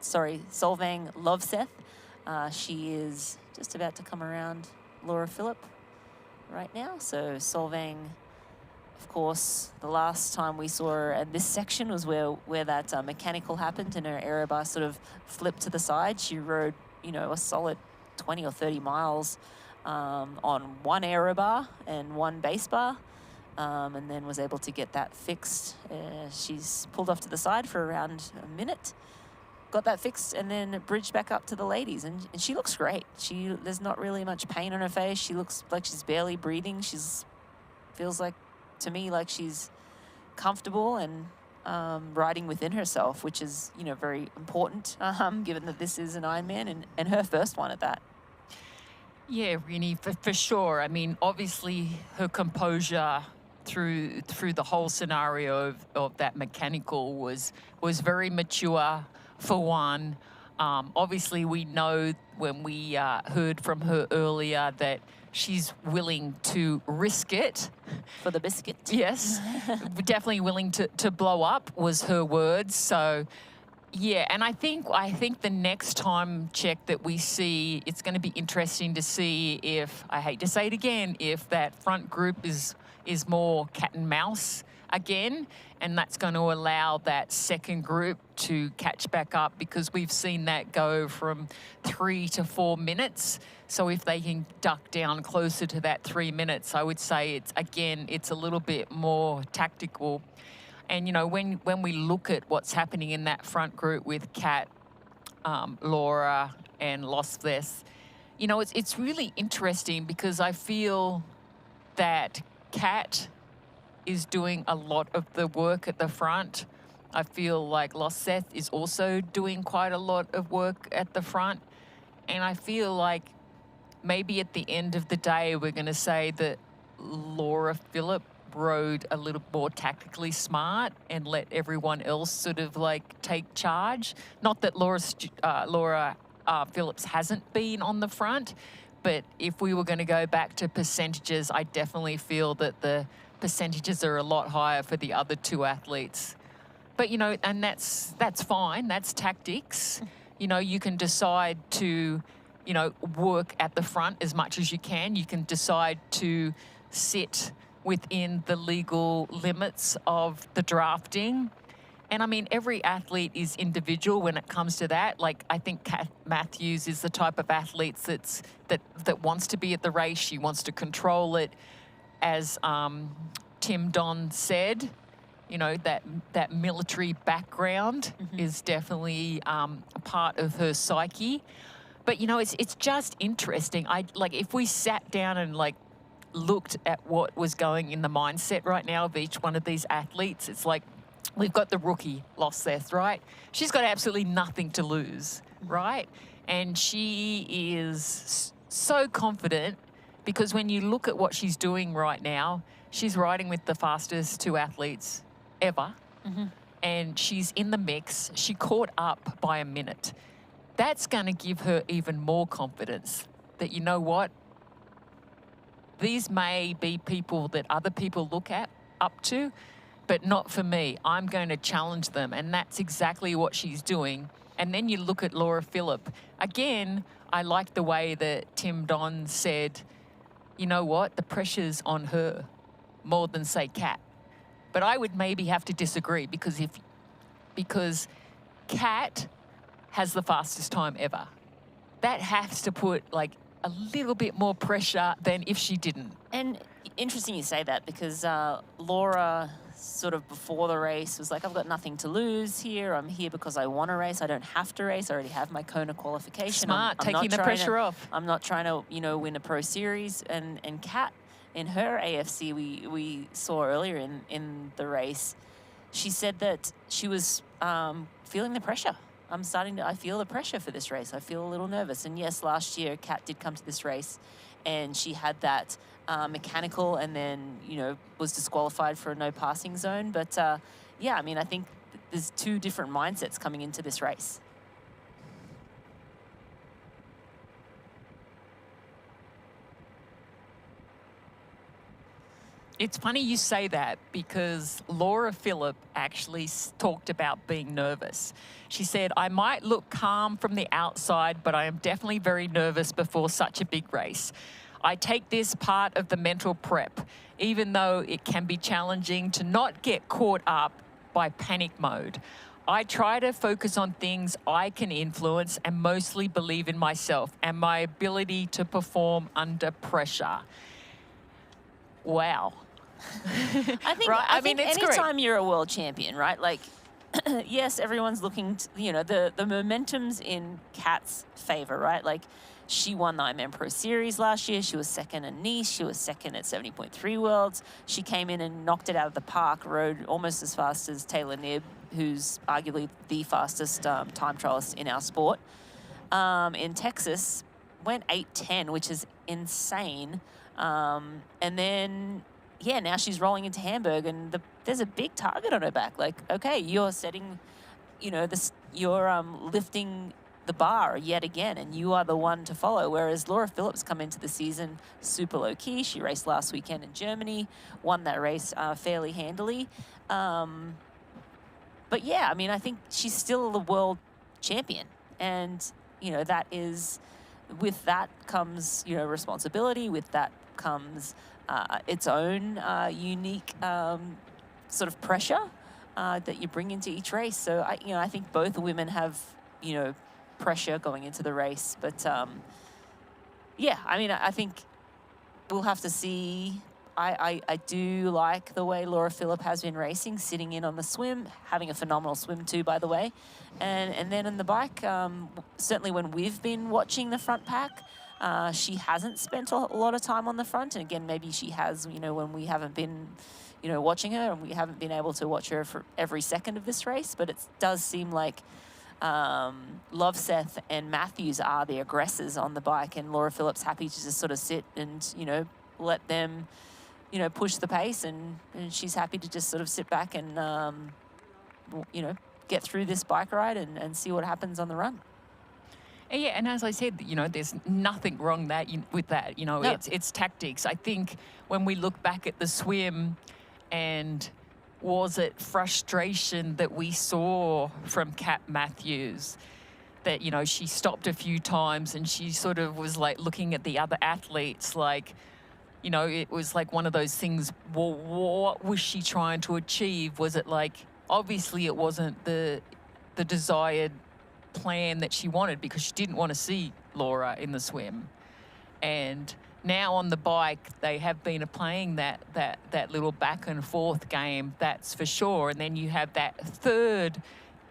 Lovseth. She is just about to come around Laura Phillip right now. So Solvang, of course, the last time we saw her at this section was where that mechanical happened and her aero bar sort of flipped to the side. She rode, you know, a solid 20 or 30 miles on one aero bar and one base bar, and then was able to get that fixed. She's pulled off to the side for around a minute, got that fixed, and then bridged back up to the ladies, and she looks great. There's not really much pain on her face. She looks like she's barely breathing. Feels like, to me, like she's comfortable and riding within herself, which is, you know, very important, given that this is an Ironman and her first one at that. Yeah, Rini, for sure. I mean, obviously her composure through the whole scenario of that mechanical was very mature, for one. Obviously, we know when we heard from her earlier that she's willing to risk it. For the biscuit. Yes, definitely willing to blow up was her words. So, yeah, and I think the next time check that we see, it's going to be interesting to see if, I hate to say it again, if that front group is more cat and mouse again, and that's going to allow that second group to catch back up, because we've seen that go from 3 to 4 minutes. So if they can duck down closer to that 3 minutes, I would say it's a little bit more tactical. And, you know, when we look at what's happening in that front group with Kat, Laura and Lossless, you know, it's really interesting, because I feel that Kat is doing a lot of the work at the front. I feel like Lossless is also doing quite a lot of work at the front. And I feel like maybe at the end of the day, we're going to say that Laura Phillip rode a little more tactically smart and let everyone else sort of like take charge. Not that Laura Phillips hasn't been on the front, but if we were going to go back to percentages, I definitely feel that the percentages are a lot higher for the other two athletes. But, you know, and that's fine. That's tactics. You know, you can decide to, you know, work at the front as much as you can. You can decide to sit within the legal limits of the drafting. And I mean, every athlete is individual when it comes to that. Like, I think Kat Matthews is the type of athlete that wants to be at the race. She wants to control it. As Tim Don said, you know, that military background is definitely a part of her psyche. But, you know, it's just interesting. If we sat down and like looked at what was going in the mindset right now of each one of these athletes, it's like we've got the rookie, Lossless, right? She's got absolutely nothing to lose, right? And she is so confident Because when you look at what she's doing right now, she's riding with the fastest 2 athletes ever. And she's in the mix. She caught up by a minute. That's going to give her even more confidence that, you know what, these may be people that other people look up to, but not for me. I'm going to challenge them. And that's exactly what she's doing. And then you look at Laura Philipp. Again, I like the way that Tim Don said, you know what, the pressure's on her more than, say, Kat. But I would maybe have to disagree because Kat has the fastest time ever. That has to put like a little bit more pressure than if she didn't. And interesting you say that because Laura sort of before the race was like, I've got nothing to lose here. I'm here because I want to race. I don't have to race. I already have my Kona qualification. Smart, I'm taking the pressure off. I'm not trying to, you know, win a pro series. And Kat, in her AFC we saw earlier in the race, she said that she was feeling the pressure. I feel the pressure for this race. I feel a little nervous. And yes, last year Kat did come to this race and she had that mechanical and then, you know, was disqualified for a no passing zone. But yeah, I mean, I think there's 2 different mindsets coming into this race. It's funny you say that because Laura Philipp actually talked about being nervous. She said, I might look calm from the outside, but I am definitely very nervous before such a big race. I take this part of the mental prep, even though it can be challenging to not get caught up by panic mode. I try to focus on things I can influence and mostly believe in myself and my ability to perform under pressure. Wow. I think, right? I think it's anytime great. you're a world champion, right? Like, yes, everyone's looking to, you know, the momentum's in Kat's favor, right? Like, she won the Ironman Pro Series last year. She was second in Nice. She was second at 70.3 Worlds. She came in and knocked it out of the park, rode almost as fast as Taylor Knibb, who's arguably the fastest time trialist in our sport. In Texas, went 8:10, which is insane. And then, yeah, now she's rolling into Hamburg, and there's a big target on her back. Like, okay, you're setting, you know, you're lifting the bar yet again, and you are the one to follow. Whereas Laura Phillips come into the season super low key. She raced last weekend in Germany, won that race fairly handily. But yeah, I mean, I think she's still the world champion, and you know that is, with that comes, you know, responsibility. With that comes its own unique sort of pressure that you bring into each race. So I think both women have, you know, pressure going into the race. But yeah, I mean, I think we'll have to see. I do like the way Laura Philipp has been racing, sitting in on the swim, having a phenomenal swim too, by the way. And then in the bike, certainly when we've been watching the front pack, she hasn't spent a lot of time on the front. And again, maybe she has, you know, when we haven't been, you know, watching her, and we haven't been able to watch her for every second of this race. But it does seem like Loveseth and Matthews are the aggressors on the bike, and Laura Phillips happy to just sort of sit and, you know, let them, you know, push the pace, and she's happy to just sort of sit back and, you know, get through this bike ride and see what happens on the run. Yeah, and as I said, you know, there's nothing wrong with that. You know, No. it's tactics. I think when we look back at the swim, and was it frustration that we saw from Kat Matthews, that, you know, she stopped a few times and she sort of was like looking at the other athletes like, you know, it was like one of those things, well, what was she trying to achieve? Was it like, obviously it wasn't the desired plan that she wanted, because she didn't want to see Laura in the swim. And now on the bike, they have been playing that little back and forth game, that's for sure. And then you have that third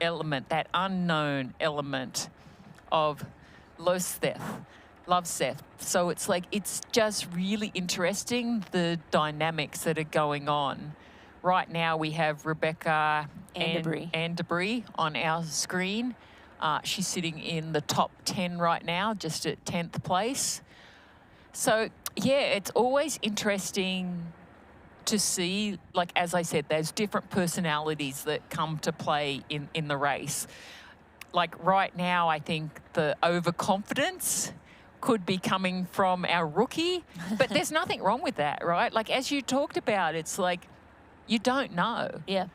element, that unknown element of Loveseth. So it's like, it's just really interesting, the dynamics that are going on. Right now we have Rebecca Andebry on our screen. She's sitting in the top 10 right now, just at 10th place. So Yeah, it's always interesting to see, like, as I said, there's different personalities that come to play in the race. Like right now, I think the overconfidence could be coming from our rookie, but there's nothing wrong with that, right? Like, as you talked about, it's like, you don't know. Yeah.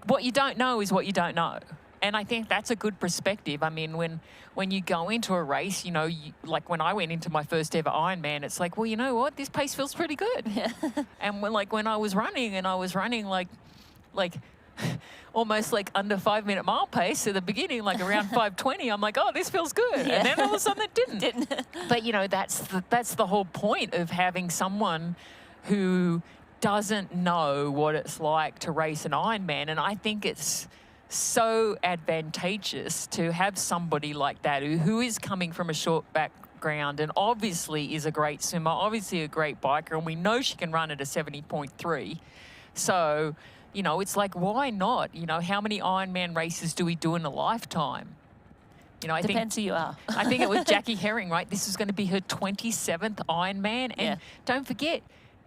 What you don't know is what you don't know. And I think that's a good perspective. I mean, when you go into a race, you know, like when I went into my first ever Ironman, it's like, well, you know what? This pace feels pretty good. Yeah. And when I was running like almost like under 5-minute mile pace at the beginning, like around 5:20, I'm like, oh, this feels good. Yeah. And then all of a sudden it didn't. But, you know, that's the whole point of having someone who doesn't know what it's like to race an Ironman. And I think it's so advantageous to have somebody like that who is coming from a short background and obviously is a great swimmer, obviously a great biker, and we know she can run at a 70.3. So, you know, it's like, why not? You know, how many Ironman races do we do in a lifetime? You know, I Depends who you are. I think it was Jackie Herring, right? This is going to be her 27th Ironman. And don't forget,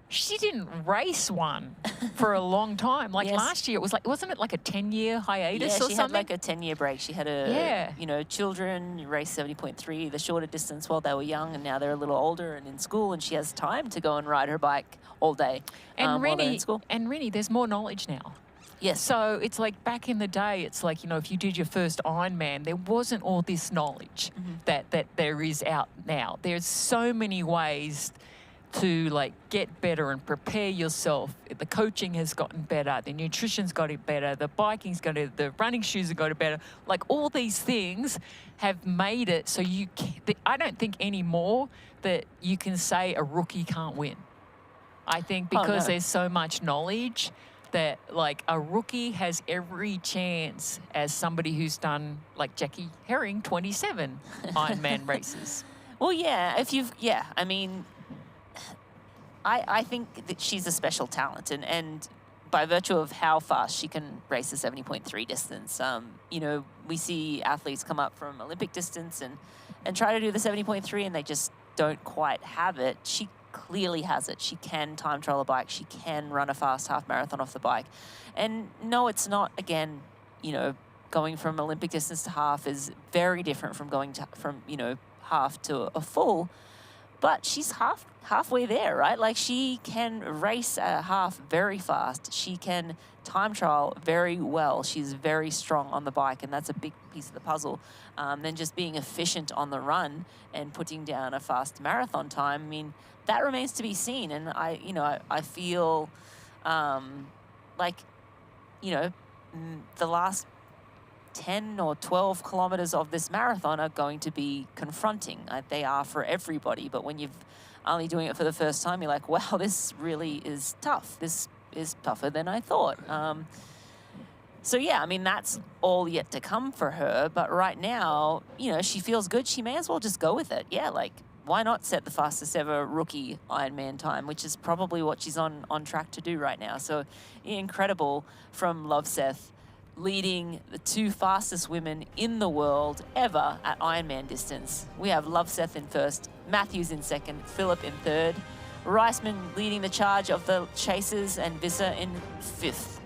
she didn't race one for a long time. Like last year, it was like, wasn't it like a 10-year hiatus or something? Yeah, she had like a 10-year break. She had you know, children, raced 70.3, the shorter distance while they were young, and now they're a little older and in school, and she has time to go and ride her bike all day and while they're in school. And Rennie, there's more knowledge now. Yes. So it's like back in the day, it's like, you know, if you did your first Ironman, there wasn't all this knowledge that there is out now. There's so many ways to like get better and prepare yourself. The coaching has gotten better, the nutrition's got it better, the biking's got it, the running shoes have got it better. Like all these things have made it so I don't think anymore that you can say a rookie can't win. I think because there's so much knowledge that like a rookie has every chance as somebody who's done, like Jackie Herring, 27 Ironman races. Well, yeah, I mean, I think that she's a special talent, and by virtue of how fast she can race a 70.3 distance, you know, we see athletes come up from Olympic distance and try to do the 70.3, and they just don't quite have it. She clearly has it. She can time trial a bike. She can run a fast half marathon off the bike. And no, it's not, again, you know, going from Olympic distance to half is very different from going from, you know, half to a full. But she's halfway there, right? Like she can race a half very fast. She can time trial very well. She's very strong on the bike, and that's a big piece of the puzzle. Then just being efficient on the run and putting down a fast marathon time, I mean, that remains to be seen. And I feel like, you know, the last 10 or 12 kilometers of this marathon are going to be confronting. They are for everybody, but when you're only doing it for the first time, you're like, wow, this really is tough. This is tougher than I thought. So yeah, I mean, that's all yet to come for her, but right now, you know, she feels good. She may as well just go with it. Yeah, like, why not set the fastest ever rookie Ironman time, which is probably what she's on track to do right now. So incredible from Loveseth, leading the 2 fastest women in the world ever at Ironman distance. We have Loveseth in first, Matthews in second, Phillip in third, Reisman leading the charge of the chasers, and Visser in 5th.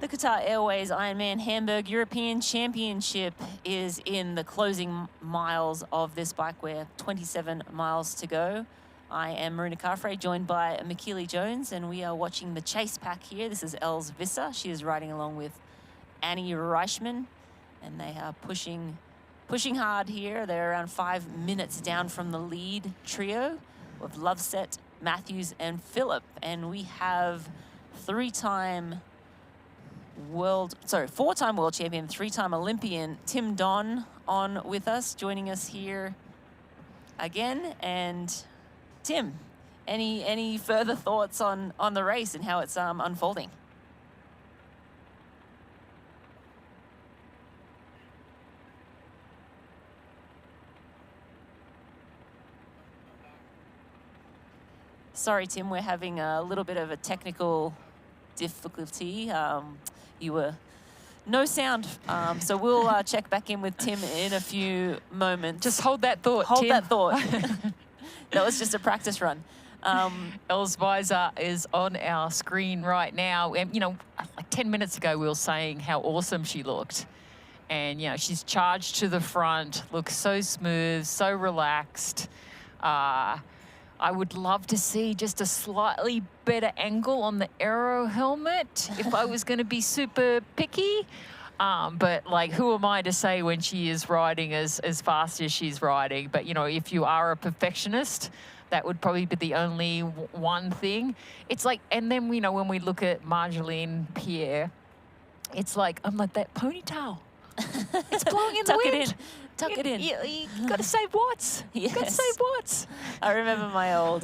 The Qatar Airways Ironman Hamburg European Championship is in the closing miles of this bike. We're 27 miles to go. I am Marina Carfrey, joined by Mikili Jones, and we are watching the chase pack here. This is Els Visser. She is riding along with Annie Reichman, and they are pushing hard here. They're around 5 minutes down from the lead trio of Loveset, Matthews, and Phillip. And we have four-time world champion, 3-time Olympian Tim Don on with us, joining us here again. And Tim, any further thoughts on the race and how it's unfolding? Sorry, Tim, we're having a little bit of a technical difficulty. You were no sound, so we'll check back in with Tim in a few moments. Just hold that thought, Hold Tim. that thought. That was just a practice run. Els Visser is on our screen right now. And, like 10 minutes ago, we were saying how awesome she looked. And, she's charged to the front, looks so smooth, so relaxed. I would love to see just a slightly better angle on the aero helmet if I was going to be super picky. But, who am I to say when she is riding as fast as she's riding? But, if you are a perfectionist, that would probably be the only one thing. It's like, and then, when we look at Marjolaine Pierre, it's like, I'm like, that ponytail. It's blowing in the wind. Tuck it in. You got to save watts. Yes. Got to save watts. I remember my old,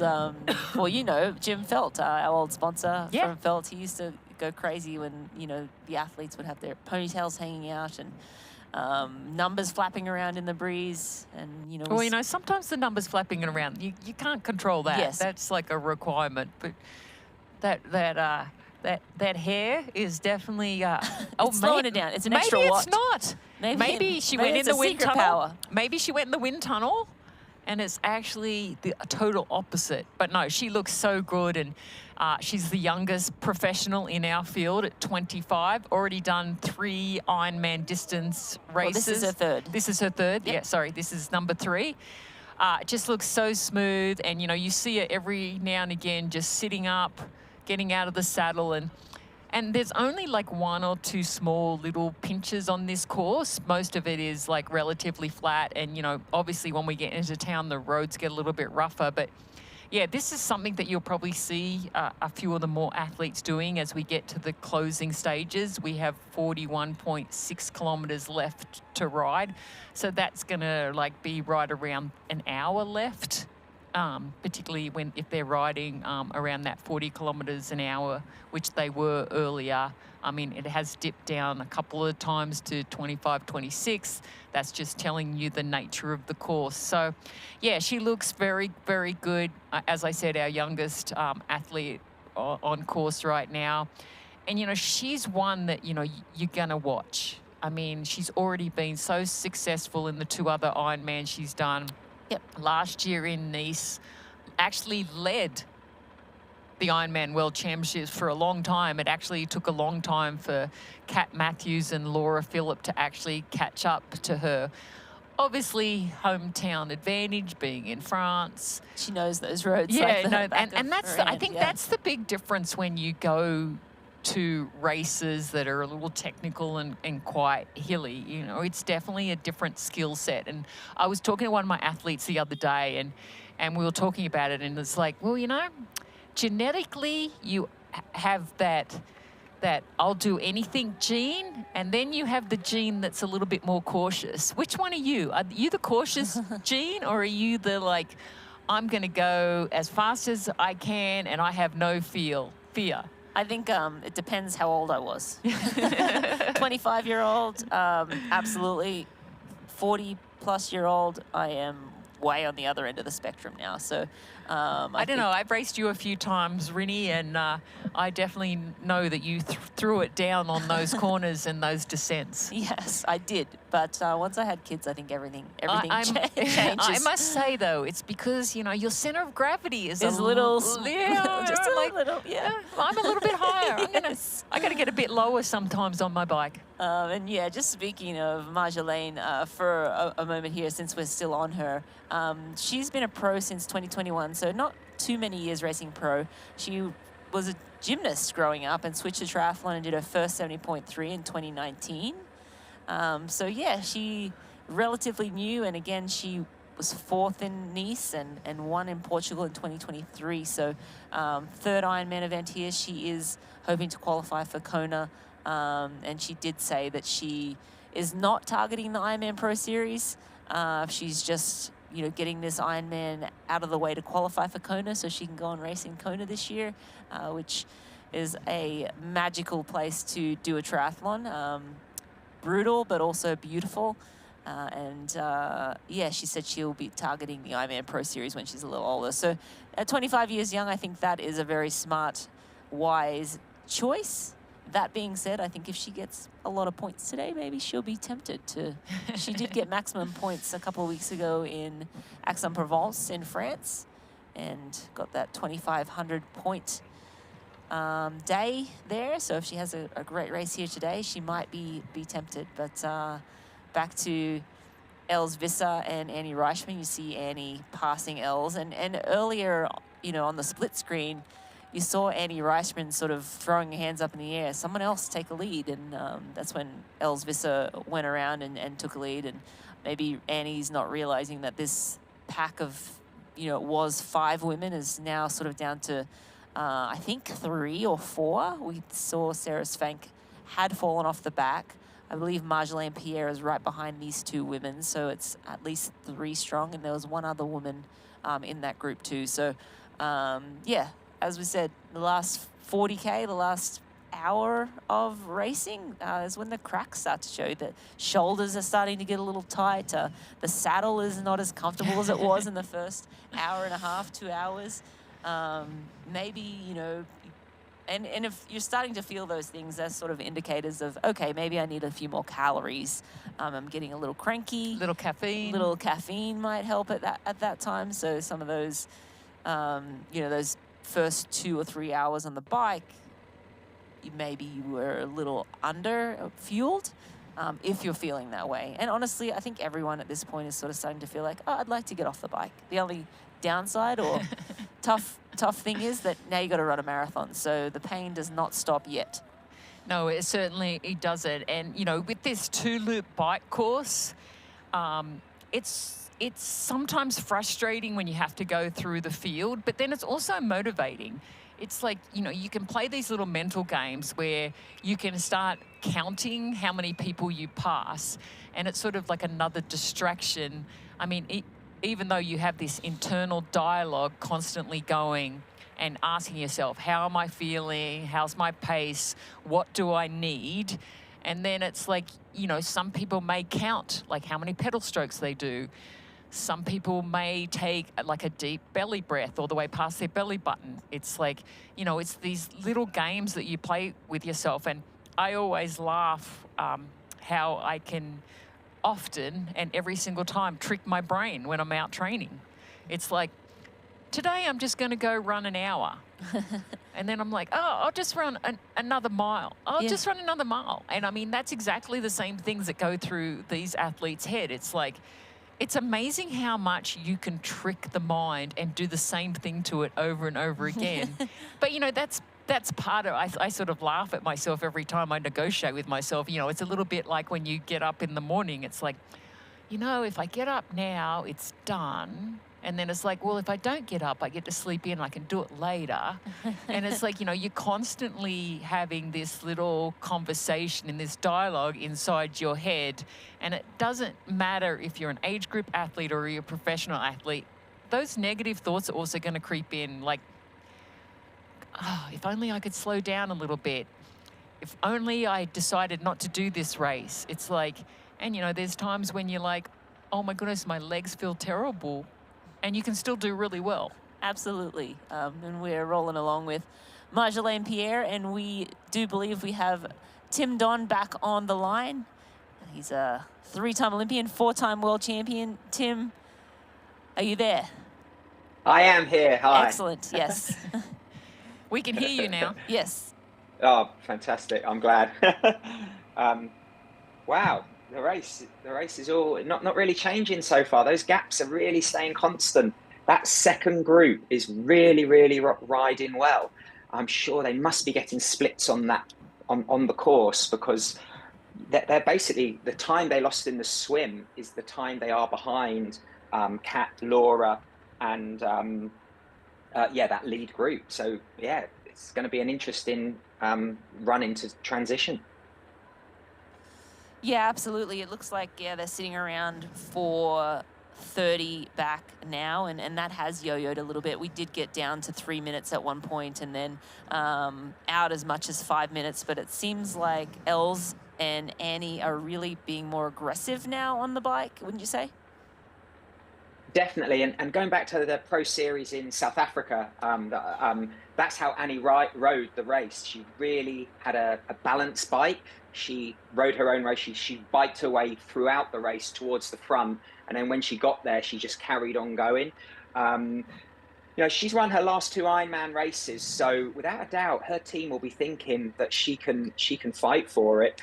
Jim Felt, our old sponsor from Felt. He used to go crazy when, the athletes would have their ponytails hanging out and numbers flapping around in the breeze. And, Well, sometimes the numbers flapping around, you can't control that. Yes. That's like a requirement. But that hair is definitely it's slowing it down. It's an extra watt. Maybe it's not. Maybe she went in the wind tunnel. Power. Maybe she went in the wind tunnel, and it's actually the total opposite. But no, she looks so good, and she's the youngest professional in our field at 25. Already done 3 Ironman distance races. Well, this is her third. This is her third. Yep. Yeah, sorry, this is number 3. Just looks so smooth, and you see her every now and again just sitting up, getting out of the saddle, and there's only like 1 or 2 small little pinches on this course. Most of it is like relatively flat, and obviously when we get into town the roads get a little bit rougher, but yeah, this is something that you'll probably see a few of the more athletes doing as we get to the closing stages. We have 41.6 kilometers left to ride, so that's gonna be right around an hour left. Particularly if they're riding around that 40 kilometers an hour, which they were earlier. I mean, it has dipped down a couple of times to 25, 26. That's just telling you the nature of the course. So, yeah, she looks very, very good. As I said, our youngest athlete on course right now. And, she's one that, you're going to watch. I mean, she's already been so successful in the 2 other Ironmans she's done. Yep. Last year in Nice, actually led the Ironman World Championships for a long time. It actually took a long time for Kat Matthews and Laura Phillip to actually catch up to her. Obviously, hometown advantage, being in France. She knows those roads. Yeah, and that's I think that's the big difference when you go to races that are a little technical and quite hilly. It's definitely a different skill set. And I was talking to one of my athletes the other day, and we were talking about it, and it's like, well, genetically you have that I'll do anything gene, and then you have the gene that's a little bit more cautious. Which one are you? Are you the cautious gene, or are you the I'm going to go as fast as I can and I have no fear? I think it depends how old I was. 25-year-old, absolutely. 40-plus-year-old, I am way on the other end of the spectrum now. So I don't know. I've raced you a few times, Rinny, and I definitely know that you threw it down on those corners and those descents. Yes, I did. But once I had kids, I think everything changes. I must say, though, it's because, you know, your center of gravity is a little, yeah, just like, a little, yeah. I'm a little bit higher. I got got to get a bit lower sometimes on my bike. And yeah, just speaking of Marjolaine, for a moment here, since we're still on her, she's been a pro since 2021, so not too many years racing pro. She was a gymnast growing up and switched to triathlon and did her first 70.3 in 2019. So yeah, she relatively new, and again, she was 4th in Nice and 1 in Portugal in 2023. So 3rd Ironman event here. She is hoping to qualify for Kona, and she did say that she is not targeting the Ironman Pro Series. She's just, you know, getting this Ironman out of the way to qualify for Kona so she can go and race in Kona this year, which is a magical place to do a triathlon. Brutal, but also beautiful. Yeah, she said she'll be targeting the Ironman Pro Series when she's a little older. So at 25 years young, I think that is a very smart, wise choice. That being said, I think if she gets a lot of points today, maybe she'll be tempted to. She did get maximum points a couple of weeks ago in Aix-en-Provence in France and got that 2,500 point day there. So if she has a great race here today, she might be tempted. But back to Els Visser and Annie Reichman. You see Annie passing Els. And earlier, you know, on the split screen, you saw Annie Reichman sort of throwing her hands up in the air. Someone else take a lead. And that's when Els Visser went around and took a lead. And maybe Annie's not realizing that this pack of, you know, it was 5 women is now sort of down to, I think 3 or 4. We saw Sarah Svank had fallen off the back. I believe Marjolaine Pierre is right behind these 2 women, so it's at least 3 strong, and there was 1 other woman in that group too. So, yeah, as we said, the last 40K, the last hour of racing is when the cracks start to show. The shoulders are starting to get a little tight. The saddle is not as comfortable as it was in the first hour and a half, 2 hours. Maybe, you know, and if you're starting to feel those things, that's sort of indicators of, okay, maybe I need a few more calories. I'm getting a little cranky. Little caffeine. Little caffeine might help at that time. So some of those, you know, those first 2 or 3 hours on the bike, maybe you were a little under fueled, if you're feeling that way. And honestly, I think everyone at this point is sort of starting to feel like, oh, I'd like to get off the bike. The only downside or tough thing is that now you got to run a marathon, so the pain does not stop yet. No, it doesn't. And you know, with this 2-loop bike course, it's sometimes frustrating when you have to go through the field, but then it's also motivating. It's like, you know, you can play these little mental games where you can start counting how many people you pass, and it's sort of like another distraction. I mean, even though you have this internal dialogue constantly going and asking yourself, how am I feeling? How's my pace? What do I need? And then it's like, you know, some people may count like how many pedal strokes they do. Some people may take like a deep belly breath all the way past their belly button. It's like, you know, it's these little games that you play with yourself. And I always laugh how I can often and every single time trick my brain when I'm out training. It's like, today I'm just going to go run an hour. And then I'm like, oh, I'll just run another mile. Just run another mile. And I mean, that's exactly the same things that go through these athletes' head. It's like, it's amazing how much you can trick the mind and do the same thing to it over and over again. But, you know, that's part of, I sort of laugh at myself every time I negotiate with myself. You know, it's a little bit like when you get up in the morning, it's like, you know, if I get up now, it's done. And then it's like, well, if I don't get up, I get to sleep in, I can do it later. And it's like, you know, you're constantly having this little conversation and this dialogue inside your head. And it doesn't matter if you're an age group athlete or you're a professional athlete, those negative thoughts are also going to creep in. Like, oh, if only I could slow down a little bit. If only I decided not to do this race. It's like, and you know, there's times when you're like, oh my goodness, my legs feel terrible. And you can still do really well. Absolutely. And we're rolling along with Marjolaine Pierre, and we do believe we have Tim Don back on the line. He's a 3-time Olympian, 4-time world champion. Tim, are you there? I am here. Hi. Excellent. Yes. We can hear you now. Yes. Oh, fantastic! I'm glad. Wow, the race is all not really changing so far. Those gaps are really staying constant. That second group is really riding well. I'm sure they must be getting splits on that on the course, because they're basically, the time they lost in the swim is the time they are behind Kat, Laura, and that lead group. So yeah, it's going to be an interesting run into transition. Yeah, absolutely. It looks like, they're sitting around 4:30 back now, and that has yo-yoed a little bit. We did get down to 3 minutes at one point, and then out as much as 5 minutes, but it seems like Els and Annie are really being more aggressive now on the bike, wouldn't you say? Definitely, and going back to the Pro Series in South Africa, that's how Annie rode the race. She really had a balanced bike. She rode her own race. She biked her way throughout the race towards the front, and then when she got there, she just carried on going. She's run her last 2 Ironman races, so without a doubt, her team will be thinking that she can fight for it.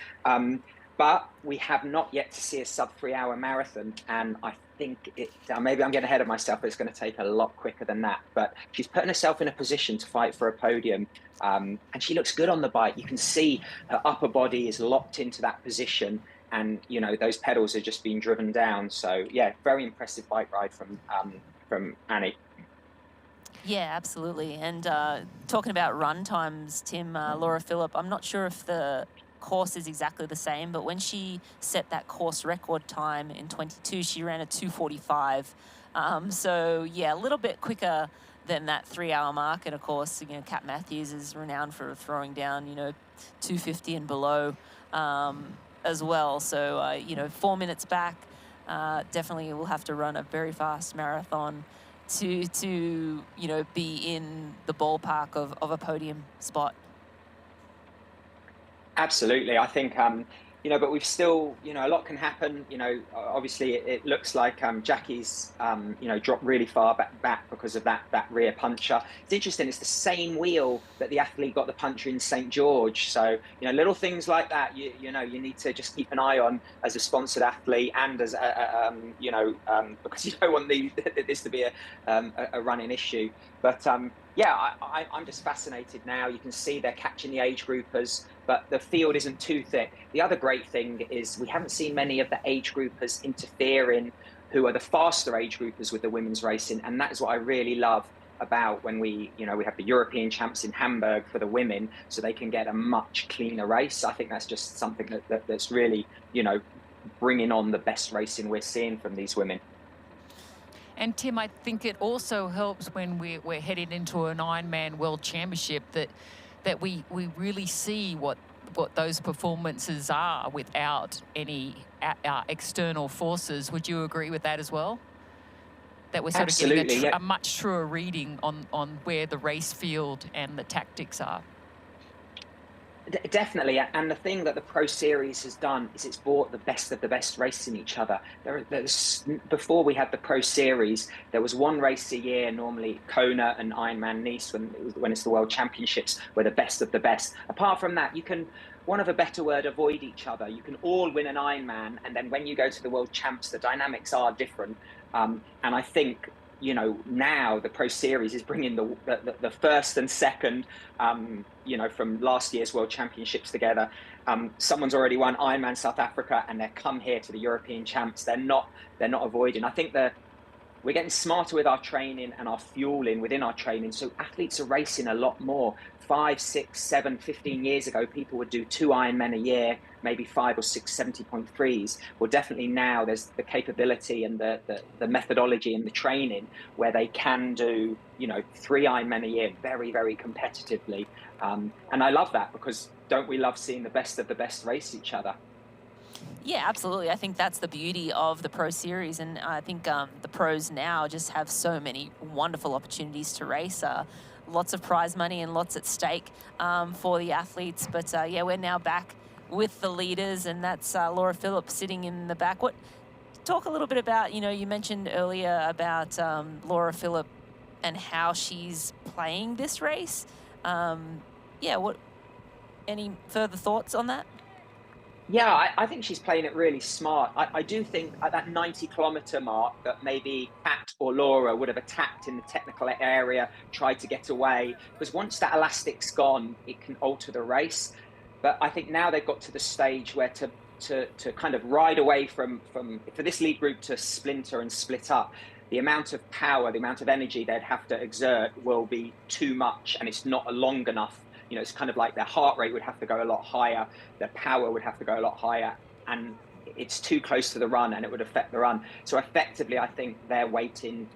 But we have not yet to see a sub-3 hour marathon, and I think maybe I'm getting ahead of myself, but it's going to take a lot quicker than that. But she's putting herself in a position to fight for a podium, and she looks good on the bike. You can see her upper body is locked into that position, and those pedals are just being driven down. So yeah, very impressive bike ride from Annie. Yeah, absolutely. And talking about run times, Tim, Laura Phillip, I'm not sure if the course is exactly the same, but when she set that course record time in 22, she ran a 2:45. So yeah, a little bit quicker than that 3 hour mark. And of course, Kat Matthews is renowned for throwing down, 250 and below as well. So, 4 minutes back, definitely will have to run a very fast marathon to be in the ballpark of a podium spot. Absolutely. I think, but we've still, a lot can happen. Obviously it looks like Jackie's, dropped really far back because of that rear puncture. It's interesting. It's the same wheel that the athlete got the puncture in St. George. So, little things like that, you need to just keep an eye on as a sponsored athlete, and as, because you don't want this to be a running issue. But I'm just fascinated now. You can see they're catching the age groupers, but the field isn't too thick. The other great thing is we haven't seen many of the age groupers interfering, who are the faster age groupers with the women's racing. And that is what I really love about when we have the European champs in Hamburg for the women, so they can get a much cleaner race. I think that's just something that's really, bringing on the best racing we're seeing from these women. And Tim, I think it also helps when we're headed into an Ironman World Championship that we really see what those performances are without any external forces. Would you agree with that as well? That we're sort of getting a much truer reading on where the race field and the tactics are. Definitely, and the thing that the Pro Series has done is it's brought the best of the best racing each other. Before we had the Pro Series, there was one race a year, normally Kona and Ironman Nice, when it's the World Championships, were the best of the best. Apart from that, you can, one of a better word, avoid each other. You can all win an Ironman, and then when you go to the World Champs, the dynamics are different. And I think, now the Pro Series is bringing the first and second, from last year's World Championships together. Someone's already won Ironman South Africa, and they're come here to the European Champs. They're not avoiding. I think we're getting smarter with our training and our fueling within our training. So athletes are racing a lot more. 5, 6, 7, 15 years ago, people would do 2 Ironmen a year, maybe 5 or 6 70.3s. Well, definitely now there's the capability and the methodology and the training where they can do, 3 Ironmen a year very, very competitively. And I love that, because don't we love seeing the best of the best race each other? Yeah, absolutely. I think that's the beauty of the Pro Series, and I think the pros now just have so many wonderful opportunities to race. Lots of prize money and lots at stake for the athletes. But we're now back with the leaders, and that's Laura Phillip sitting in the back. Talk a little bit about, you mentioned earlier about Laura Phillip and how she's playing this race. Any further thoughts on that? Yeah, I think she's playing it really smart. I do think at that 90-kilometre mark that maybe Kat or Laura would have attacked in the technical area, tried to get away, because once that elastic's gone, it can alter the race. But I think now they've got to the stage where to kind of ride away from for this lead group to splinter and split up, the amount of power, the amount of energy they'd have to exert will be too much, and it's not long enough. You know, it's kind of like their heart rate would have to go a lot higher, their power would have to go a lot higher, and it's too close to the run and it would affect the run. So effectively, I think they're waiting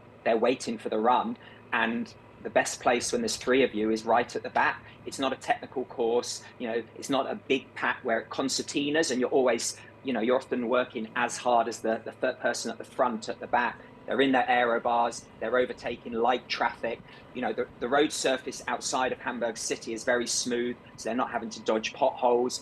for the run, and the best place when there's three of you is right at the back. It's not a technical course, you know, it's not a big pack where it concertinas and you're always, you know, you're often working as hard as the third person at the front, at the back. They're in their aero bars, they're overtaking light traffic. You know, the road surface outside of Hamburg City is very smooth, so they're not having to dodge potholes.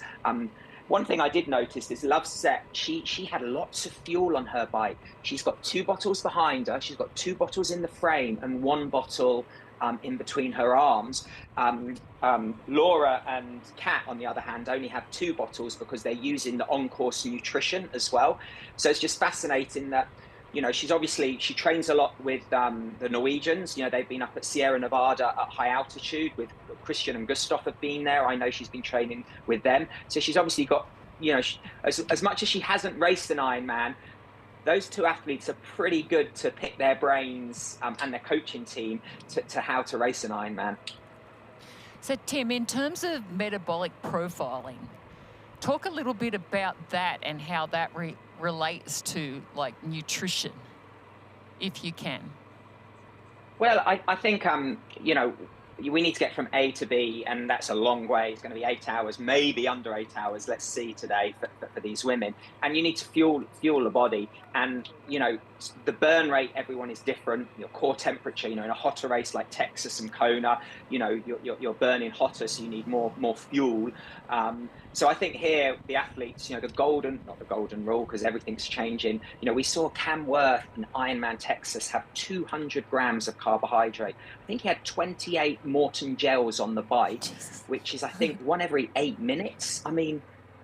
One thing I did notice is Loveset, she had lots of fuel on her bike. She's got 2 bottles behind her, she's got 2 bottles in the frame and 1 bottle in between her arms. Laura and Kat, on the other hand, only have 2 bottles because they're using the on-course nutrition as well. So it's just fascinating that, you know, she trains a lot with the Norwegians. You know, they've been up at Sierra Nevada at high altitude with Christian and Gustav have been there. I know she's been training with them. So she's obviously got, you know, as much as she hasn't raced an Ironman, those 2 athletes are pretty good to pick their brains and their coaching team to how to race an Ironman. So Tim, in terms of metabolic profiling, talk a little bit about that and how that relates to like nutrition, if you can. Well, I think, you know, we need to get from A to B, and that's a long way. It's going to be 8 hours, maybe under 8 hours. Let's see today for these women. And you need to fuel the body. And, you know, the burn rate, everyone is different. Your core temperature, you know, in a hotter race like Texas and Kona, you know, you're burning hotter, so you need more fuel. So I think here, the athletes, you know, not the golden rule, because everything's changing. You know, we saw Cam Worth in Ironman Texas have 200 grams of carbohydrate. I think he had 28 Morton gels on the bike, which is, I think, 1 every 8 minutes. I mean,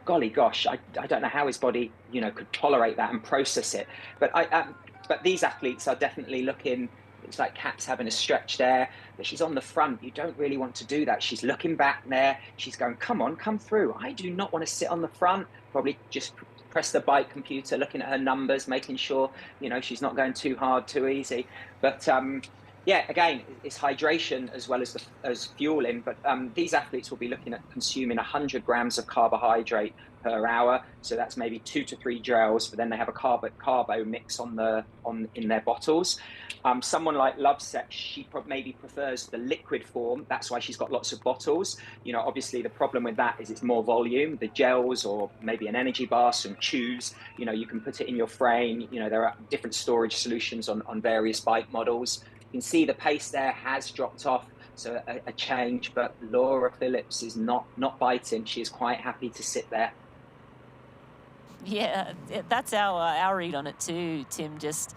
golly gosh, I don't know how his body, you know, could tolerate that and process it. But but these athletes are definitely looking. It's like Kat's having a stretch there, but she's on the front. You don't really want to do that. She's looking back there. She's going, come on, come through. I do not want to sit on the front. Probably just press the bike computer, looking at her numbers, making sure, you know, she's not going too hard, too easy. But yeah, again, it's hydration as well as fueling. But these athletes will be looking at consuming 100 grams of carbohydrate per hour. So that's maybe 2 to 3 gels, but then they have a carbo mix in their bottles. Someone like Loveset, she maybe prefers the liquid form. That's why she's got lots of bottles. You know, obviously the problem with that is it's more volume. The gels or maybe an energy bar, some chews, you know, you can put it in your frame. You know, there are different storage solutions on various bike models. You can see the pace there has dropped off, so a change, but Laura Phillips is not biting. She is quite happy to sit there. Yeah, that's our read on it too, Tim. Just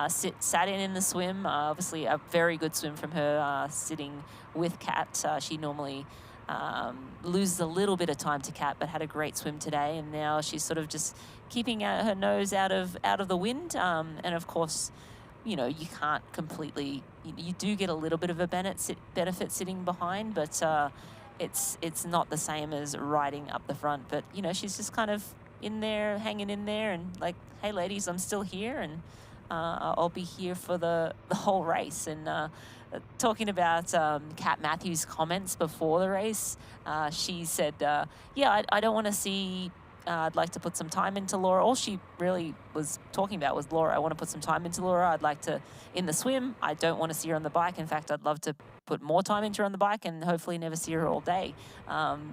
sat in the swim. Obviously, a very good swim from her sitting with Kat. She normally loses a little bit of time to Kat, but had a great swim today. And now she's sort of just keeping her nose out of the wind. And of course, you know, you can't completely. You do get a little bit of a benefit sitting behind, but it's not the same as riding up the front. But you know, she's just kind of in there, hanging in there, and like, hey ladies, I'm still here, and I'll be here for the whole race. And talking about Kat Matthews' comments before the race, she said, yeah, I don't want to see, I'd like to put some time into Laura. All she really was talking about was Laura. I want to put some time into Laura. I'd like to, in the swim, I don't want to see her on the bike. In fact, I'd love to put more time into her on the bike and hopefully never see her all day.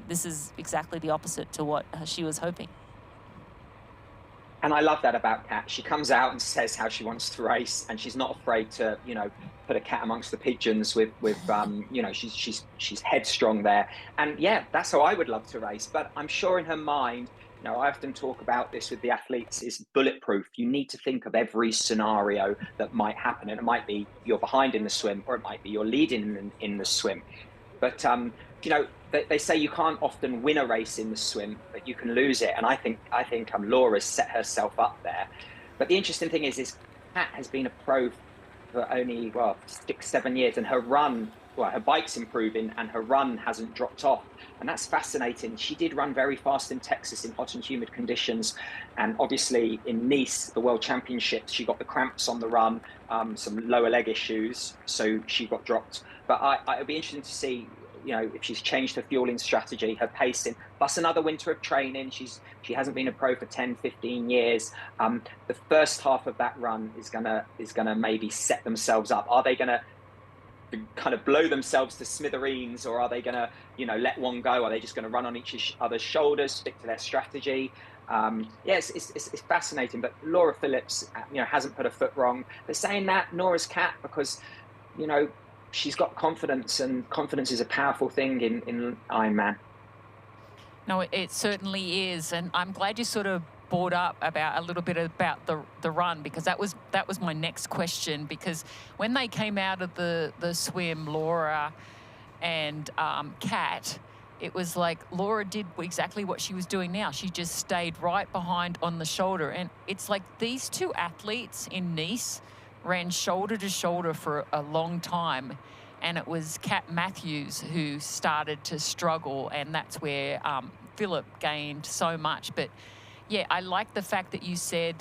This is exactly the opposite to what she was hoping. And I love that about Kat. She comes out and says how she wants to race, and she's not afraid to, you know, put a cat amongst the pigeons with you know, she's headstrong there. And yeah, that's how I would love to race. But I'm sure in her mind, you know, I often talk about this with the athletes, is bulletproof. You need to think of every scenario that might happen. And it might be you're behind in the swim, or it might be you're leading in the swim. But, you know, they say you can't often win a race in the swim, but you can lose it. And I think Laura's set herself up there. But the interesting thing is Kat has been a pro for only 6-7 years, and her run, her bike's improving, and her run hasn't dropped off. And that's fascinating. She did run very fast in Texas in hot and humid conditions. And obviously in Nice, the World Championships, she got the cramps on the run, some lower leg issues, so she got dropped. But it'll be interesting to see, if she's changed her fueling strategy, her pacing, plus another winter of training. She hasn't been a pro for 10-15 years. The first half of that run is gonna maybe set themselves up. Are they gonna kind of blow themselves to smithereens, or are they gonna let one go? Are they just gonna run on each other's shoulders, stick to their strategy? It's fascinating. But Laura Phillips hasn't put a foot wrong. They're saying that Nora's Kat because she's got confidence, and confidence is a powerful thing in Ironman. No, it certainly is, and I'm glad you sort of brought up a little bit about the run, because that was my next question. Because when they came out of the swim, Laura and Kat, it was like Laura did exactly what she was doing now. She just stayed right behind on the shoulder, and it's like these two athletes in Nice ran shoulder to shoulder for a long time, and it was Kat Matthews who started to struggle, and that's where Phillip gained so much. But yeah, I like the fact that you said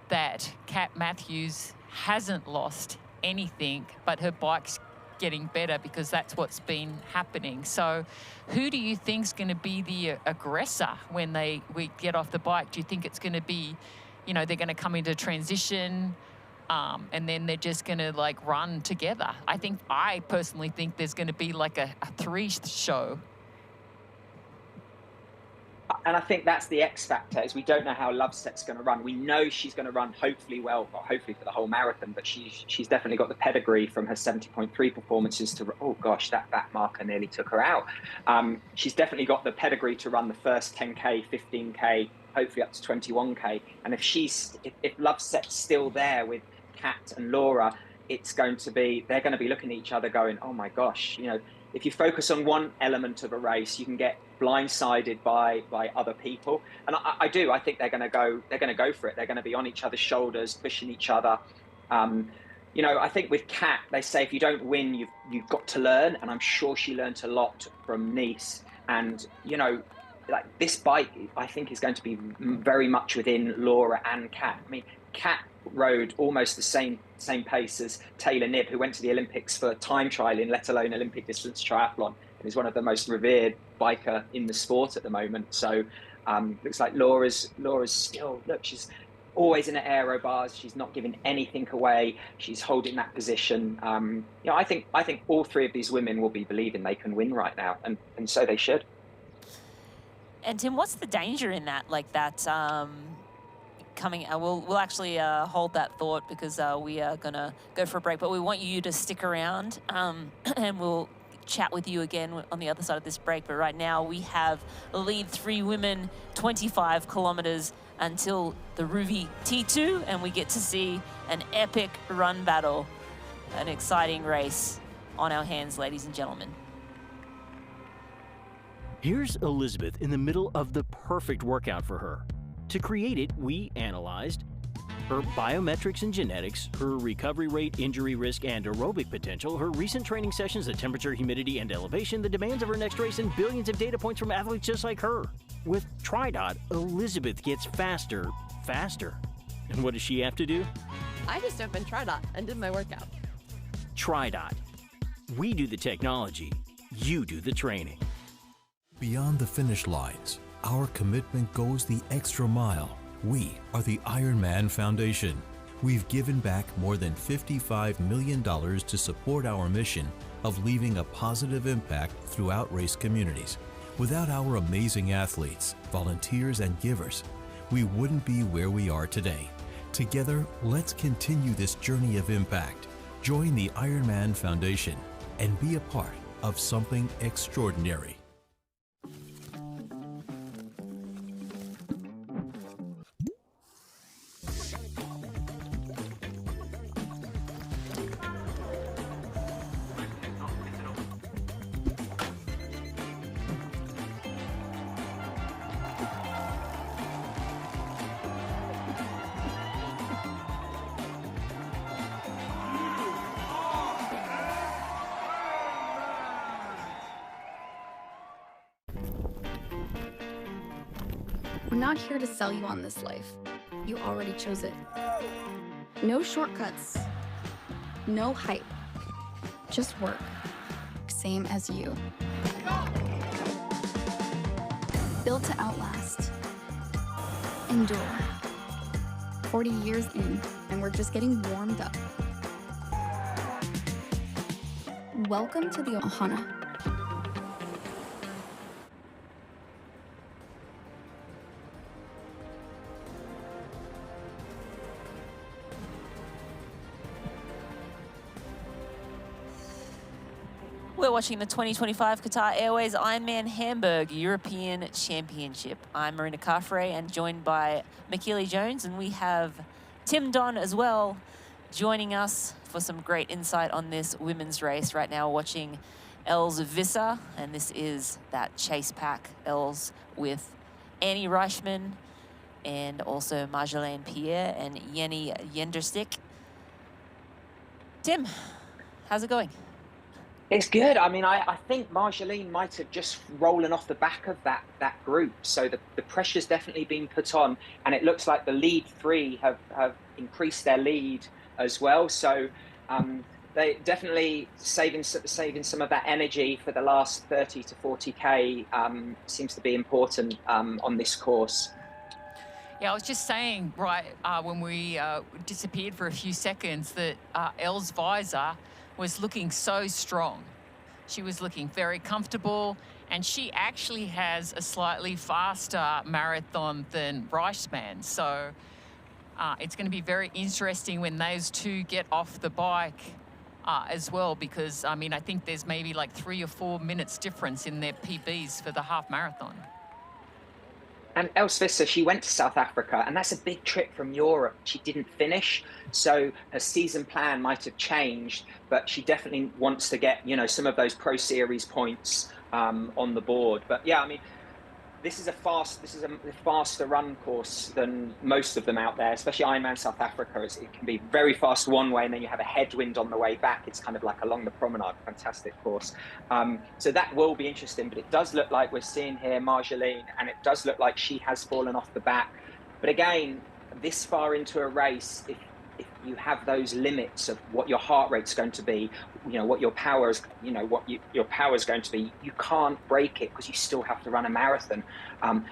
that Kat Matthews hasn't lost anything, but her bike's getting better, because that's what's been happening. So who do you think's going to be the aggressor when we get off the bike? Do you think it's going to be, they're going to come into transition, and then they're just going to run together? I personally think there's going to be like a three show. And I think that's the X factor, is we don't know how Loveset's going to run. We know she's going to run hopefully well, or hopefully for the whole marathon, but she's definitely got the pedigree from her 70.3 performances to, oh gosh, that marker nearly took her out. She's definitely got the pedigree to run the first 10K, 15K, hopefully up to 21K. And if Loveset's still there with Kat and Laura, they're going to be looking at each other going, oh my gosh, if you focus on one element of a race, you can get blindsided by other people. And I think they're going to go for it. They're going to be on each other's shoulders, pushing each other. I think with Kat, they say if you don't win, you've got to learn. And I'm sure she learned a lot from Nice. And, this bike, I think, is going to be very much within Laura and Kat. I mean, Kat rode almost the same pace as Taylor Knibb, who went to the Olympics for time trialing, let alone Olympic distance triathlon, and is one of the most revered biker in the sport at the moment. So looks like Laura's still, she's always in her aero bars. She's not giving anything away. She's holding that position. I think all three of these women will be believing they can win right now, and so they should. And Tim, what's the danger in that? Coming, we'll actually hold that thought, because we are gonna go for a break, but we want you to stick around, and we'll chat with you again on the other side of this break. But right now we have the lead three women, 25 kilometers until the Ruvi T2, and we get to see an epic run battle, an exciting race on our hands, ladies and gentlemen. Here's Elizabeth in the middle of the perfect workout for her. To create it, we analyzed her biometrics and genetics, her recovery rate, injury risk, and aerobic potential, her recent training sessions, the temperature, humidity, and elevation, the demands of her next race, and billions of data points from athletes just like her. With TriDot, Elizabeth gets faster. And what does she have to do? I just opened TriDot and did my workout. TriDot. We do the technology, you do the training. Beyond the finish lines, our commitment goes the extra mile. We are the Ironman Foundation. We've given back more than $55 million to support our mission of leaving a positive impact throughout race communities. Without our amazing athletes, volunteers, and givers, we wouldn't be where we are today. Together, let's continue this journey of impact. Join the Ironman Foundation and be a part of something extraordinary. We're not here to sell you on this life. You already chose it. No shortcuts. No hype. Just work. Same as you. Built to outlast. Endure. 40 years in, and we're just getting warmed up. Welcome to the Ohana. We're watching the 2025 Qatar Airways Ironman Hamburg European Championship. I'm Marina Carfrey and joined by Makili Jones, and we have Tim Don as well joining us for some great insight on this women's race. Right now watching Els Visser, and this is that chase pack, Els with Annie Reichman and also Marjolaine Pierre and Jenny Jenderstick. Tim, how's it going? It's good. I mean, I think Marjolaine might have just rollen off the back of that group. So the pressure's definitely been put on, and it looks like the lead three have increased their lead as well. So they definitely saving some of that energy for the last 30 to 40K seems to be important on this course. Yeah, I was just saying, right, when we disappeared for a few seconds, that Els Visser was looking so strong. She was looking very comfortable, and she actually has a slightly faster marathon than Reichman. So it's going to be very interesting when those two get off the bike as well, because, I mean, I think there's maybe like 3 or 4 minutes difference in their PBs for the half marathon. And Els Visser, she went to South Africa, and that's a big trip from Europe. She didn't finish, so her season plan might have changed, but she definitely wants to get, you know, some of those Pro Series points on the board. But yeah, I mean, this is a faster run course than most of them out there, especially Ironman South Africa. It can be very fast one way, and then you have a headwind on the way back. It's kind of like along the promenade. Fantastic course. So that will be interesting, but it does look like we're seeing here Marjolaine, and it does look like she has fallen off the back. But again, this far into a race, if you have those limits of what your heart rate's going to be, you know, what your power is, you know, your power is going to be, you can't break it because you still have to run a marathon.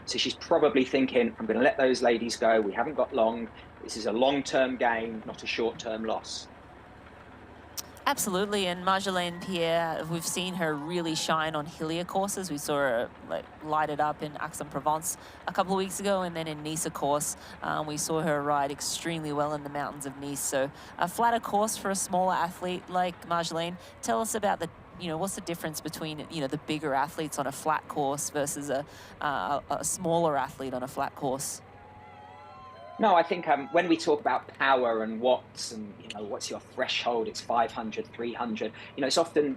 So she's probably thinking, I'm going to let those ladies go. We haven't got long. This is a long-term gain, not a short-term loss. Absolutely, and Marjolaine Pierre, we've seen her really shine on hillier courses. We saw her light it up in Aix-en-Provence a couple of weeks ago, and then in Nice, of course, we saw her ride extremely well in the mountains of Nice. So a flatter course for a smaller athlete like Marjolaine. Tell us about what's the difference between, the bigger athletes on a flat course versus a smaller athlete on a flat course? No, I think when we talk about power and watts and, what's your threshold, it's 500, 300,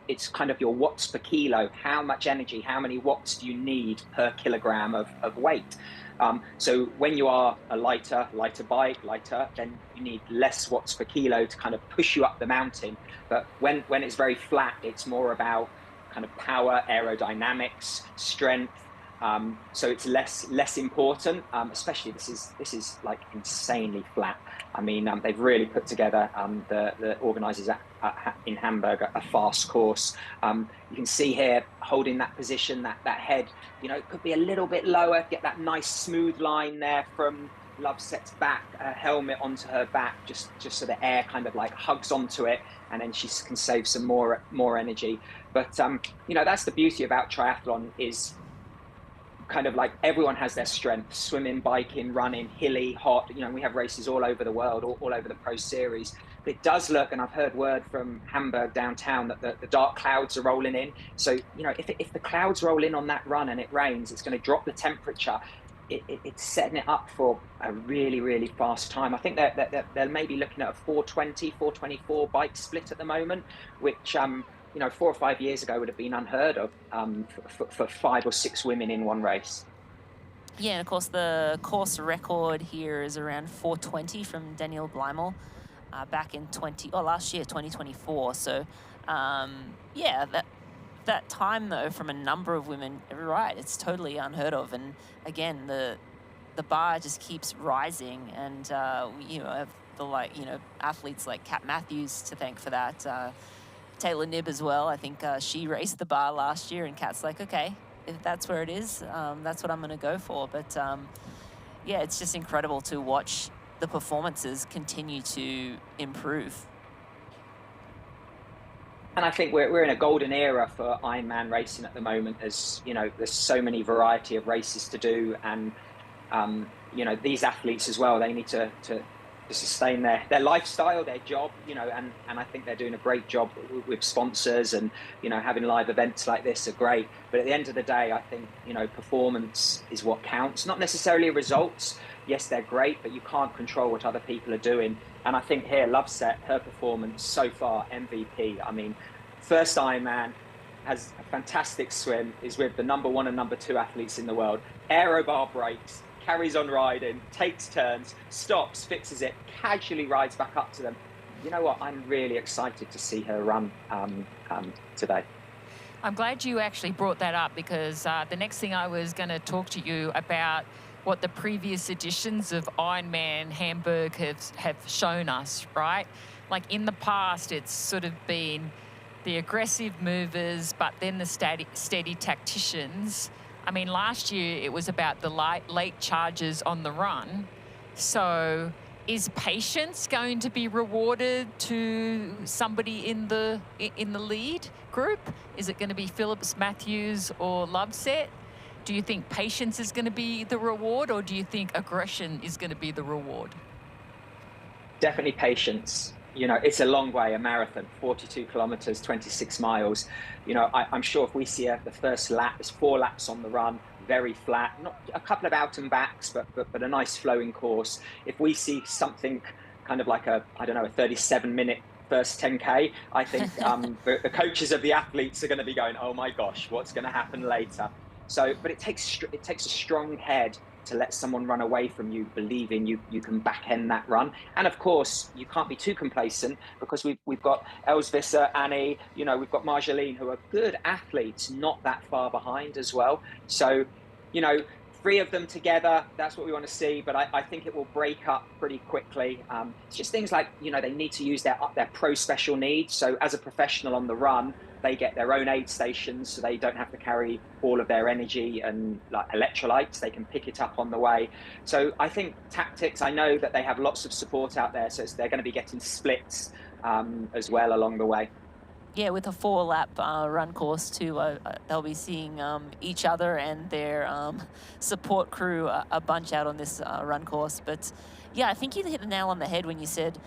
it's kind of your watts per kilo, how much energy, how many watts do you need per kilogram of weight? So when you are a lighter bike, then you need less watts per kilo to kind of push you up the mountain. But when it's very flat, it's more about kind of power, aerodynamics, strength. So it's less important, especially this is like insanely flat. I mean, they've really put together, the organisers in Hamburg, a fast course. You can see here, holding that position, that head, it could be a little bit lower, get that nice smooth line there from Loveset's back, helmet onto her back, just so the air kind of like hugs onto it, and then she can save some more energy. But, that's the beauty about triathlon, is kind of like everyone has their strengths: swimming, biking, running, hilly, hot. We have races all over the world, all over the Pro Series. But it does look, and I've heard word from Hamburg downtown, that the dark clouds are rolling in. So, if the clouds roll in on that run and it rains, it's going to drop the temperature. It's setting it up for a really, really fast time. I think they're maybe looking at a 4:20, 4:24 bike split at the moment, which 4 or 5 years ago would have been unheard of for 5 or 6 women in one race. Yeah, and of course the course record here is around 4:20 from Danielle Bleimel back in last year, 2024. So yeah, that time though, from a number of women, right, it's totally unheard of. And again, the bar just keeps rising, and you know, have the athletes like Kat Matthews to thank for that. Taylor Knibb as well. I think she raced the bar last year, and Kat's like, okay, if that's where it is, that's what I'm going to go for. But yeah, it's just incredible to watch the performances continue to improve. And I think we're in a golden era for Ironman racing at the moment. As you know, there's so many variety of races to do, and you know, these athletes as well, they need to sustain their lifestyle, their job, you know, and I think they're doing a great job with sponsors, and you know, having live events like this are great. But at the end of the day, I think, you know, performance is what counts, not necessarily results. Yes, they're great, but you can't control what other people are doing. And I think here, Loveset, her performance so far, MVP. I mean, first Ironman, has a fantastic swim, is with the #1 and #2 athletes in the world, aero bar breaks, carries on riding, takes turns, stops, fixes it, casually rides back up to them. You know what? I'm really excited to see her run today. I'm glad you actually brought that up, because the next thing I was going to talk to you about what the previous editions of Ironman Hamburg have shown us, right? Like in the past, it's sort of been the aggressive movers, but then the steady tacticians. I mean, last year it was about the late charges on the run. So is patience going to be rewarded to somebody in the lead group? Is it going to be Phillips, Matthews, or Loveset? Do you think patience is going to be the reward, or do you think aggression is going to be the reward? Definitely patience. You know, it's a long way, a marathon, 42 kilometers, 26 miles. You know, I'm sure if we see the first lap, there's 4 laps on the run, very flat, not a couple of out and backs, but a nice flowing course. If we see something kind of like a 37-minute first 10K, I think the coaches of the athletes are going to be going, oh my gosh, what's going to happen later? So, but it takes a strong head to let someone run away from you, believing you can back end that run. And of course, you can't be too complacent, because we've got Elsvisser, Annie, you know, we've got Marjolaine, who are good athletes, not that far behind as well. So, you know, 3 of them together, that's what we want to see. But I think it will break up pretty quickly. It's just things like, you know, they need to use their pro special needs. So as a professional on the run, they get their own aid stations, so they don't have to carry all of their energy and like electrolytes. They can pick it up on the way. So I think tactics, I know that they have lots of support out there, so they're going to be getting splits as well along the way. Yeah, with a 4-lap run course too, they'll be seeing each other and their support crew a bunch out on this run course. But yeah, I think you hit the nail on the head when you said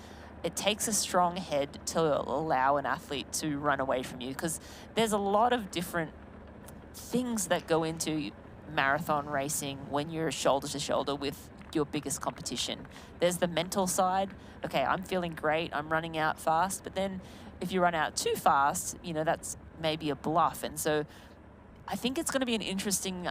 it takes a strong head to allow an athlete to run away from you, because there's a lot of different things that go into marathon racing when you're shoulder to shoulder with your biggest competition. There's the mental side. Okay, I'm feeling great, I'm running out fast, but then if you run out too fast, you know, that's maybe a bluff. And so I think it's going to be an interesting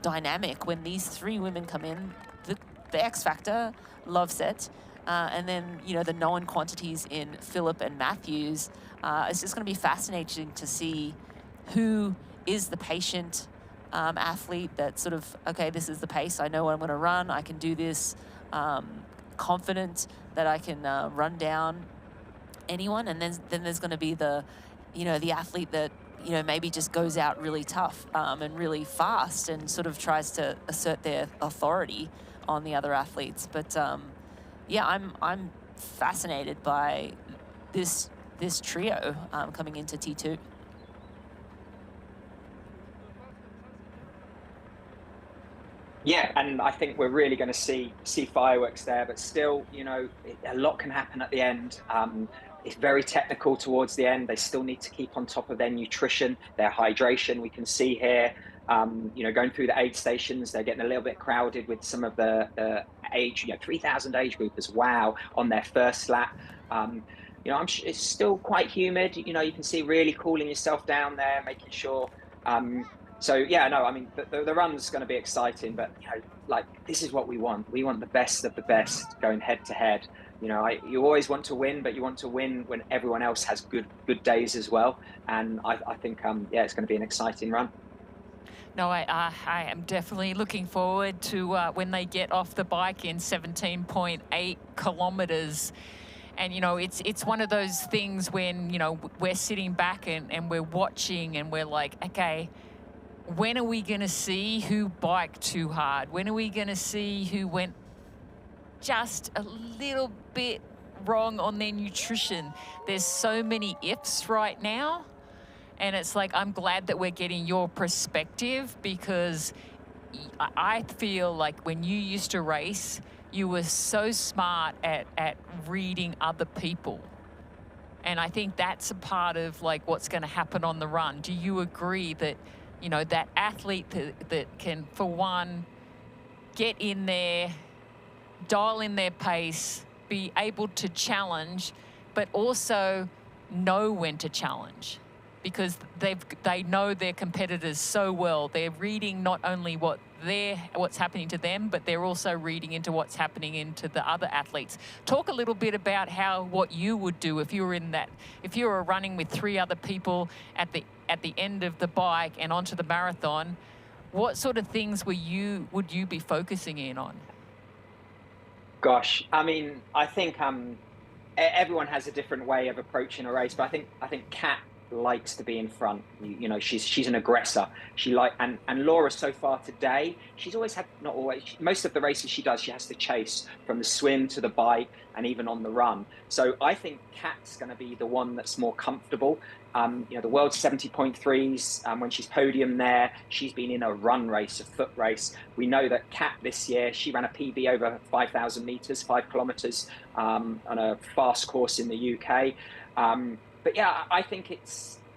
dynamic when these 3 women come in, the X Factor, Loveset, and then, you know, the known quantities in Phillip and Matthews. It's just going to be fascinating to see who is the patient athlete that sort of, okay, this is the pace, I know what I'm going to run, I can do this, confident that I can run down anyone. And then there's going to be the, you know, the athlete that, you know, maybe just goes out really tough and really fast and sort of tries to assert their authority on the other athletes. But yeah, I'm fascinated by this trio coming into T2. Yeah, and I think we're really going to see fireworks there, but still, you know, a lot can happen at the end. It's very technical towards the end. They still need to keep on top of their nutrition, their hydration. We can see here, you know, going through the aid stations, they're getting a little bit crowded with some of the age, you know, 3,000 age groupers, wow, on their first lap. You know, it's still quite humid. You know, you can see really cooling yourself down there, making sure. So yeah, no, I mean, the run's going to be exciting, but you know, like, this is what we want. We want the best of the best going head to head. You know, you always want to win, but you want to win when everyone else has good days as well. And I think, yeah, it's going to be an exciting run. No, I am definitely looking forward to when they get off the bike in 17.8 kilometers. And, you know, it's one of those things when, you know, we're sitting back and we're watching and we're like, okay, when are we going to see who biked too hard? When are we going to see who went just a little bit wrong on their nutrition? There's so many ifs right now. And it's like, I'm glad that we're getting your perspective, because I feel like when you used to race, you were so smart at reading other people. And I think that's a part of like what's going to happen on the run. Do you agree that, you know, that athlete that can, for one, get in there, dial in their pace, be able to challenge, but also know when to challenge? Because they know their competitors so well. They're reading not only what's happening to them, but they're also reading into what's happening into the other athletes. Talk a little bit about what you would do if you were running with 3 other people at the end of the bike and onto the marathon. What sort of things would you be focusing in on? Gosh, I mean, I think everyone has a different way of approaching a race, but I think Kat likes to be in front. You know, she's an aggressor. And Laura, so far today, she's always had, not always, most of the races she does, she has to chase from the swim to the bike and even on the run. So I think Kat's going to be the one that's more comfortable. You know, the world's 70.3s, when she's podium there, she's been in a run race, a foot race. We know that Kat this year, she ran a PB over 5,000 meters, 5 kilometers, on a fast course in the UK. But yeah, I think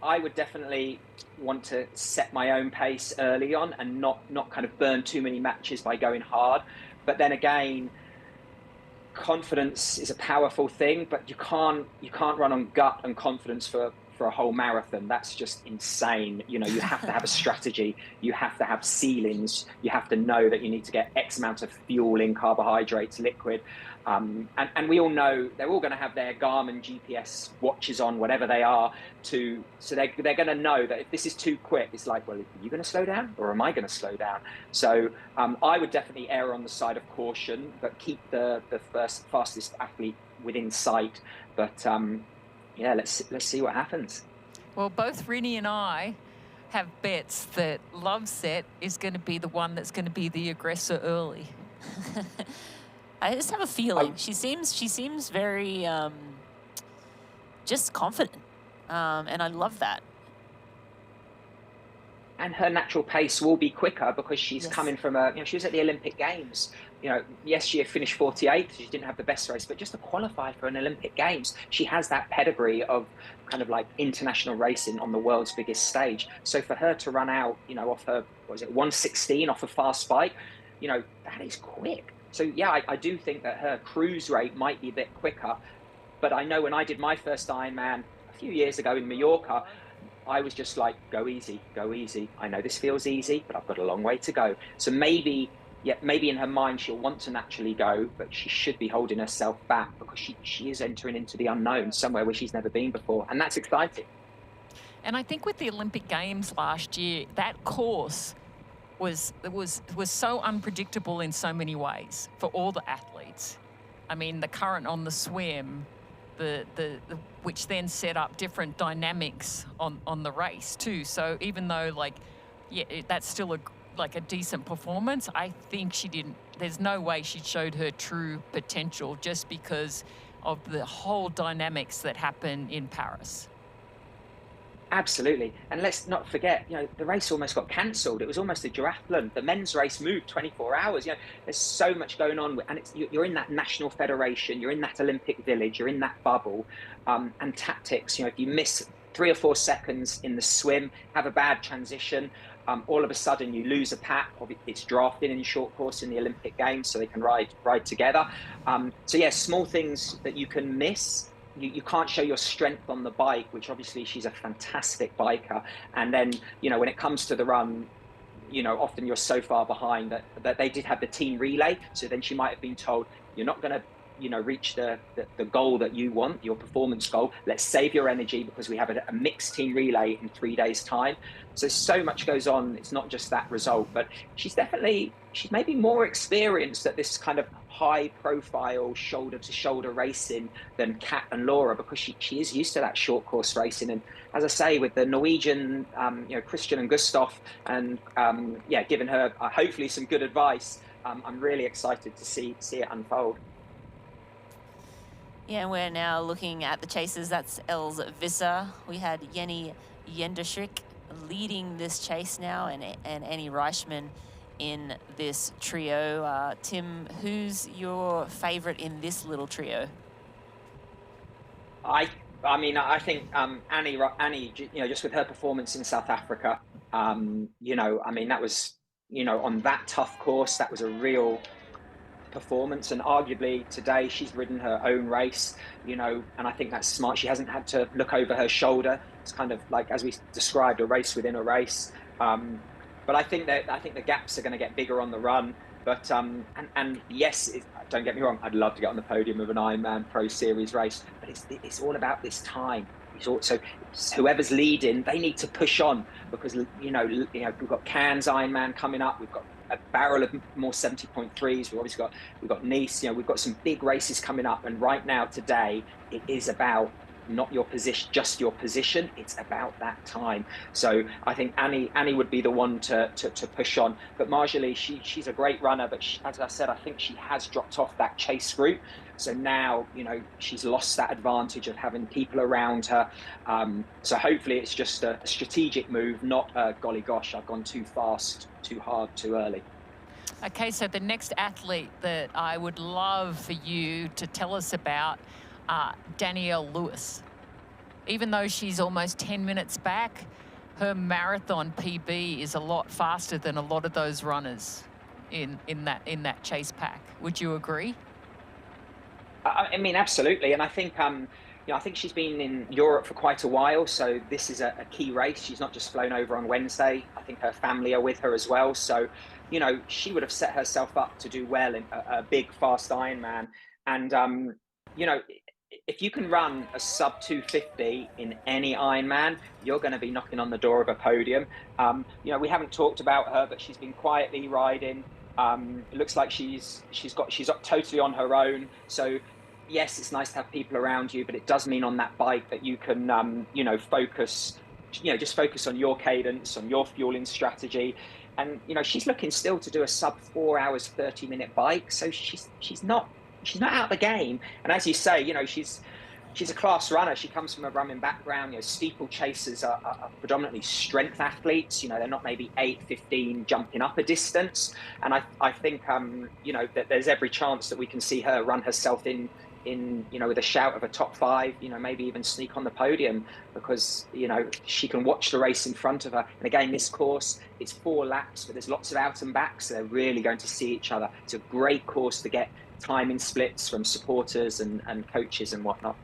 I would definitely want to set my own pace early on and not kind of burn too many matches by going hard. But then again, confidence is a powerful thing, but you can't run on gut and confidence for a whole marathon. That's just insane. You know, you have to have a strategy. You have to have ceilings. You have to know that you need to get X amount of fuel in, carbohydrates, liquid. And we all know they're all going to have their Garmin GPS watches on, whatever they are, so they're going to know that if this is too quick, it's like, well, are you going to slow down or am I going to slow down? So I would definitely err on the side of caution, but keep the fastest athlete within sight. But yeah, let's see what happens. Well, both Rini and I have bets that Loveset is going to be the one that's going to be the aggressor early. I just have a feeling she seems very just confident, and I love that. And her natural pace will be quicker because she's coming from she was at the Olympic Games. You know, yes, she finished 48th. She didn't have the best race, but just to qualify for an Olympic Games, she has that pedigree of kind of like international racing on the world's biggest stage. So for her to run out, you know, off her, 1:16 off a fast bike, you know, that is quick. So yeah, I do think that her cruise rate might be a bit quicker. But I know when I did my first Ironman a few years ago in Mallorca, I was just like, go easy, go easy. I know this feels easy, but I've got a long way to go. So maybe in her mind, she'll want to naturally go, but she should be holding herself back because she is entering into the unknown, somewhere where she's never been before. And that's exciting. And I think with the Olympic Games last year, that course was so unpredictable in so many ways for all the athletes. I mean, the current on the swim, which then set up different dynamics on the race too. So even though that's still a decent performance, I think there's no way she showed her true potential just because of the whole dynamics that happened in Paris. Absolutely. And let's not forget, you know, the race almost got cancelled. It was almost a duathlon. The men's race moved 24 hours. You know, there's so much going on. And you're in that national federation, you're in that Olympic village, you're in that bubble. And tactics, you know, if you miss 3 or 4 seconds in the swim, have a bad transition, all of a sudden you lose a pack. It's drafted in short course in the Olympic Games, so they can ride together. So yeah, small things that you can miss. You can't show your strength on the bike, which obviously she's a fantastic biker. And then, you know, when it comes to the run, you know, often you're so far behind that they did have the team relay. So then she might have been told, you're not going to reach the goal that you want, your performance goal. Let's save your energy because we have a mixed team relay in 3 days' time. So much goes on. It's not just that result, but she's maybe more experienced at this kind of high profile shoulder to shoulder racing than Kat and Laura, because she is used to that short course racing. And as I say, with the Norwegian, Christian and Gustav, and giving her hopefully some good advice, I'm really excited to see it unfold. Yeah, and we're now looking at the chasers. That's Els Visser. We had Jenny Jenderschik leading this chase now, and Annie Reichman in this trio. Tim, who's your favourite in this little trio? I think Annie, just with her performance in South Africa, that was, on that tough course, that was a real performance. And arguably today she's ridden her own race, and I think that's smart. She hasn't had to look over her shoulder. It's kind of like, as we described, a race within a race. But I think the gaps are going to get bigger on the run. But and yes, don't get me wrong, I'd love to get on the podium of an Ironman Pro Series race, but it's all about this time. So whoever's leading, they need to push on, because we've got Cannes Ironman coming up. We've got a barrel of more 70.3s. We've got Nice. We've got some big races coming up. And right now, today, it is about not your position, just your position. It's about that time. So I think Annie would be the one to push on. But Marjorie, she's a great runner, but as I said, I think she has dropped off that chase group. So now, she's lost that advantage of having people around her. So hopefully it's just a strategic move, not a golly gosh, I've gone too fast, too hard, too early. Okay, so the next athlete that I would love for you to tell us about, Danielle Lewis. Even though she's almost 10 minutes back, her marathon PB is a lot faster than a lot of those runners in that chase pack. Would you agree? Absolutely. And I think I think she's been in Europe for quite a while, so this is a key race. She's not just flown over on Wednesday. I think her family are with her as well. So, she would have set herself up to do well in a big, fast Ironman. And, if you can run a sub 250 in any Ironman, you're going to be knocking on the door of a podium. We haven't talked about her, but she's been quietly riding. It looks like she's totally on her own. So yes, it's nice to have people around you, but it does mean on that bike that you can, focus, just focus on your cadence, on your fueling strategy. And, she's looking still to do a sub 4 hours, 30-minute bike. So she's not out of the game. And as you say, she's a class runner. She comes from a running background. Steeple chasers are predominantly strength athletes. They're not maybe 8:15 jumping up a distance. And I think that there's every chance that we can see her run herself in with a shout of a top 5. Maybe even sneak on the podium, because she can watch the race in front of her. And again, this course, it's 4 laps, but there's lots of out and backs, so they're really going to see each other. It's a great course to get timing splits from supporters and coaches and whatnot.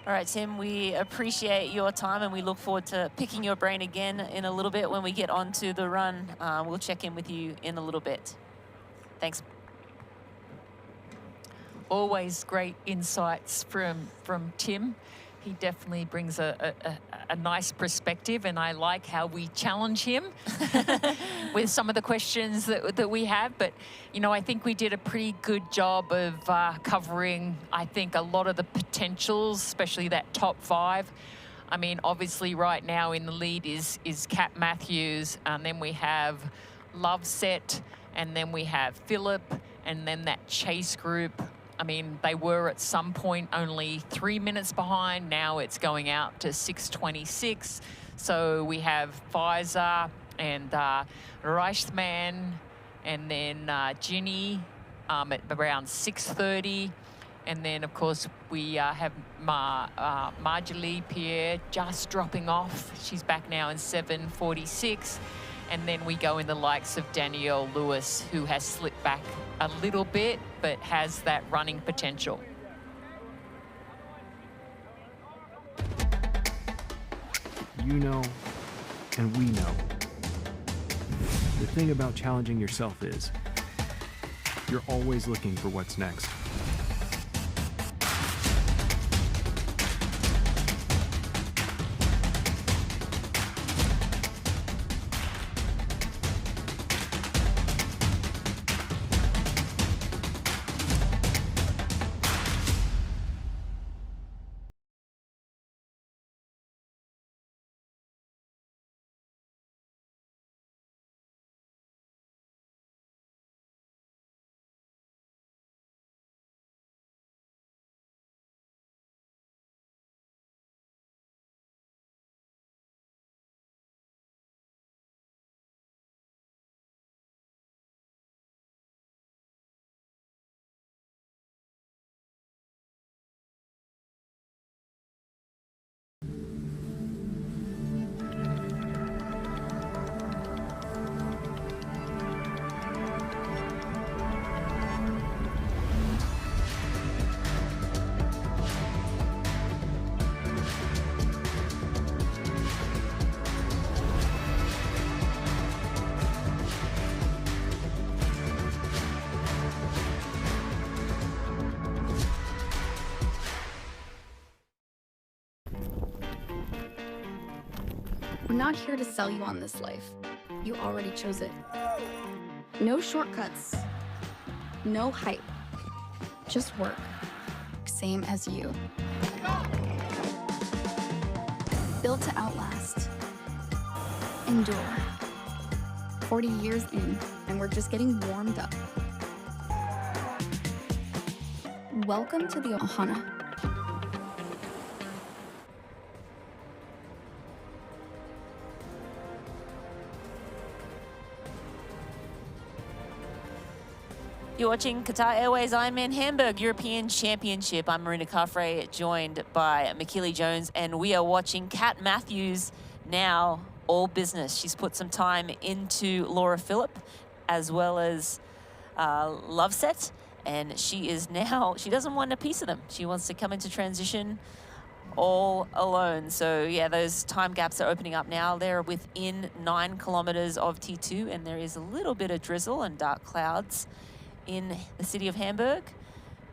All right, Tim, we appreciate your time, and we look forward to picking your brain again in a little bit when we get onto the run. We'll check in with you in a little bit. Thanks. Always great insights from Tim. He definitely brings a nice perspective, and I like how we challenge him with some of the questions that we have. But, I think we did a pretty good job of covering, I think, a lot of the potentials, especially that top 5. Obviously right now in the lead is Kat Matthews, and then we have Loveset, and then we have Phillip, and then that chase group. They were at some point only 3 minutes behind. Now it's going out to 6:26. So we have Pfizer and Reichman, and then Ginny at around 6:30. And then, of course, we have Marjorie Pierre just dropping off. She's back now in 7:46. And then we go in the likes of Danielle Lewis, who has slipped back a little bit, but has that running potential. You know, and we know. The thing about challenging yourself is, you're always looking for what's next. We're not here to sell you on this life. You already chose it. No shortcuts. No hype. Just work. Same as you. Built to outlast. Endure. 40 years in, and we're just getting warmed up. Welcome to the Ohana. You're watching Qatar Airways Ironman Hamburg European Championship. I'm Marina Carfrae, joined by Makili Jones, and we are watching Kat Matthews now all business. She's put some time into Laura Philipp as well as Loveset, and she doesn't want a piece of them. She wants to come into transition all alone. So yeah, those time gaps are opening up now. They're within 9 kilometers of T2, and there is a little bit of drizzle and dark clouds in the city of Hamburg.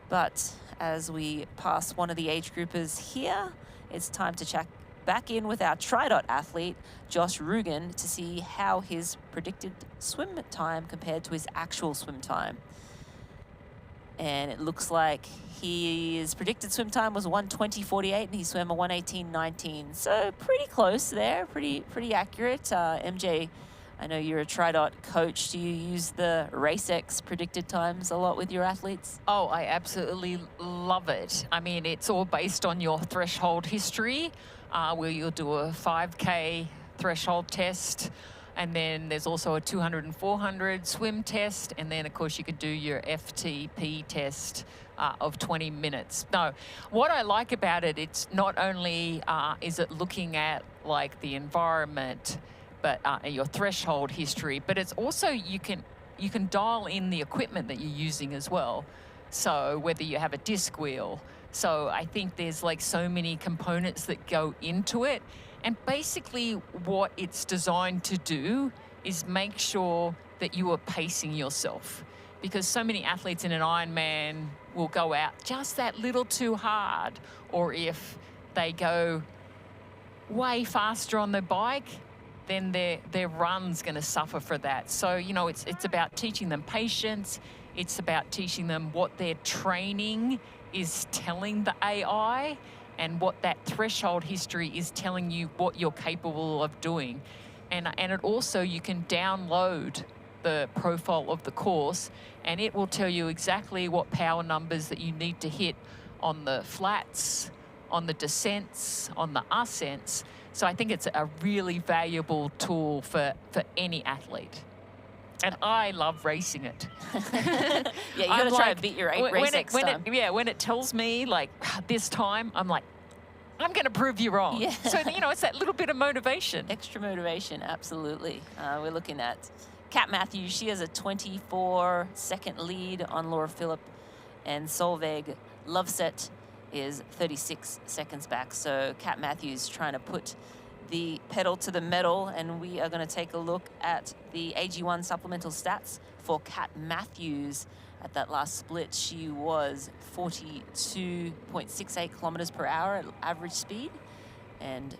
But as we pass one of the age groupers here, it's time to check back in with our Tridot athlete, Josh Rugen, to see how his predicted swim time compared to his actual swim time. And it looks like his predicted swim time was 1:20.48, and he swam a 1:18.19. So pretty close there, pretty accurate. MJ, I know you're a Tridot coach. Do you use the RaceX predicted times a lot with your athletes? Oh, I absolutely love it. I mean, it's all based on your threshold history, where you'll do a 5K threshold test, and then there's also a 200 and 400 swim test, and then, of course, you could do your FTP test of 20 minutes. No, what I like about it, it's not only is it looking at, like, the environment, but your threshold history, but it's also you can dial in the equipment that you're using as well. So whether you have a disc wheel. So I think there's like so many components that go into it. And basically what it's designed to do is make sure that you are pacing yourself. Because so many athletes in an Ironman will go out just that little too hard. Or if they go way faster on the bike, then their run's going to suffer for that. So, you know, it's about teaching them patience. It's about teaching them what their training is telling the AI, and what that threshold history is telling you what you're capable of doing. And it also, you can download the profile of the course, and it will tell you exactly what power numbers that you need to hit on the flats, on the descents, on the ascents. So I think it's a really valuable tool for any athlete. And I love racing it. Yeah, you got to try and beat your RaceX time. When it tells me, like, this time, I'm like, I'm going to prove you wrong. Yeah. So, you know, it's that little bit of motivation. Extra motivation, absolutely. We're looking at Kat Matthews. She has a 24-second lead on Laura Philipp, and Solveig Loveset is 36 seconds back. So Kat Matthews trying to put the pedal to the metal, and we are going to take a look at the AG1 supplemental stats for Kat Matthews. At that last split, she was 42.68 kilometers per hour at average speed, and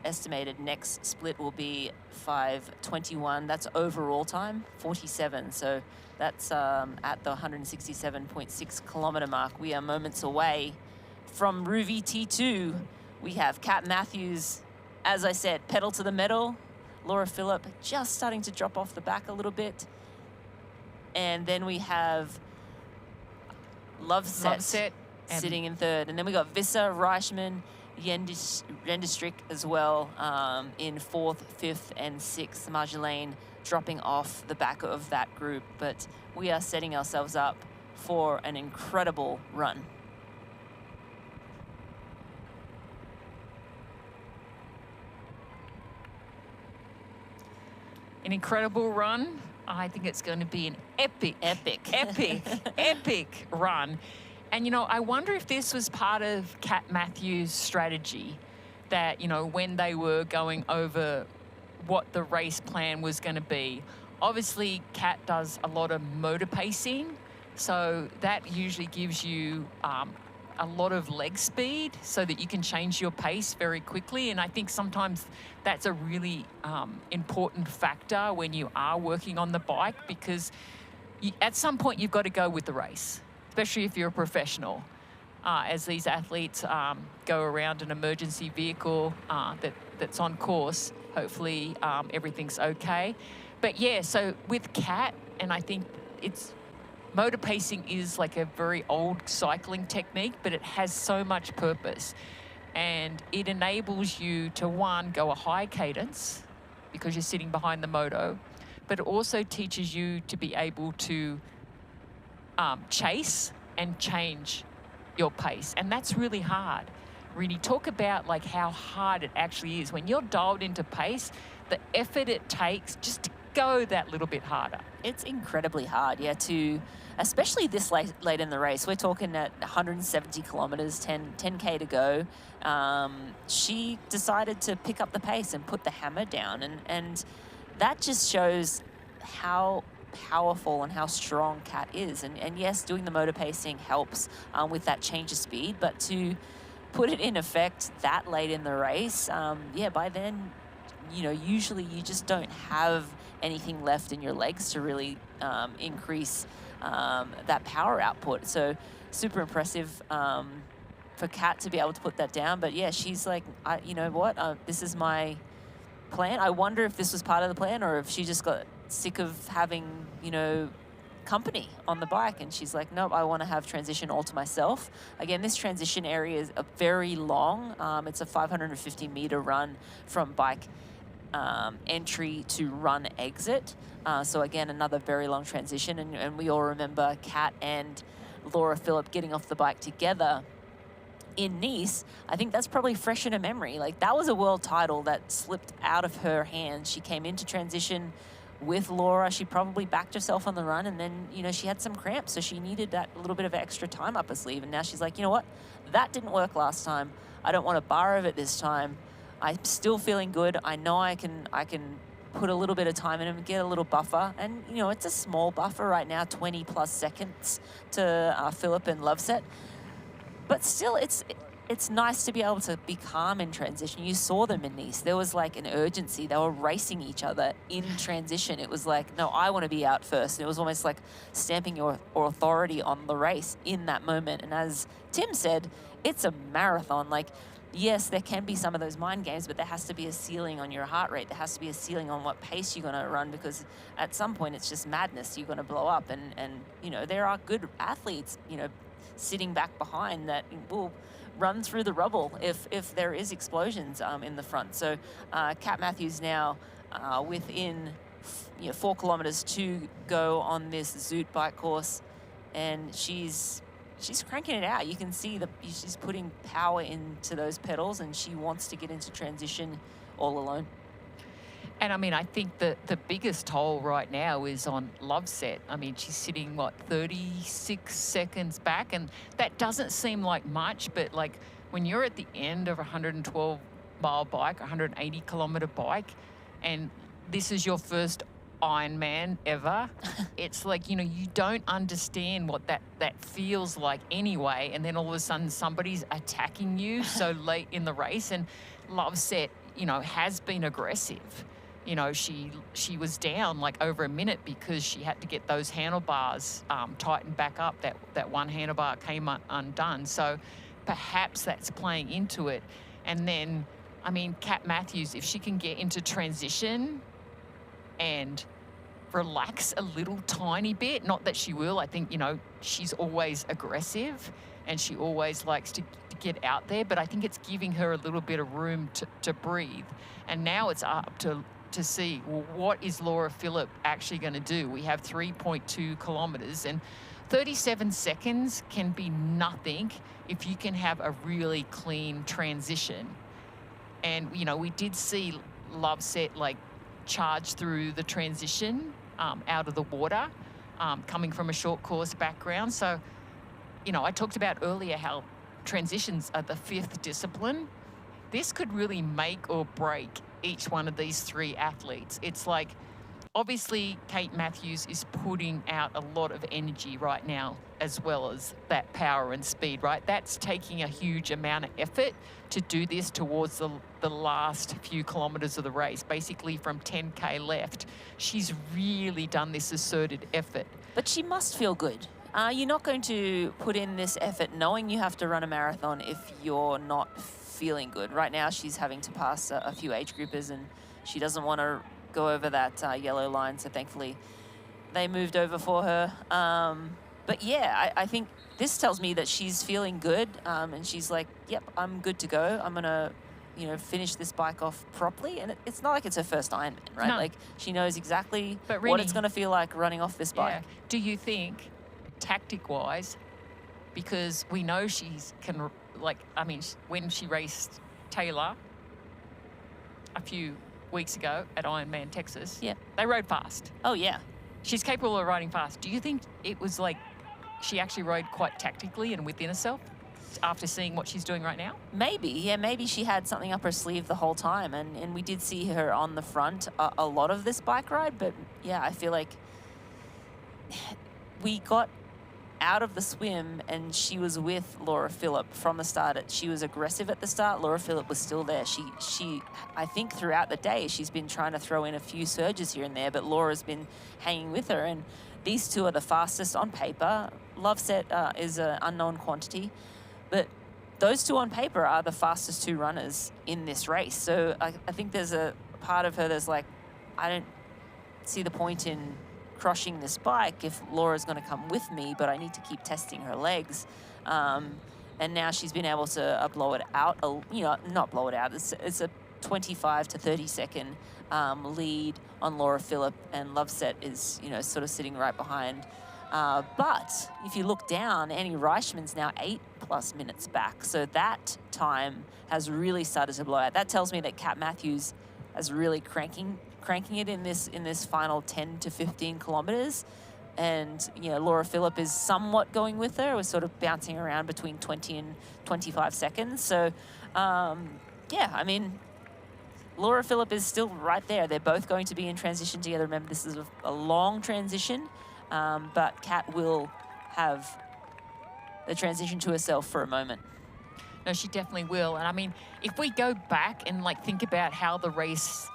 estimated next split will be 5:21. That's overall time, 47. So that's at the 167.6 kilometer mark. We are moments away from Ruvi T2. We have Kat Matthews, as I said, pedal to the metal. Laura Philipp just starting to drop off the back a little bit. And then we have Loveset sitting in third. And then we got Visser, Reichmann, Rendestrick as well in fourth, fifth, and sixth. Marjolaine dropping off the back of that group. But we are setting ourselves up for an incredible run. An incredible run. I think it's going to be an epic run. And, you know, I wonder if this was part of Kat Matthews' strategy, that, you know, when they were going over what the race plan was going to be. Obviously, Kat does a lot of motor pacing, so that usually gives you a lot of leg speed so that you can change your pace very quickly. And I think sometimes that's a really important factor when you are working on the bike, because at some point you've got to go with the race, especially if you're a professional. As these athletes go around an emergency vehicle that's on course, hopefully everything's okay. But yeah, so with Kat, and I think motor pacing is like a very old cycling technique, but it has so much purpose. And it enables you to, one, go a high cadence because you're sitting behind the moto, but it also teaches you to be able to chase and change your pace. And that's really hard. Really talk about like how hard it actually is. When you're dialed into pace, the effort it takes just to go that little bit harder. It's incredibly hard, yeah, especially this late in the race. We're talking at 170 kilometers, 10K to go. She decided to pick up the pace and put the hammer down. And that just shows how powerful and how strong Kat is. And yes, doing the motor pacing helps with that change of speed, but to put it in effect that late in the race, yeah, by then, usually you just don't have anything left in your legs to really increase that power output. So super impressive for Kat to be able to put that down. But yeah, she's like, you know what, this is my plan. I wonder if this was part of the plan or if she just got sick of having, company on the bike, and she's like, nope, I want to have transition all to myself. Again, this transition area is very long. It's a 550 meter run from bike entry to run exit. So again, another very long transition. And we all remember Kat and Laura Philipp getting off the bike together in Nice. I think that's probably fresh in her memory. Like, that was a world title that slipped out of her hands. She came into transition with Laura. She probably backed herself on the run, and then, she had some cramps, so she needed that little bit of extra time up her sleeve. And now she's like, you know what? That didn't work last time. I don't want a bar of it this time. I'm still feeling good. I know I can put a little bit of time in and get a little buffer. And, it's a small buffer right now, 20 plus seconds to Philipp and Loveset. But still, it's nice to be able to be calm in transition. You saw them in Nice. There was like an urgency. They were racing each other in transition. It was like, no, I want to be out first. And it was almost like stamping your authority on the race in that moment. And as Tim said, it's a marathon. Like, yes, there can be some of those mind games, but there has to be a ceiling on your heart rate. There has to be a ceiling on what pace you're going to run, because at some point it's just madness. You're going to blow up. And there are good athletes, sitting back behind that will run through the rubble if there is explosions in the front. So Kat Matthews now within 4 kilometers to go on this Zoot bike course, and she's cranking it out. You can see she's putting power into those pedals, and she wants to get into transition all alone. And I mean, I think the biggest toll right now is on Loveset. I mean, she's sitting, 36 seconds back, and that doesn't seem like much, but like when you're at the end of a 112-mile bike, 180-kilometer bike, and this is your first Ironman ever, it's like, you don't understand what that feels like anyway, and then all of a sudden somebody's attacking you so late in the race. And Loveset, has been aggressive. She was down like over a minute because she had to get those handlebars tightened back up. That one handlebar came undone. So perhaps that's playing into it. And then, I mean, Kat Matthews, if she can get into transition and relax a little tiny bit, not that she will, I think, she's always aggressive and she always likes to get out there, but I think it's giving her a little bit of room to breathe. And now it's up to see, well, what is Laura Philipp actually going to do? We have 3.2 kilometers, and 37 seconds can be nothing if you can have a really clean transition. And, we did see Loveset charge through the transition out of the water, coming from a short course background. So, I talked about earlier how transitions are the 5th discipline. This could really make or break each one of these 3 athletes. It's like obviously Kate Matthews is putting out a lot of energy right now, as well as that power and speed, right? That's taking a huge amount of effort to do this towards the last few kilometres of the race, basically from 10K left. She's really done this asserted effort. But she must feel good. You're not going to put in this effort knowing you have to run a marathon if you're not feeling good. Right now, she's having to pass a few age groupers, and she doesn't want to go over that yellow line, so thankfully they moved over for her. But yeah, I think this tells me that she's feeling good, and she's like, yep, I'm good to go. I'm going to, you know, finish this bike off properly. And it's not like it's her first Ironman, right? No. Like, she knows exactly But what Rini, it's going to feel like running off this bike. Yeah. Do you think, tactic-wise, because we know when she raced Taylor a few weeks ago at Ironman Texas, yeah, they rode fast. Oh, yeah. She's capable of riding fast. Do you think it was like she actually rode quite tactically and within herself after seeing what she's doing right now? Maybe, yeah, maybe she had something up her sleeve the whole time, and we did see her on the front a lot of this bike ride, but yeah, I feel like we got out of the swim and she was with Laura Phillip from the start. She was aggressive at the start. Laura Phillip was still there. She I think throughout the day she's been trying to throw in a few surges here and there, but Laura's been hanging with her, and these two are the fastest on paper. Loveset is an unknown quantity, but those two on paper are the fastest two runners in this race. So I think there's a part of her that's like, I don't see the point in crushing this bike if Laura's going to come with me, but I need to keep testing her legs. And now she's been able to blow it out, not blow it out, it's a 25 to 30 second lead on Laura Phillip, and Loveset is, sort of sitting right behind. But if you look down, Annie Reichman's now 8+ minutes back. So that time has really started to blow out. That tells me that Kat Matthews is really cranking it in this final 10 to 15 kilometers. And, Laura Phillip is somewhat going with her. We're sort of bouncing around between 20 and 25 seconds. So, Laura Phillip is still right there. They're both going to be in transition together. Remember, this is a long transition, but Kat will have the transition to herself for a moment. No, she definitely will. And if we go back and think about how the race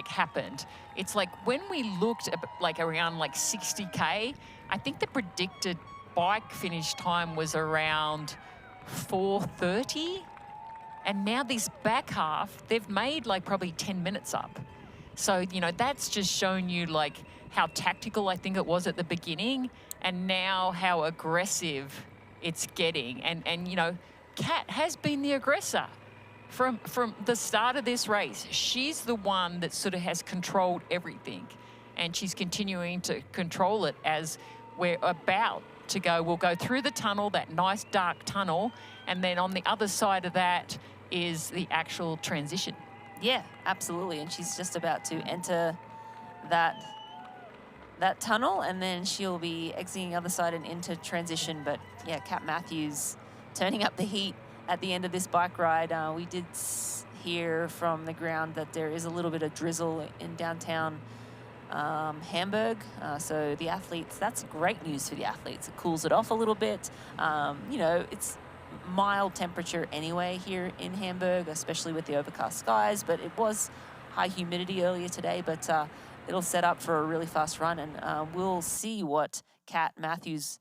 happened, it's like when we looked at around 60K, I think the predicted bike finish time was around 4:30. And now this back half, they've made probably 10 minutes up. So, that's just shown you how tactical I think it was at the beginning, and now how aggressive it's getting. And Kat has been the aggressor from the start of this race. She's the one that sort of has controlled everything, and she's continuing to control it as we're about to go. We'll go through the tunnel, that nice dark tunnel, and then on the other side of that is the actual transition. Yeah, absolutely. And she's just about to enter that tunnel, and then she'll be exiting the other side and into transition. But yeah, Kat Matthews turning up the heat at the end of this bike ride. We did hear from the ground that there is a little bit of drizzle in downtown Hamburg. So the athletes, that's great news for the athletes. It cools it off a little bit. It's mild temperature anyway here in Hamburg, especially with the overcast skies, but it was high humidity earlier today, but it'll set up for a really fast run, and we'll see what Kat Matthews'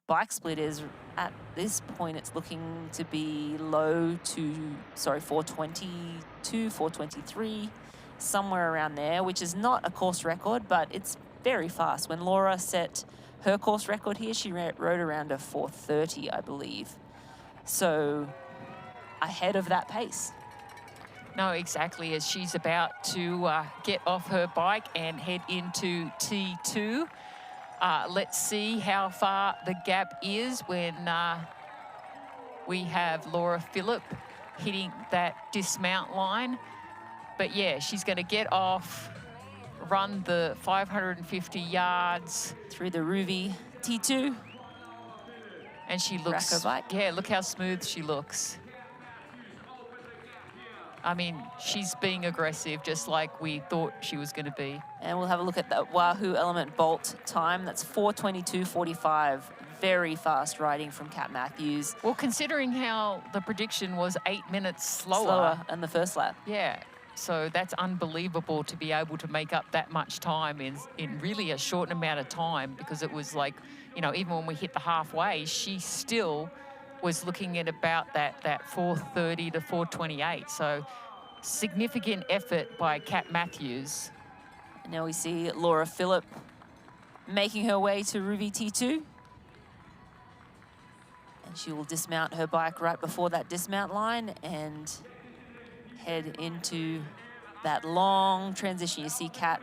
bike split is. At this point, it's looking to be 422, 423, somewhere around there, which is not a course record, but it's very fast. When Laura set her course record here, she rode around a 430, I believe. So ahead of that pace. No, exactly, as she's about to get off her bike and head into T2. Let's see how far the gap is when we have Laura Phillip hitting that dismount line. But yeah, she's going to get off, run the 550 yards through the Ruby T2. And she looks, look how smooth she looks. I mean, she's being aggressive, just like we thought she was going to be. And we'll have a look at the Wahoo Element Bolt time. That's 4:22.45. Very fast riding from Kat Matthews. Well, considering how the prediction was 8 minutes Slower in the first lap. Yeah, so that's unbelievable to be able to make up that much time in really a short amount of time, because it was like, you know, even when we hit the halfway, she still was looking at about that 4:30 to 4:28. So significant effort by Kat Matthews. And now we see Laura Phillip making her way to Ruby T2. And she will dismount her bike right before that dismount line and head into that long transition. You see Kat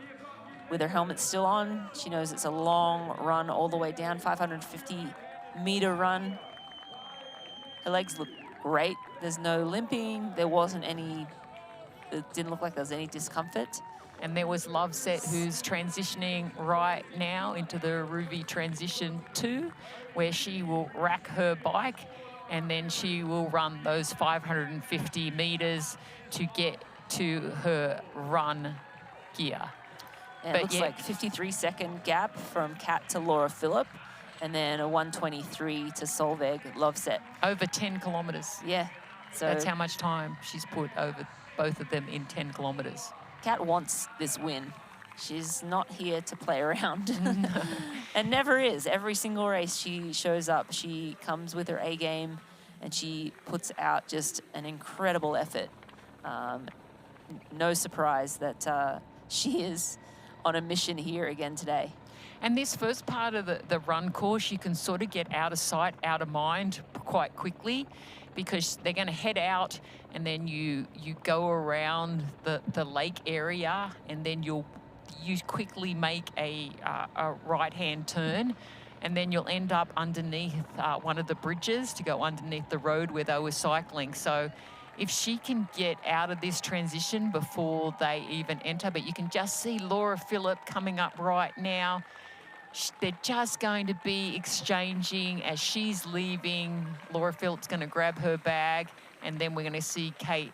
with her helmet still on. She knows it's a long run all the way down, 550-meter run. Her legs look great. There's no limping. There wasn't any, it didn't look like there was any discomfort. And there was Loveset, who's transitioning right now into the Ruby Transition 2, where she will rack her bike and then she will run those 550 meters to get to her run gear. And it looks like 53-second gap from Kat to Laura Phillip, and then a 1:23 to Solveig Loveset. Over 10 kilometers. Yeah. So that's how much time she's put over both of them in 10 kilometers. Kat wants this win. She's not here to play around. And never is. Every single race she shows up, she comes with her A game and she puts out just an incredible effort. No surprise that she is on a mission here again today. And this first part of the run course, you can sort of get out of sight, out of mind quite quickly, because they're going to head out and then you go around the lake area, and then you quickly make a right-hand turn, and then you'll end up underneath one of the bridges to go underneath the road where they were cycling. So if she can get out of this transition before they even enter, but you can just see Laura Phillip coming up right now. They're just going to be exchanging as she's leaving. Laura Phillip's going to grab her bag, and then we're going to see Kat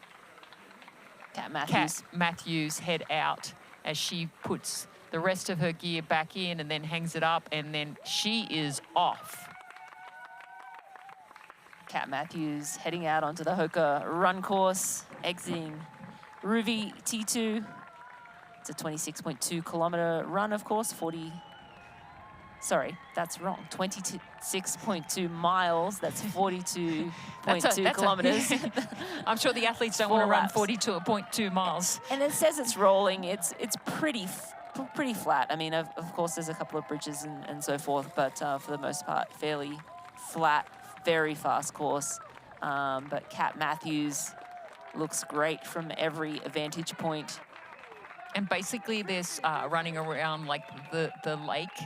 Matthews head out as she puts the rest of her gear back in and then hangs it up, and then she is off. Kat Matthews heading out onto the Hoka run course, exiting Ruby T2. It's a 26.2 kilometer run, of course, 26.2 miles. That's 42.2 kilometers. I'm sure the athletes don't want to run 42.2 miles. And it says it's rolling. It's pretty flat. I mean, of course, there's a couple of bridges and so forth, but for the most part, fairly flat, very fast course. But Kat Matthews looks great from every vantage point. And basically, there's running around like the lake.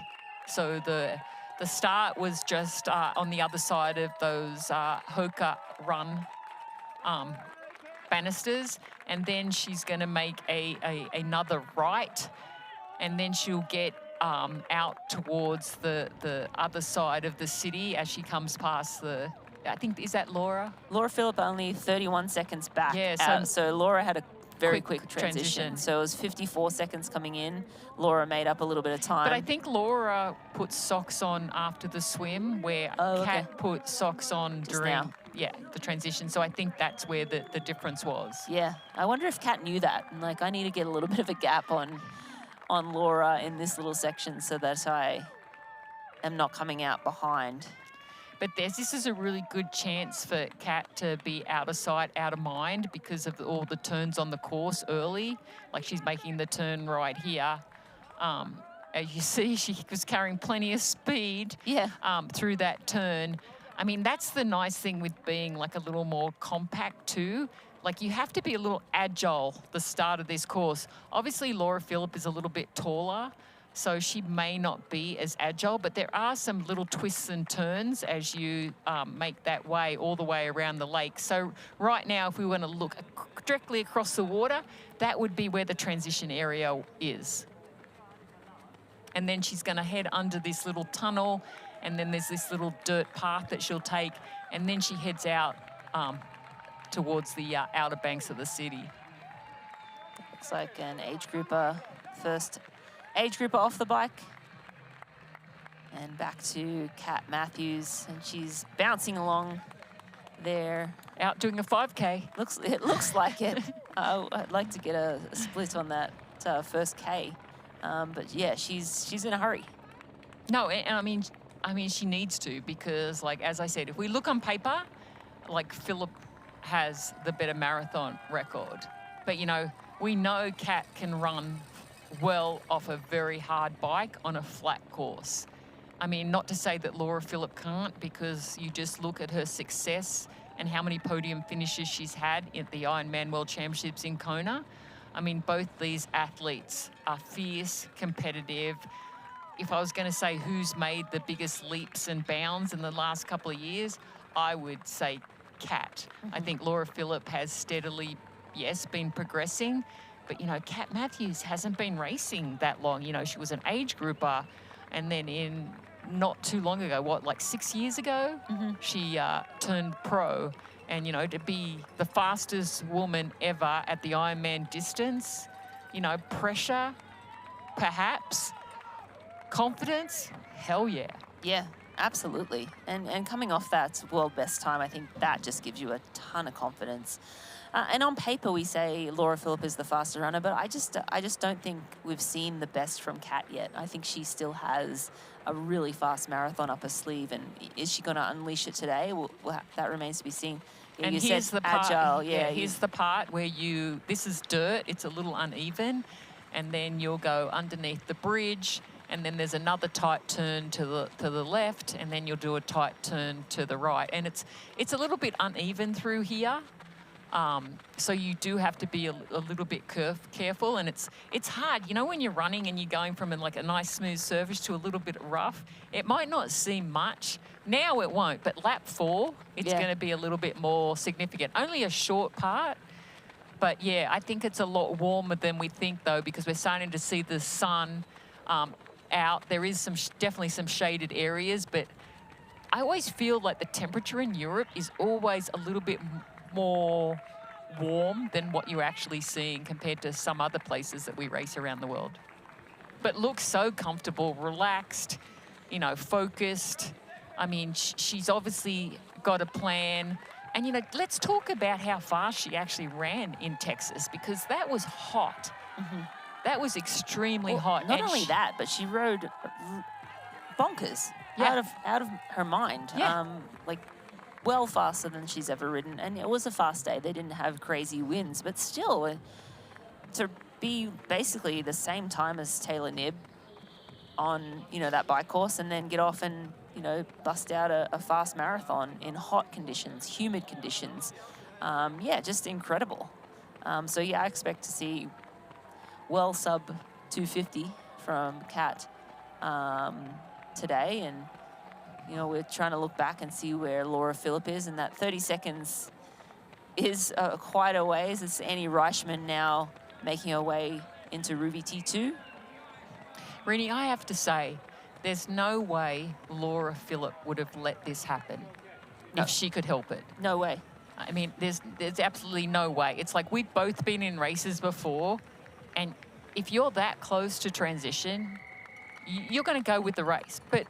So the start was just on the other side of those Hoka run banisters, and then she's going to make another right, and then she'll get out towards the other side of the city as she comes past the. I think, is that Laura? Laura Phillip only 31 seconds back. Yeah, so Laura had a very quick transition. So it was 54 seconds coming in. Laura made up a little bit of time. But I think Laura put socks on after the swim, where Kat put socks on during the transition. So I think that's where the difference was. Yeah, I wonder if Kat knew that. Like, I need to get a little bit of a gap on Laura in this little section so that I am not coming out behind. But this is a really good chance for Kat to be out of sight, out of mind, because of all the turns on the course early. Like, she's making the turn right here. As you see, she was carrying plenty of speed through that turn. I mean, that's the nice thing with being like a little more compact too. Like, you have to be a little agile the start of this course. Obviously, Laura Phillip is a little bit taller, so she may not be as agile, but there are some little twists and turns as you make that way all the way around the lake. So right now, if we want to look directly across the water, that would be where the transition area is. And then she's going to head under this little tunnel, and then there's this little dirt path that she'll take, and then she heads out towards the outer banks of the city. Looks like an age grouper, first age grouper off the bike. And back to Kat Matthews, and she's bouncing along there. Out doing a 5K. It looks like it. I'd like to get a split on that first K. But yeah, she's in a hurry. No, and I mean, she needs to, because, like, as I said, if we look on paper, like, Phillip has the better marathon record. But, you know, we know Kat can run well off a very hard bike on a flat course. I mean, not to say that Laura Phillip can't, because you just look at her success and how many podium finishes she's had at the Ironman World Championships in Kona. I mean, both these athletes are fierce, competitive. If I was going to say who's made the biggest leaps and bounds in the last couple of years, I would say Kat. I think Laura Phillip has steadily, yes, been progressing, but, you know, Kat Matthews hasn't been racing that long. You know, she was an age grouper, and then in not too long ago, what, like 6 years ago, she turned pro. And, you know, to be the fastest woman ever at the Ironman distance, you know, pressure, perhaps, confidence, hell yeah. Yeah, absolutely. And coming off that world best time, I think that just gives you a ton of confidence. And on paper, we say Laura Phillip is the faster runner, but I just don't think we've seen the best from Kat yet. I think she still has a really fast marathon up her sleeve, and is she going to unleash it today? Well, that remains to be seen. Yeah, and you here's said the part, agile. here's the part where this is dirt, it's a little uneven, and then you'll go underneath the bridge, and then there's another tight turn to the left, and then you'll do a tight turn to the right. And it's a little bit uneven through here. So you do have to be a little bit careful, and it's hard. You know, when you're running and you're going from like a nice smooth surface to a little bit rough, it might not seem much. Now it won't, but lap 4, it's going to be a little bit more significant. Only a short part, but yeah, I think it's a lot warmer than we think, though, because we're starting to see the sun out. There is definitely some shaded areas, but I always feel like the temperature in Europe is always a little bit more warm than what you're actually seeing compared to some other places that we race around the world. But looks so comfortable, relaxed, you know, focused. I mean, she's obviously got a plan. And, you know, let's talk about how fast she actually ran in Texas, because that was hot. That was extremely hot. Not only that, but she rode bonkers, out of her mind. Like, well faster than she's ever ridden, and it was a fast day. They didn't have crazy winds, but still, to be basically the same time as Taylor Knibb on, you know, that bike course, and then get off and, you know, bust out a fast marathon in hot conditions, humid conditions. Yeah, just incredible. So yeah, I expect to see well sub 250 from Kat today, and you know, we're trying to look back and see where Laura Phillip is, and that 30 seconds is quite a ways. It's Annie Reichman now making her way into Ruby T2. Rini, I have to say, there's no way Laura Phillip would have let this happen if she could help it. No way. I mean, there's absolutely no way. It's like we've both been in races before, and if you're that close to transition, you're going to go with the race. But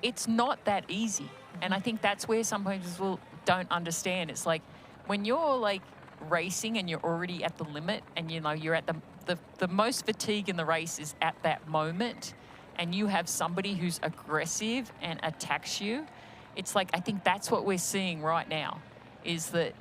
it's not that easy. And I think that's where some people don't understand. It's like when you're like racing and you're already at the limit, and you know you're at the most fatigue in the race is at that moment, and you have somebody who's aggressive and attacks you. It's like, I think that's what we're seeing right now, is that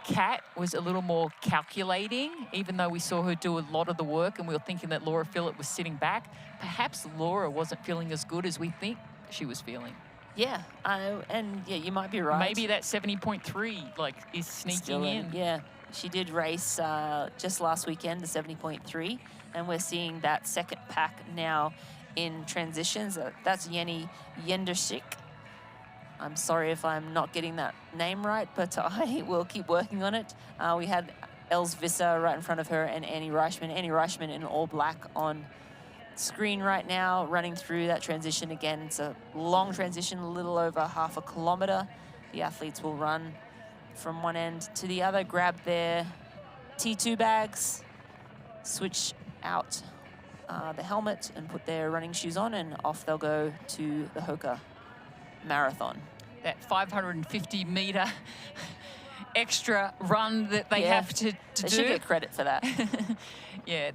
Kat was a little more calculating, even though we saw her do a lot of the work and we were thinking that Laura Phillip was sitting back. Perhaps Laura wasn't feeling as good as we think she was feeling. Yeah, and yeah, you might be right. Maybe that 70.3 like is sneaking Still in. Yeah, she did race just last weekend, the 70.3, and we're seeing that second pack now in transitions. That's Jenny Jenderschik. I'm sorry if I'm not getting that name right, but I will keep working on it. We had Els Visser right in front of her, and Annie Reichman. Annie Reichman in all black on screen right now, running through that transition again. It's a long transition, a little over half a kilometer. The athletes will run from one end to the other, grab their T2 bags, switch out the helmet and put their running shoes on, and off they'll go to the Hoka Marathon. That 550-meter extra run that they have to do. They should get credit for that. Yeah,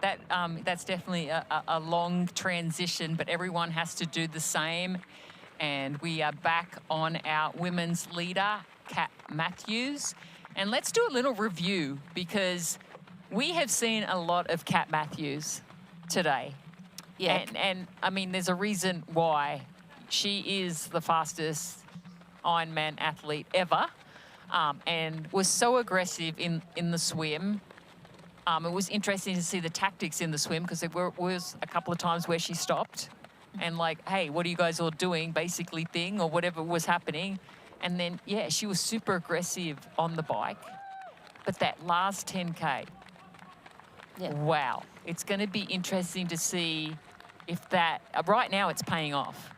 that's definitely a long transition, but everyone has to do the same. And we are back on our women's leader, Kat Matthews. And let's do a little review, because we have seen a lot of Kat Matthews today. Yeah. And I mean, there's a reason why. She is the fastest Ironman athlete ever, and was so aggressive in the swim. It was interesting to see the tactics in the swim, because there was a couple of times where she stopped and like, hey, what are you guys all doing, basically thing, or whatever was happening. And then, yeah, she was super aggressive on the bike. But that last 10K, wow. It's going to be interesting to see if that, right now it's paying off.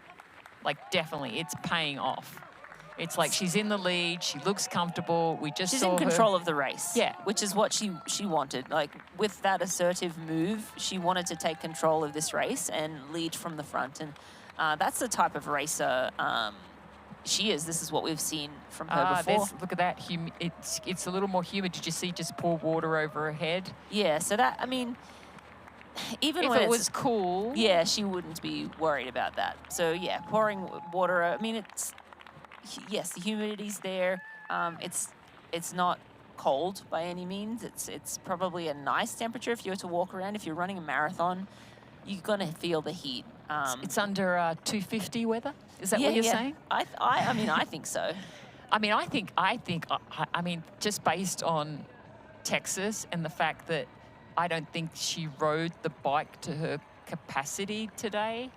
Like, definitely, it's paying off. It's like she's in the lead. She looks comfortable. We just She's saw in control of the race. Yeah. Which is what she wanted. Like, with that assertive move, she wanted to take control of this race and lead from the front. And that's the type of racer she is. This is what we've seen from her before. Look at that. It's a little more humid. Did you see just pour water over her head? Yeah, so that, I mean, even if when it was cool. Yeah, she wouldn't be worried about that. So, yeah, pouring water, I mean, it's, yes, the humidity's there. It's not cold by any means. It's probably a nice temperature if you were to walk around. If you're running a marathon, you're going to feel the heat. It's under 250 weather? Is that what you're saying? I mean, I think so. I mean, just based on Texas and the fact that I don't think she rode the bike to her capacity today,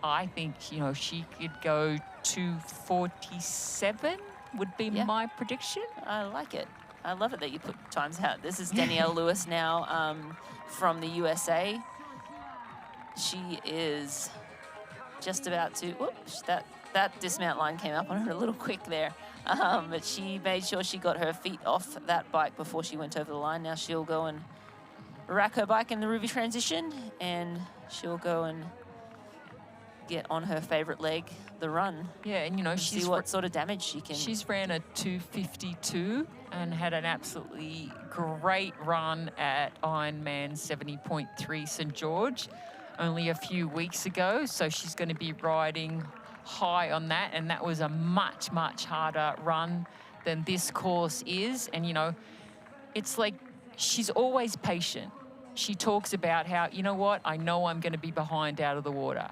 I think, she could go 247 would be my prediction. I like it. I love it that you put times out. This is Danielle Lewis now from the USA. She is just about to, whoops, that dismount line came up on her a little quick there. But she made sure she got her feet off that bike before she went over the line. Now she'll go and rack her bike in the Ruby transition, and she'll go and get on her favorite leg, the run. Yeah, and see what sort of damage she can. She's ran a 252 and had an absolutely great run at Ironman 70.3 St. George only a few weeks ago. So she's going to be riding high on that, and that was a much, much harder run than this course is. And, it's like she's always patient. She talks about how, I know I'm going to be behind out of the water,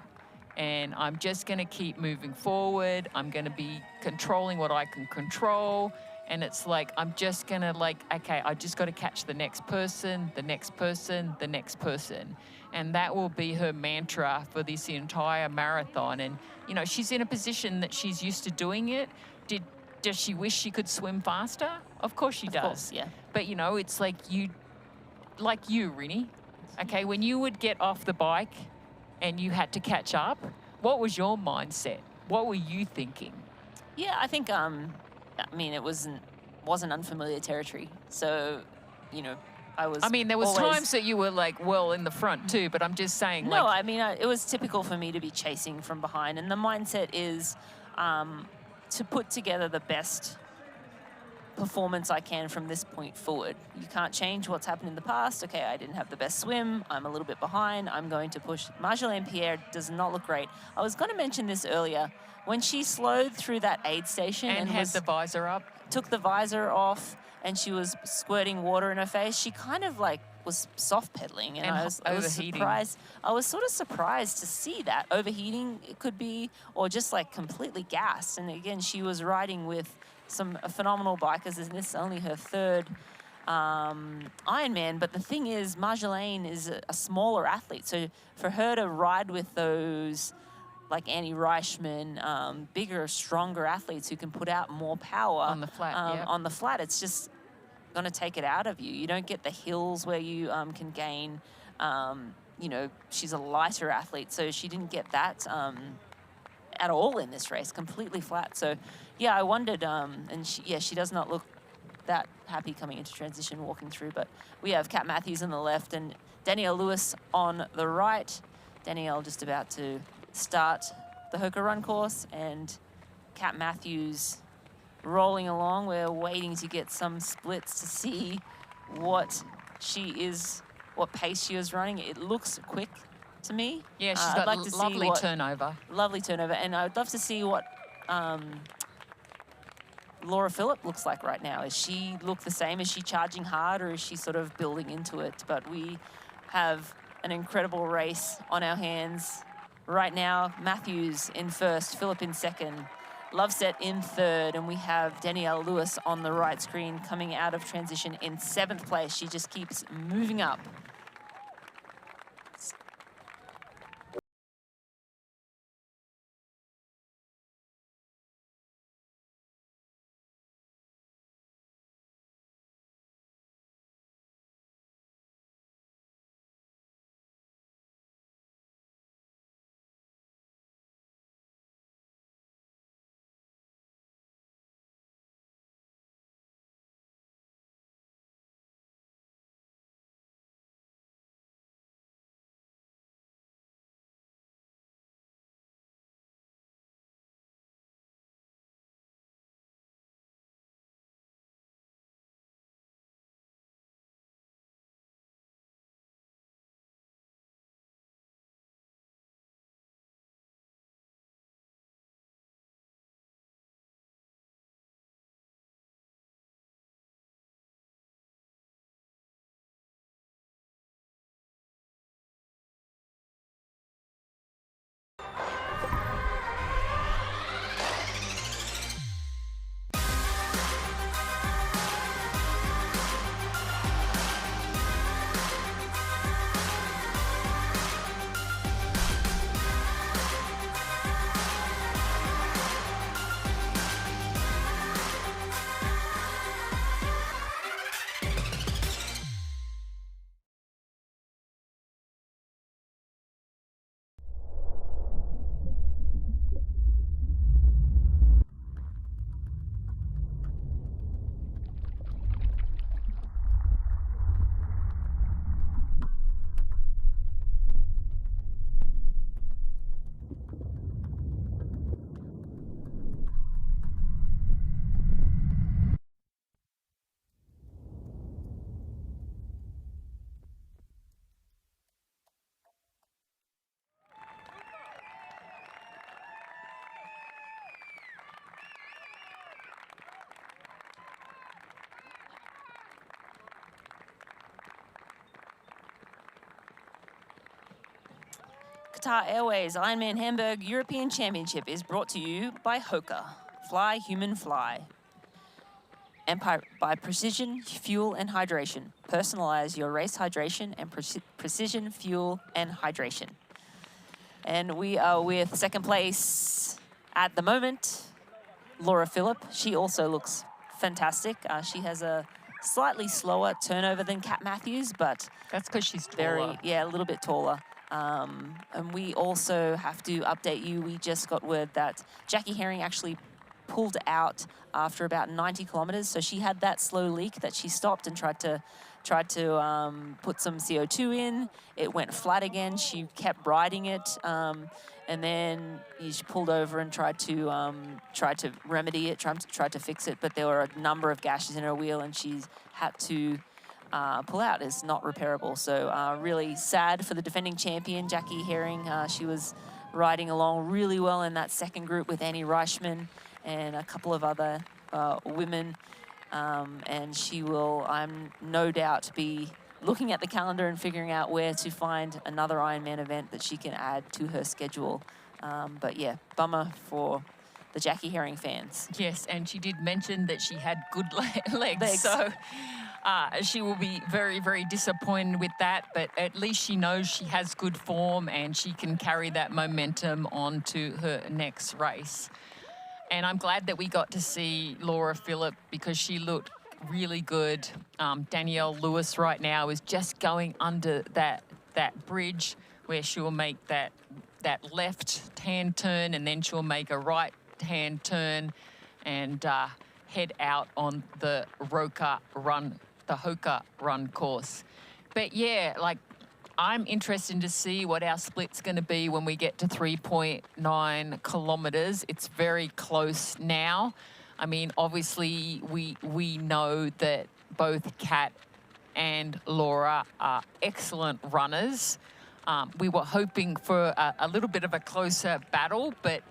and I'm just going to keep moving forward. I'm going to be controlling what I can control. And it's like, I'm just going to okay, I just got to catch the next person, the next person, the next person. And that will be her mantra for this entire marathon. And, she's in a position that she's used to doing it. Does she wish she could swim faster? Of course she does. Of course, yeah. But, it's like you, Rini, okay, when you would get off the bike and you had to catch up, what was your mindset? What were you thinking? Yeah, I think, it wasn't unfamiliar territory. So, there was times that you were well in the front too, but I'm just saying. No, it was typical for me to be chasing from behind. And the mindset is to put together the best performance I can from this point forward. You can't change what's happened in the past. Okay, I didn't have the best swim. I'm a little bit behind. I'm going to push. Marjolaine Pierre does not look great. I was going to mention this earlier. When she slowed through that aid station and had the visor up, took the visor off, and she was squirting water in her face, she kind of was soft pedaling, and I was surprised. I was sort of surprised to see that overheating. It could be, or just completely gassed. And again, she was riding with some phenomenal bikers, and this is only her third Ironman. But the thing is, Marjolaine is a smaller athlete, so for her to ride with those Annie Reichman, bigger, stronger athletes who can put out more power on the flat. On the flat, it's just going to take it out of you. You don't get the hills where you can gain. She's a lighter athlete, so she didn't get that at all in this race. Completely flat. So, yeah, I wondered. And she does not look that happy coming into transition, walking through. But we have Kat Matthews on the left and Danielle Lewis on the right. Danielle just about to start the Hoka run course, and Kat Matthews rolling along. We're waiting to get some splits to see what pace she is running. It looks quick to me. Yeah, she's got lovely turnover. Lovely turnover, and I'd love to see what Laura Phillip looks like right now. Is she look the same? Is she charging hard, or is she sort of building into it? But we have an incredible race on our hands right now. Matthews in first, Phillip in second, Loveset in third, and we have Danielle Lewis on the right screen coming out of transition in 7th place. She just keeps moving up. Qatar Airways Ironman Hamburg European Championship is brought to you by Hoka. Fly, human, fly. And by Precision Fuel and Hydration. Personalize your race hydration and precision fuel and hydration. And we are with 2nd place at the moment, Laura Phillip. She also looks fantastic. She has a slightly slower turnover than Kat Matthews, but that's because she's taller. A little bit taller. And we also have to update you. We just got word that Jackie Herring actually pulled out after about 90 kilometers. So she had that slow leak that she stopped and tried to put some CO2 in. It went flat again. She kept riding it, and then she pulled over and tried to remedy it, tried to fix it. But there were a number of gashes in her wheel, and she's had to pull out. It's not repairable. So really sad for the defending champion, Jackie Herring. She was riding along really well in that second group with Annie Reichman and a couple of other women. And she will, I'm no doubt, be looking at the calendar and figuring out where to find another Ironman event that she can add to her schedule. But yeah, bummer for the Jackie Herring fans. Yes, and she did mention that she had good legs. So she will be very, very disappointed with that, but at least she knows she has good form and she can carry that momentum on to her next race. And I'm glad that we got to see Laura Phillip because she looked really good. Danielle Lewis right now is just going under that bridge where she'll make that left-hand turn and then she'll make a right-hand turn. And head out on the Hoka Run course. But yeah, like, I'm interested to see what our split's going to be when we get to 3.9 kilometres. It's very close now. I mean, obviously, we know that both Kat and Laura are excellent runners. We were hoping for a little bit of a closer battle, but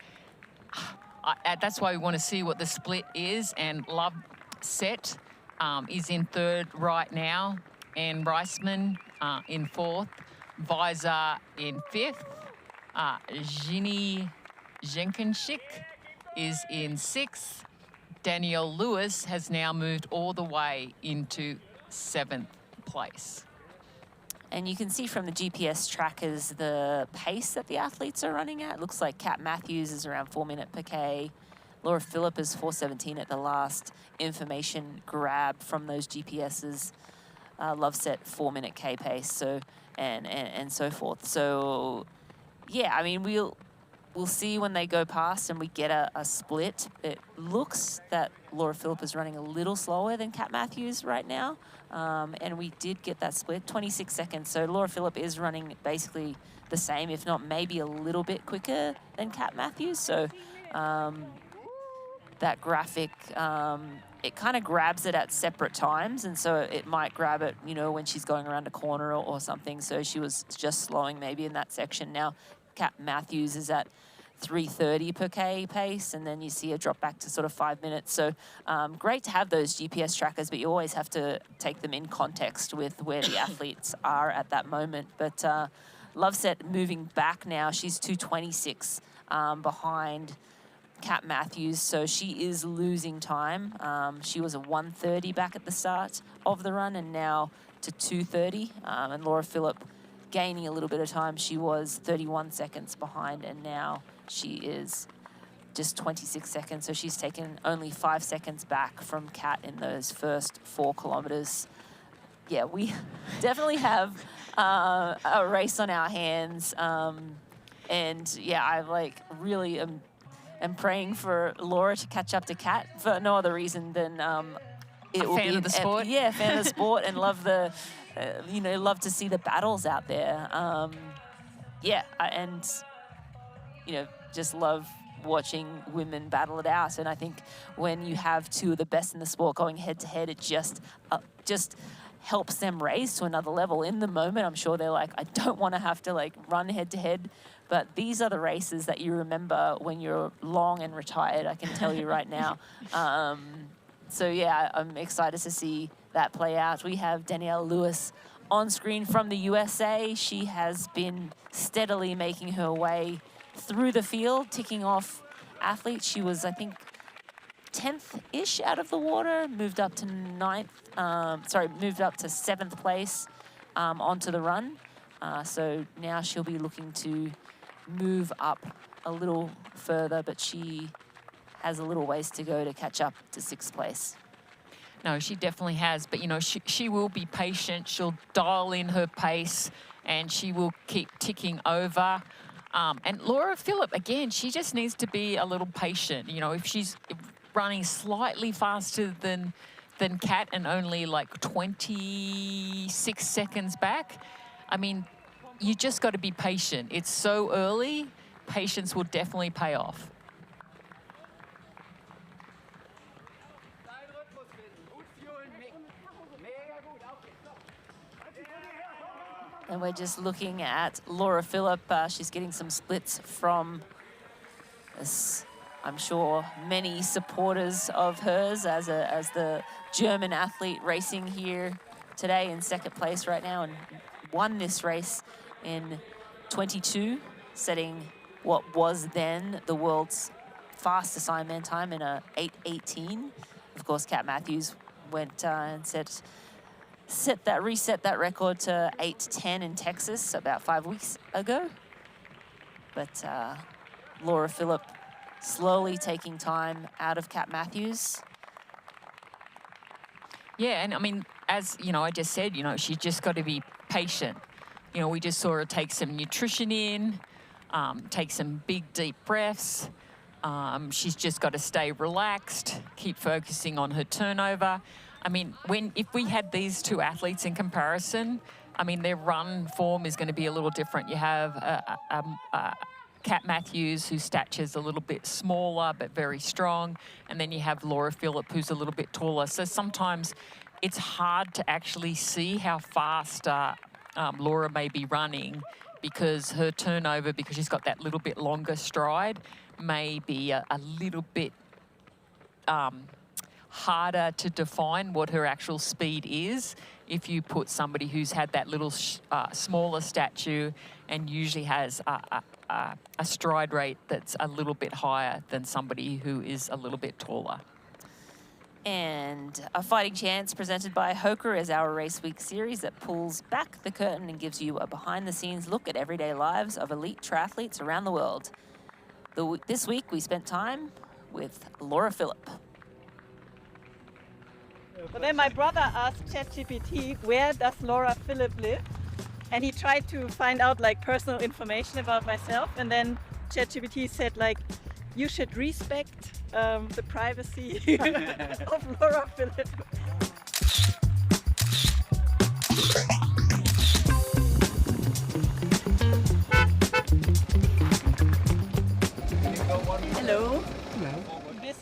that's why we want to see what the split is. And Love Set is in third right now, and Reisman in fourth, Visor in fifth, Ginny Jenkinschik is in sixth. Danielle Lewis has now moved all the way into seventh place. And you can see from the GPS trackers the pace that the athletes are running at. It looks like Kat Matthews is around 4 minutes per K. Laura Philipp is 4:17 at the last information grab from those GPSs. Love Set 4 minute K pace, so and so forth. So yeah, I mean we'll see when they go past and we get a split. It looks that Laura Philipp is running a little slower than Kat Matthews right now. And we did get that split, 26 seconds. So Laura Philipp is running basically the same, if not maybe a little bit quicker than Kat Matthews. So that graphic, it kind of grabs it at separate times. And so it might grab it, you know, when she's going around a corner or something. So she was just slowing maybe in that section. Now Kat Matthews is at 3:30 per K pace, and then you see a drop back to sort of 5 minutes. So great to have those GPS trackers, but you always have to take them in context with where the athletes are at that moment. But Love Set moving back now. She's 2:26 behind Kat Matthews, so she is losing time. She was a 1:30 back at the start of the run, and now to 2:30. And Laura Philipp gaining a little bit of time. She was 31 seconds behind, and now she is just 26 seconds. So she's taken only 5 seconds back from Kat in those first 4 kilometers. Yeah, we definitely have a race on our hands. And yeah, I like really am praying for Laura to catch up to Kat for no other reason than it will fan be of the sport. Yeah, fan of the sport, and love the you know, love to see the battles out there. Yeah, and you know, just love watching women battle it out. And I think when you have two of the best in the sport going head to head, it just helps them raise to another level. In the moment, I'm sure they're like, I don't want to have to like run head to head, but these are the races that you remember when you're long and retired, I can tell you right now. So yeah, I'm excited to see that play out. We have Danielle Lewis on screen from the USA. She has been steadily making her way through the field, ticking off athletes. She was, I think, 10th-ish out of the water, moved up to moved up to 7th place onto the run. So now she'll be looking to move up a little further, but she has a little ways to go to catch up to 6th place. No, she definitely has, but you know, she will be patient. She'll dial in her pace and she will keep ticking over. And Laura Philipp, again, she just needs to be a little patient. You know, if she's running slightly faster than Kat and only like 26 seconds back, I mean, you just got to be patient. It's so early. Patience will definitely pay off. And we're just looking at Laura Philipp. She's getting some splits from, I'm sure, many supporters of hers as the German athlete racing here today in 2nd place right now, and won this race in 22, setting what was then the world's fastest Ironman time in a 8:18. Of course, Kat Matthews went and reset that record to 8:10 in Texas about 5 weeks ago. But Laura Philipp slowly taking time out of Kat Matthews. Yeah, and I mean, as you know, I just said, you know, she's just got to be patient. You know, we just saw her take some nutrition in, take some big deep breaths, She's just got to stay relaxed, keep focusing on her turnover. I mean, if we had these two athletes in comparison, I mean, their run form is going to be a little different. You have Kat Matthews, whose stature's a little bit smaller but very strong, and then you have Laura Phillip, who's a little bit taller. So sometimes it's hard to actually see how fast Laura may be running, because her turnover, because she's got that little bit longer stride, may be a little bit harder to define what her actual speed is if you put somebody who's had that little smaller stature and usually has a stride rate that's a little bit higher than somebody who is a little bit taller. And a fighting chance presented by Hoka is our race week series that pulls back the curtain and gives you a behind-the-scenes look at everyday lives of elite triathletes around the world. This week we spent time with Laura Phillip. But then my brother asked ChatGPT, where does Laura Phillip live? And he tried to find out like personal information about myself. And then ChatGPT said like, you should respect the privacy of Laura Phillip. Hello. Hello.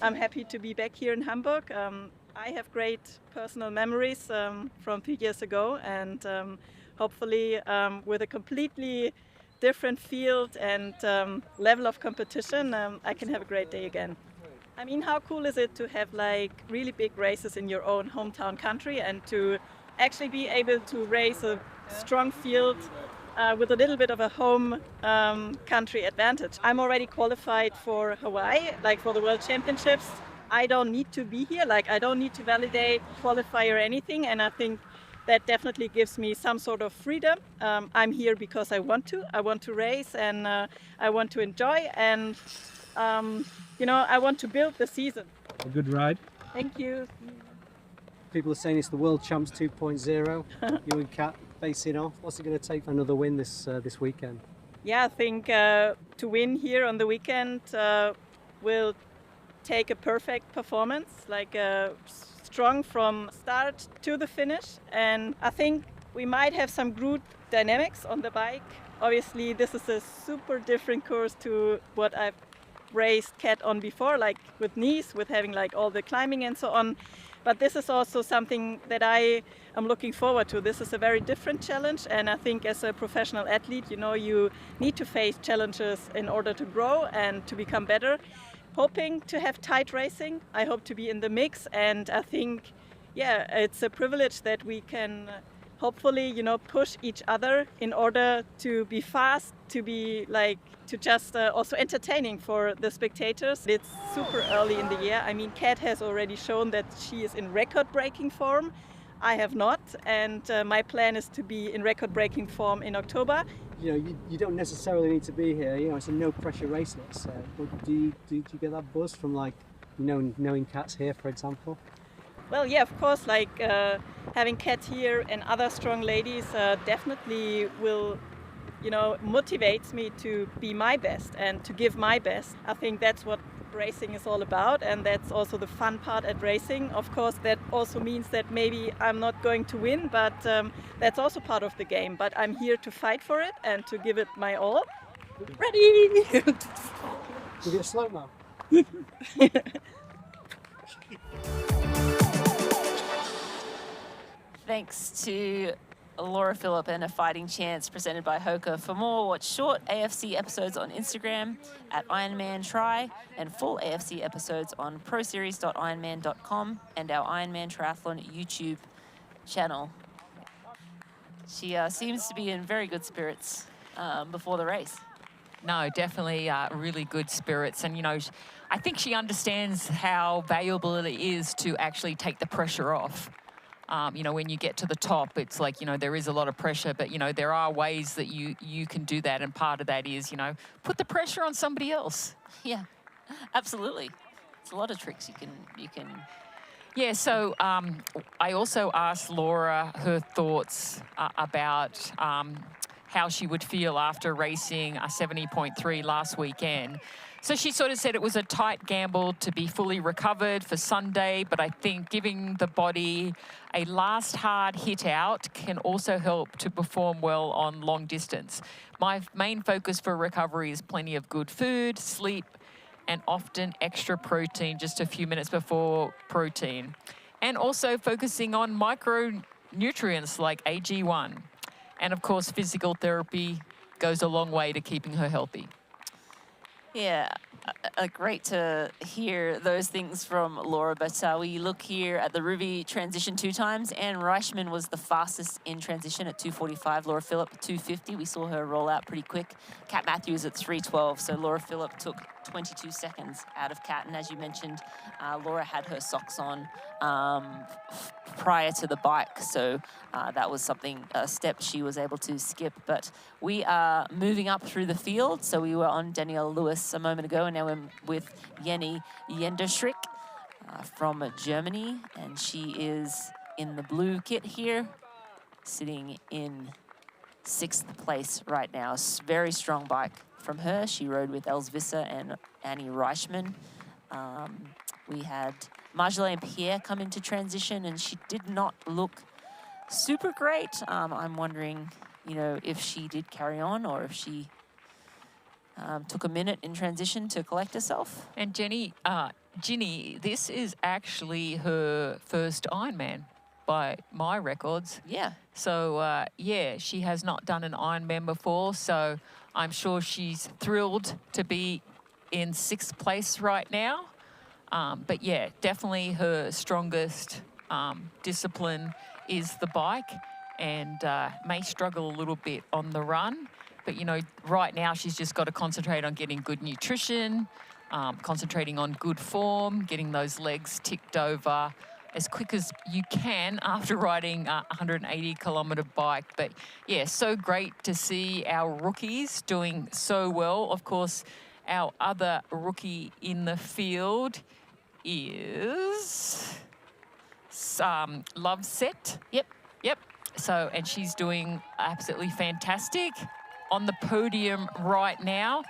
I'm happy to be back here in Hamburg. I have great personal memories from 3 years ago, and hopefully with a completely different field and level of competition, I can have a great day again. I mean, how cool is it to have like really big races in your own hometown country and to actually be able to race a strong field with a little bit of a home country advantage. I'm already qualified for Hawaii, like for the World Championships. I don't need to be here, like I don't need to validate, qualify or anything, and I think that definitely gives me some sort of freedom. I'm here because I want to race, and I want to enjoy, and you know, I want to build the season. A good ride. Thank you. People are saying it's the World Champs 2.0. You and Kat facing off. What's it going to take for another win this weekend? Yeah, I think to win here on the weekend will take a perfect performance, like strong from start to the finish. And I think we might have some group dynamics on the bike. Obviously, this is a super different course to what I've raced Kat on before, like with Nice, with having like all the climbing and so on. But this is also something that I am looking forward to. This is a very different challenge, and I think as a professional athlete, you know, you need to face challenges in order to grow and to become better. Hoping to have tight racing. I hope to be in the mix, and I think, yeah, it's a privilege that we can hopefully, you know, push each other in order to be fast, to be like, to just also entertaining for the spectators. It's super early in the year. I mean, Kat has already shown that she is in record-breaking form. I have not, and my plan is to be in record-breaking form in October. You know, you don't necessarily need to be here. You know, it's a no-pressure race, let's say. But do you get that buzz from, like, you know, knowing Kat's here, for example? Well, yeah, of course. Like having Kat here and other strong ladies definitely will, you know, motivates me to be my best and to give my best. I think that's what racing is all about, and that's also the fun part at racing. Of course, that also means that maybe I'm not going to win, but that's also part of the game. But I'm here to fight for it and to give it my all. Ready! We'll get a slow-mo. Thanks to Laura Phillip and A Fighting Chance presented by Hoka. For more, watch short AFC episodes on Instagram at Ironman Try and full AFC episodes on proseries.ironman.com and our Ironman Triathlon YouTube channel. She seems to be in very good spirits before the race. No, definitely really good spirits. And, you know, I think she understands how valuable it is to actually take the pressure off. You know, when you get to the top, it's like, you know, there is a lot of pressure, but, you know, there are ways that you can do that. And part of that is, you know, put the pressure on somebody else. Yeah, absolutely. It's a lot of tricks you can. Yeah, so I also asked Laura her thoughts about how she would feel after racing a 70.3 last weekend. So she sort of said it was a tight gamble to be fully recovered for Sunday, but I think giving the body a last hard hit out can also help to perform well on long distance. My main focus for recovery is plenty of good food, sleep, and often extra protein just a few minutes before protein. And also focusing on micronutrients like AG1. And of course, physical therapy goes a long way to keeping her healthy. Yeah, great to hear those things from Laura. But we look here at the Ruby transition 2 times. Anne Reichman was the fastest in transition at 2:45. Laura Philipp, 2:50. We saw her roll out pretty quick. Kat Matthews at 3:12. So Laura Philipp took 22 seconds out of Kat. And as you mentioned, Laura had her socks on prior to the bike. So that was a step she was able to skip. But we are moving up through the field. So we were on Danielle Lewis a moment ago, and now we're with Jenny Jenderschrick from Germany. And she is in the blue kit here, sitting in 6th place right now. Very strong bike from her. She rode with Els Visser and Annie Reichman. We had Marjolaine Pierre come into transition, and she did not look super great. I'm wondering, you know, if she did carry on or if she took a minute in transition to collect herself. And Ginny, this is actually her first Ironman by my records. Yeah. So, yeah, she has not done an Ironman before, so I'm sure she's thrilled to be in 6th place right now. But yeah, definitely her strongest discipline is the bike, and may struggle a little bit on the run. But, you know, right now she's just got to concentrate on getting good nutrition, concentrating on good form, getting those legs ticked over as quick as you can after riding a 180-kilometre bike. But, yeah, so great to see our rookies doing so well. Of course, our other rookie in the field is Loveset. Yep. So, and she's doing absolutely fantastic on the podium right now.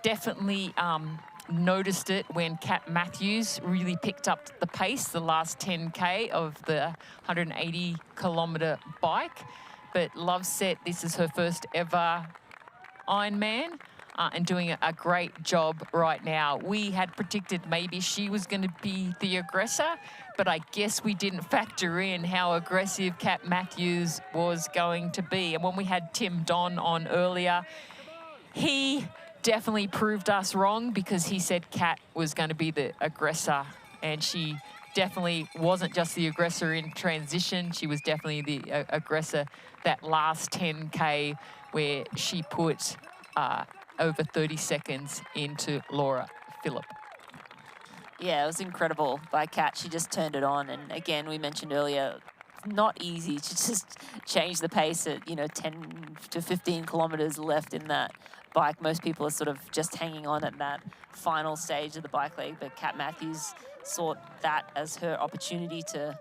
Definitely noticed it when Kat Matthews really picked up the pace the last 10K of the 180-kilometre bike. But Loveset, this is her first ever Ironman. And doing a great job right now. We had predicted maybe she was going to be the aggressor, but I guess we didn't factor in how aggressive Kat Matthews was going to be. And when we had Tim Don on earlier, he definitely proved us wrong because he said Kat was going to be the aggressor, and she definitely wasn't just the aggressor in transition. She was definitely the aggressor that last 10K where she put over 30 seconds into Laura Philipp. Yeah, it was incredible by Kat. She just turned it on. And again, we mentioned earlier, not easy to just change the pace at, 10 to 15 kilometers left in that bike. Most people are sort of just hanging on at that final stage of the bike leg, but Kat Matthews saw that as her opportunity to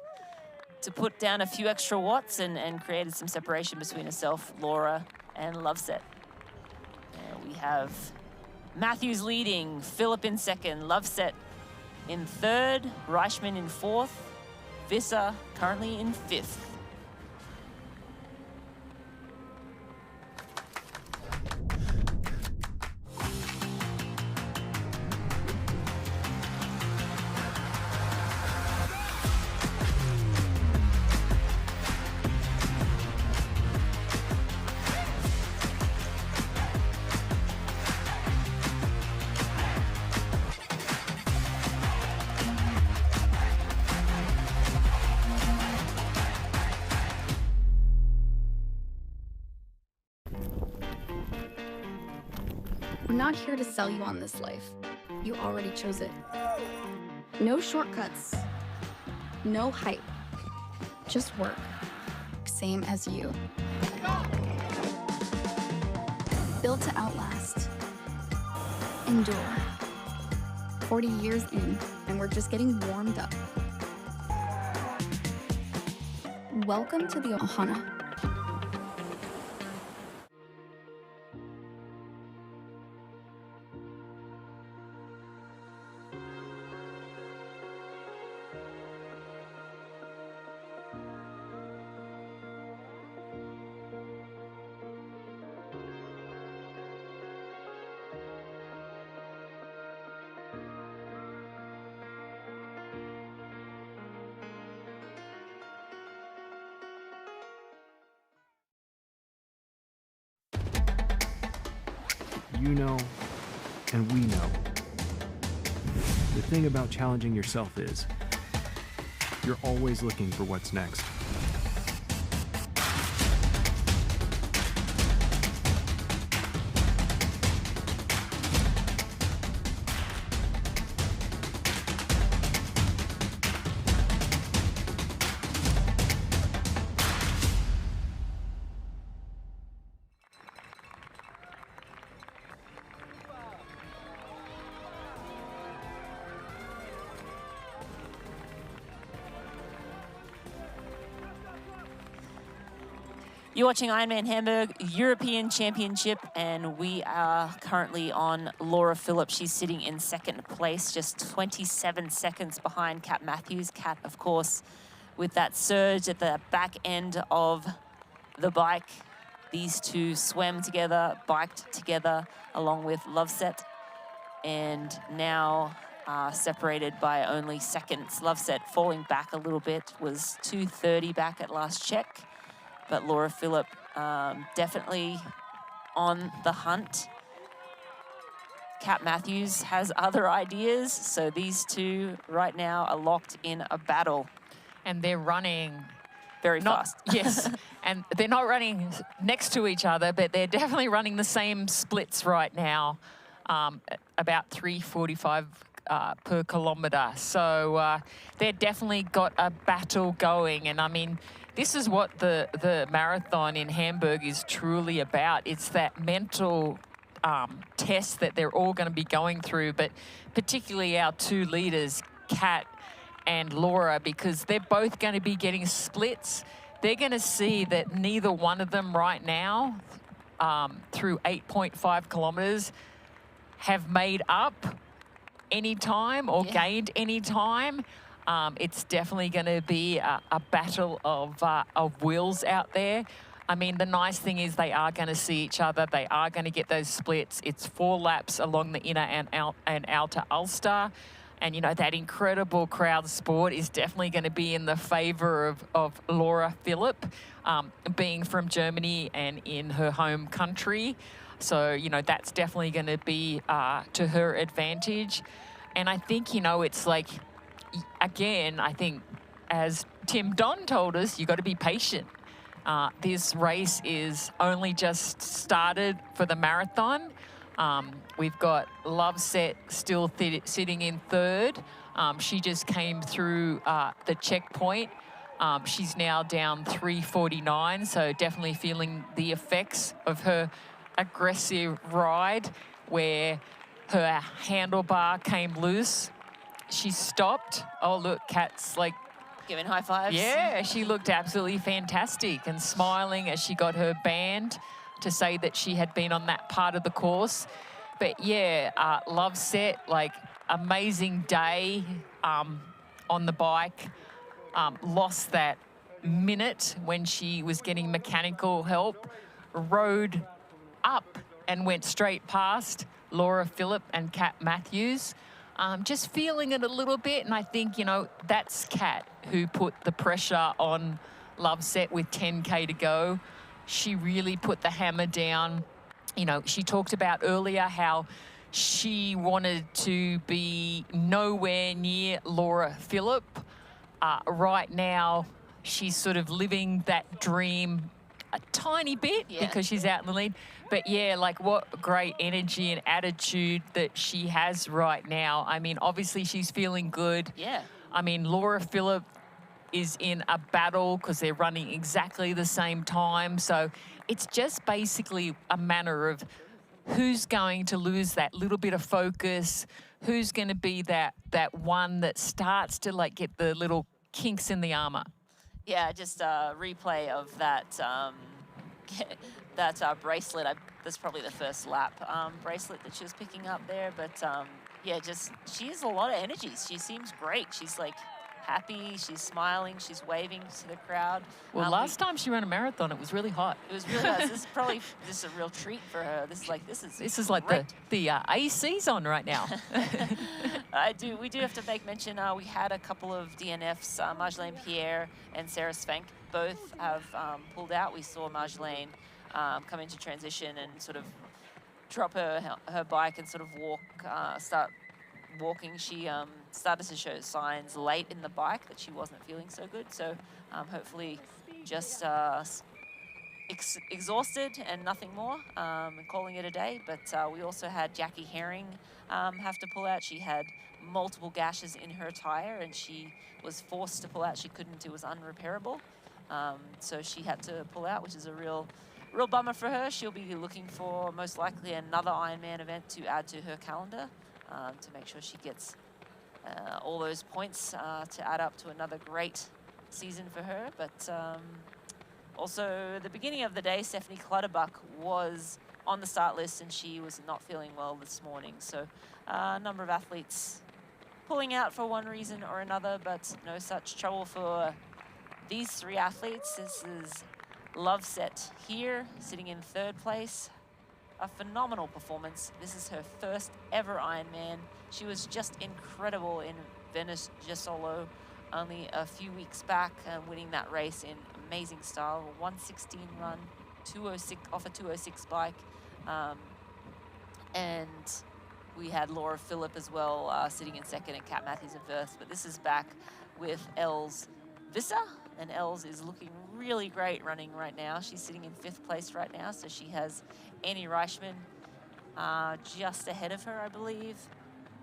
put down a few extra watts and created some separation between herself, Laura, and Loveset. We have Matthews leading, Philipp in 2nd, Loveset in 3rd, Reichman in 4th, Visser currently in 5th. We're not here to sell you on this life. You already chose it. No shortcuts. No hype. Just work. Same as you. Built to outlast. Endure. 40 years in, and we're just getting warmed up. Welcome to the Ohana. You know, and we know. The thing about challenging yourself is, you're always looking for what's next. You're watching Ironman Hamburg European Championship, and we are currently on Laura Philipp. She's sitting in second place, just 27 seconds behind Kat Matthews. Kat, of course, with that surge at the back end of the bike. These two swam together, biked together, along with Loveset, and now separated by only seconds. Loveset falling back a little bit, was 2:30 back at last check. But Laura Philipp definitely on the hunt. Kat Matthews has other ideas, so these two right now are locked in a battle. And they're running very fast. Yes, and they're not running next to each other, but they're definitely running the same splits right now, about 3:45 per kilometre. So they've definitely got a battle going. And I mean, this is what the marathon in Hamburg is truly about. It's that mental test that they're all going to be going through, but particularly our two leaders, Kat and Laura, because they're both going to be getting splits. They're going to see that neither one of them right now, through 8.5 kilometres, have made up any time or gained any time. It's definitely going to be a battle of wills out there. I mean, the nice thing is they are going to see each other. They are going to get those splits. It's 4 laps along the inner and outer Ulster. And, you know, that incredible crowd sport is definitely going to be in the favour of Laura Philipp, being from Germany and in her home country. So, you know, that's definitely going to be to her advantage. And I think, you know, it's like, again, I think as Tim Don told us, you got to be patient. This race is only just started for the marathon. We've got Loveset still sitting in third. She just came through the checkpoint. She's now down 3:49, so definitely feeling the effects of her aggressive ride where her handlebar came loose. She stopped. Oh, look, Kat's like giving high fives. Yeah, she looked absolutely fantastic and smiling as she got her band to say that she had been on that part of the course. But yeah, Loveset, like amazing day on the bike. Lost that minute when she was getting mechanical help. Rode up and went straight past Laura Philipp and Kat Matthews. Just feeling it a little bit, and I think, you know, that's Kat who put the pressure on Loveset with 10K to go. She really put the hammer down. You know, she talked about earlier how she wanted to be nowhere near Laura Philipp. Right now, she's sort of living that dream a tiny bit because she's out in the lead. But yeah, like what great energy and attitude that she has right now. I mean, obviously she's feeling good. Yeah. I mean, Laura Philipp is in a battle because they're running exactly the same time. So it's just basically a matter of who's going to lose that little bit of focus, who's going to be that one that starts to like get the little kinks in the armor. Yeah, just a replay of that bracelet. That's probably the first lap bracelet that she was picking up there. But yeah, just she has a lot of energy. She seems great. She's like happy. She's smiling. She's waving to the crowd. Well, last time she ran a marathon, it was really hot. It was really hot. This is probably just a real treat for her. This is like the AEST's on right now. We do have to make mention. We had a couple of DNFs. Marjolaine Pierre and Sarah Svenk both have pulled out. We saw Marjolaine come into transition and sort of drop her bike and sort of walk, start walking. She started to show signs late in the bike that she wasn't feeling so good. So hopefully just exhausted and nothing more, calling it a day. But we also had Jackie Herring have to pull out. She had multiple gashes in her tire and she was forced to pull out. She couldn't, it was unrepairable. So she had to pull out, which is a real bummer for her. She'll be looking for most likely another Ironman event to add to her calendar to make sure she gets all those points to add up to another great season for her. But also, at the beginning of the day, Stephanie Clutterbuck was on the start list and she was not feeling well this morning. So a number of athletes pulling out for one reason or another, but no such trouble for these three athletes. This is Loveset here, sitting in third place. A phenomenal performance. This is her first ever Ironman. She was just incredible in Venice Jesolo only a few weeks back, winning that race in amazing style. 1:16 run, 2:06 off a 2:06 bike, and we had Laura Phillip as well, sitting in second, and Kat Matthews in first. But this is back with Els Visser, and Els is looking really great running right now. She's sitting in 5th place right now, so she has Annie Reichman just ahead of her, I believe,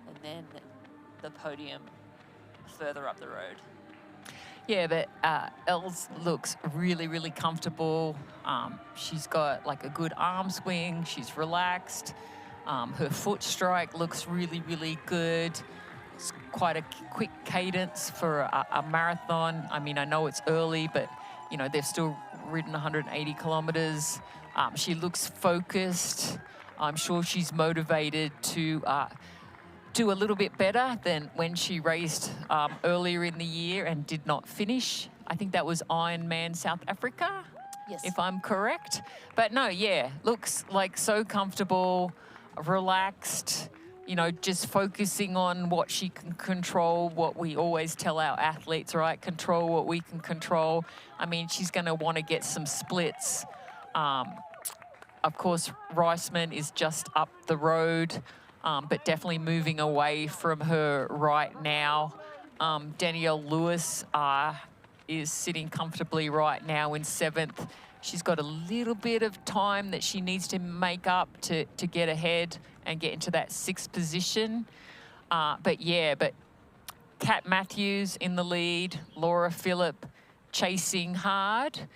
and then the podium further up the road. Yeah, but Els looks really, really comfortable. She's got like a good arm swing. She's relaxed. Her foot strike looks really, really good. It's quite a quick cadence for a marathon. I mean, I know it's early, but you know, they've still ridden 180 kilometers. She looks focused. I'm sure she's motivated to do a little bit better than when she raced earlier in the year and did not finish. I think that was Ironman South Africa, yes, if I'm correct. But no, yeah, looks like so comfortable, relaxed, you know, just focusing on what she can control, what we always tell our athletes, right? Control what we can control. I mean, she's going to want to get some splits. Of course, Reisman is just up the road, but definitely moving away from her right now. Danielle Lewis is sitting comfortably right now in 7th. She's got a little bit of time that she needs to make up to get ahead and get into that 6th position. But Kat Matthews in the lead, Laura Phillip chasing hard.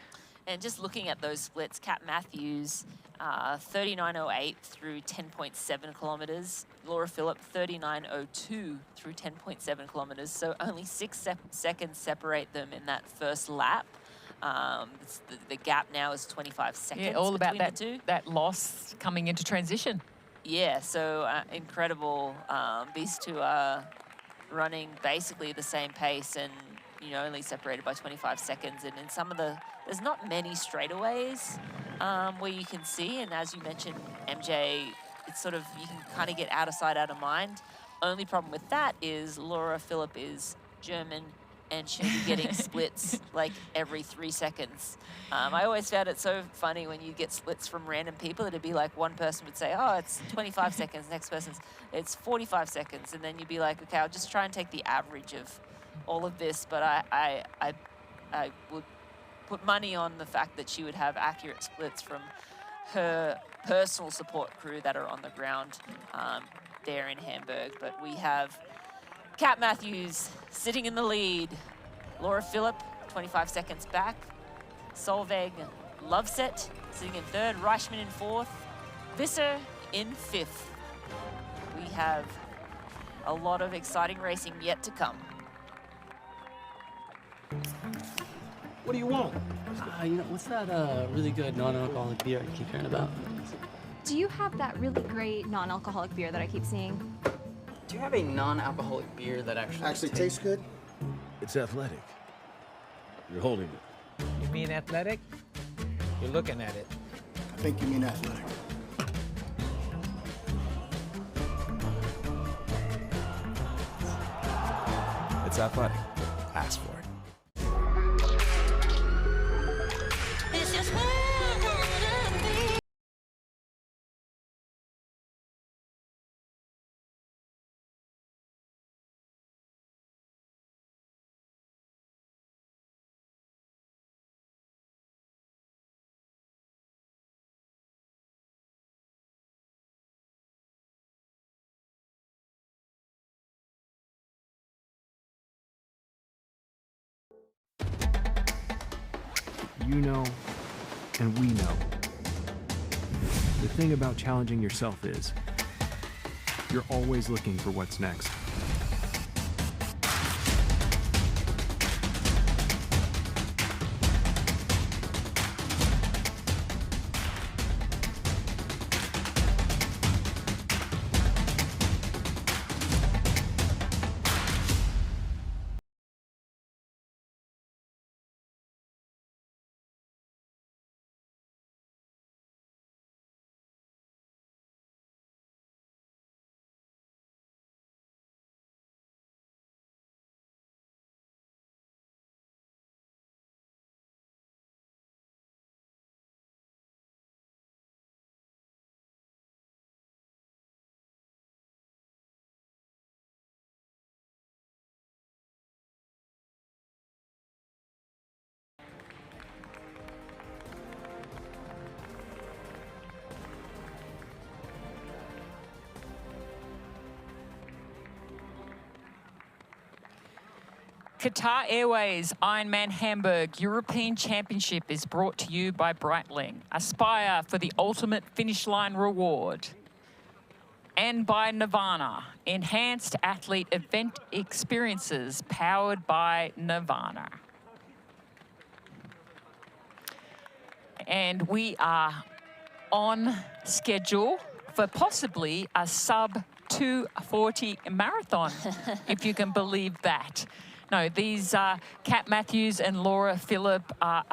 And just looking at those splits, Kat Matthews, 39:08 through 10.7 kilometers. Laura Phillip, 39:02 through 10.7 kilometers. So only 6 seconds separate them in that first lap. The gap now is 25 seconds. Yeah, all about between that loss coming into transition. Yeah, so incredible. These two are running basically the same pace and, you know, only separated by 25 seconds. And in some of there's not many straightaways where you can see. And as you mentioned, MJ, it's sort of, you can kind of get out of sight, out of mind. Only problem with that is Laura Phillip is German and she'll be getting splits like every 3 seconds. I always found it so funny when you get splits from random people. It'd be like one person would say, oh, it's 25 seconds. Next person's, it's 45 seconds. And then you'd be like, okay, I'll just try and take the average of all of this. But I would put money on the fact that she would have accurate splits from her personal support crew that are on the ground there in Hamburg. But we have Kat Matthews sitting in the lead. Laura Phillip, 25 seconds back. Solveig Loveset sitting in 3rd. Reichman in 4th. Visser in 5th. We have a lot of exciting racing yet to come. What do you want? You know, what's that really good non-alcoholic beer I keep hearing about? Do you have that really great non-alcoholic beer that I keep seeing? Do you have a non-alcoholic beer that actually tastes good? It's athletic. You're holding it. You mean athletic? You're looking at it. I think you mean athletic. It's athletic. Ask for it. You know, and we know. The thing about challenging yourself is, you're always looking for what's next. Qatar Airways Ironman Hamburg European Championship is brought to you by Breitling. Aspire for the ultimate finish line reward. And by Nirvana, enhanced athlete event experiences powered by Nirvana. And we are on schedule for possibly a sub 2:40 marathon, if you can believe that. No, these Kat Matthews and Laura Philipp are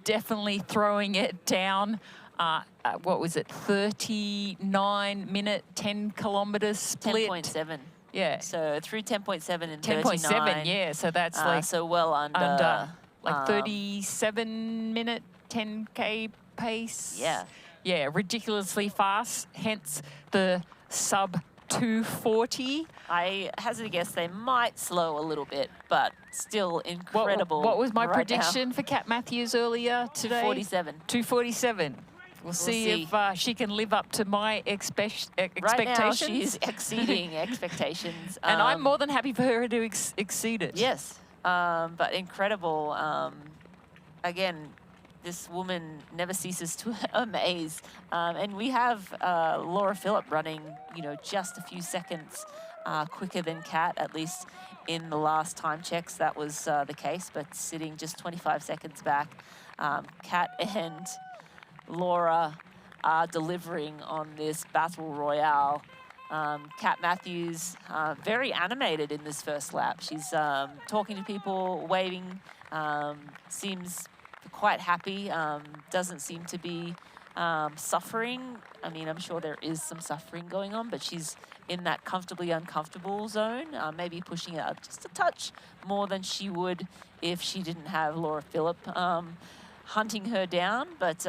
definitely throwing it down. What was it, 39-minute, 10-kilometre split? 10.7. Yeah. So through 10.7 and 10.7, yeah. So that's like so well under like 37-minute 10K pace. Yeah. Yeah, ridiculously fast. Hence the sub 2:40. I hazard a guess they might slow a little bit, but still incredible. What was my right prediction now. for Kat Matthews earlier today? 2:47. 2:47. We'll see if she can live up to my expectations. Right now she's exceeding expectations. And I'm more than happy for her to exceed it. Yes, but incredible. Again, this woman never ceases to amaze. And we have Laura Philipp running, you know, just a few seconds quicker than Kat, at least in the last time checks. That was the case, but sitting just 25 seconds back. Kat and Laura are delivering on this battle royale. Kat Matthews, very animated in this first lap. She's talking to people, waving, seems quite happy, doesn't seem to be suffering. I mean, I'm sure there is some suffering going on, but she's in that comfortably uncomfortable zone, maybe pushing it out just a touch more than she would if she didn't have Laura Philipp hunting her down, but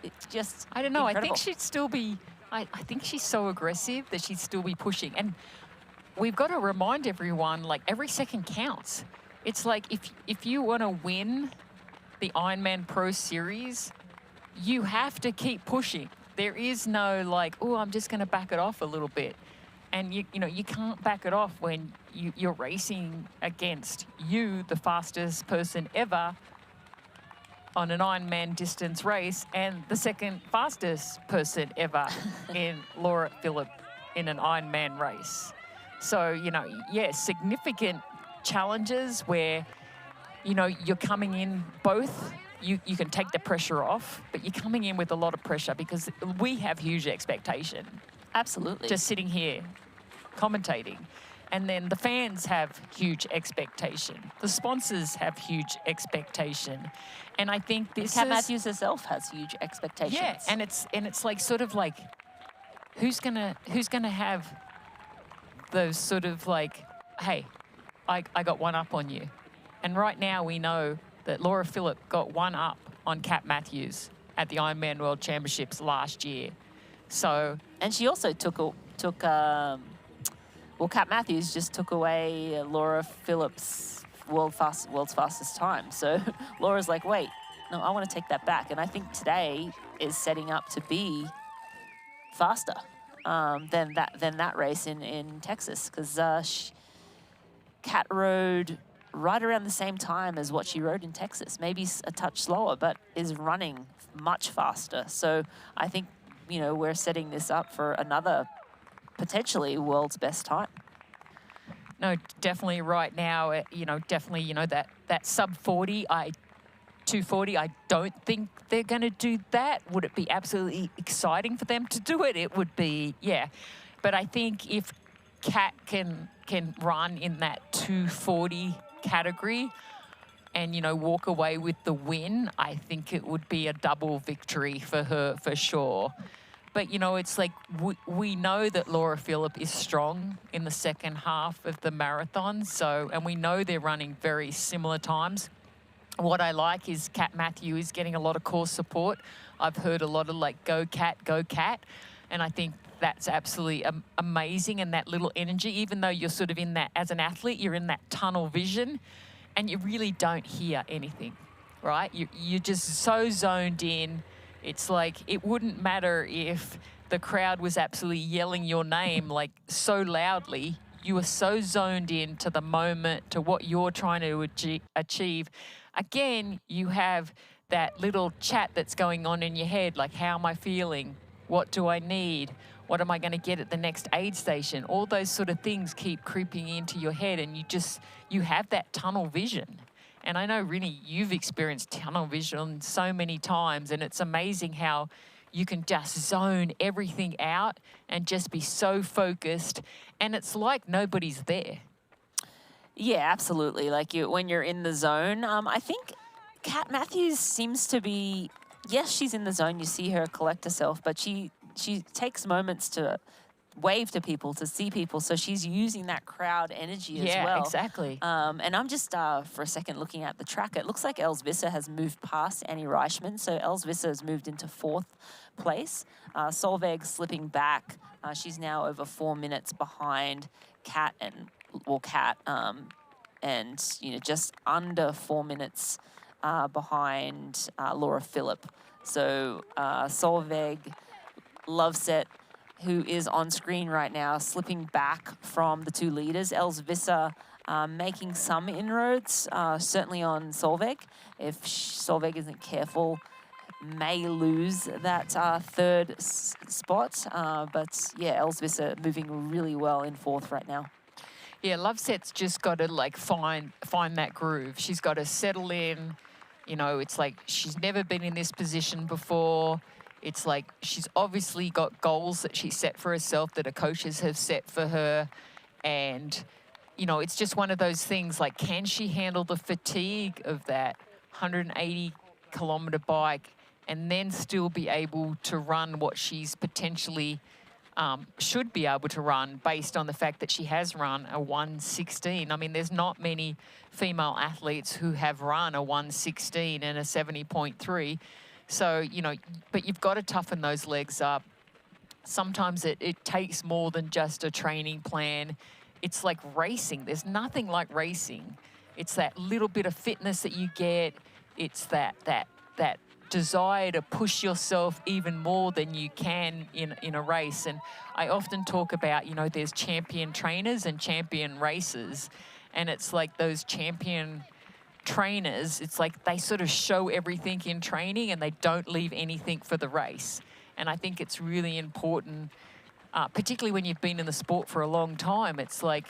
it's just I don't know, incredible. I think she'd still be, I think she's so aggressive that she'd still be pushing. And we've got to remind everyone, like, every second counts. It's like if you want to win the Ironman Pro Series, you have to keep pushing. There is no like, oh, I'm just going to back it off a little bit. And you know, you can't back it off when you're racing against the fastest person ever on an Ironman distance race, and the second fastest person ever in Laura Philipp in an Ironman race. So, you know, yeah, significant challenges where, you know, you're coming in both, you can take the pressure off, but you're coming in with a lot of pressure because we have huge expectation. Absolutely. Just sitting here commentating. And then the fans have huge expectation. The sponsors have huge expectation. And I think this Kat Matthews herself has huge expectations. Yeah, and it's like sort of like who's gonna have those sort of like, hey, I got one up on you. And right now we know that Laura Philipp got one up on Kat Matthews at the Ironman World Championships last year. So, and she also well, Kat Matthews just took away Laura Phillipp's world's fastest time. So Laura's like, wait, no, I want to take that back. And I think today is setting up to be faster than that race in Texas, because Kat rode right around the same time as what she rode in Texas, maybe a touch slower, but is running much faster. So I think, you know, we're setting this up for another potentially world's best time. No, definitely right now, you know, definitely, you know, that sub 40, 240, I don't think they're going to do that. Would it be absolutely exciting for them to do it? It would be, yeah. But I think if Kat can run in that 240 category and, you know, walk away with the win, I think it would be a double victory for her for sure. But, you know, it's like we know that Laura Philipp is strong in the second half of the marathon. So, and we know they're running very similar times. What I like is Kat Matthew is getting a lot of course support. I've heard a lot of like, go Kat, go Kat. And I think that's absolutely amazing. And that little energy, even though you're sort of in that, as an athlete, you're in that tunnel vision and you really don't hear anything, right? You're just so zoned in. It's like, it wouldn't matter if the crowd was absolutely yelling your name like so loudly. You are so zoned in to the moment, to what you're trying to achieve. Again, you have that little chat that's going on in your head, like, how am I feeling? What do I need? What am I going to get at the next aid station? All those sort of things keep creeping into your head, and you have that tunnel vision. And I know, Rinny, you've experienced tunnel vision so many times, and it's amazing how you can just zone everything out and just be so focused, and it's like nobody's there. Yeah, absolutely. Like when you're in the zone, I think Kat Matthews seems to be, yes, she's in the zone. You see her collect herself, but she takes moments to wave to people, to see people. So she's using that crowd energy as well. Yeah, exactly. And I'm just, for a second, looking at the track. It looks like Els Visser has moved past Annie Reichman. So Els Visser has moved into 4th place. Solveig slipping back. She's now over 4 minutes behind Kat and you know, just under 4 minutes behind Laura Philipp. So Solveig Loveset, who is on screen right now, slipping back from the 2 leaders. Els Visser making some inroads, certainly on Solveig. If Solveig isn't careful, may lose that 3rd spot. But yeah, Els Visser moving really well in 4th right now. Yeah, Loveset's just got to like find that groove. She's got to settle in. You know, it's like she's never been in this position before. It's like she's obviously got goals that she set for herself that her coaches have set for her. And, you know, it's just one of those things like, can she handle the fatigue of that 180-kilometer bike and then still be able to run what she's potentially should be able to run based on the fact that she has run a 1:16. I mean, there's not many female athletes who have run a 1:16 and a 70.3. So, you know, but you've got to toughen those legs up. Sometimes it takes more than just a training plan. It's like racing. There's nothing like racing. It's that little bit of fitness that you get. It's that desire to push yourself even more than you can in a race. And I often talk about, you know, there's champion trainers and champion racers. And it's like those champion trainers, it's like they sort of show everything in training and they don't leave anything for the race. And I think it's really important, particularly when you've been in the sport for a long time. It's like,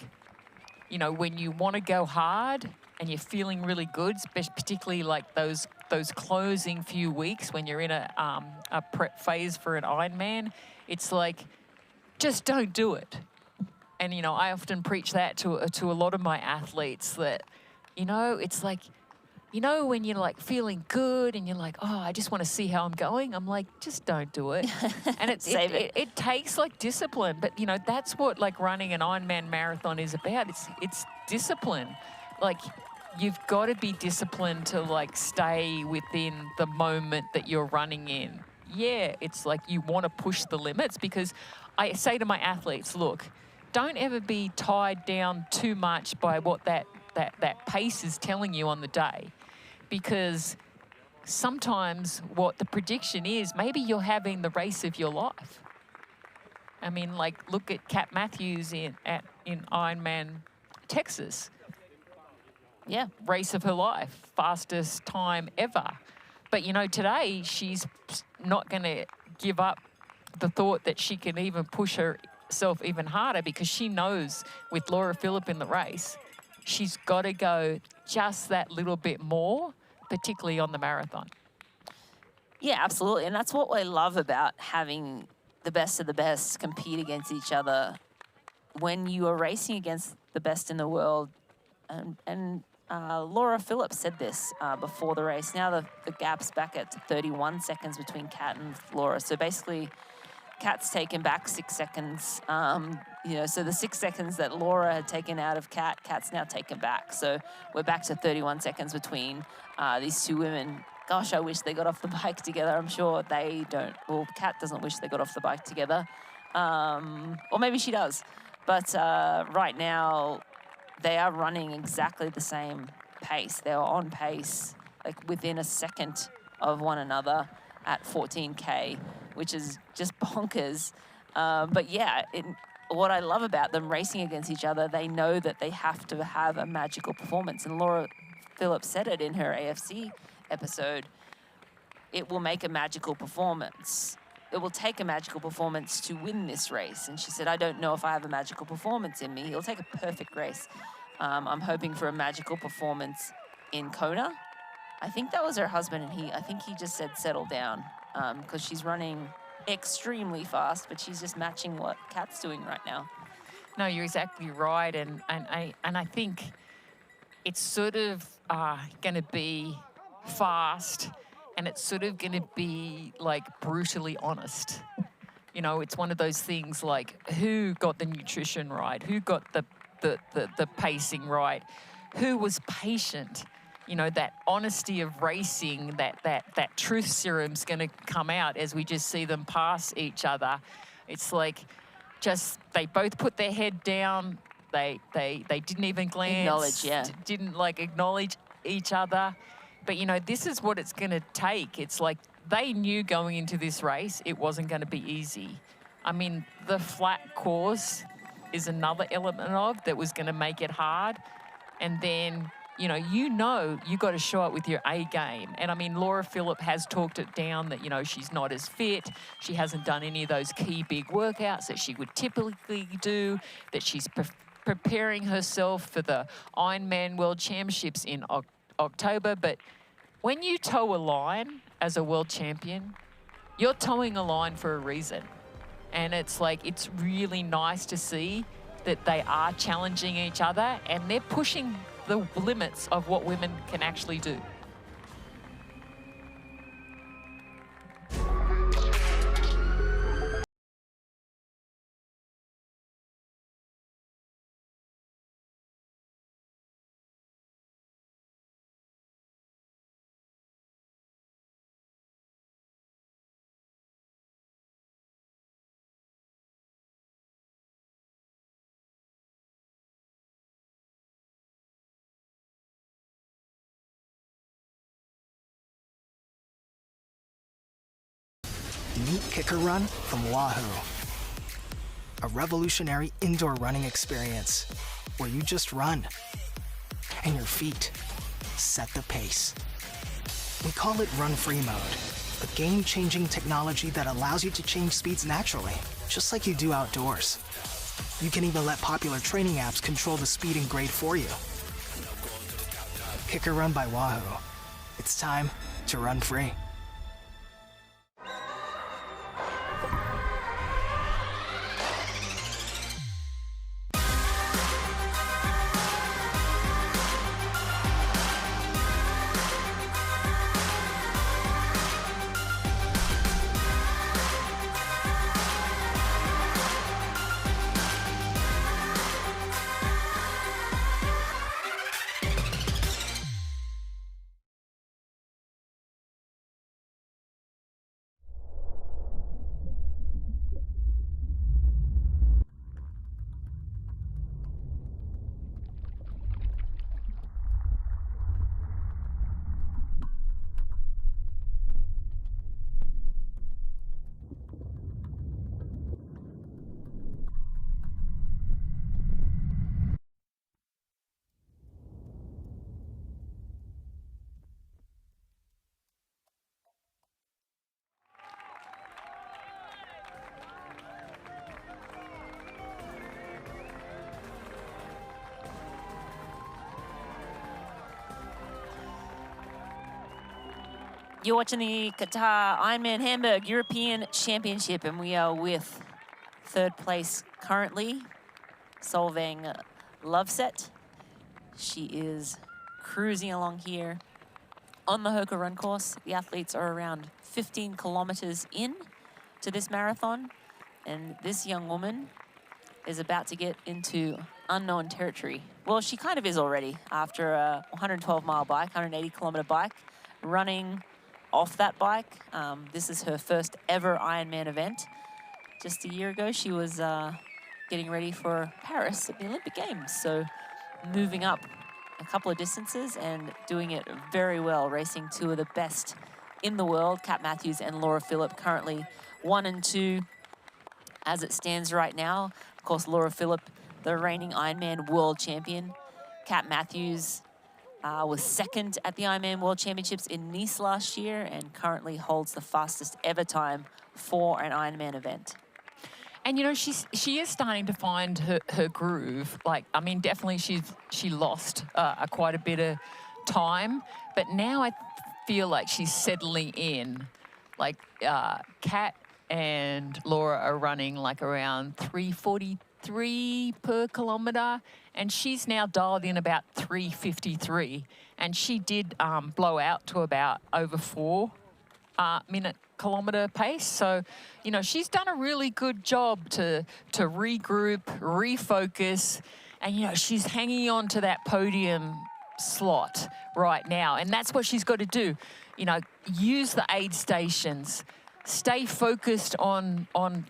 you know, when you want to go hard and you're feeling really good, particularly like those closing few weeks when you're in a prep phase for an Ironman, it's like, just don't do it. And, you know, I often preach that to a lot of my athletes that, you know, it's like, you know, when you're like feeling good and you're like, oh, I just want to see how I'm going. I'm like, just don't do it. And it takes like discipline. But, you know, that's what like running an Ironman marathon is about. It's discipline. Like, you've got to be disciplined to like stay within the moment that you're running in. Yeah, it's like you want to push the limits, because I say to my athletes, look, don't ever be tied down too much by what that pace is telling you on the day, because sometimes what the prediction is, maybe you're having the race of your life. I mean, like, look at Kat Matthews in Ironman Texas. race of her life, fastest time ever. But, you know, today she's not going to give up the thought that she can even push herself even harder, because she knows with Laura Philipp in the race, she's got to go just that little bit more, particularly on the marathon. Yeah, absolutely. And that's what I love about having the best of the best compete against each other. When you are racing against the best in the world, and Laura Philipp said this before the race. Now the gap's back at 31 seconds between Kat and Laura. So basically, Kat's taken back 6 seconds. You know, so the 6 seconds that Laura had taken out of Kat's now taken back. So we're back to 31 seconds between these two women. Gosh, I wish they got off the bike together. I'm sure they don't. Well, Kat doesn't wish they got off the bike together. Or maybe she does. But right now, they are running exactly the same pace. They are on pace, like within a second of one another at 14K, which is just bonkers. But yeah, what I love about them racing against each other, they know that they have to have a magical performance. And Laura Philipp said it in her AFC episode. It will make a magical performance. It will take a magical performance to win this race. And she said, I don't know if I have a magical performance in me. It'll take a perfect race. I'm hoping for a magical performance in Kona. I think that was her husband, and I think he just said settle down, because she's running extremely fast, but she's just matching what Kat's doing right now. No, you're exactly right. And I think it's sort of going to be fast, and it's sort of going to be like brutally honest. You know, it's one of those things like who got the nutrition right, who got the pacing right, who was patient. You know, that honesty of racing, that truth serum's going to come out as we just see them pass each other. It's like just they both put their head down. They didn't even glance. Didn't like acknowledge each other. But, you know, this is what it's going to take. It's like they knew going into this race it wasn't going to be easy. I mean, the flat course is another element of that was going to make it hard. And then, you got to show up with your A game. And, I mean, Laura Philipp has talked it down that, you know, she's not as fit. She hasn't done any of those key big workouts that she would typically do, that she's preparing herself for the Ironman World Championships in October. But when you toe a line as a world champion, you're towing a line for a reason. And it's like, it's really nice to see that they are challenging each other and they're pushing the limits of what women can actually do. Meet Kicker Run from Wahoo, a revolutionary indoor running experience where you just run and your feet set the pace. We call it Run Free Mode, a game-changing technology that allows you to change speeds naturally, just like you do outdoors. You can even let popular training apps control the speed and grade for you. Kicker Run by Wahoo. It's time to run free. You're watching the Qatar Ironman Hamburg European Championship, and we are with third place currently, Solveig Loveset. She is cruising along here on the Hoka run course. The athletes are around 15 kilometers in to this marathon, and this young woman is about to get into unknown territory. Well, she kind of is already after a 112-mile bike, 180-kilometer bike, running off that bike. This is her first ever Ironman event. Just a year ago, she was getting ready for Paris at the Olympic Games. So moving up a couple of distances and doing it very well, racing two of the best in the world, Kat Matthews and Laura Philipp, currently 1 and 2 as it stands right now. Of course, Laura Philipp, the reigning Ironman world champion. Kat Matthews was second at the Ironman World Championships in Nice last year and currently holds the fastest ever time for an Ironman event. And, you know, she is starting to find her groove. Like, I mean, definitely she lost quite a bit of time, but now I feel like she's settling in. Like, Kat and Laura are running like around 3:43 per kilometre, and she's now dialed in about 3:53, and she did blow out to about over 4-minute kilometre pace. So, you know, she's done a really good job to regroup, refocus, and, you know, she's hanging on to that podium slot right now, and that's what she's got to do. You know, use the aid stations, stay focused on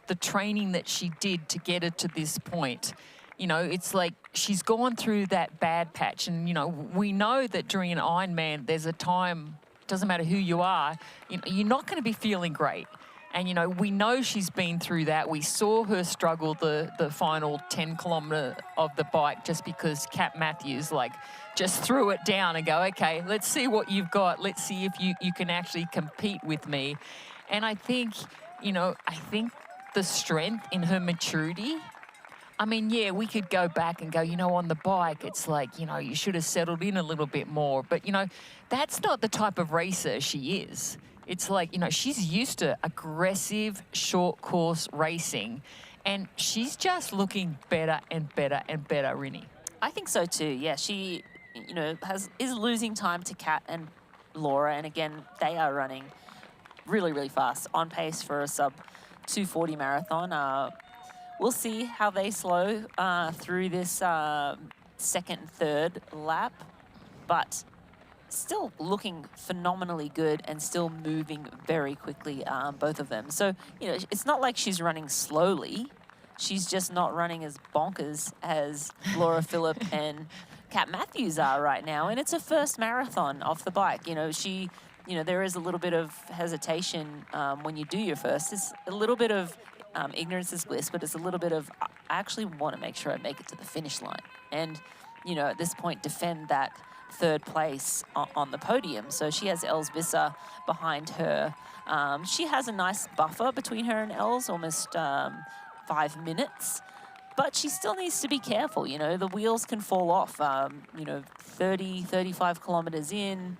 the training that she did to get her to this point. You know, it's like she's gone through that bad patch, and, you know, we know that during an Ironman, there's a time, doesn't matter who you are, you know, you're not going to be feeling great. And, you know, we know she's been through that. We saw her struggle the final 10 kilometre of the bike just because Kat Matthews, like, just threw it down and go, okay, let's see what you've got. Let's see if you can actually compete with me. And I think, you know, the strength in her maturity, I mean, yeah, we could go back and go, you know, on the bike, it's like, you know, you should have settled in a little bit more. But, you know, that's not the type of racer she is. It's like, you know, she's used to aggressive short course racing, and she's just looking better and better and better, Rinny. I think so too, yeah. She, you know, is losing time to Kat and Laura, and again, they are running really, really fast, on pace for a sub 2:40 marathon. We'll see how they slow through this second and third lap, but still looking phenomenally good and still moving very quickly, both of them. So, you know, it's not like she's running slowly. She's just not running as bonkers as Laura Philipp and Kat Matthews are right now. And it's her first marathon off the bike. You know, you know, there is a little bit of hesitation when you do your first. It's a little bit of ignorance is bliss, but it's a little bit of, I actually want to make sure I make it to the finish line. And, you know, at this point, defend that third place on the podium. So she has Els Visser behind her. She has a nice buffer between her and Els, almost 5 minutes. But she still needs to be careful, you know, the wheels can fall off. You know, 30, 35 kilometers in,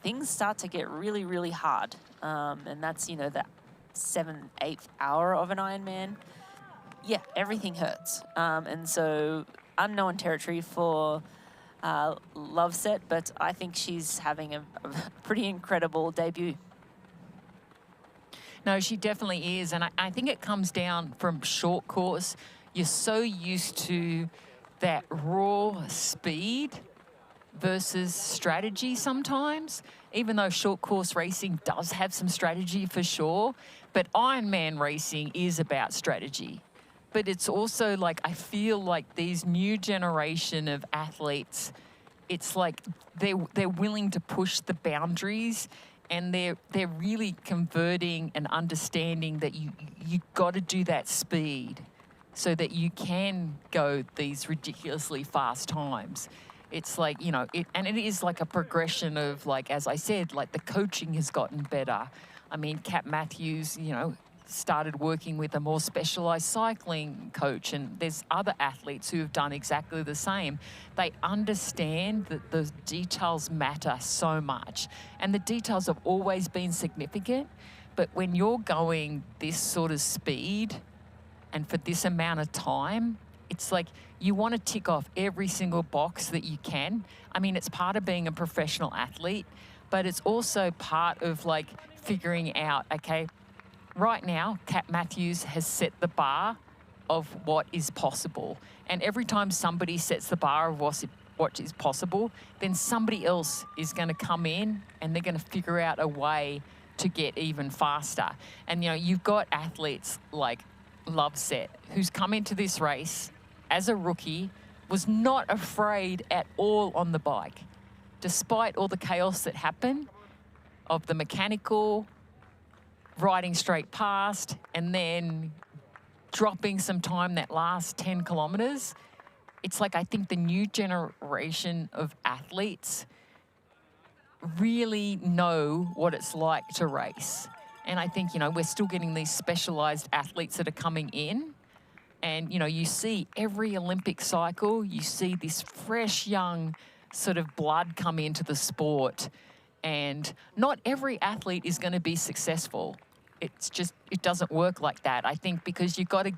things start to get really, really hard. And that's, you know, that 7th, 8th hour of an Ironman. Yeah, everything hurts. And so unknown territory for Loveset, but I think she's having a pretty incredible debut. No, she definitely is. And I think it comes down from short course. You're so used to that raw speed versus strategy sometimes, even though short course racing does have some strategy for sure. But Ironman racing is about strategy. But it's also like, I feel like these new generation of athletes, it's like they're willing to push the boundaries, and they're really converting and understanding that you got to do that speed so that you can go these ridiculously fast times. It's like, you know, and it is like a progression of, like, as I said, like the coaching has gotten better. I mean, Kat Matthews, you know, started working with a more specialised cycling coach, and there's other athletes who have done exactly the same. They understand that the details matter so much, and the details have always been significant, but when you're going this sort of speed and for this amount of time, it's like you want to tick off every single box that you can. I mean, it's part of being a professional athlete, but it's also part of like figuring out, okay, right now, Kat Matthews has set the bar of what is possible. And every time somebody sets the bar of what is possible, then somebody else is going to come in and they're going to figure out a way to get even faster. And, you know, you've got athletes like Loveset, who's come into this race as a rookie, was not afraid at all on the bike, despite all the chaos that happened of the mechanical, riding straight past, and then dropping some time that last 10 kilometres. It's like I think the new generation of athletes really know what it's like to race. And I think, you know, we're still getting these specialised athletes that are coming in. And, you know, you see every Olympic cycle, you see this fresh, young sort of blood come into the sport. And not every athlete is going to be successful. It's just, it doesn't work like that. I think because you've got to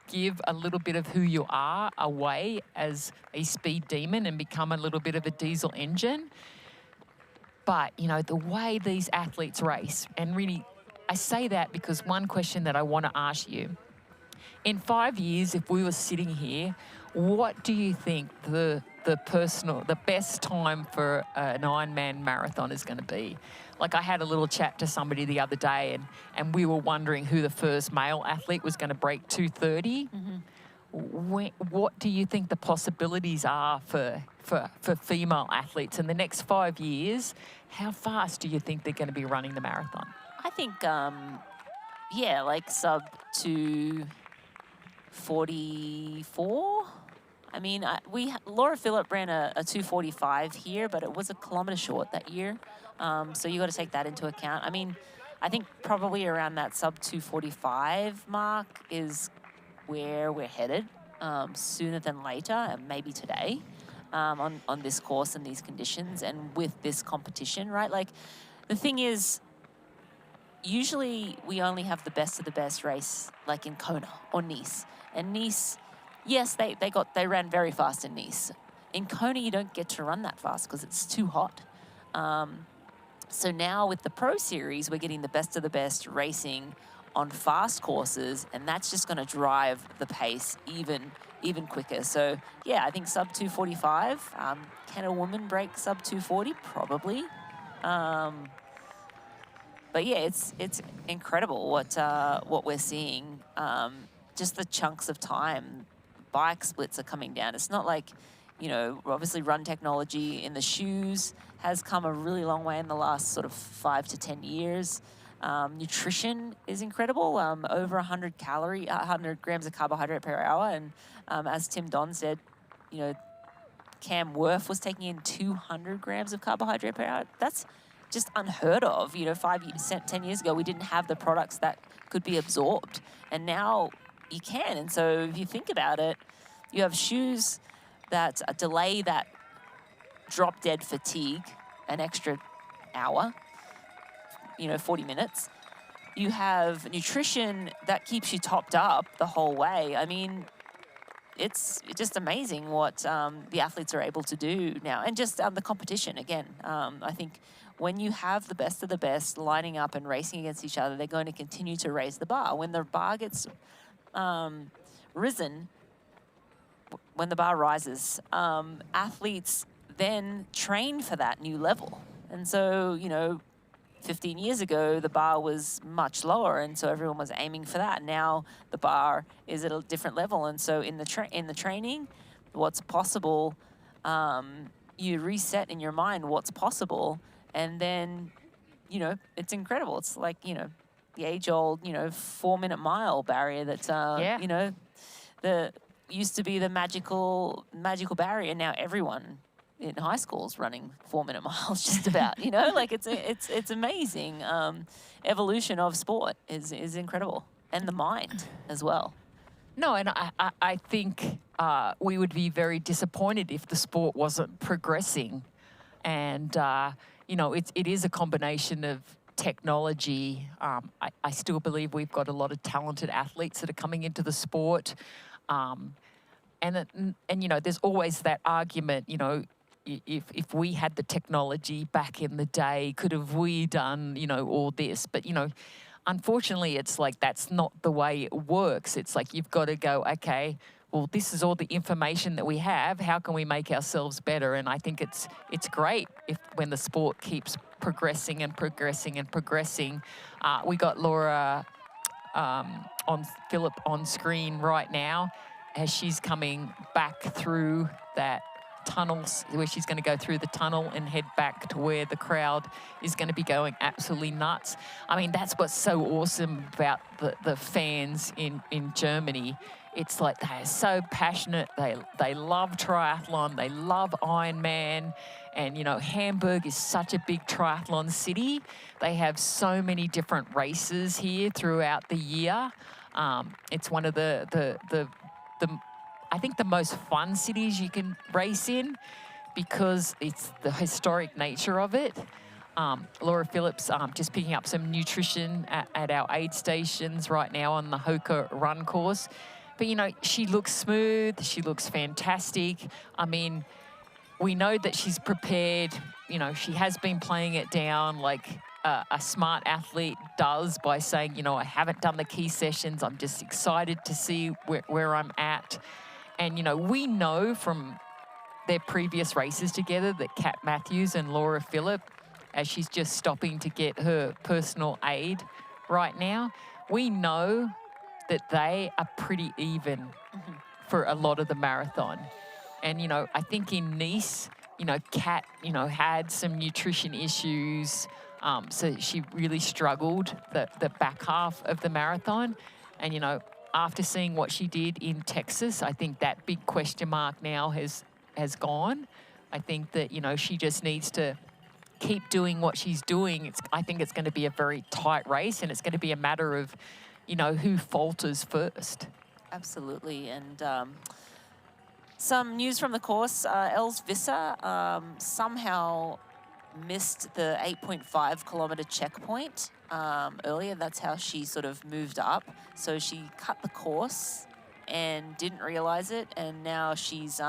give a little bit of who you are away as a speed demon and become a little bit of a diesel engine. But, you know, the way these athletes race, and really, I say that because one question that I want to ask you, in 5 years, if we were sitting here, what do you think the best time for an Ironman marathon is going to be? Like, I had a little chat to somebody the other day, and we were wondering who the first male athlete was going to break 2:30. What do you think the possibilities are for female athletes in the next 5 years? How fast do you think they're going to be running the marathon? I think, yeah, like sub 2:44. I mean, Laura Phillip ran a 2:45 here, but it was a kilometre short that year. So you got to take that into account. I mean, I think probably around that sub 2:45 mark is where we're headed sooner than later, and maybe today on this course and these conditions and with this competition, right? Like, the thing is, usually we only have the best of the best race like in Kona or Nice. And Nice, yes, they ran very fast in Nice. In Kona, you don't get to run that fast because it's too hot. So now with the Pro Series, we're getting the best of the best racing on fast courses, and that's just going to drive the pace even quicker. So yeah, I think sub 2:45. Can a woman break sub 2:40? Probably. But yeah, it's incredible what we're seeing. Just the chunks of time, bike splits are coming down. It's not like, you know, obviously run technology in the shoes has come a really long way in the last sort of 5 to 10 years. Nutrition is incredible. Over 100 grams of carbohydrate per hour. And as Tim Don said, you know, Cam Worth was taking in 200 grams of carbohydrate per hour. That's just unheard of. You know, 10 years ago, we didn't have the products that could be absorbed. And now you can. And so if you think about it, you have shoes that delay that drop dead fatigue an extra hour, you know, 40 minutes. You have nutrition that keeps you topped up the whole way. I mean, it's just amazing what the athletes are able to do now. And just the competition, again, I think when you have the best of the best lining up and racing against each other, they're going to continue to raise the bar. When the bar gets risen, when the bar rises, athletes then train for that new level. And so, you know, 15 years ago, the bar was much lower, and so everyone was aiming for that. Now the bar is at a different level, and so in the training, what's possible, you reset in your mind what's possible, and then, you know, it's incredible. It's like, you know, the age-old, you know, 4-minute mile barrier that, you know, used to be the magical barrier. Now everyone in high schools running 4-minute miles, just about. You know, like it's amazing. Evolution of sport is incredible, and the mind as well. No, and I think we would be very disappointed if the sport wasn't progressing. And, you know, it is a combination of technology. I still believe we've got a lot of talented athletes that are coming into the sport. And you know, there's always that argument, you know, if we had the technology back in the day, could have we done, you know, all this? But, you know, unfortunately, it's like that's not the way it works. It's like you've got to go, okay, well, this is all the information that we have. How can we make ourselves better? And I think it's great when the sport keeps progressing and progressing and progressing. We got Laura Phillip on screen right now as she's coming back through that tunnel, where she's going to go through the tunnel and head back to where the crowd is going to be going absolutely nuts. I mean, that's what's so awesome about the fans in Germany. It's like they're so passionate. They love triathlon. They love Ironman. And, you know, Hamburg is such a big triathlon city. They have so many different races here throughout the year. It's one of the I think the most fun cities you can race in because it's the historic nature of it. Laura Phillips just picking up some nutrition at our aid stations right now on the Hoka run course. But, you know, she looks smooth. She looks fantastic. I mean, we know that she's prepared. You know, she has been playing it down like a smart athlete does by saying, you know, I haven't done the key sessions. I'm just excited to see where I'm at. And, you know, we know from their previous races together that Kat Matthews and Laura Phillip, as she's just stopping to get her personal aid right now, we know that they are pretty even for a lot of the marathon. And, you know, I think in Nice, you know, Kat, you know, had some nutrition issues. So she really struggled the back half of the marathon. And, you know, after seeing what she did in Texas, I think that big question mark now has gone. I think that, you know, she just needs to keep doing what she's doing. I think it's going to be a very tight race, and it's going to be a matter of, you know, who falters first. Absolutely. And some news from the course, Els Visser somehow missed the 8.5 kilometer checkpoint earlier. That's how she sort of moved up. So she cut the course and didn't realize it, and now she's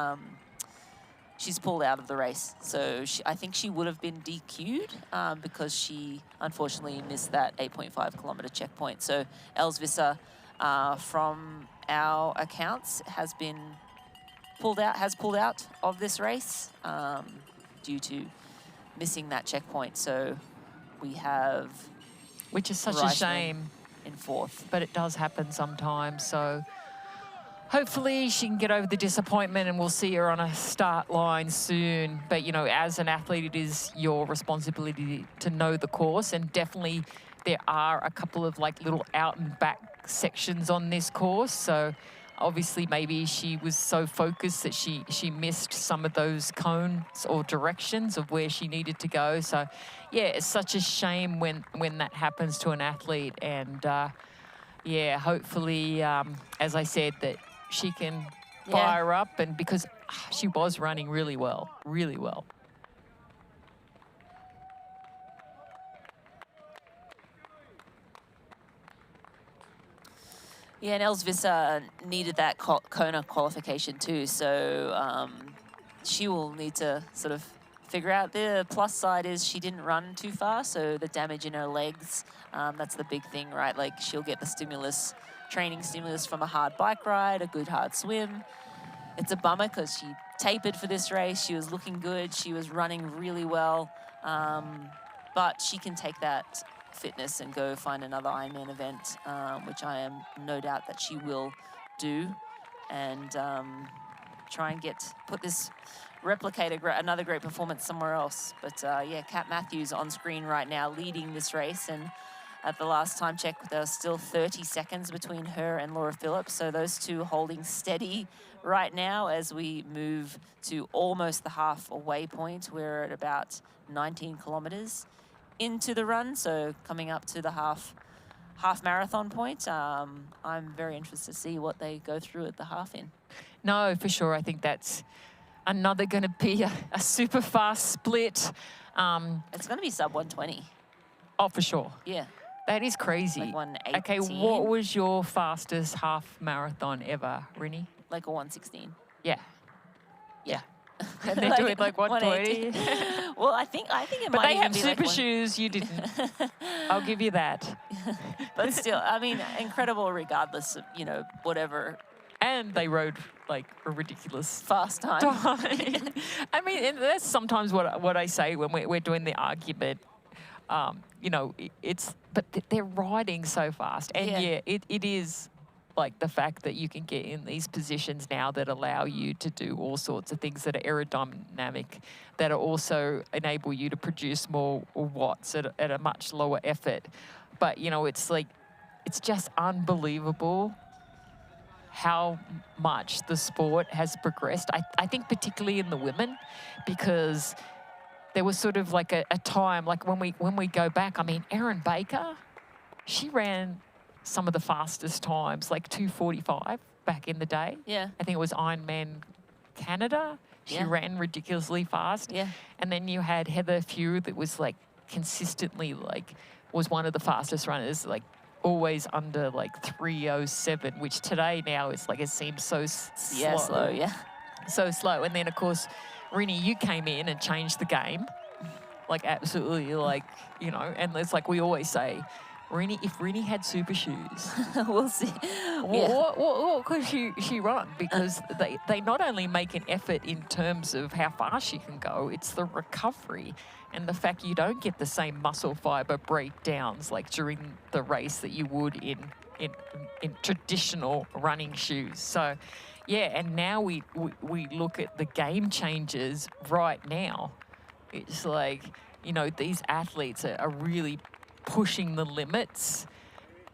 pulled out of the race. So I think she would have been DQ'd because she unfortunately missed that 8.5 kilometer checkpoint. So Els Visser, from our accounts, has pulled out of this race due to missing that checkpoint. So we have, which is such a shame, in fourth. But it does happen sometimes. So hopefully she can get over the disappointment and we'll see her on a start line soon. But, you know, as an athlete, it is your responsibility to know the course. And definitely there are a couple of like little out and back sections on this course. So obviously maybe she was so focused that she missed some of those cones or directions of where she needed to go. So, yeah, it's such a shame when that happens to an athlete. And, yeah, hopefully, as I said, that she can fire up, and because she was running really well, really well. Yeah, and Els Visser needed that Kona qualification too, so she will need to sort of figure out. The plus side is she didn't run too far, so the damage in her legs, that's the big thing, right? Like, she'll get the stimulus, training stimulus from a hard bike ride, a good hard swim. It's a bummer because she tapered for this race. She was looking good. She was running really well, but she can take that fitness and go find another Ironman event, which I am no doubt that she will do, and try and replicate another great performance somewhere else. But yeah, Kat Matthews on screen right now leading this race, and At the last time check, there was still 30 seconds between her and Laura Phillips. So those two holding steady right now as we move to almost the halfway point. We're at about 19 kilometers into the run. So coming up to the half marathon point. I'm very interested to see what they go through at the half in. No, for sure. I think that's another going to be a super fast split. It's going to be sub 120. Oh, for sure. Yeah. That is crazy. Like 118. Okay, what was your fastest half marathon ever, Rini? Like a 116. Yeah. Yeah. And they're doing like 120. Well, I think it but might they even have be super like shoes. You didn't. I'll give you that. But still, I mean, incredible regardless of, you know, whatever. And they rode like a ridiculous fast time. I mean, and that's sometimes what I say when we're doing the argument. You know, but they're riding so fast, and yeah, it is like the fact that you can get in these positions now that allow you to do all sorts of things that are aerodynamic, that are also enable you to produce more watts at a much lower effort. But, you know, it's like, it's just unbelievable how much the sport has progressed. I think particularly in the women, because there was sort of like a time, like when we go back, I mean, Erin Baker, she ran some of the fastest times, like 2:45 back in the day. Yeah. I think it was Ironman Canada. She ran ridiculously fast. Yeah. And then you had Heather Few that was like consistently like, was one of the fastest runners, like always under like 3:07, which today now is like, it seems so slow. Slow, yeah. So slow. And then of course, Rini, you came in and changed the game. Like absolutely, like, you know, and it's like we always say, Rini, if Rini had super shoes, we'll see. What could she run? Because they not only make an effort in terms of how fast she can go, it's the recovery and the fact you don't get the same muscle fiber breakdowns like during the race that you would in traditional running shoes. So, yeah, and now we look at the game changers right now. It's like, you know, these athletes are really pushing the limits,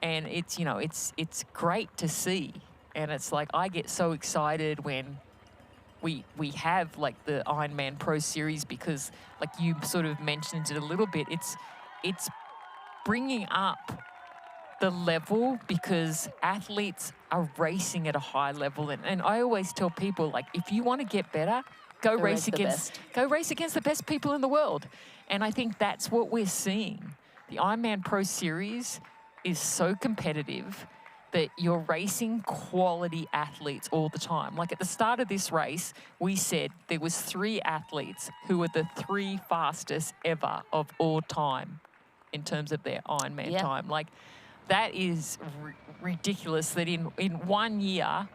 and it's, you know, it's great to see. And it's like, I get so excited when we have like the Ironman Pro Series, because like you sort of mentioned it a little bit, it's bringing up the level, because athletes are racing at a high level. And I always tell people, like, if you want to get better, go race against the best people in the world. And I think that's what we're seeing. The Ironman Pro Series is so competitive that you're racing quality athletes all the time. Like at the start of this race, we said there was 3 athletes who were the 3 fastest ever of all time in terms of their Ironman time. Like, that is ridiculous that in 1 year,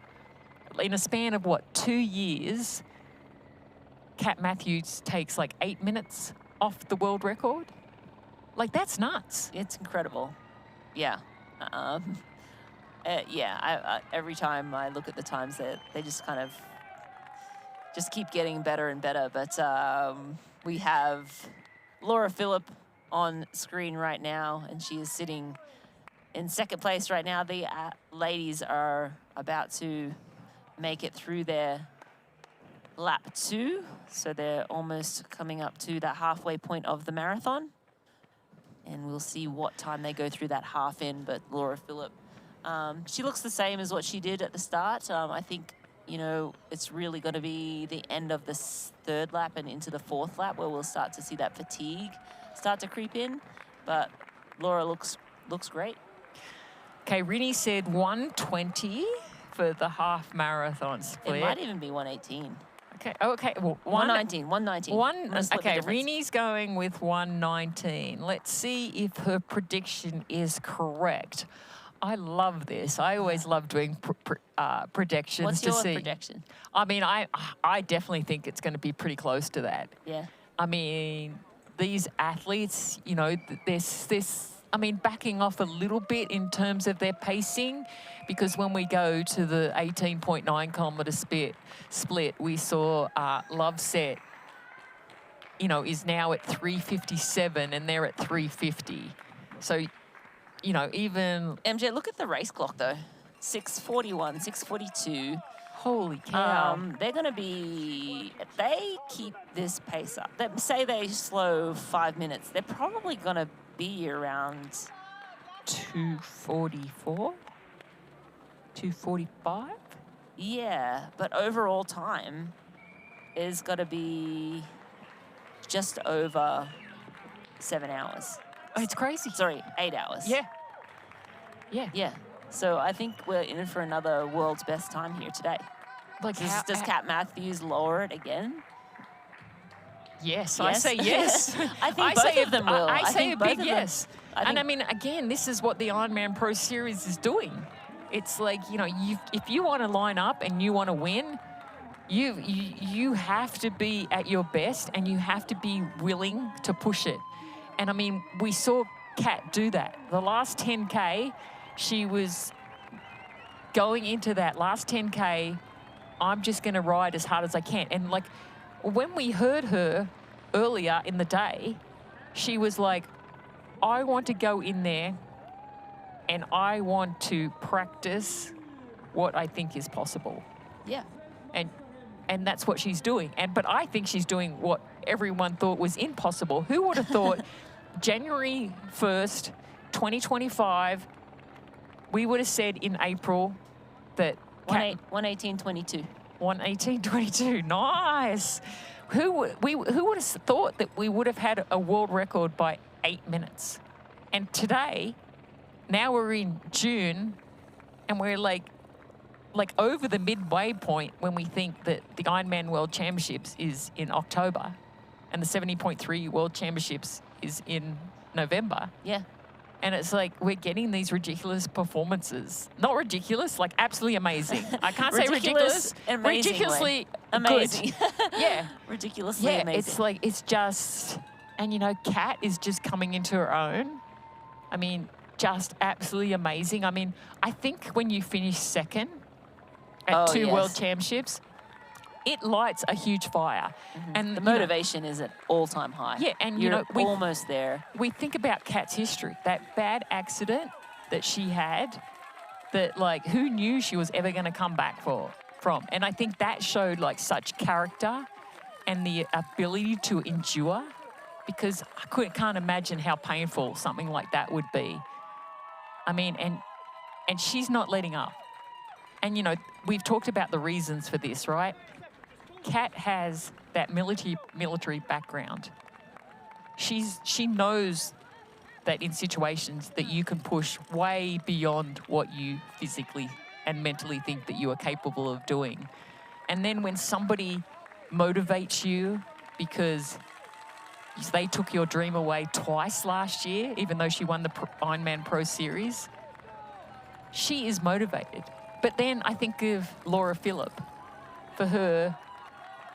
in a span of what, 2 years, Kat Matthews takes like 8 minutes off the world record. Like, that's nuts. It's incredible. Yeah. Every time I look at the times, they just kind of just keep getting better and better. But we have Laura Philipp on screen right now, and she is sitting in second place right now. The ladies are about to make it through their lap 2, so they're almost coming up to that halfway point of the marathon. And we'll see what time they go through that half in. But Laura Philipp, she looks the same as what she did at the start. I think, you know, it's really going to be the end of this 3rd lap and into the 4th lap where we'll start to see that fatigue start to creep in. But Laura looks great. Okay, Rini said 120 for the half marathon split. It might even be 118. Okay, well, 119. Okay, Rini's going with 119. Let's see if her prediction is correct. I love this. I always love doing predictions. What's to your see. prediction? I mean, I definitely think it's going to be pretty close to that. Yeah. I mean, these athletes, you know, there's this. I mean, backing off a little bit in terms of their pacing, because when we go to the 18.9 kilometre split, we saw Loveset, you know, is now at 3:57 and they're at 3:50. So you know, even... MJ, look at the race clock, though. 6:41, 6:42. Holy cow. They're going to be... If they keep this pace up, say they slow 5 minutes, they're probably going to be around... 2:44? 2:45? Yeah, but overall time is going to be just over 7 hours. Oh, it's crazy. Sorry, 8 hours. Yeah. Yeah. Yeah. So I think we're in for another world's best time here today. Like, does Kat Matthews lower it again? Yes, I say yes. I think both of them will. I say think a both big of them- yes. And I mean, again, this is what the Ironman Pro Series is doing. It's like, you know, if you want to line up and you want to win, you have to be at your best and you have to be willing to push it. And I mean, we saw Kat do that. The last 10K, she was going into that last 10K, I'm just going to ride as hard as I can. And like, when we heard her earlier in the day, she was like, I want to go in there and I want to practice what I think is possible. Yeah. And that's what she's doing. But I think she's doing what everyone thought was impossible. Who would have thought January 1st, 2025, we would have said in April that 1:18:22. 1:18:22. Nice. Who would have thought that we would have had a world record by 8 minutes? And today, now we're in June, and we're like over the midway point when we think that the Ironman World Championships is in October, and the 70.3 World Championships is in November. Yeah. And it's like we're getting these ridiculous performances. Not ridiculous, like absolutely amazing. I can't say ridiculous. Ridiculously amazing. Good. Yeah. Ridiculously amazing. It's like, it's just, and you know, Kat is just coming into her own. I mean, just absolutely amazing. I mean, I think when you finish second at two World Championships, it lights a huge fire. And the motivation is at all-time high. Yeah, and you're you know, we almost there. We think about Kat's history, that bad accident that she had, that like who knew she was ever going to come back from. And I think that showed like such character and the ability to endure, because I can't imagine how painful something like that would be. I mean, and she's not letting up. And you know, we've talked about the reasons for this, right? Kat has that military background. She knows that in situations that you can push way beyond what you physically and mentally think that you are capable of doing. And then when somebody motivates you because they took your dream away twice last year, even though she won the Ironman Pro Series, she is motivated. But then I think of Laura Philipp. For her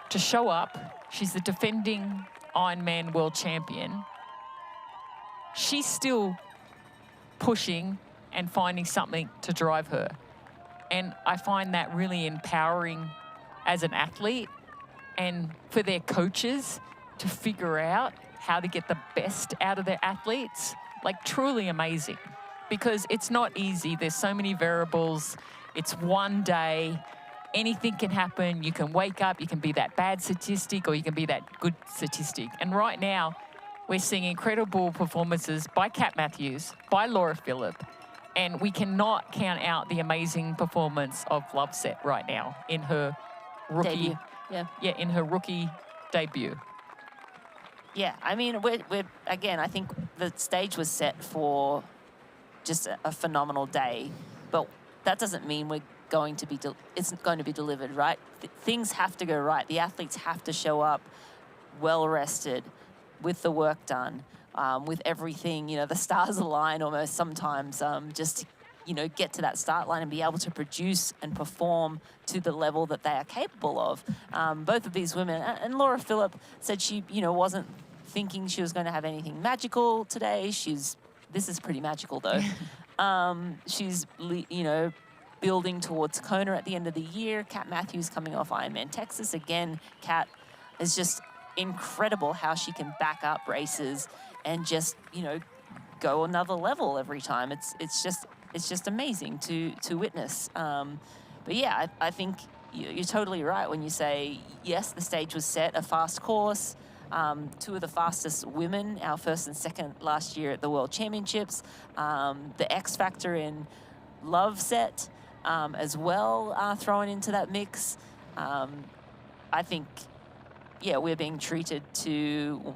to show up, she's the defending Ironman world champion. She's still pushing and finding something to drive her. And I find that really empowering as an athlete, and for their coaches to figure out how to get the best out of their athletes, like truly amazing. Because it's not easy. There's so many variables. It's one day. Anything can happen. You can wake up, you can be that bad statistic, or you can be that good statistic. And right now, we're seeing incredible performances by Kat Matthews, by Laura Philipp, and we cannot count out the amazing performance of Loveset right now in her rookie in her rookie debut. Yeah, I mean, we're again, I think the stage was set for just a phenomenal day, but that doesn't mean we're going to be it's going to be delivered, right? Things have to go right. The athletes have to show up well rested, with the work done, with everything, you know, the stars align almost sometimes, just to, you know, get to that start line and be able to produce and perform to the level that they are capable of. Both of these women, and Laura Philipp said she, you know, wasn't thinking she was going to have anything magical today. This is pretty magical though. She's, you know, building towards Kona at the end of the year. Kat Matthews coming off Ironman Texas. Again, Kat is just incredible how she can back up races and just, you know, go another level every time. It's just amazing to witness. But yeah, I think you're totally right when you say, yes, the stage was set, a fast course. Two of the fastest women, our first and second last year at the World Championships. The X factor in love set as well thrown into that mix. I think, yeah, we're being treated to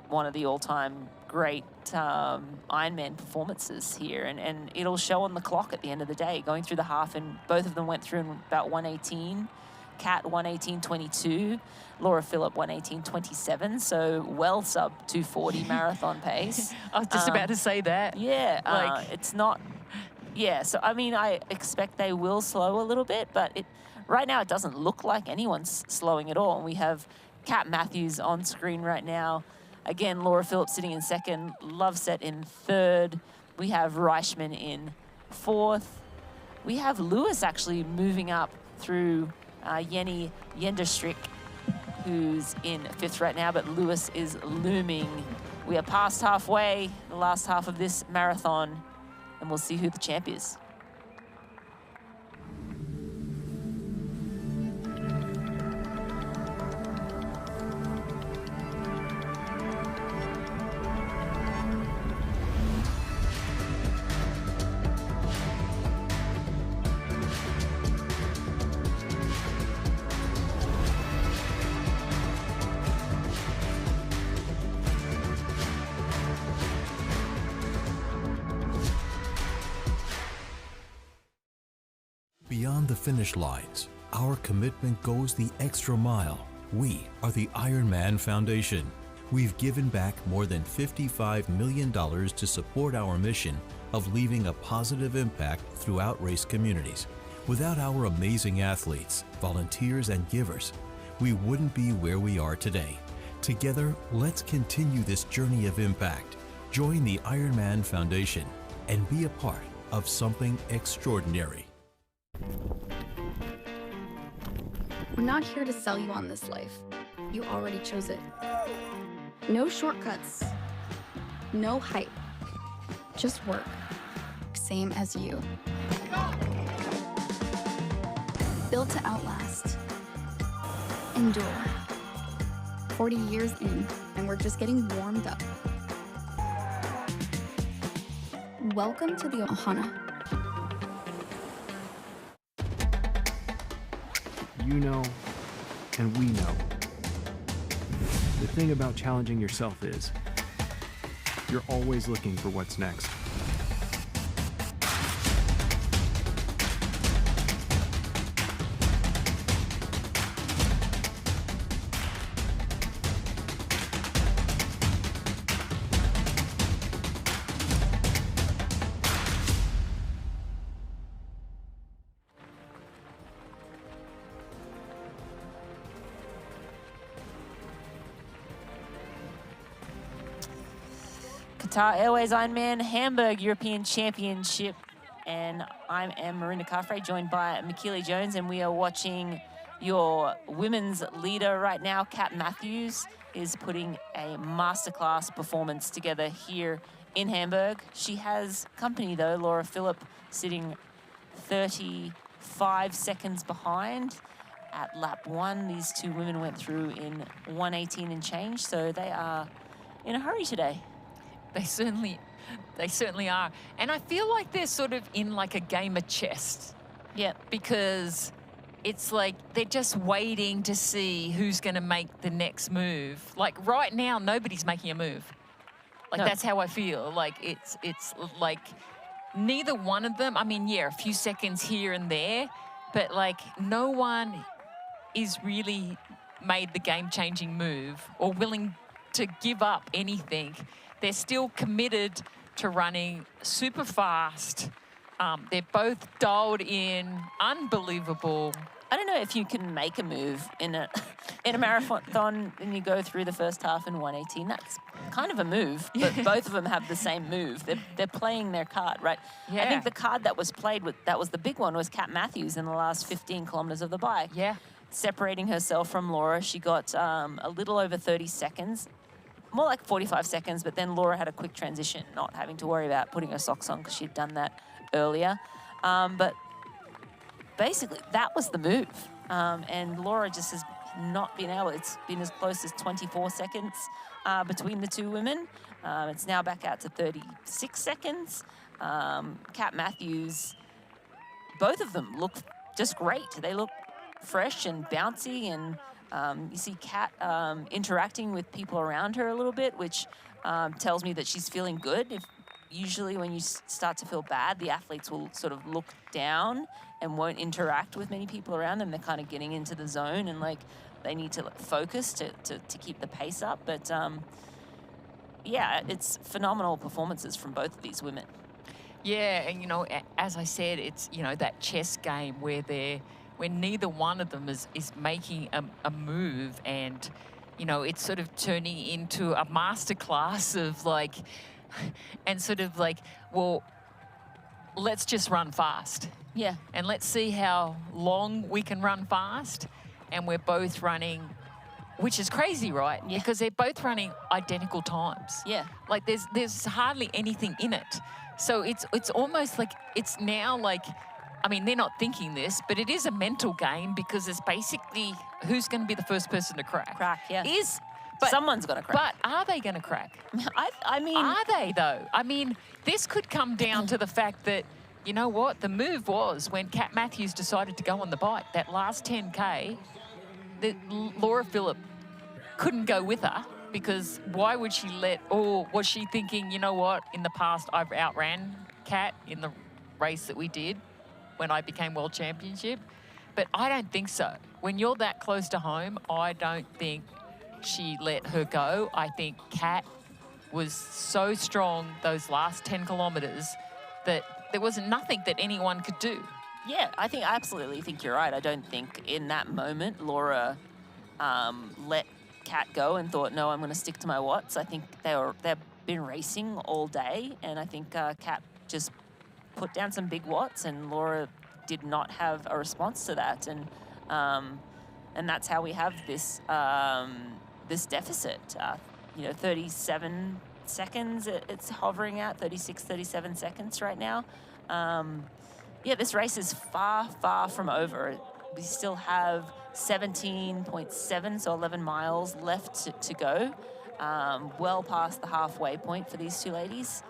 one of the all-time great Ironman performances here, and it'll show on the clock at the end of the day, going through the half, and both of them went through in about 1:18. Kat 1:18.22, Laura Philipp 1:18.27, so well sub 2:40 marathon pace. I was just about to say that. Yeah, it's not. Yeah, so I mean, I expect they will slow a little bit, but right now it doesn't look like anyone's slowing at all. And we have Kat Matthews on screen right now. Again, Laura Philipp sitting in second, Loveset in third. We have Reichman in fourth. We have Lewis actually moving up through Jenny Jenderstrik, who's in fifth right now, but Lewis is looming. We are past halfway, the last half of this marathon, and we'll see who the champ is. Beyond the finish lines, our commitment goes the extra mile. We are the Ironman Foundation. We've given back more than $55 million to support our mission of leaving a positive impact throughout race communities. Without our amazing athletes, volunteers, and givers, we wouldn't be where we are today. Together, let's continue this journey of impact. Join the Ironman Foundation and be a part of something extraordinary. We're not here to sell you on this life. You already chose it. No shortcuts. No hype. Just work. Same as you. Built to outlast. Endure. 40 years in, and we're just getting warmed up. Welcome to the Ohana. You know, and we know. The thing about challenging yourself is, you're always looking for what's next. Qatar Airways Ironman Hamburg European Championship, and I am Marina Carfrey, joined by Mikili Jones, and we are watching your women's leader right now. Kat Matthews is putting a masterclass performance together here in Hamburg. She has company though, Laura Philipp sitting 35 seconds behind at lap 1. These two women went through in 1:18 and change, so they are in a hurry today. They certainly are. And I feel like they're sort of in like a game of chess. Yeah. Because it's like they're just waiting to see who's going to make the next move. Like right now, nobody's making a move. Like that's how I feel. Like it's like neither one of them, I mean, yeah, a few seconds here and there, but like no one is really made the game-changing move or willing to give up anything. They're still committed to running super fast. They're both dialed in, unbelievable. I don't know if you can make a move in a marathon and you go through the first half in 1:18. That's kind of a move, but both of them have the same move. They're playing their card, right? Yeah. I think the card that was played with, that was the big one, was Kat Matthews in the last 15 kilometers of the bike. Yeah. Separating herself from Laura, she got a little over 30 seconds. more like 45 seconds, but then Laura had a quick transition, not having to worry about putting her socks on because she'd done that earlier. But basically, that was the move. And Laura just has not been able, it's been as close as 24 seconds between the two women. It's now back out to 36 seconds. Kat Matthews, both of them look just great. They look fresh and bouncy, and you see Kat interacting with people around her a little bit, which tells me that she's feeling good. Usually when you start to feel bad, the athletes will sort of look down and won't interact with many people around them. They're kind of getting into the zone and like they need to focus to keep the pace up. But yeah, it's phenomenal performances from both of these women. Yeah, and you know, as I said, it's, you know, that chess game where neither one of them is making a move, and you know, it's sort of turning into a masterclass of like, and sort of like, well, let's just run fast. Yeah. And let's see how long we can run fast. And we're both running, which is crazy, right? Yeah. Because they're both running identical times. Yeah. Like there's hardly anything in it. So it's almost like, it's now like, I mean, they're not thinking this, but it is a mental game because it's basically who's going to be the first person to crack. Yeah. But someone's going to crack. But are they going to crack? I mean... Are they, though? I mean, this could come down to the fact that, you know what? The move was when Kat Matthews decided to go on the bike, that last 10K, that Laura Philipp couldn't go with her because why would she or was she thinking, you know what? In the past, I've outran Kat in the race that we did when I became world championship. But I don't think so. When you're that close to home, I don't think she let her go. I think Kat was so strong those last 10 kilometres that there was nothing that anyone could do. Yeah, I absolutely think you're right. I don't think in that moment Laura let Kat go and thought, no, I'm going to stick to my watts. I think they've been racing all day, and I think Kat just put down some big watts, and Laura did not have a response to that, and that's how we have this this deficit. You know, 37 seconds it's hovering at, 36, 37 seconds right now. Yeah, this race is far, far from over. We still have 17.7, so 11 miles left to go. Well past the halfway point for these two ladies.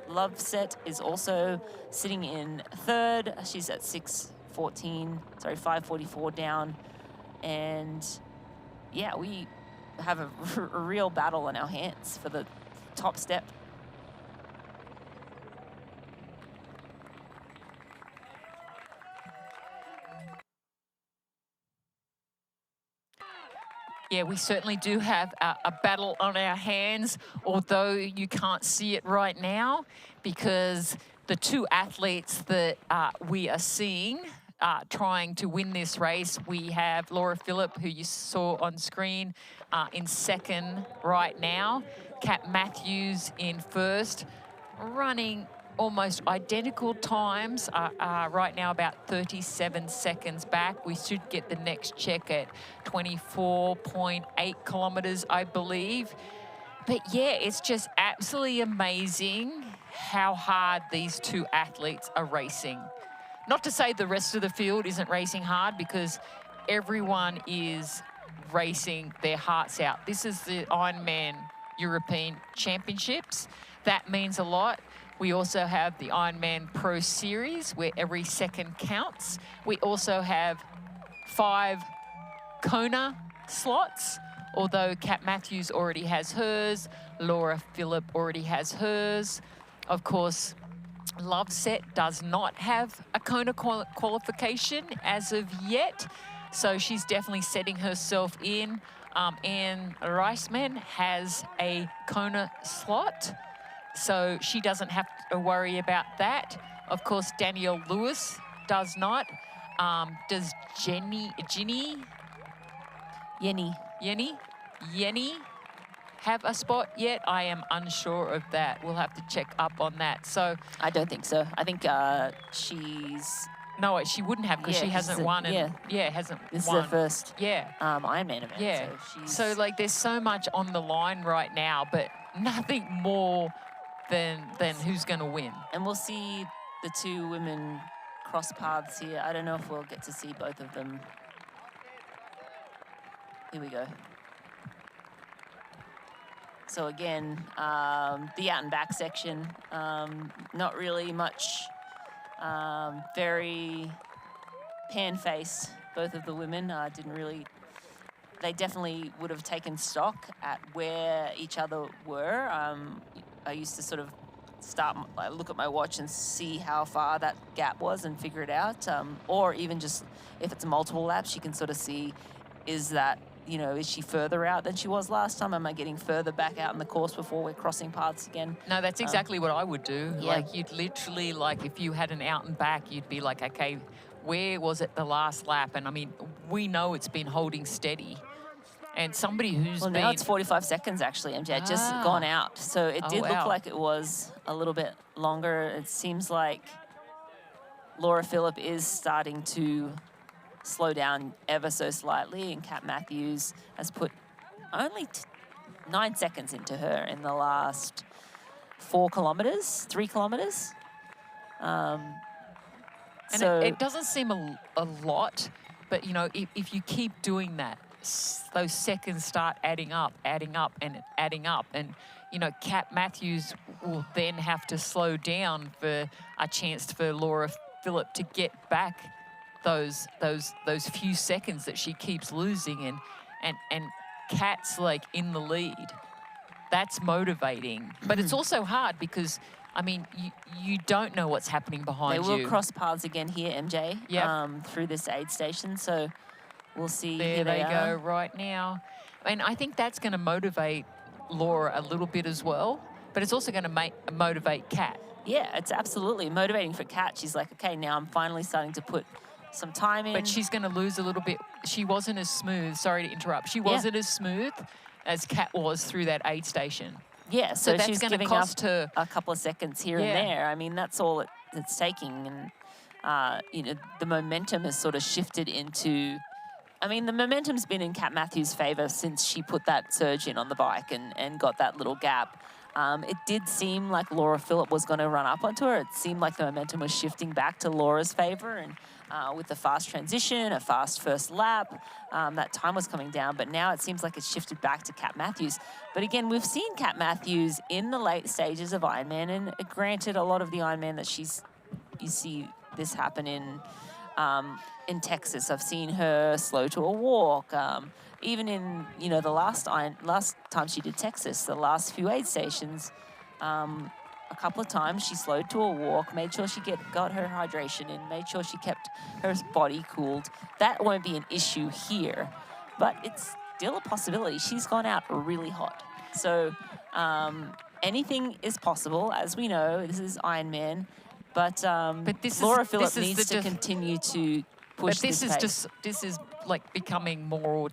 Loveset is also sitting in third. She's at 5:44 down. And yeah, we have a real battle in our hands for the top step. Yeah, we certainly do have a battle on our hands, although you can't see it right now because the two athletes that we are seeing trying to win this race, we have Laura Philipp, who you saw on screen, in second right now. Kat Matthews in first, running almost identical times, right now about 37 seconds back. We should get the next check at 24.8 kilometers, I believe. But yeah, it's just absolutely amazing how hard these two athletes are racing. Not to say the rest of the field isn't racing hard, because everyone is racing their hearts out. This is the Ironman European Championships. That means a lot. We also have the Ironman Pro Series, where every second counts. We also have 5 Kona slots, although Kat Matthews already has hers, Laura Philipp already has hers. Of course, Loveset does not have a Kona qualification as of yet, so she's definitely setting herself in. Anne Reisman has a Kona slot, so she doesn't have to worry about that. Of course, Danielle Lewis does not. Does Jenny have a spot yet? I am unsure of that. We'll have to check up on that. So I don't think so. I think she's No, she wouldn't have because she hasn't won. And, hasn't This won. is her first Yeah. Ironman event. Yeah. So, So, like, there's so much on the line right now, but nothing more than who's going to win. and we'll see the two women cross paths here. I don't know if we'll get to see both of them. Here we go. So again, the out and back section, not really much, very pan-faced, both of the women didn't really, they definitely would have taken stock at where each other were. I used to sort of look at my watch and see how far that gap was and figure it out. Or even just, if it's multiple laps, you can sort of see, is that, is she further out than she was last time? Am I getting further back out in the course before we're crossing paths again? No, that's exactly what I would do. Yeah. Like, you'd literally, like, if you had an out and back, you'd be like, okay, where was it the last lap? And I mean, we know it's been holding steady. And somebody who's well, now it's 45 seconds actually, MJ. It just gone out. So it did look like it was a little bit longer. It seems like Laura Philipp is starting to slow down ever so slightly, and Kat Matthews has put only 9 seconds into her in the last 3 kilometers. And So it doesn't seem a lot, but, if you keep doing that, those seconds start adding up. And, Kat Matthews will then have to slow down for a chance for Laura Philipp to get back those few seconds that she keeps losing, and Kat's like in the lead. That's motivating, but it's also hard because, I mean, you don't know what's happening behind you. They will cross paths again here, MJ, through this aid station. So we'll see. There they go right now. And I think that's going to motivate Laura a little bit as well, but it's also going to motivate Kat. Yeah, it's absolutely motivating for Kat. She's like, okay, now I'm finally starting to put some time in. But she's going to lose a little bit. She wasn't as smooth. Sorry to interrupt. She wasn't as smooth as Kat was through that aid station. Yeah, so that's she's going giving to cost up her a couple of seconds here and there. I mean, that's all it's taking. And, the momentum has sort of shifted into... I mean, the momentum's been in Kat Matthews' favour since she put that surge in on the bike and got that little gap. It did seem like Laura Philipp was going to run up onto her. It seemed like the momentum was shifting back to Laura's favour, and with the fast transition, a fast first lap, that time was coming down, but now it seems like it's shifted back to Kat Matthews. But again, we've seen Kat Matthews in the late stages of Ironman, and granted, a lot of the Ironman that you see this happen in Texas. I've seen her slow to a walk. Even in, the last time she did Texas, the last few aid stations, a couple of times she slowed to a walk, made sure she got her hydration in, made sure she kept her body cooled. That won't be an issue here, but it's still a possibility. She's gone out really hot. So anything is possible, as we know. This is Ironman, but Laura Philipp needs to continue to push this pace. This is like becoming more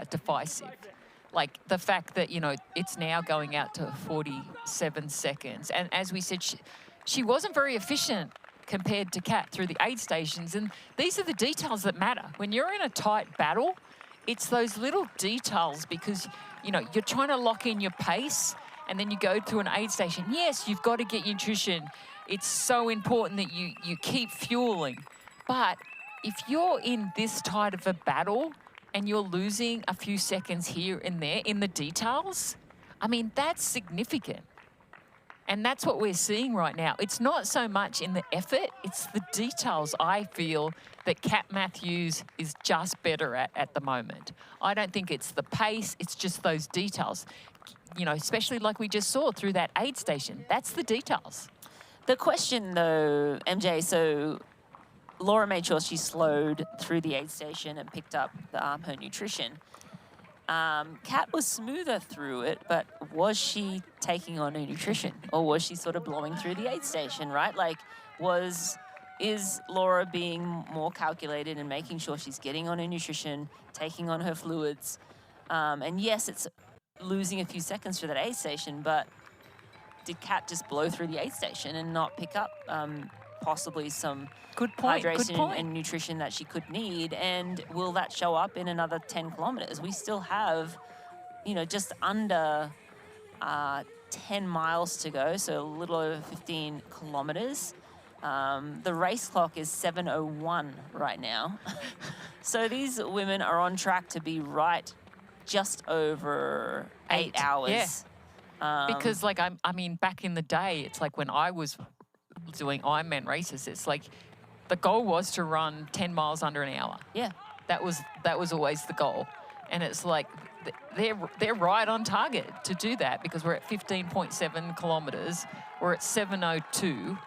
divisive. Like the fact that, it's now going out to 47 seconds. And as we said, she wasn't very efficient compared to Kat through the aid stations. And these are the details that matter. When you're in a tight battle, it's those little details because, you're trying to lock in your pace and then you go to an aid station. Yes, you've got to get nutrition. It's so important that you keep fueling. But if you're in this tight of a battle and you're losing a few seconds here and there in the details, I mean, that's significant. And that's what we're seeing right now. It's not so much in the effort, it's the details I feel that Kat Matthews is just better at the moment. I don't think it's the pace, it's just those details. Especially like we just saw through that aid station. That's the details. The question though, MJ, so Laura made sure she slowed through the aid station and picked up her nutrition. Kat was smoother through it, but was she taking on her nutrition? Or was she sort of blowing through the aid station, right? Like, is Laura being more calculated and making sure she's getting on her nutrition, taking on her fluids? And yes, it's losing a few seconds through that aid station, but did Kat just blow through the aid station and not pick up possibly some Good point. hydration and nutrition that she could need. And will that show up in another 10 kilometers? We still have, you know, just under 10 miles to go, so a little over 15 kilometers. The race clock is 7:01 right now. So these women are on track to be right just over 8 hours. Yeah. Because, like, I mean, back in the day, it's like when I was doing Ironman races, it's like the goal was to run 10 miles under an hour. Yeah. That was always the goal. And it's like they're right on target to do that because we're at 15.7 kilometers. We're at 7:02.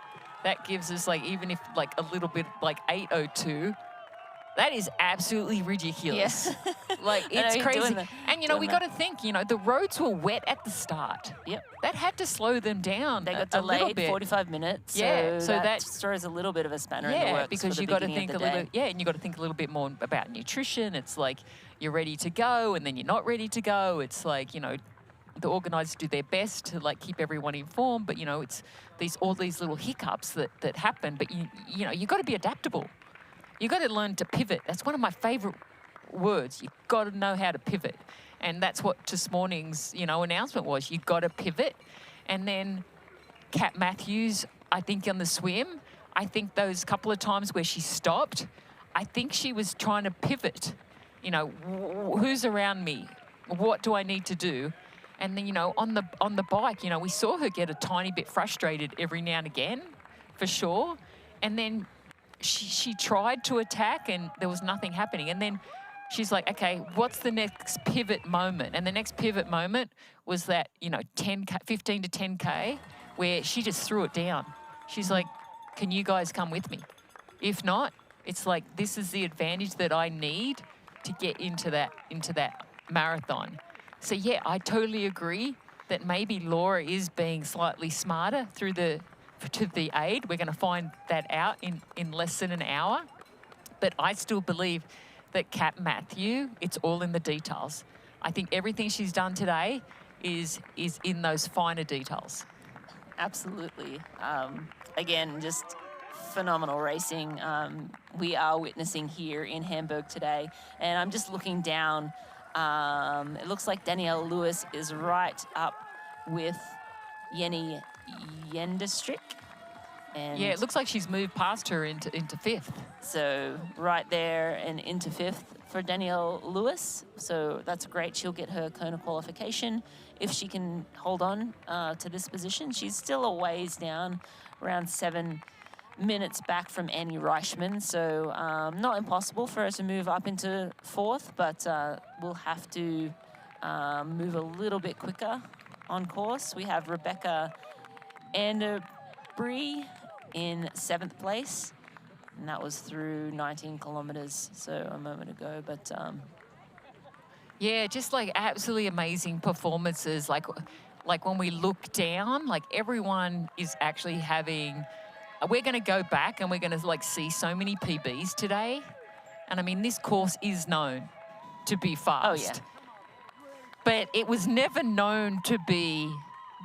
That gives us, like, even if like a little bit, like 8:02, that is absolutely ridiculous. Yes. Like, it's crazy. And, you know, we got to think, you know, the roads were wet at the start. Yep. That had to slow them down. They got a little delayed bit. 45 minutes. Yeah. So that throws a little bit of a spanner in the works. Because for you the got to beginning think of a the little, day. and you got to think a little bit more about nutrition. It's like you're ready to go, and then you're not ready to go. It's like, you know, the organisers do their best to like keep everyone informed, but you know, it's all these little hiccups that happen. But you know, you got to be adaptable. You got to learn to pivot. That's one of my favourite words. You got to know how to pivot, and that's what this morning's, you know, announcement was. You got to pivot, and then Kat Matthews, I think on the swim, I think those couple of times where she stopped, I think she was trying to pivot. You know, who's around me? What do I need to do? And then, you know, on the bike, you know, we saw her get a tiny bit frustrated every now and again, for sure. And then she tried to attack and there was nothing happening. And then she's like, okay, what's the next pivot moment? And the next pivot moment was that, you know, 15 to 10K, where she just threw it down. She's like, can you guys come with me? If not, it's like, this is the advantage that I need to get into that marathon. So yeah, I totally agree that maybe Laura is being slightly smarter to the aid. We're going to find that out in less than an hour. But I still believe that Kat Matthew, it's all in the details. I think everything she's done today is in those finer details. Absolutely. Again, just phenomenal racing we are witnessing here in Hamburg today. And I'm just looking down. It looks like Danielle Lewis is right up with Jenny Jendestrick. And yeah, it looks like she's moved past her into fifth. So right there and into fifth for Danielle Lewis. So that's great. She'll get her Kona qualification if she can hold on to this position. She's still a ways down, around 7 minutes back from Annie Reichman. So not impossible for her to move up into fourth, but we'll have to move a little bit quicker on course. We have Rebecca Anderbree in 7th place, and that was through 19 kilometers, so a moment ago. But yeah, just like absolutely amazing performances. Like when we look down, like everyone is actually having. We're going to go back and we're going to like see so many PBs today, and I mean this course is known to be fast. Oh yeah. But it was never known to be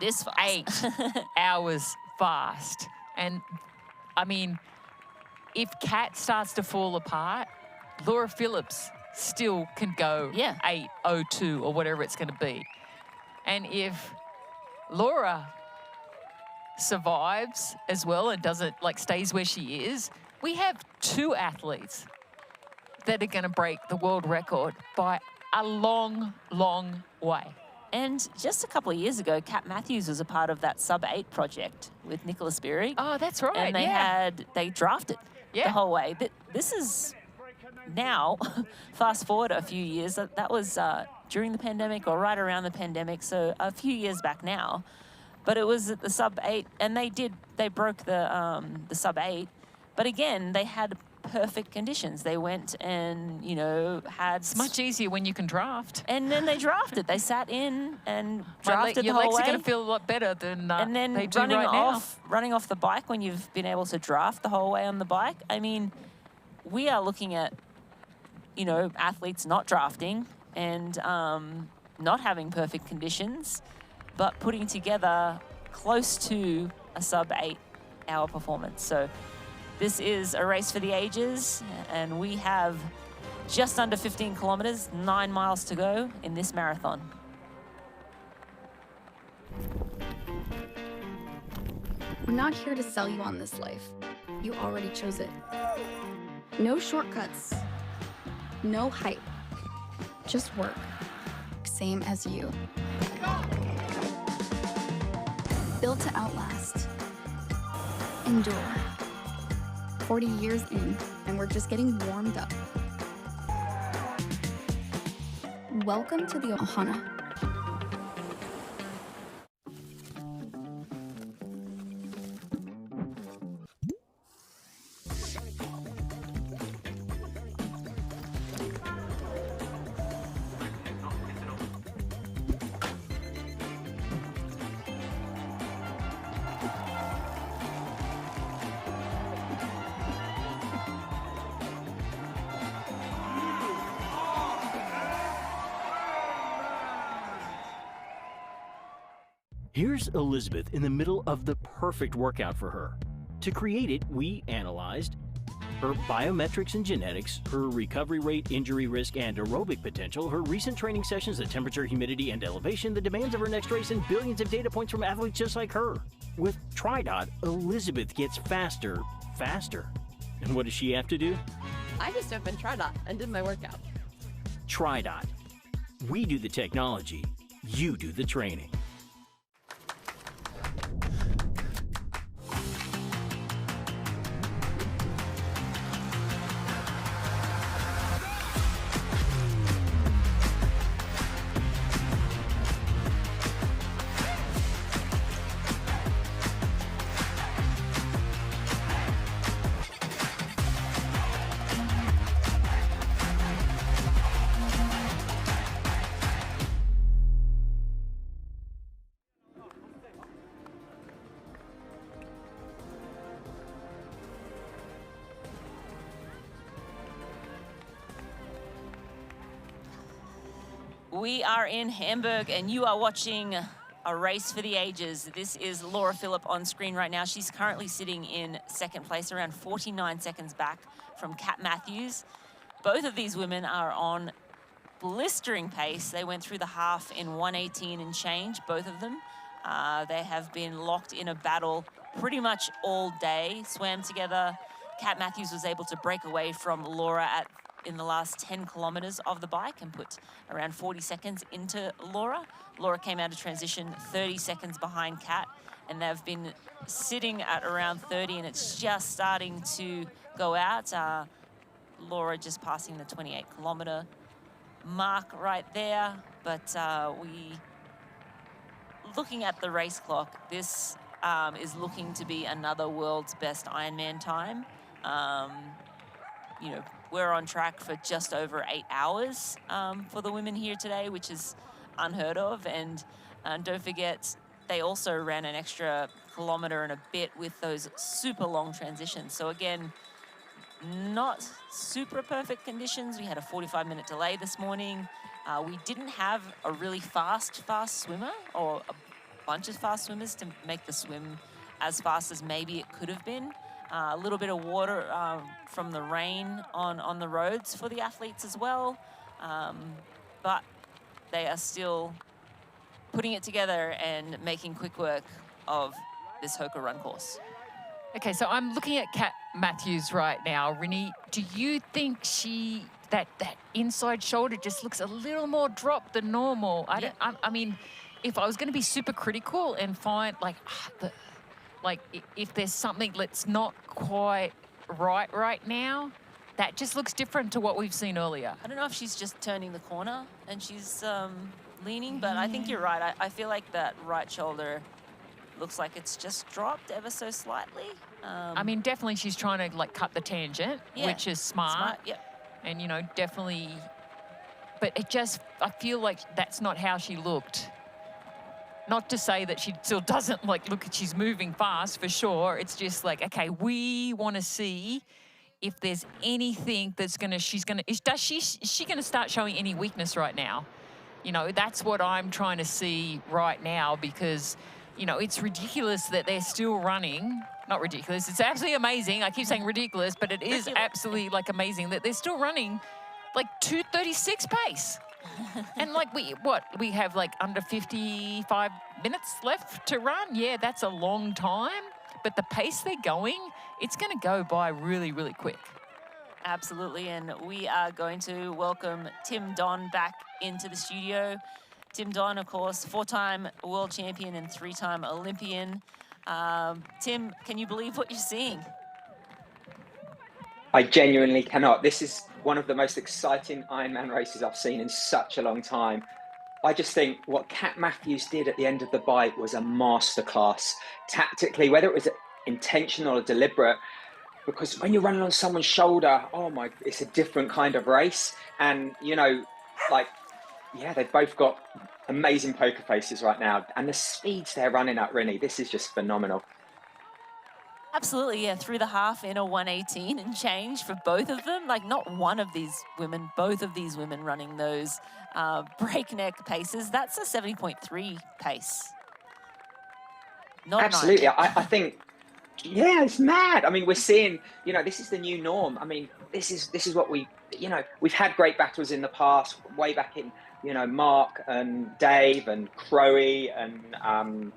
this fast. 8 hours fast. And I mean, if Kat starts to fall apart, Laura Phillips still can go 8:02 or whatever it's going to be. And if Laura survives as well and doesn't like stays where she is, we have 2 athletes that are going to break the world record by a long, long way. And just a couple of years ago, Kat Matthews was a part of that sub-8 project with Nicholas Bierig. Oh, that's right. And they drafted the whole way. This is now, fast forward a few years, that was during the pandemic or right around the pandemic, so a few years back now. But it was at the sub-8, and they broke the sub-8. But again, they had perfect conditions. They went and, you know, had... It's much easier when you can draft. And then they drafted. They sat in and drafted the your whole legs way. are going to feel a lot better than and then they do right now. Running off the bike when you've been able to draft the whole way on the bike. I mean, we are looking at, you know, athletes not drafting and not having perfect conditions, but putting together close to a sub-8 hour performance. So This is a race for the ages, and we have just under 15 kilometers, 9 miles to go in this marathon. We're not here to sell you on this life. You already chose it. No shortcuts. No hype. Just work. Same as you. Built to outlast. Endure. 40 years in, and we're just getting warmed up. Welcome to the Ohana. Here's Elizabeth in the middle of the perfect workout for her. To create it, we analyzed her biometrics and genetics, her recovery rate, injury risk, and aerobic potential, her recent training sessions, the temperature, humidity, and elevation, the demands of her next race, and billions of data points from athletes just like her. With TriDot, Elizabeth gets faster. And what does she have to do? I just opened TriDot and did my workout. TriDot. We do the technology, you do the training. We are in Hamburg, and you are watching a race for the ages. This is Laura Philipp on screen right now. She's currently sitting in second place, around 49 seconds back from Kat Matthews. Both of these women are on blistering pace. They went through the half in 1:18 and change, both of them. They have been locked in a battle pretty much all day, swam together. Kat Matthews was able to break away from Laura in the last 10 kilometers of the bike and put around 40 seconds into Laura. Laura came out of transition 30 seconds behind Kat, and they've been sitting at around 30, and it's just starting to go out. Laura just passing the 28-kilometer mark right there, but looking at the race clock, this is looking to be another world's best Ironman time. You know, we're on track for just over 8 hours for the women here today, which is unheard of. And don't forget, they also ran an extra kilometer and a bit with those super long transitions. So again, not super perfect conditions. We had a 45-minute delay this morning. We didn't have a really fast swimmer or a bunch of fast swimmers to make the swim as fast as maybe it could have been. A little bit of water from the rain on the roads for the athletes as well. But they are still putting it together and making quick work of this Hoka run course. Okay, so I'm looking at Kat Matthews right now. Rini, do you think that inside shoulder just looks a little more dropped than normal? I mean, if I was going to be super critical and find if there's something that's not quite right now, that just looks different to what we've seen earlier. I don't know if she's just turning the corner and she's leaning, but I think you're right. I feel like that right shoulder looks like it's just dropped ever so slightly. I mean, definitely she's trying to cut the tangent, which is smart. Yep. And, you know, definitely, but I feel like that's not how she looked. Not to say that she still doesn't look, she's moving fast for sure. It's just okay, we want to see if there's anything that's is she going to start showing any weakness right now? You know, that's what I'm trying to see right now, because you know, it's ridiculous that they're still running. Not ridiculous, it's absolutely amazing. I keep saying ridiculous, but it is absolutely like amazing that they're still running like 2:36 pace. And like we have like under 55 minutes left to run. Yeah, that's a long time, but the pace they're going, it's going to go by really, really quick. Absolutely, and we are going to welcome Tim Don back into the studio. Tim Don, of course, 4-time world champion and 3-time Olympian. Tim, can you believe what you're seeing? I genuinely cannot. This is one of the most exciting Ironman races I've seen in such a long time. I just think what Kat Matthews did at the end of the bike was a masterclass tactically, whether it was intentional or deliberate, because when you're running on someone's shoulder, oh my, it's a different kind of race. And, you know, like, yeah, they've both got amazing poker faces right now. And the speeds they're running at, Rinny, this is just phenomenal. Absolutely, yeah, through the half in a 1:18 and change for both of them. Like, not one of these women, both of these women running those breakneck paces. That's a 70.3 pace. Not absolutely. I think, yeah, it's mad. I mean, we're seeing, you know, this is the new norm. I mean, this is what we, you know, we've had great battles in the past, way back in, you know, Mark and Dave and Crowe and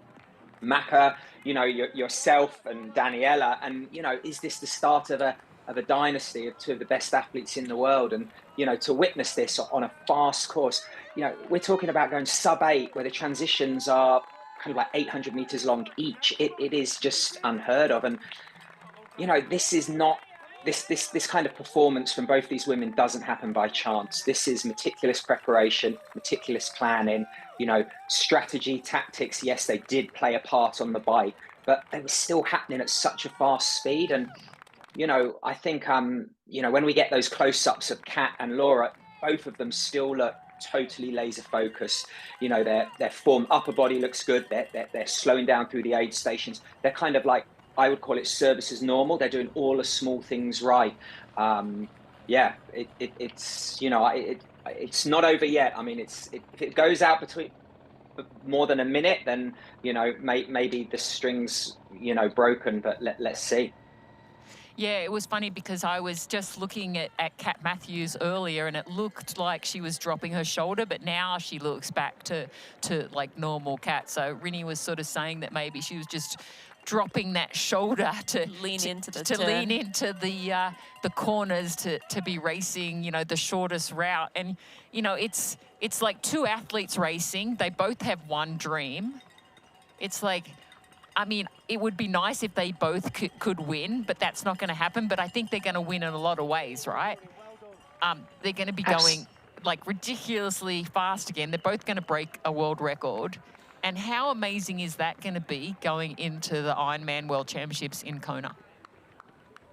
Macca, you know, yourself and Daniela, and, you know, is this the start of a dynasty of two of the best athletes in the world? And, you know, to witness this on a fast course, you know, we're talking about going sub-8, where the transitions are kind of like 800 meters long each. It is just unheard of. And, you know, this is not, this kind of performance from both these women doesn't happen by chance. This is meticulous preparation, meticulous planning, you know, strategy, tactics. Yes, they did play a part on the bike, but they were still happening at such a fast speed. And, you know, I think, you know, when we get those close-ups of Kat and Laura, both of them still look totally laser focused. You know, their form, upper body looks good. They're slowing down through the aid stations. They're kind of like, I would call it service as normal. They're doing all the small things right. Yeah, it's, you know, it's not over yet. I mean, if it goes out between more than a minute, then, you know, maybe the string's, you know, broken, but let's see. Yeah, it was funny because I was just looking at Kat Matthews earlier, and it looked like she was dropping her shoulder, but now she looks back to like normal Kat. So Rinny was sort of saying that maybe she was just dropping that shoulder to lean into the corners to be racing, you know, the shortest route. And, you know, it's like two athletes racing. They both have one dream. It's like, I mean, it would be nice if they both could win, but that's not going to happen. But I think they're going to win in a lot of ways, right? They're going to be going like ridiculously fast again. They're both going to break a world record. And how amazing is that going to be going into the Ironman World Championships in Kona?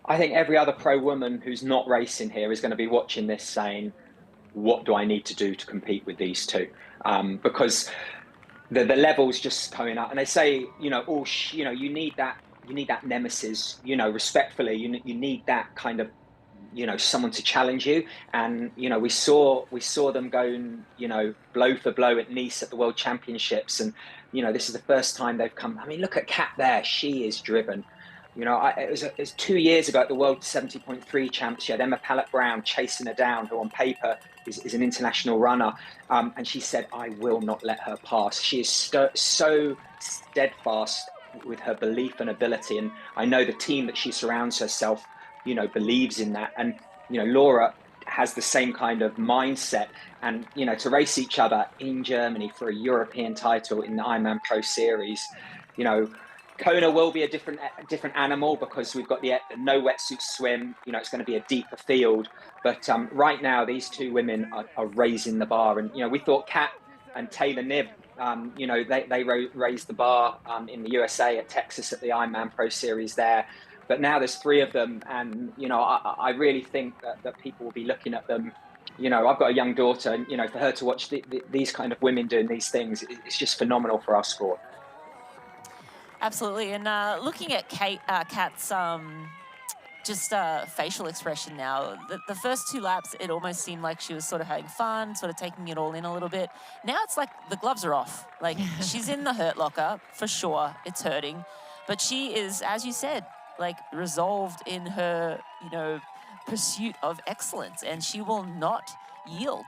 I think every other pro woman who's not racing here is going to be watching this saying, what do I need to do to compete with these two? Because the levels just going up. And they say, you know, you know, you need that nemesis, you know, respectfully, you need that kind of, you know, someone to challenge you. And, you know, we saw them going, you know, blow for blow at Nice at the World Championships. And, you know, this is the first time they've come. I mean, look at Kat there. She is driven. You know, it was 2 years ago at the World 70.3 Champs. She had Emma Pallett-Brown chasing her down, who on paper is an international runner. And she said, I will not let her pass. She is so steadfast with her belief and ability. And I know the team that she surrounds herself, you know, believes in that. And, you know, Laura has the same kind of mindset. And, you know, to race each other in Germany for a European title in the Ironman Pro Series, you know, Kona will be a different animal because we've got the no wetsuit swim. You know, it's going to be a deeper field. But right now, these two women are raising the bar. And, you know, we thought Kat and Taylor Knibb, you know, they raised the bar in the USA at Texas at the Ironman Pro Series there. But now there's three of them. And, you know, I really think that people will be looking at them. You know, I've got a young daughter, and, you know, for her to watch these kind of women doing these things, it's just phenomenal for our sport. Absolutely. And looking at Kat's just facial expression now. The first 2 laps, it almost seemed like she was sort of having fun, sort of taking it all in a little bit. Now it's like the gloves are off. Like, she's in the hurt locker, for sure. It's hurting. But she is, as you said, like, resolved in her, you know, pursuit of excellence, and she will not yield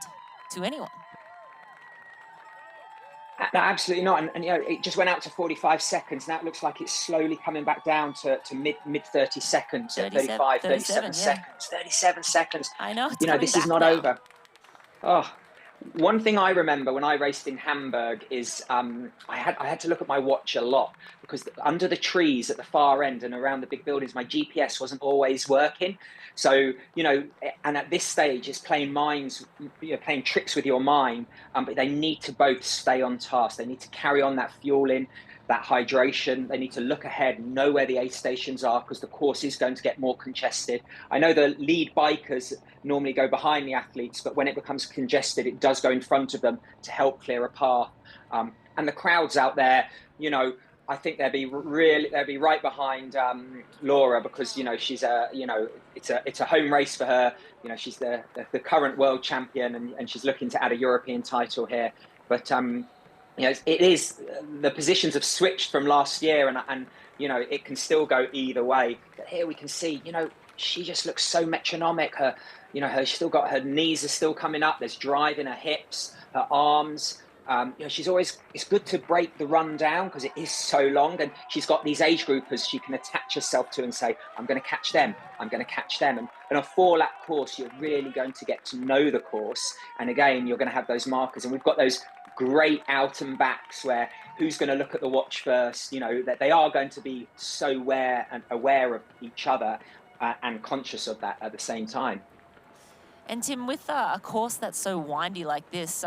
to anyone. No, absolutely not. And you know, it just went out to 45 seconds. Now it looks like it's slowly coming back down to mid 30 seconds, 35, 37 seconds, 37 seconds. I know. You know, this is not over. Oh, one thing I remember when I raced in Hamburg is I had to look at my watch a lot, because under the trees at the far end and around the big buildings, my GPS wasn't always working. So, you know, and at this stage, it's playing playing tricks with your mind, but they need to both stay on task. They need to carry on that fueling, that hydration. They need to look ahead, know where the aid stations are, because the course is going to get more congested. I know the lead bikers normally go behind the athletes, but when it becomes congested, it does go in front of them to help clear a path. And the crowds out there, you know, I think they'll be right behind Laura, because, you know, she's it's a home race for her. You know, she's the current world champion, and she's looking to add a European title here. But you know, it is, the positions have switched from last year, and you know, it can still go either way. But here we can see, you know, she just looks so metronomic. Her, you know, she's still got her knees are still coming up. There's drive in her hips, her arms. You know, she's always, it's good to break the run down because it is so long, and she's got these age groupers she can attach herself to and say, I'm going to catch them, I'm going to catch them. And on a 4-lap course, you're really going to get to know the course. And again, you're going to have those markers. And we've got those great out and backs where who's going to look at the watch first, you know, that they are going to be so aware of each other and conscious of that at the same time. And Tim, with a course that's so windy like this,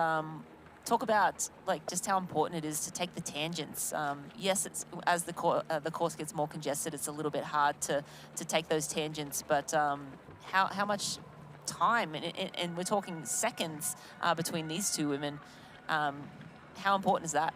talk about like just how important it is to take the tangents. Yes, it's as the course gets more congested, it's a little bit hard to take those tangents. But how much time, and we're talking seconds between these 2 women. How important is that?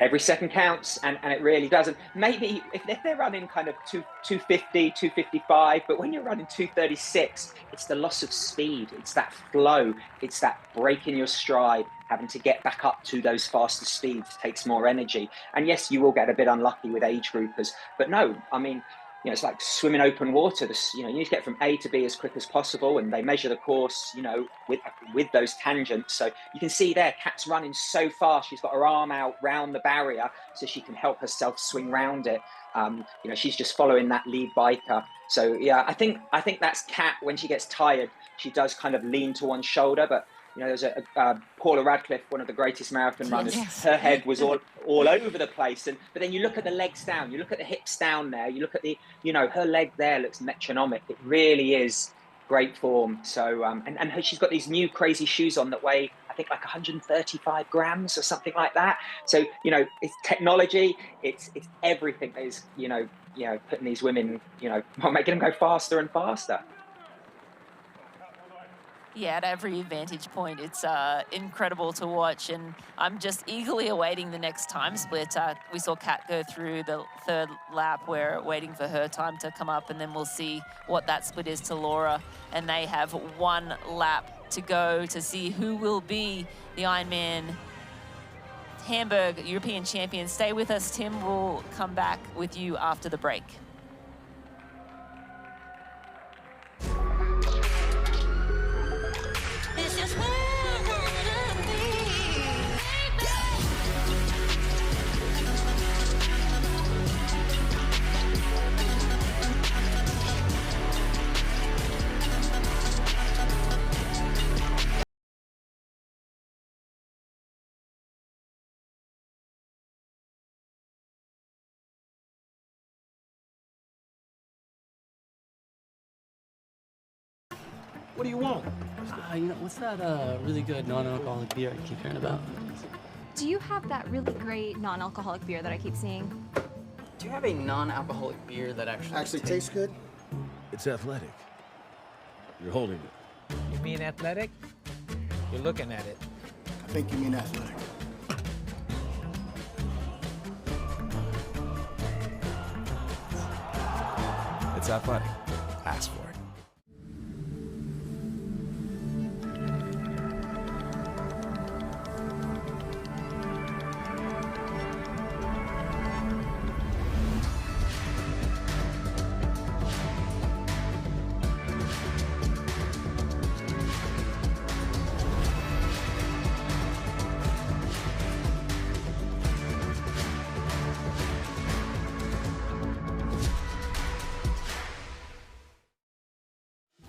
Every second counts, and it really doesn't. Maybe if they're running kind of 250, 255, but when you're running 236, it's the loss of speed, it's that flow, it's that break in your stride, having to get back up to those faster speeds takes more energy. And yes, you will get a bit unlucky with age groupers, but no, I mean, you know, it's like swimming open water. You know, you need to get from A to B as quick as possible, and they measure the course, you know, with those tangents. So you can see there, Kat's running so fast. She's got her arm out round the barrier so she can help herself swing round it. You know, she's just following that lead biker. So yeah, I think that's Kat. When she gets tired, she does kind of lean to one shoulder, but you know, there's a Paula Radcliffe, one of the greatest marathon runners. Yes. Her head was all over the place, but then you look at the legs down, you look at the hips down there, you look at the, you know, her leg there looks metronomic. It really is great form. So and she's got these new crazy shoes on that weigh, I think, like 135 grams or something like that. So you know, it's technology, it's everything that is, you know, putting these women, you know, making them go faster and faster. Yeah, at every vantage point, it's incredible to watch, and I'm just eagerly awaiting the next time split. We saw Kat go through the 3rd lap. We're waiting for her time to come up, and then we'll see what that split is to Laura. And they have 1 lap to go to see who will be the Ironman Hamburg European champion. Stay with us, Tim. We'll come back with you after the break. This is where I wanna be. What do you want? You know, what's that really good non-alcoholic beer I keep hearing about? Do you have that really great non-alcoholic beer that I keep seeing? Do you have a non-alcoholic beer that actually tastes good? It's athletic. You're holding it. You mean athletic? You're looking at it. I think you mean athletic. It's athletic.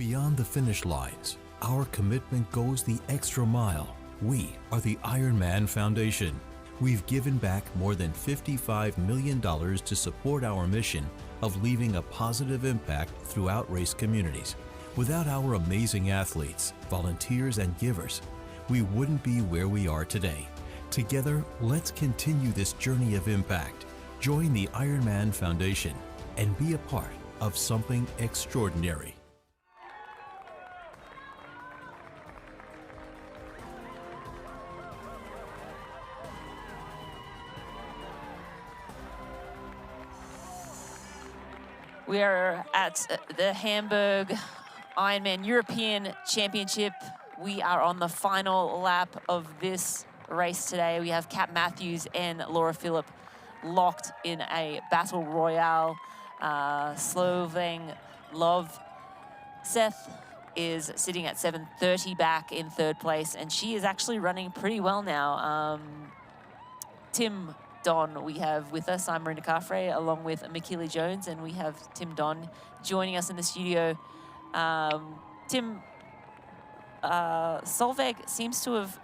Beyond the finish lines, our commitment goes the extra mile. We are the IRONMAN Foundation. We've given back more than $55 million to support our mission of leaving a positive impact throughout race communities. Without our amazing athletes, volunteers, and givers, we wouldn't be where we are today. Together, let's continue this journey of impact. Join the IRONMAN Foundation and be a part of something extraordinary. We are at the Hamburg Ironman European Championship. We are on the final lap of this race today. We have Kat Matthews and Laura Philipp locked in a battle royale. Slovene Love Seth is sitting at 7:30 back in third place, and she is actually running pretty well now. Tim Don we have with us. I'm Marina Carfrey along with Makili Jones, and we have Tim Don joining us in the studio. Tim, Solveig seems to have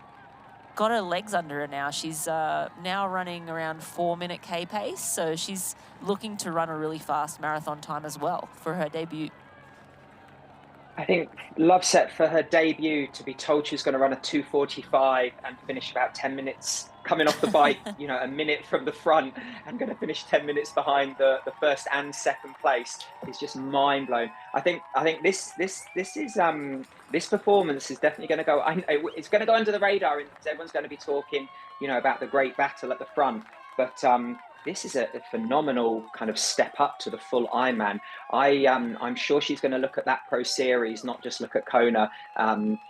got her legs under her now. She's now running around 4-minute K pace, so she's looking to run a really fast marathon time as well for her debut. I think Loveset for her debut, to be told she was going to run a 2:45 and finish about 10 minutes coming off the bike, you know, a minute from the front, and going to finish 10 minutes behind the first and second place is just mind blowing. I think this performance is definitely going to go. It's going to go under the radar, and everyone's going to be talking, you know, about the great battle at the front, but. This is a phenomenal kind of step up to the full Ironman. I'm sure she's going to look at that Pro Series, not just look at Kona,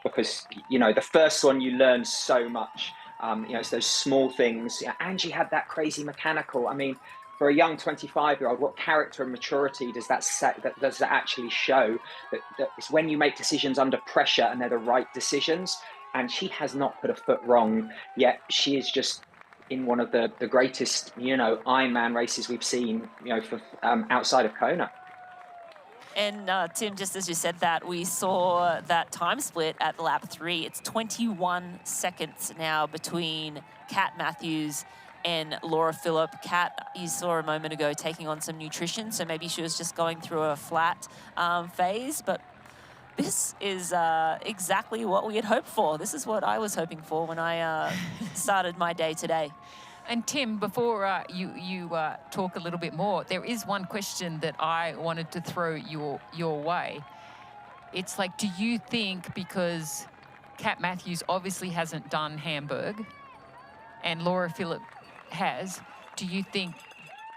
because, you know, the first one you learn so much. You know, it's those small things. Angie had that crazy mechanical. I mean, for a young 25-year-old, what character and maturity does that actually show? That it's when you make decisions under pressure and they're the right decisions. And she has not put a foot wrong, yet she is just in one of the greatest, you know, Ironman races we've seen, you know, for outside of Kona. And Tim, just as you said that, we saw that time split at lap 3. It's 21 seconds now between Kat Matthews and Laura Philipp. Kat, you saw a moment ago taking on some nutrition, so maybe she was just going through a flat phase, but this is exactly what we had hoped for. This is what I was hoping for when I started my day today. And Tim, before you talk a little bit more, there is one question that I wanted to throw your way. It's like, do you think, because Kat Matthews obviously hasn't done Hamburg and Laura Philipp has, do you think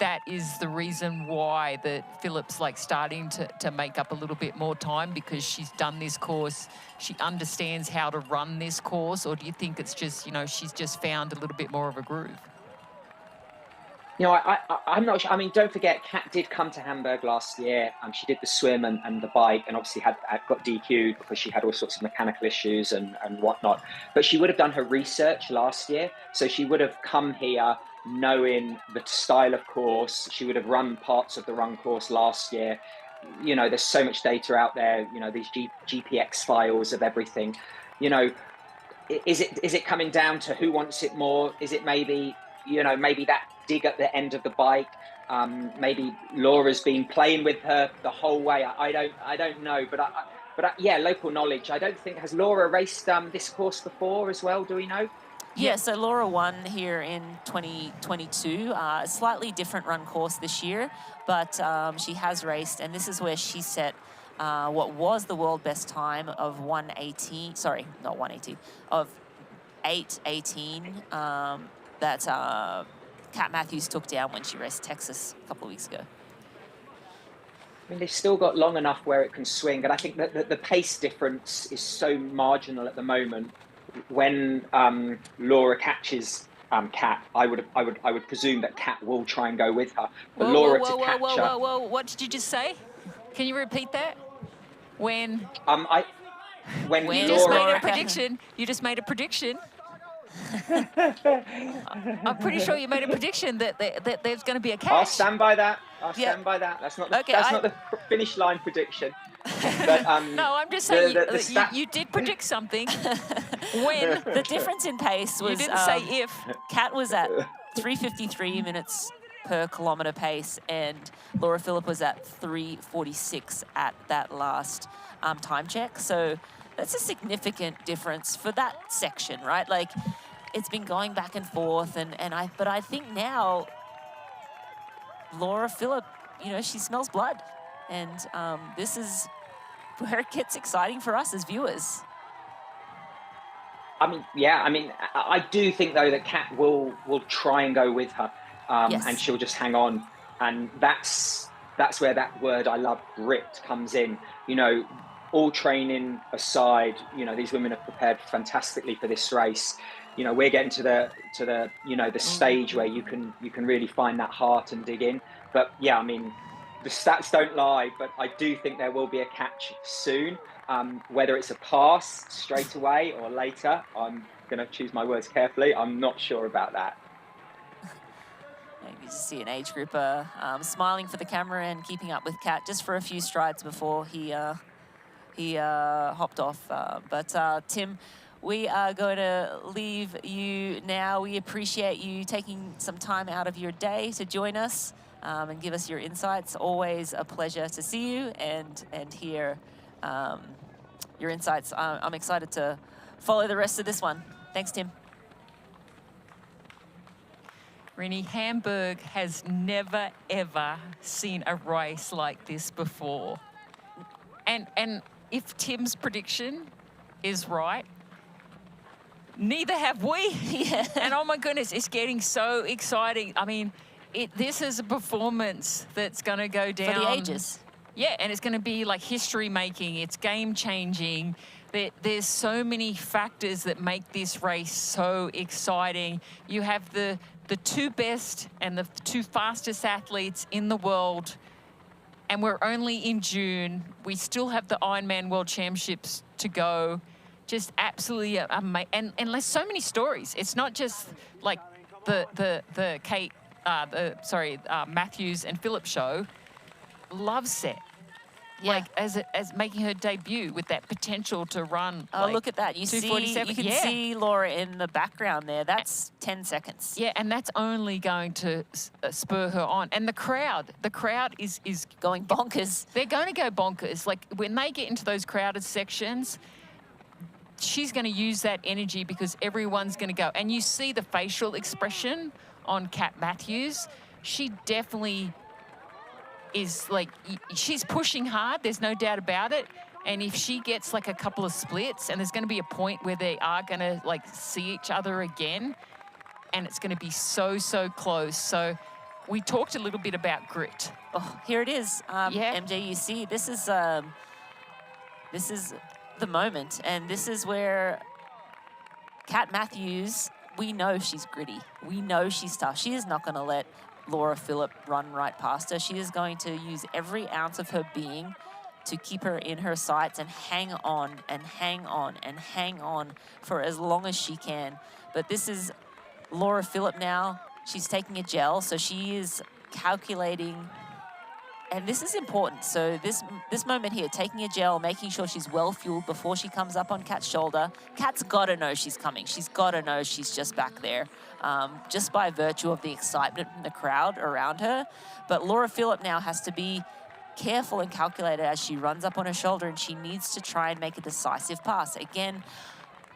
that is the reason why that Phillips like starting to make up a little bit more time because she's done this course, she understands how to run this course, or do you think it's just, you know, she's just found a little bit more of a groove? You know, I'm not sure. I mean, don't forget, Kat did come to Hamburg last year. She did the swim and the bike, and obviously got DQ'd because she had all sorts of mechanical issues and whatnot. But she would have done her research last year, so she would have come here knowing the style of course. She would have run parts of the run course last year. You know, there's so much data out there, you know, these GPX files of everything. You know, is it coming down to who wants it more? Is it maybe, you know, maybe that dig at the end of the bike? Maybe Laura's been playing with her the whole way. I don't know, but yeah, local knowledge. I don't think, has Laura raced this course before as well? Do we know? Yeah, so Laura won here in 2022. A slightly different run course this year, but she has raced, and this is where she set what was the world best time of 1:18. Sorry, not 1:18, of 8:18. That Kat Matthews took down when she raced Texas a couple of weeks ago. I mean, they've still got long enough where it can swing, and I think that the pace difference is so marginal at the moment. When Laura catches Kat, I would presume that Kat will try and go with her. But Laura to catch her. Whoa! What did you just say? Can you repeat that? When? When you Laura just made a prediction. You just made a prediction. I'm pretty sure you made a prediction that there's going to be a catch. I'll stand by that. I'll stand by that. That's not the finish line prediction. But, no, I'm just saying the you did predict something. When the difference in pace was you didn't say if. Kat was at 3:53 minutes per kilometre pace, and Laura Philipp was at 3:46 at that last time check. So that's a significant difference for that section, right? Like, it's been going back and forth, but I think now Laura Philipp, you know, she smells blood, and this is where it gets exciting for us as viewers. I mean, yeah, I mean, I do think though that Kat will try and go with her, Yes. and she'll just hang on, and that's where that word I love, grit, comes in. You know, all training aside, you know, these women have prepared fantastically for this race. You know, we're getting to the you know, the stage where you can really find that heart and dig in. But yeah, I mean, the stats don't lie, but I do think there will be a catch soon. Whether it's a pass straight away or later, I'm going to choose my words carefully. I'm not sure about that. You just see an age grouper smiling for the camera and keeping up with Kat just for a few strides before he hopped off. But Tim, we are going to leave you now. We appreciate you taking some time out of your day to join us and give us your insights. Always a pleasure to see you and hear your insights. I'm excited to follow the rest of this one. Thanks, Tim. Rennie, Hamburg has never, ever seen a race like this before. And if Tim's prediction is right, neither have we. Yeah. And oh my goodness, it's getting so exciting. I mean, this is a performance that's going to go down. For the ages. Yeah, and it's going to be like history making. It's game changing. There's so many factors that make this race so exciting. You have the two best and the two fastest athletes in the world, and we're only in June. We still have the Ironman World Championships to go. Just absolutely amazing. And there's so many stories. It's not just like the Matthews and Phillips show. Loveset, like as making her debut with that potential to run. Oh, like look at that! You can see Laura in the background there. That's 10 seconds. Yeah, and that's only going to spur her on. And the crowd is going bonkers. They're going to go bonkers. Like when they get into those crowded sections, she's going to use that energy because everyone's going to go. And you see the facial expression on Kat Matthews. She definitely is like, she's pushing hard, there's no doubt about it. And if she gets like a couple of splits, and there's going to be a point where they are going to like see each other again, and it's going to be so close. So we talked a little bit about grit. Oh, here it is. Yeah. MJ, you see, this is the moment, and this is where Kat Matthews, we know she's gritty. We know she's tough. She is not going to let Laura Philipp run right past her. She is going to use every ounce of her being to keep her in her sights and hang on and hang on and hang on for as long as she can. But this is Laura Philipp now. She's taking a gel, so she is calculating. And this is important. So this moment here, taking a gel, making sure she's well-fueled before she comes up on Kat's shoulder. Kat's got to know she's coming. She's got to know she's just back there, just by virtue of the excitement from the crowd around her. But Laura Philipp now has to be careful and calculated as she runs up on her shoulder, and she needs to try and make a decisive pass. Again,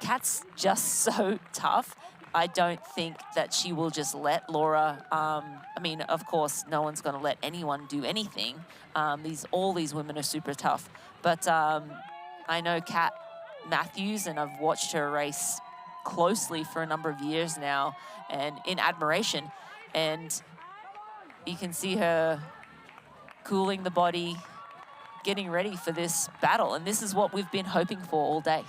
Kat's just so tough. I don't think that she will just let Laura, I mean, of course, no one's going to let anyone do anything. All these women are super tough. But I know Kat Matthews, and I've watched her race closely for a number of years now, and in admiration. And you can see her cooling the body, getting ready for this battle. And this is what we've been hoping for all day.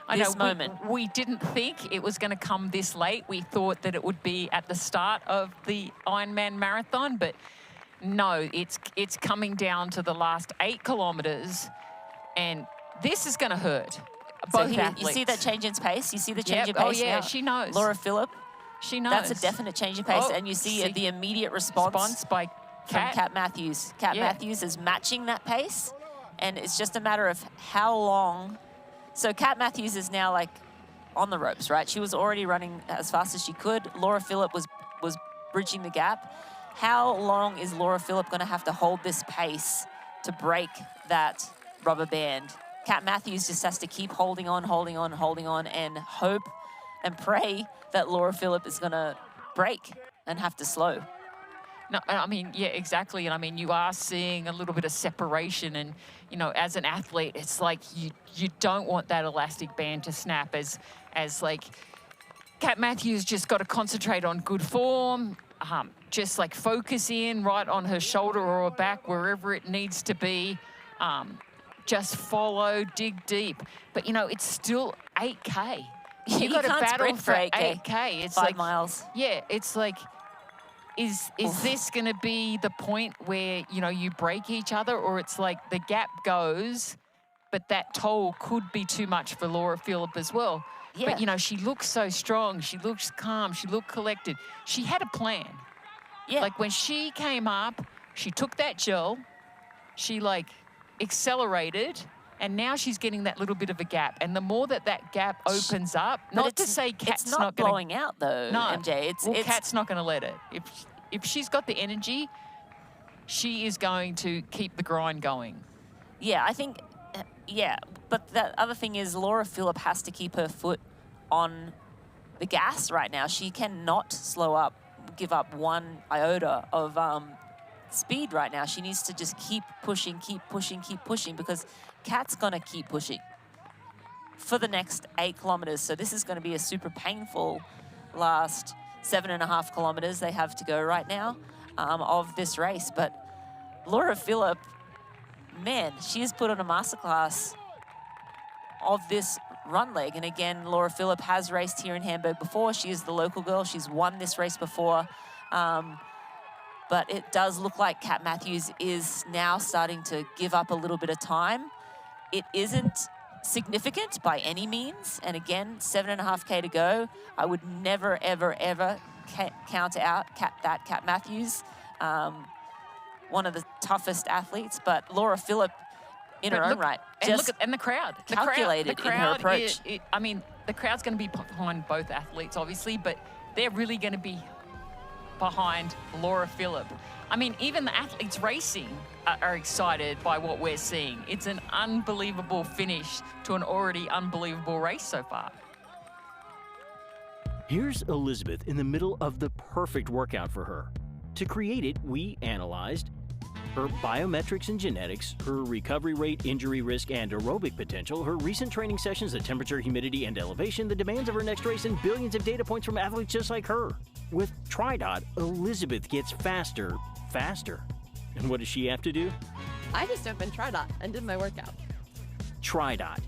I know, this moment. We didn't think it was going to come this late. We thought that it would be at the start of the Ironman marathon, but no, it's coming down to the last 8 kilometers, and this is going to hurt both athletes. You see that change in pace? You see the change in pace? Oh, yeah, now? she knows. Laura Philipp. She knows. That's a definite change in pace, and you see the immediate response by from Kat Matthews. Kat Matthews is matching that pace, And it's just a matter of how long. So Kat Matthews is now like on the ropes, right? She was already running as fast as she could. Laura Philipp was bridging the gap. How long is Laura Philipp going to have to hold this pace to break that rubber band? Kat Matthews just has to keep holding on, and hope and pray that Laura Philipp is going to break and have to slow. No, I mean, yeah, exactly. And I mean, you are seeing a little bit of separation. And, you know, as an athlete, it's like you don't want that elastic band to snap as like Kat Matthews just got to concentrate on good form, just like focus in right on her shoulder or her back, wherever it needs to be. Just follow, dig deep. But, you know, it's still 8K. You got to can't battle sprint for for 8K. It's 5 like miles. Yeah, it's like, is this going to be the point where, you know, you break each other, or it's like the gap goes, but that toll could be too much for Laura Philipp as well. Yeah. But, you know, she looks so strong. She looks calm. She looked collected. She had a plan. Yeah. Like when she came up, she took that gel, she like accelerated, and now she's getting that little bit of a gap. And the more that gap opens up, not to say Kat's it's not gonna, blowing out though, no, MJ. It's Kat's not going to let it. If she's got the energy, she is going to keep the grind going. Yeah, I think, yeah. But the other thing is Laura Philipp has to keep her foot on the gas right now. She cannot slow up, give up one iota of speed right now. She needs to just keep pushing, because Kat's going to keep pushing for the next 8 kilometers. So this is going to be a super painful last 7.5 kilometers they have to go right now of this race. But Laura Philipp, man, she has put on a masterclass of this run leg. And again, Laura Philipp has raced here in Hamburg before. She is the local girl. She's won this race before. But it does look like Kat Matthews is now starting to give up a little bit of time. It isn't significant by any means. And again, 7.5K to go. I would never, ever, ever count out Kat Matthews. One of the toughest athletes, but Laura Philipp in her own right. And the crowd. Calculated in her approach. I mean, the crowd's going to be behind both athletes, obviously, but they're really going to be behind Laura Philipp. I mean, even the athletes racing are excited by what we're seeing. It's an unbelievable finish to an already unbelievable race so far. Here's Elizabeth in the middle of the perfect workout for her. To create it, we analyzed her biometrics and genetics, her recovery rate, injury risk, and aerobic potential, her recent training sessions, the temperature, humidity, and elevation, the demands of her next race, and billions of data points from athletes just like her. With TriDot, Elizabeth gets faster. And what does she have to do? I just opened TriDot and did my workout. TriDot.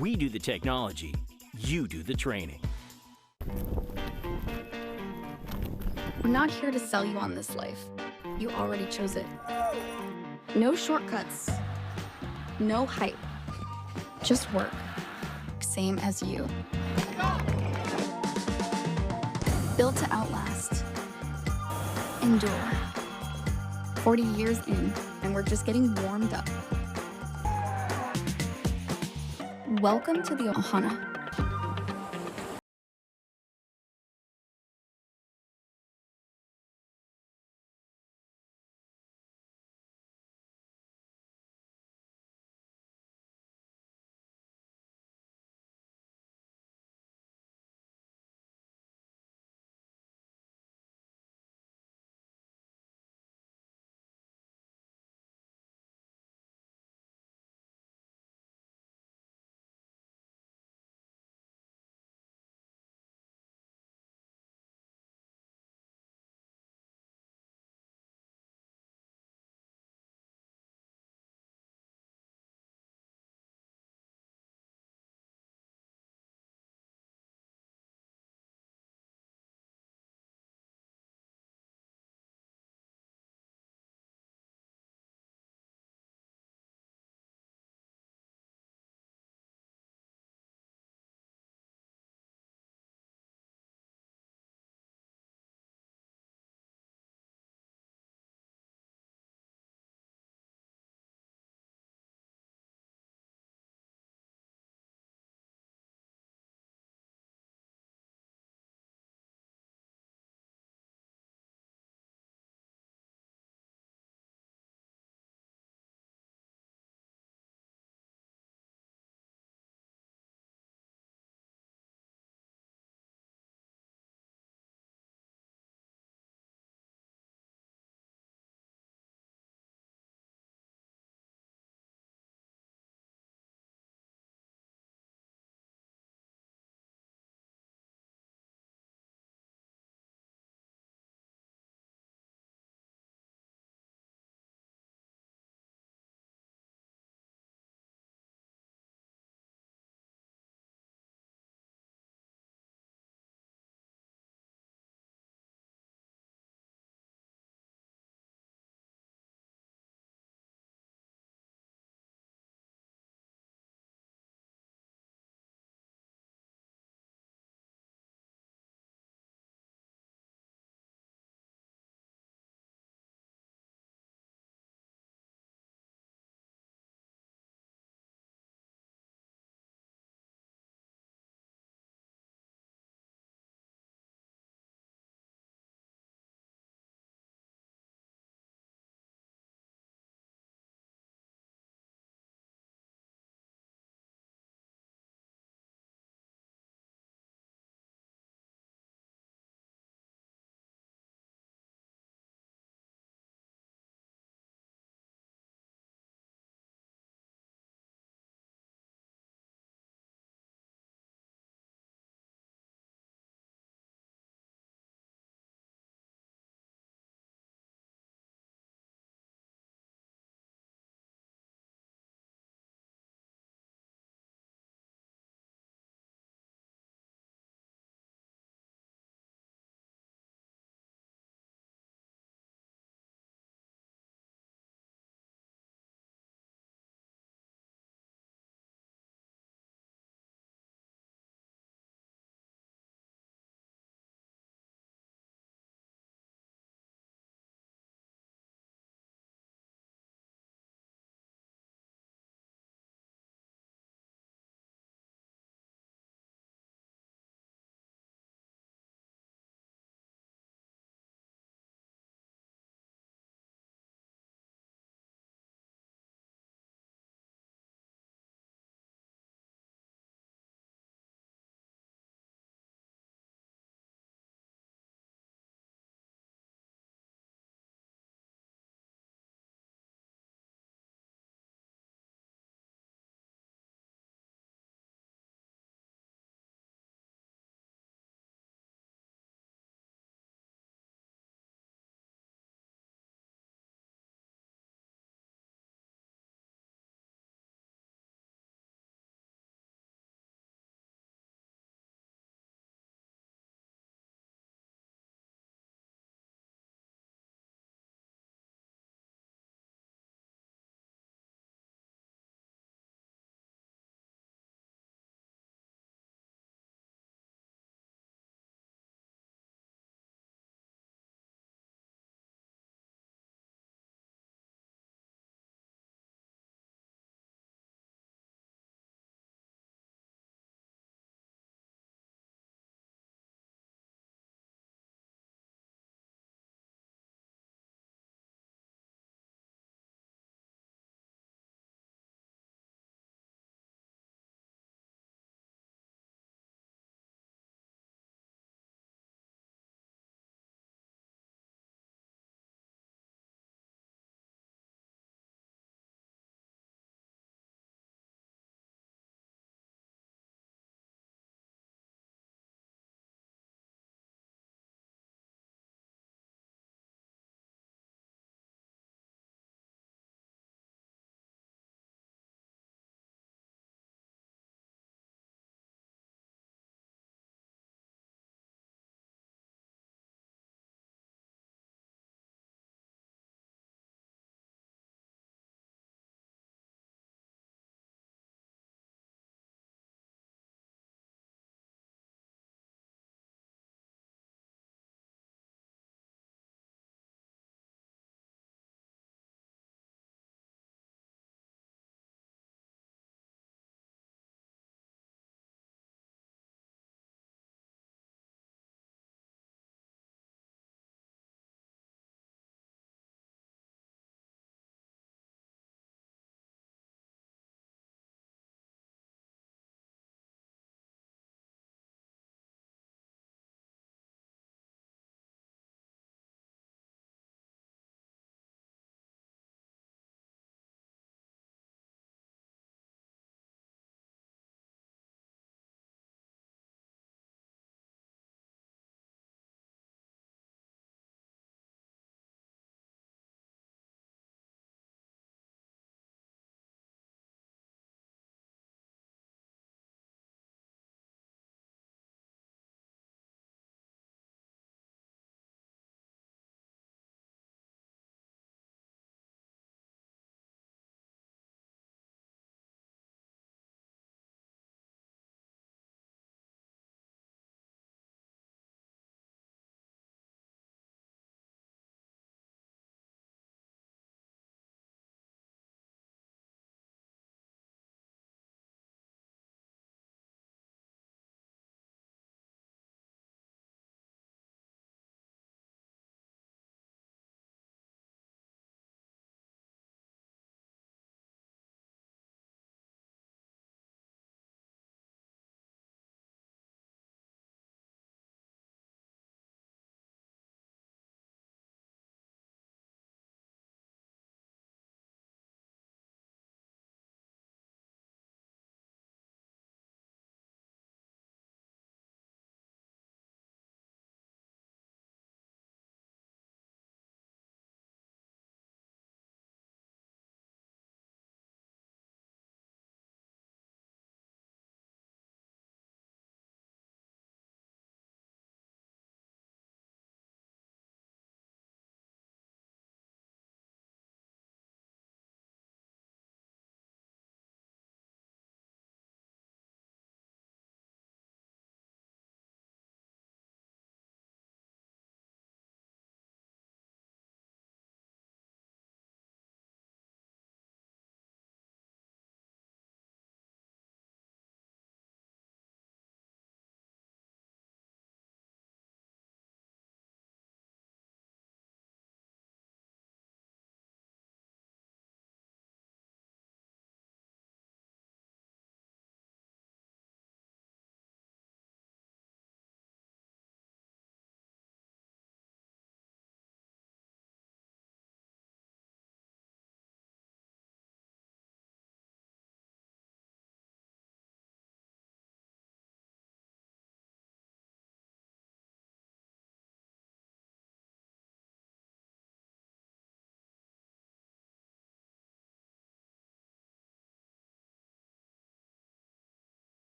We do the technology, you do the training. We're not here to sell you on this life. You already chose it. No shortcuts. No hype. Just work. Same as you. Built to outlast. Endure. 40 years in, and we're just getting warmed up. Welcome to the Ohana.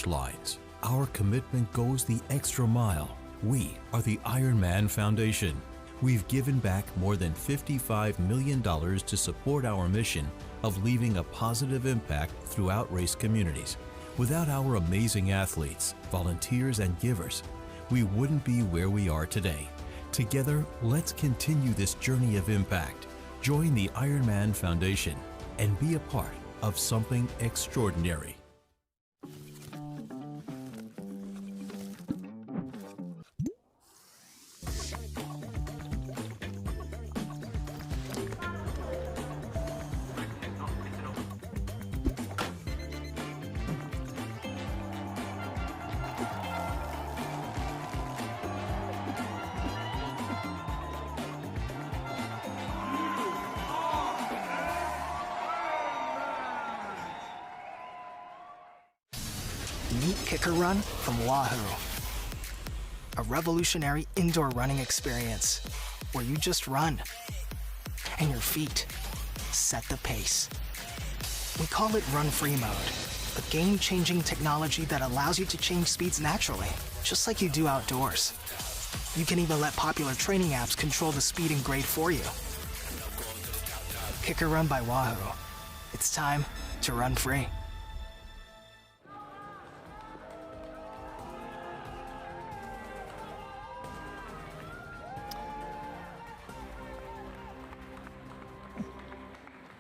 finish lines, our commitment goes the extra mile. We are the IRONMAN Foundation. We've given back more than $55 million to support our mission of leaving a positive impact throughout race communities. Without our amazing athletes, volunteers, and givers, we wouldn't be where we are today. Together, let's continue this journey of impact. Join the IRONMAN Foundation and be a part of something extraordinary. Meet Kicker Run from Wahoo, a revolutionary indoor running experience where you just run and your feet set the pace. We call it Run Free Mode, a game-changing technology that allows you to change speeds naturally, just like you do outdoors. You can even let popular training apps control the speed and grade for you. Kicker Run by Wahoo. It's time to run free.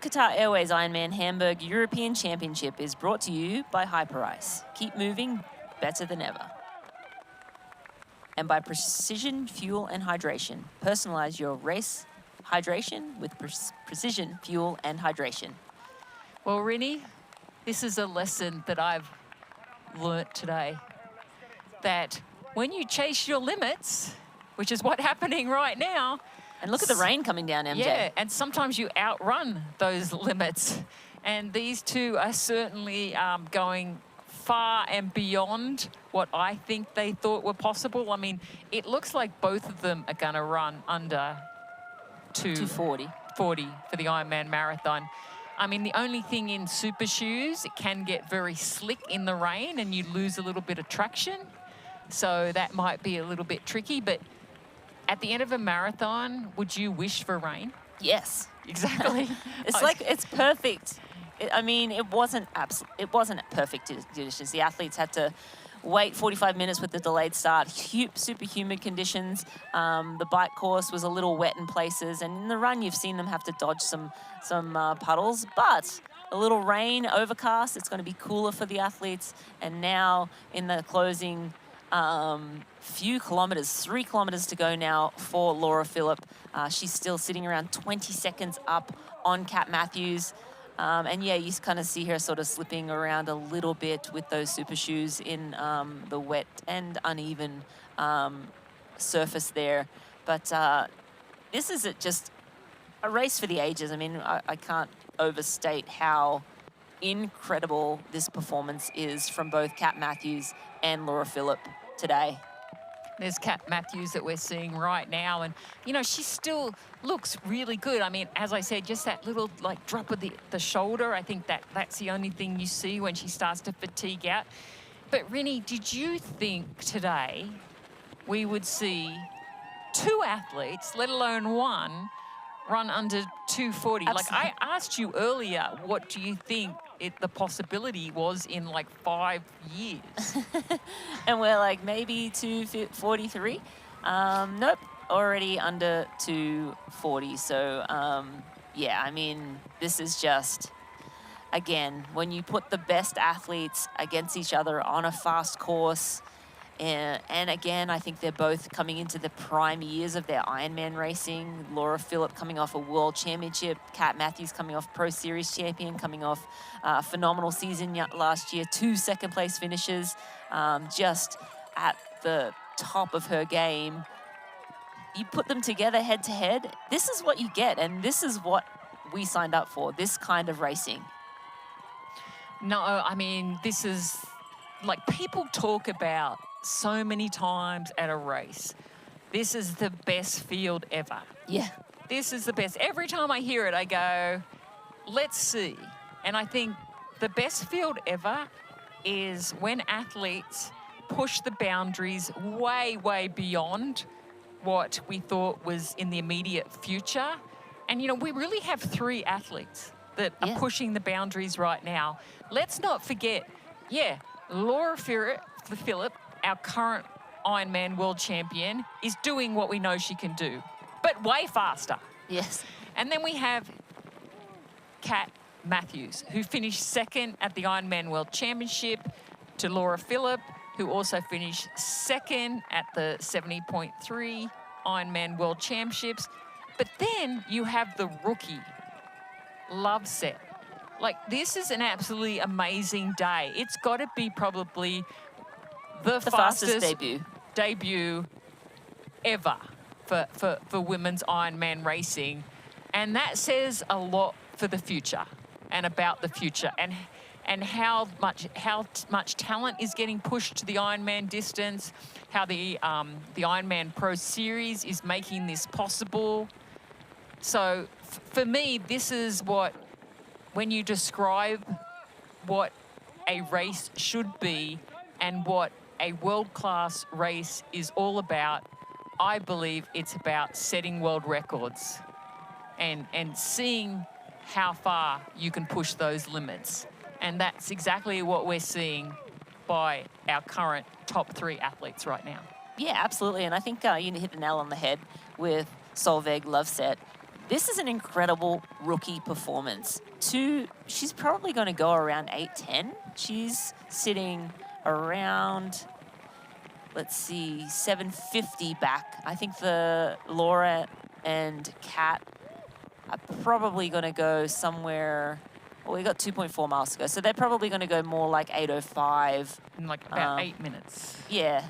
Qatar Airways Ironman Hamburg European Championship is brought to you by Hyperice. Keep moving, better than ever. And by Precision Fuel and Hydration. Personalize your race hydration with precision fuel and hydration. Well, Rini, this is a lesson that I've learnt today. That when you chase your limits, which is what's happening right now. And look at the rain coming down, MJ. Yeah, and sometimes you outrun those limits. And these two are certainly going far and beyond what I think they thought were possible. I mean, it looks like both of them are going to run under 2:40 for the Ironman Marathon. I mean, the only thing in super shoes, it can get very slick in the rain and you lose a little bit of traction. So that might be a little bit tricky, but at the end of a marathon, would you wish for rain? Yes. Exactly. It's like, it's perfect. I mean, it wasn't perfect conditions. The athletes had to wait 45 minutes with the delayed start, super humid conditions. The bike course was a little wet in places, and in the run, you've seen them have to dodge some puddles, but a little rain, overcast, it's going to be cooler for the athletes. And now in the closing few kilometers, 3 kilometers to go now for Laura Philipp. She's still sitting around 20 seconds up on Kat Matthews. And yeah, you kind of see her sort of slipping around a little bit with those super shoes in the wet and uneven surface there. But this is just a race for the ages. I mean, I can't overstate how incredible this performance is from both Kat Matthews and Laura Philipp today. There's Kat Matthews that we're seeing right now. And, you know, she still looks really good. I mean, as I said, just that little, like, drop of the shoulder, I think that's the only thing you see when she starts to fatigue out. But, Rini, did you think today we would see 2 athletes, let alone one, run under 2:40? Like, I asked you earlier, what do you think the possibility was in like 5 years? And we're like, maybe 2:43. Nope, already under 2:40. So yeah, I mean, this is just, again, when you put the best athletes against each other on a fast course, and again, I think they're both coming into the prime years of their Ironman racing. Laura Philipp coming off a world championship, Kat Matthews coming off Pro Series champion, coming off a phenomenal season last year, 2 second-place finishes, just at the top of her game. You put them together head-to-head, this is what you get, and this is what we signed up for, this kind of racing. No, I mean, this is, like, people talk about so many times at a race, this is the best field ever. Yeah. This is the best. Every time I hear it, I go, let's see. And I think the best field ever is when athletes push the boundaries way, way beyond what we thought was in the immediate future. And, you know, we really have 3 athletes that are pushing the boundaries right now. Let's not forget, Laura Phillip, our current Ironman world champion, is doing what we know she can do, but way faster. Yes. And then we have Kat Matthews, who finished 2nd at the Ironman World Championship, to Laura Phillip, who also finished 2nd at the 70.3 Ironman World Championships. But then you have the rookie, Loveset. Like, this is an absolutely amazing day. It's got to be probably the fastest debut ever for women's Ironman racing. And that says a lot for the future and about the future and how much talent is getting pushed to the Ironman distance, how the Ironman Pro Series is making this possible. So for me, this is what, when you describe what a race should be and what a world-class race is all about, I believe it's about setting world records and seeing how far you can push those limits. And that's exactly what we're seeing by our current top 3 athletes right now. Yeah, absolutely. And I think you hit the nail on the head with Solveig Loveset. This is an incredible rookie performance. She's probably going to go around 8:10. She's sitting around, let's see, 7:50 back. I think the Laura and Kat are probably going to go somewhere. Well, we got 2.4 miles to go, so they're probably going to go more like 8:05. In like about 8 minutes. Yeah,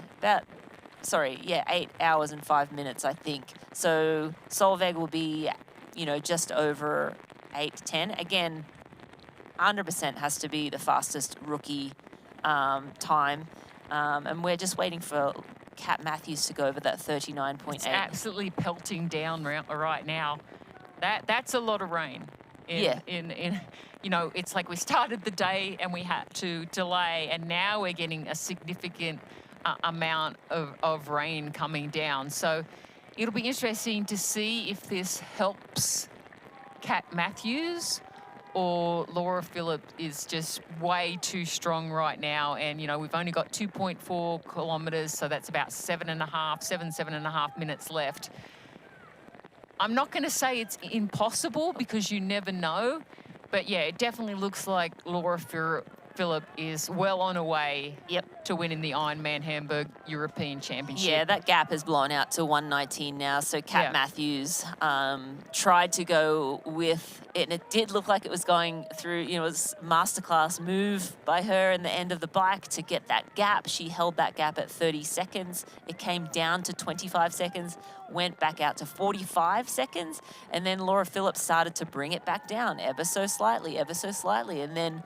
8 hours and 5 minutes, I think. So Solveig will be, you know, just over 8:10. Again, 100% has to be the fastest rookie time. And we're just waiting for Kat Matthews to go over that 39.8. It's absolutely pelting down right now. That's a lot of rain. In you know, it's like we started the day and we had to delay, and now we're getting a significant amount of rain coming down. So it'll be interesting to see if this helps Kat Matthews or Laura Phillip is just way too strong right now. And, you know, we've only got 2.4 kilometers, so that's about 7.5 minutes left. I'm not going to say it's impossible because you never know, but yeah, it definitely looks like Laura Phillip is well on her way to winning the Ironman Hamburg European Championship. Yeah, that gap has blown out to 1:19 now. So Kat Matthews tried to go with it, and it did look like it was going through, you know, it was a masterclass move by her in the end of the bike to get that gap. She held that gap at 30 seconds. It came down to 25 seconds, went back out to 45 seconds, and then Laura Phillip started to bring it back down ever so slightly, and then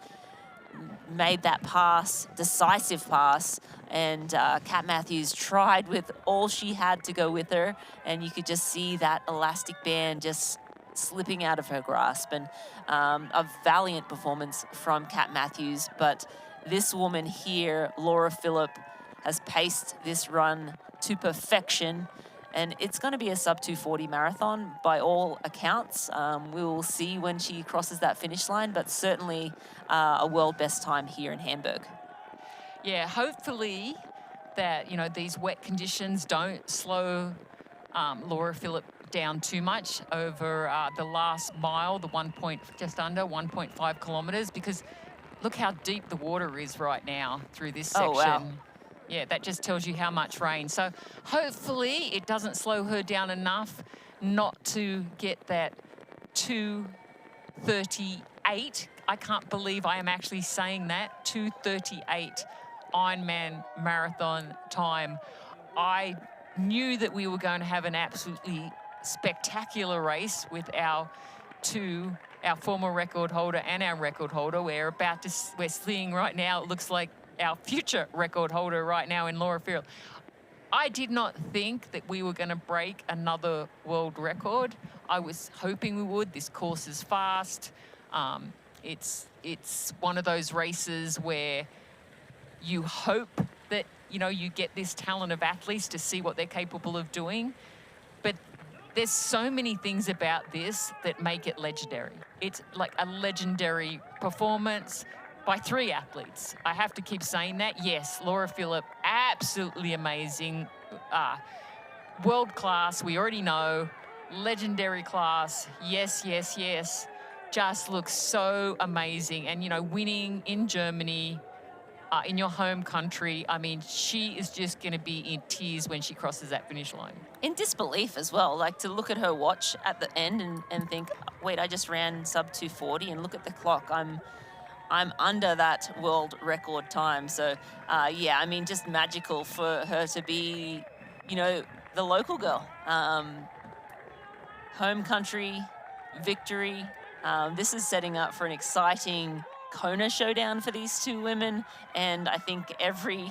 made that pass, decisive pass, and Kat Matthews tried with all she had to go with her, and you could just see that elastic band just slipping out of her grasp. And a valiant performance from Kat Matthews, but this woman here, Laura Phillip, has paced this run to perfection, and it's going to be a sub 2:40 marathon by all accounts. We will see when she crosses that finish line, but certainly a world best time here in Hamburg. Yeah, hopefully that, you know, these wet conditions don't slow Laura Phillip down too much over the last mile, just under 1.5 kilometers, because look how deep the water is right now through this section. Oh, wow. Yeah, that just tells you how much rain. So hopefully it doesn't slow her down enough not to get that 2:38. I can't believe I am actually saying that, 2:38 Ironman marathon time. I knew that we were going to have an absolutely spectacular race with our former record holder and our record holder. We're seeing right now, it looks like our future record holder right now in Laura Phillip. I did not think that we were going to break another world record. I was hoping we would. This course is fast. It's one of those races where You hope that, you get this talent of athletes to see what they're capable of doing. But there's so many things about this that make it legendary. It's like a legendary performance by 3 athletes. I have to keep saying that. Yes, Laura Philipp, absolutely amazing. World class, we already know. Legendary class, yes, yes, yes. Just looks so amazing. And, winning in Germany, in your home country, I mean, she is just going to be in tears when she crosses that finish line. In disbelief as well, like to look at her watch at the end and think, wait, I just ran sub 2:40 and look at the clock. I'm under that world record time. So, yeah, I mean, just magical for her to be, the local girl. Home country, victory. This is setting up for an exciting Kona showdown for these 2 women. And I think every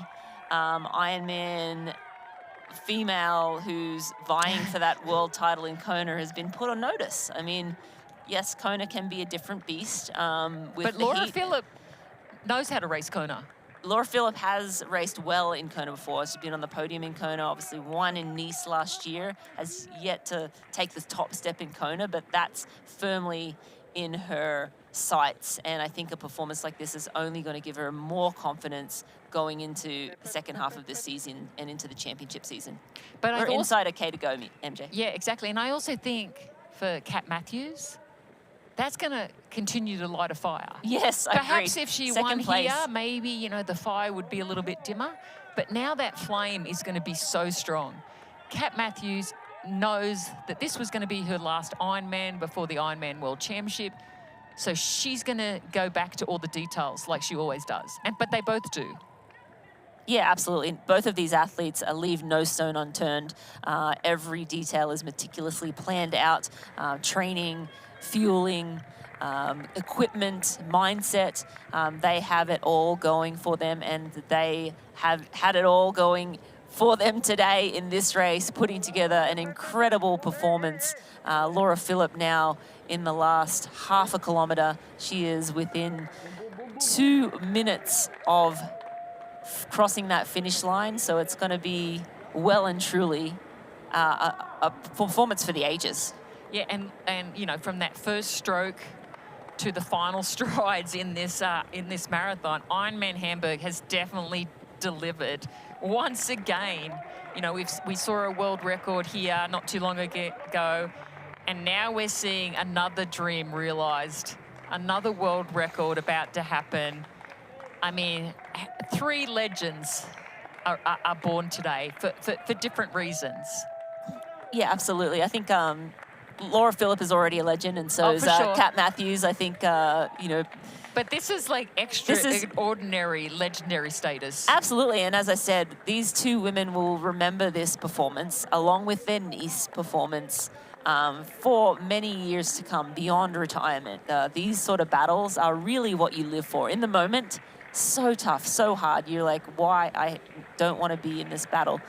Ironman female who's vying for that world title in Kona has been put on notice. I mean, yes, Kona can be a different beast. But Laura Philipp knows how to race Kona. Laura Philipp has raced well in Kona before. She's been on the podium in Kona, obviously won in Nice last year, has yet to take the top step in Kona, but that's firmly in her sights. And I think a performance like this is only going to give her more confidence going into the second half of this season and into the championship season. But we're inside a K to go, MJ. Yeah, exactly. And I also think for Kat Matthews, that's going to continue to light a fire. Yes, I Perhaps agree. if she Second won place. here, maybe, the fire would be a little bit dimmer. But now that flame is going to be so strong. Kat Matthews knows that this was going to be her last Ironman before the Ironman World Championship. So she's going to go back to all the details like she always does. But they both do. Yeah, absolutely. Both of these athletes leave no stone unturned. Every detail is meticulously planned out. Training, fueling, equipment, mindset. They have it all going for them, and they have had it all going for them today in this race, putting together an incredible performance. Laura Philipp now in the last half a kilometre. She is within 2 minutes of crossing that finish line, so it's going to be well and truly a performance for the ages. Yeah, and from that first stroke to the final strides in this marathon, Ironman Hamburg has definitely delivered once again. We saw a world record here not too long ago, and now we're seeing another dream realized, another world record about to happen. I mean, 3 legends are born today for different reasons. Yeah, absolutely. I think Laura Philipp is already a legend, and so is sure. Kat Matthews. I think, But this is like extraordinary, legendary status. Absolutely, and as I said, these 2 women will remember this performance, along with their Nice performance, for many years to come, beyond retirement. These sort of battles are really what you live for. In the moment, so tough, so hard. You're like, why? I don't want to be in this battle.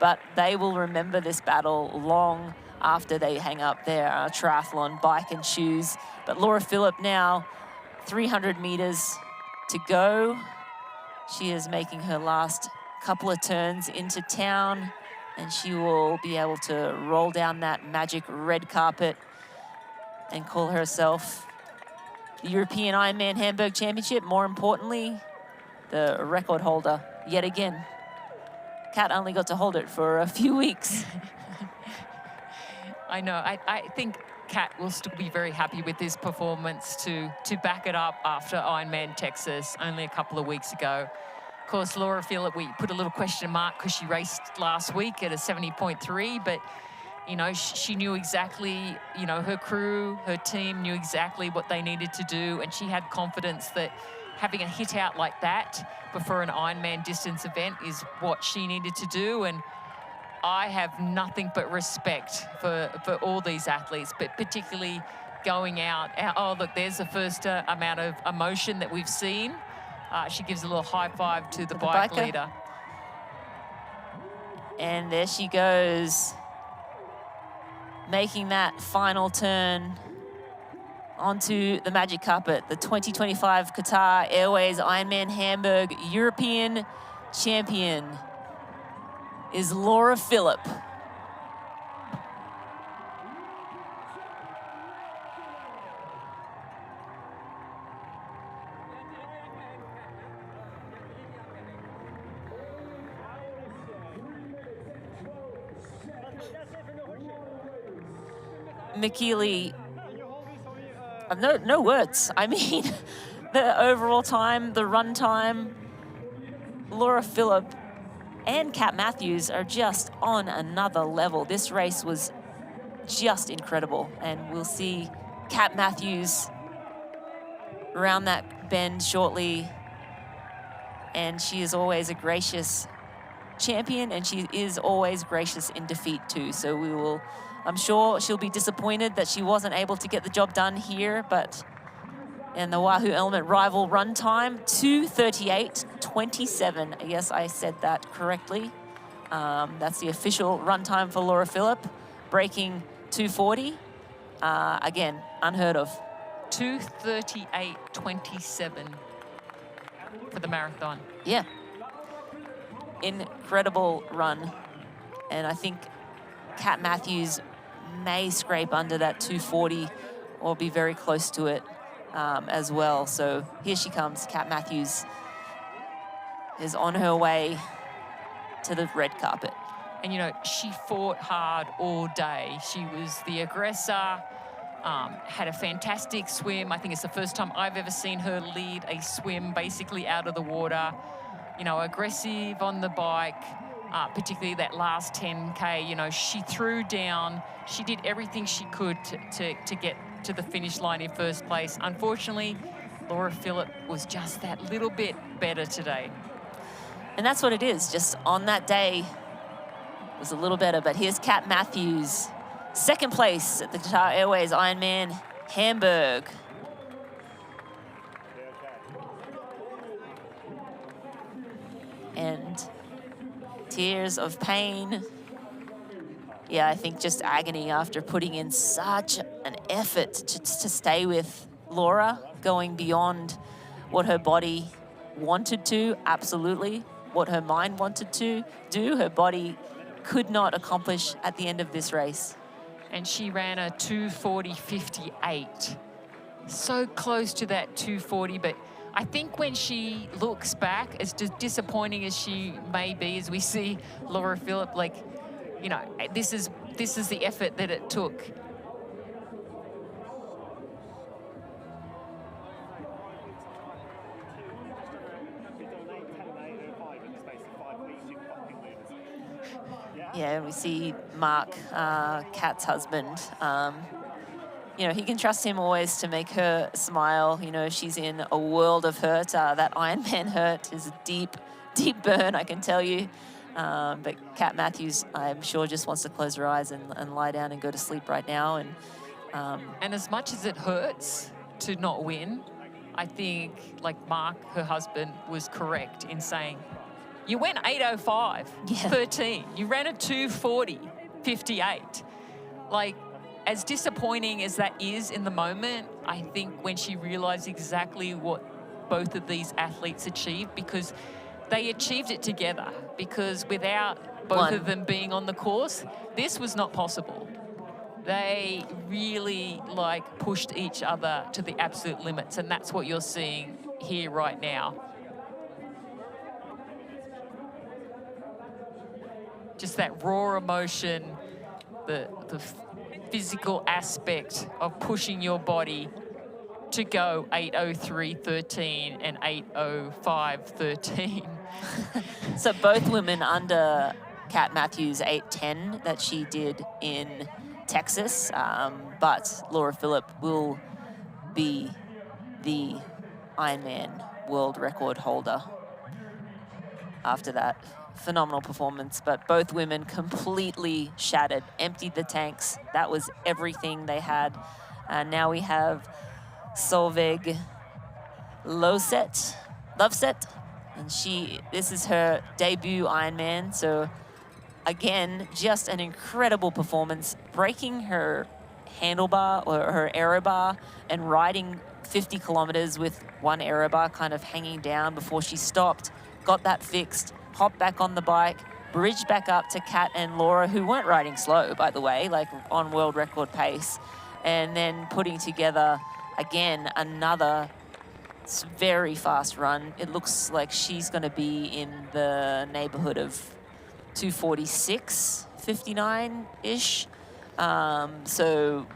But they will remember this battle long after they hang up their triathlon bike and shoes. But Laura Philipp now, 300 meters to go. She is making her last couple of turns into town, and she will be able to roll down that magic red carpet and call herself the European Ironman Hamburg Championship. More importantly, the record holder yet again. Kat only got to hold it for a few weeks. I know. I think Kat will still be very happy with this performance to back it up after Ironman Texas only a couple of weeks ago. Of course, Laura Philipp, we put a little question mark because she raced last week at a 70.3, but she knew exactly, her crew, her team knew exactly what they needed to do, and she had confidence that having a hit out like that before an Ironman distance event is what she needed to do. And I have nothing but respect for all these athletes, but particularly going out. Oh, look, there's the first amount of emotion that we've seen. She gives a little high five to the bike leader. And there she goes, making that final turn onto the magic carpet. The 2025 Qatar Airways Ironman Hamburg European champion is Laura Philipp. McKeely, no words. I mean, the overall time, the run time, Laura Philipp and Kat Matthews are just on another level. This race was just incredible, and we'll see Kat Matthews around that bend shortly, and she is always a gracious champion, and she is always gracious in defeat too. So we will, I'm sure she'll be disappointed that she wasn't able to get the job done here, but in the Wahoo Element rival run time, 2:38.27. Yes, I said that correctly. That's the official run time for Laura Philipp, breaking 2:40. Again, unheard of. 2:38.27 for the marathon. Yeah. Incredible run. And I think Kat Matthews may scrape under that 2:40 or be very close to it as well. So here she comes. Kat Matthews is on her way to the red carpet. And, you know, she fought hard all day. She was the aggressor, had a fantastic swim. I think it's the first time I've ever seen her lead a swim basically out of the water. You know, aggressive on the bike, particularly that last 10K. You know, she threw down. She did everything she could to get to the finish line in first place. Unfortunately, Laura Philipp was just that little bit better today. And that's what it is. Just on that day, was a little better. But here's Kat Matthews, second place at the Qatar Airways Ironman Hamburg. And tears of pain. Yeah, I think just agony after putting in such an effort to stay with Laura, going beyond what her body wanted to, absolutely. What her mind wanted to do, her body could not accomplish at the end of this race. And she ran a 2:40.58. So close to that 2:40, but I think when she looks back, as disappointing as she may be, as we see Laura Philipp, like, you know, this is the effort that it took. Yeah, we see Mark, Kat's husband. You know, he can trust him always to make her smile. You know, she's in a world of hurt. That Ironman hurt is a deep, deep burn, I can tell you. But Kat Matthews, I'm sure, just wants to close her eyes and lie down and go to sleep right now. And as much as it hurts to not win, I think, like Mark, her husband, was correct in saying, you went 8:05.13. You ran a 2:40.58. Like, as disappointing as that is in the moment, I think when she realized exactly what both of these athletes achieved, because they achieved it together, because without both of them being on the course, this was not possible. They really, like, pushed each other to the absolute limits, and that's what you're seeing here right now. Just that raw emotion, the physical aspect of pushing your body to go 8:03.13 and 8:05.13. So both women under Kat Matthews' 8:10 that she did in Texas, but Laura Philipp will be the Ironman world record holder after that phenomenal performance. But both women completely shattered, emptied the tanks. That was everything they had. Now we have Solveig Lovset, and this is her debut Ironman. So again, just an incredible performance, breaking her handlebar or her aero bar and riding 50 kilometers with one aero bar kind of hanging down before she stopped, got that fixed, hopped back on the bike, bridged back up to Kat and Laura, who weren't riding slow, by the way, like on world record pace, and then putting together, again, another very fast run. It looks like she's going to be in the neighborhood of 2:46, 59-ish. So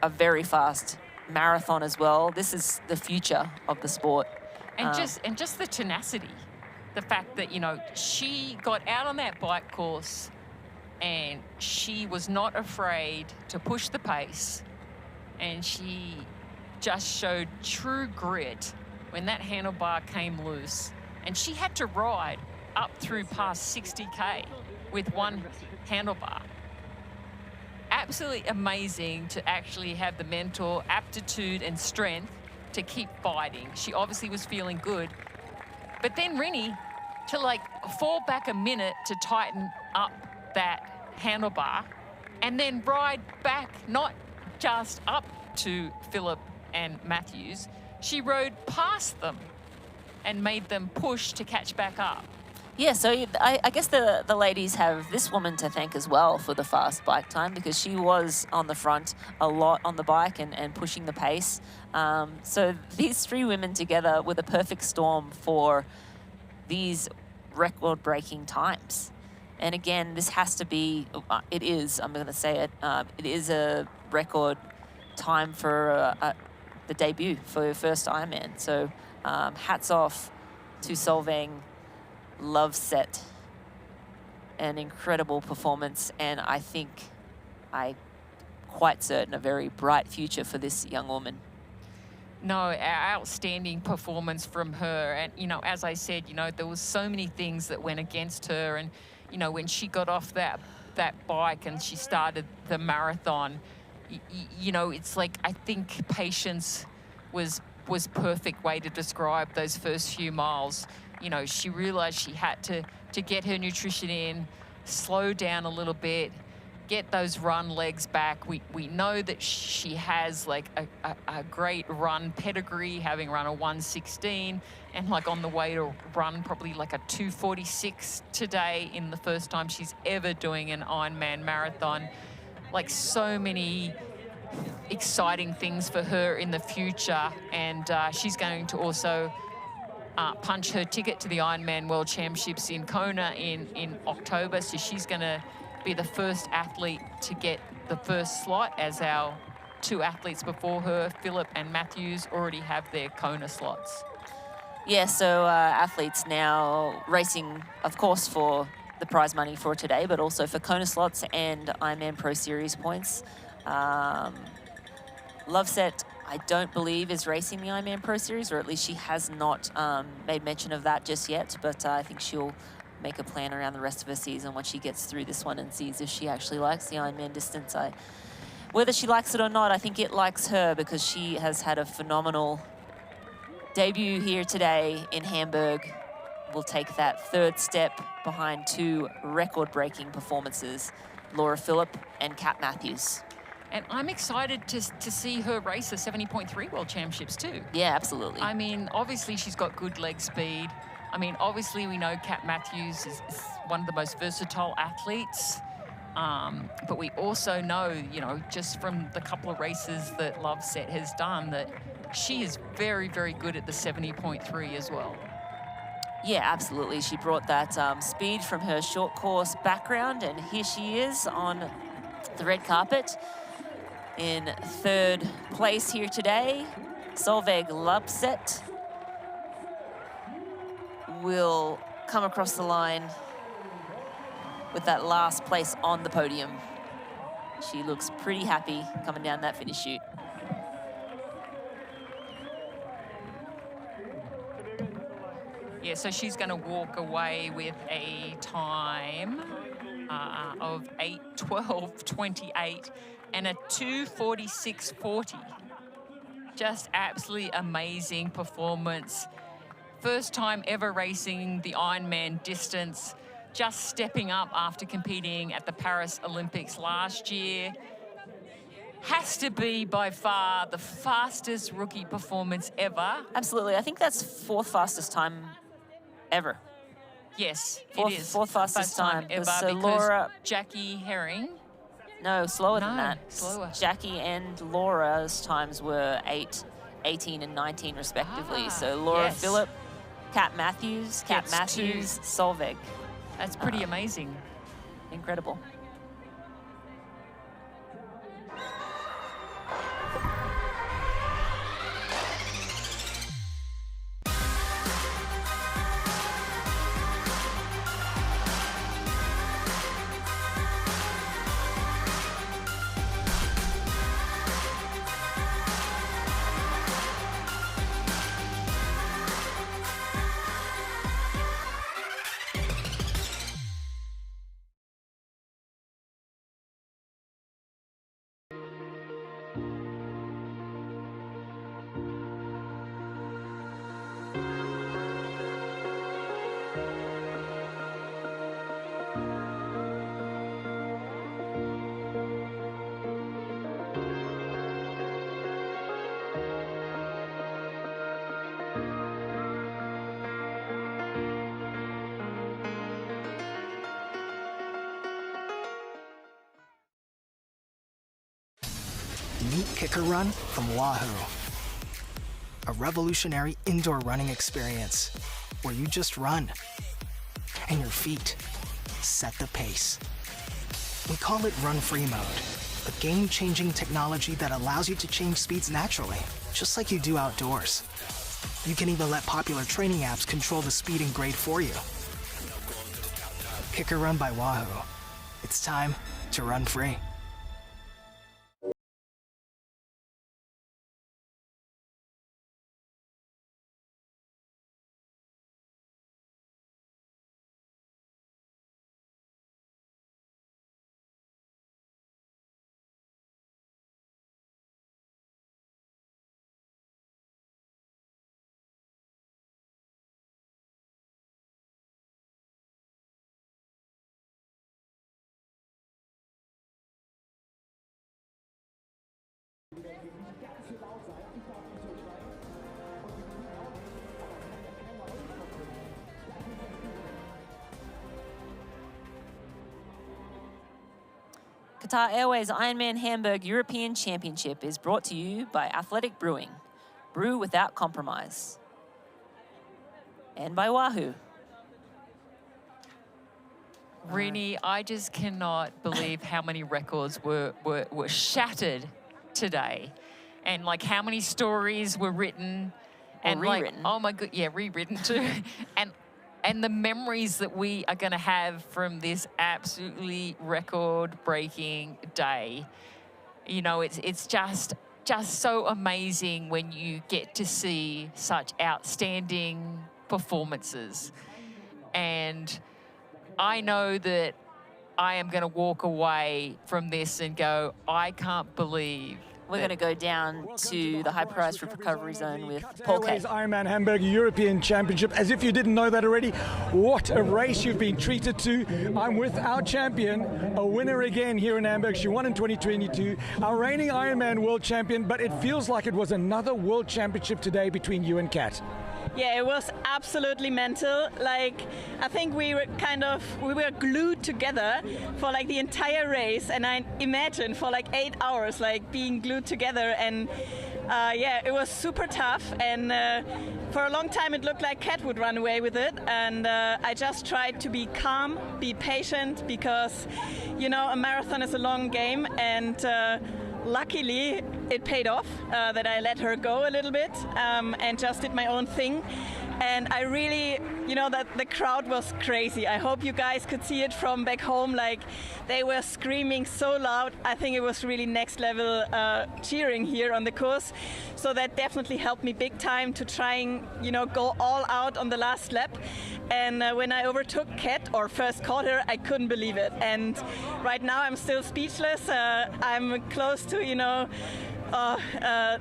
a very fast marathon as well. This is the future of the sport. And just the tenacity. The fact that, you know, she got out on that bike course and she was not afraid to push the pace, and she just showed true grit when that handlebar came loose, and she had to ride up through past 60K with one handlebar. Absolutely amazing to actually have the mental aptitude and strength to keep fighting. She obviously was feeling good. But then Rinny, to like fall back a minute to tighten up that handlebar and then ride back, not just up to Philip and Matthews, she rode past them and made them push to catch back up. Yeah, so I guess the ladies have this woman to thank as well for the fast bike time, because she was on the front a lot on the bike and pushing the pace. So these three women together were the perfect storm for these record-breaking times. And again, this has to be, it is, I'm going to say it, it is a record time for the debut for your first Ironman. So hats off to Solveig. Loveset, an incredible performance, and I think I'm quite certain a very bright future for this young woman. No, outstanding performance from her. And, you know, as I said, you know, there was so many things that went against her. And, you know, when she got off that bike and she started the marathon, you know, it's like, I think patience was perfect way to describe those first few miles. You know, she realized she had to get her nutrition in, slow down a little bit, get those run legs back. We know that she has like a great run pedigree, having run a 1:16 and like on the way to run probably like a 2:46 today in the first time she's ever doing an Ironman marathon. Like so many exciting things for her in the future, and she's going to also punch her ticket to the Ironman World Championships in Kona in October. So she's going to be the first athlete to get the first slot, as our two athletes before her, Philip and Matthews, already have their Kona slots. Yeah, so athletes now racing, of course, for the prize money for today, but also for Kona slots and Ironman Pro Series points. Loveset, I don't believe, is racing the Ironman Pro Series, or at least she has not made mention of that just yet, but I think she'll make a plan around the rest of her season once she gets through this one and sees if she actually likes the Ironman distance. Whether she likes it or not, I think it likes her, because she has had a phenomenal debut here today in Hamburg. Will take that third step behind two record-breaking performances, Laura Philipp and Kat Matthews. And I'm excited to see her race the 70.3 World Championships too. Yeah, absolutely. I mean, obviously she's got good leg speed. I mean, obviously we know Kat Matthews is one of the most versatile athletes. But we also know, you know, just from the couple of races that Loveset has done, that she is very, very good at the 70.3 as well. Yeah, absolutely. She brought that speed from her short course background, and here she is on the red carpet in third place here today. Solveig Loveset will come across the line with that last place on the podium. She looks pretty happy coming down that finish chute. Yeah, so she's going to walk away with a time of 8:12.28 and a 2:46.40. Just absolutely amazing performance. First time ever racing the Ironman distance, just stepping up after competing at the Paris Olympics last year. has to be by far the fastest rookie performance ever. Absolutely. I think that's fourth fastest time ever. Yes, Fourth, it is. Fourth fastest time ever So because Laura... Jackie Herring. No, slower than No, that. slower. Jackie and Laura's times were 8, 18 and 19 respectively. So Laura yes. Phillip, Kat Matthews, Gets two. Solveig. That's pretty amazing. Incredible. Meet Kicker Run from Wahoo, a revolutionary indoor running experience where you just run and your feet set the pace. We call it Run Free Mode, a game-changing technology that allows you to change speeds naturally, just like you do outdoors. You can even let popular training apps control the speed and grade for you. Kicker Run by Wahoo. It's time to run free. Qatar Airways Ironman Hamburg European Championship is brought to you by Athletic Brewing. Brew without compromise. And by Wahoo. Rini, I just cannot believe how many records were shattered today. And like how many stories were written. And rewritten. Like, oh my God, yeah, rewritten too. And the memories that we are going to have from this absolutely record-breaking day. You know, it's just so amazing when you get to see such outstanding performances. And I know that I am going to walk away from this and go, I can't believe. We're going to go down to the high-priced recovery zone with Paul K. Airways Ironman Hamburg European Championship. As if you didn't know that already, what a race you've been treated to. I'm with our champion, a winner again here in Hamburg. She won in 2022, our reigning Ironman world champion, but it feels like it was another world championship today between you and Kat. Yeah, it was absolutely mental. Like, I think we were glued together for like the entire race, and I imagine for like 8 hours, like being glued together. And yeah, it was super tough. And for a long time, it looked like Kat would run away with it. And I just tried to be calm, be patient, because you know a marathon is a long game, and luckily, it paid off that I let her go a little bit and just did my own thing. And I really, you know, that the crowd was crazy. I hope you guys could see it from back home. Like, they were screaming so loud. I think it was really next level cheering here on the course. So that definitely helped me big time to try and, you know, go all out on the last lap. And when I overtook Kat, or first caught her, I couldn't believe it. And right now I'm still speechless. I'm close to, you know,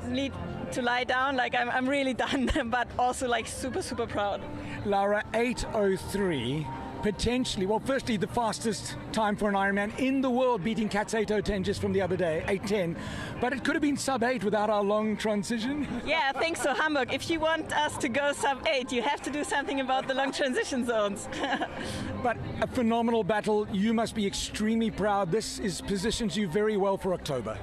need to lie down. Like, I'm really done, but also like super, super proud. Laura, 8:03 potentially, well, firstly, the fastest time for an Ironman in the world, beating Kat's 8:10 just from the other day, 8:10. But it could have been sub-8 without our long transition. Yeah, I think so, Hamburg. If you want us to go sub-8, you have to do something about the long transition zones. But a phenomenal battle. You must be extremely proud. This positions you very well for October.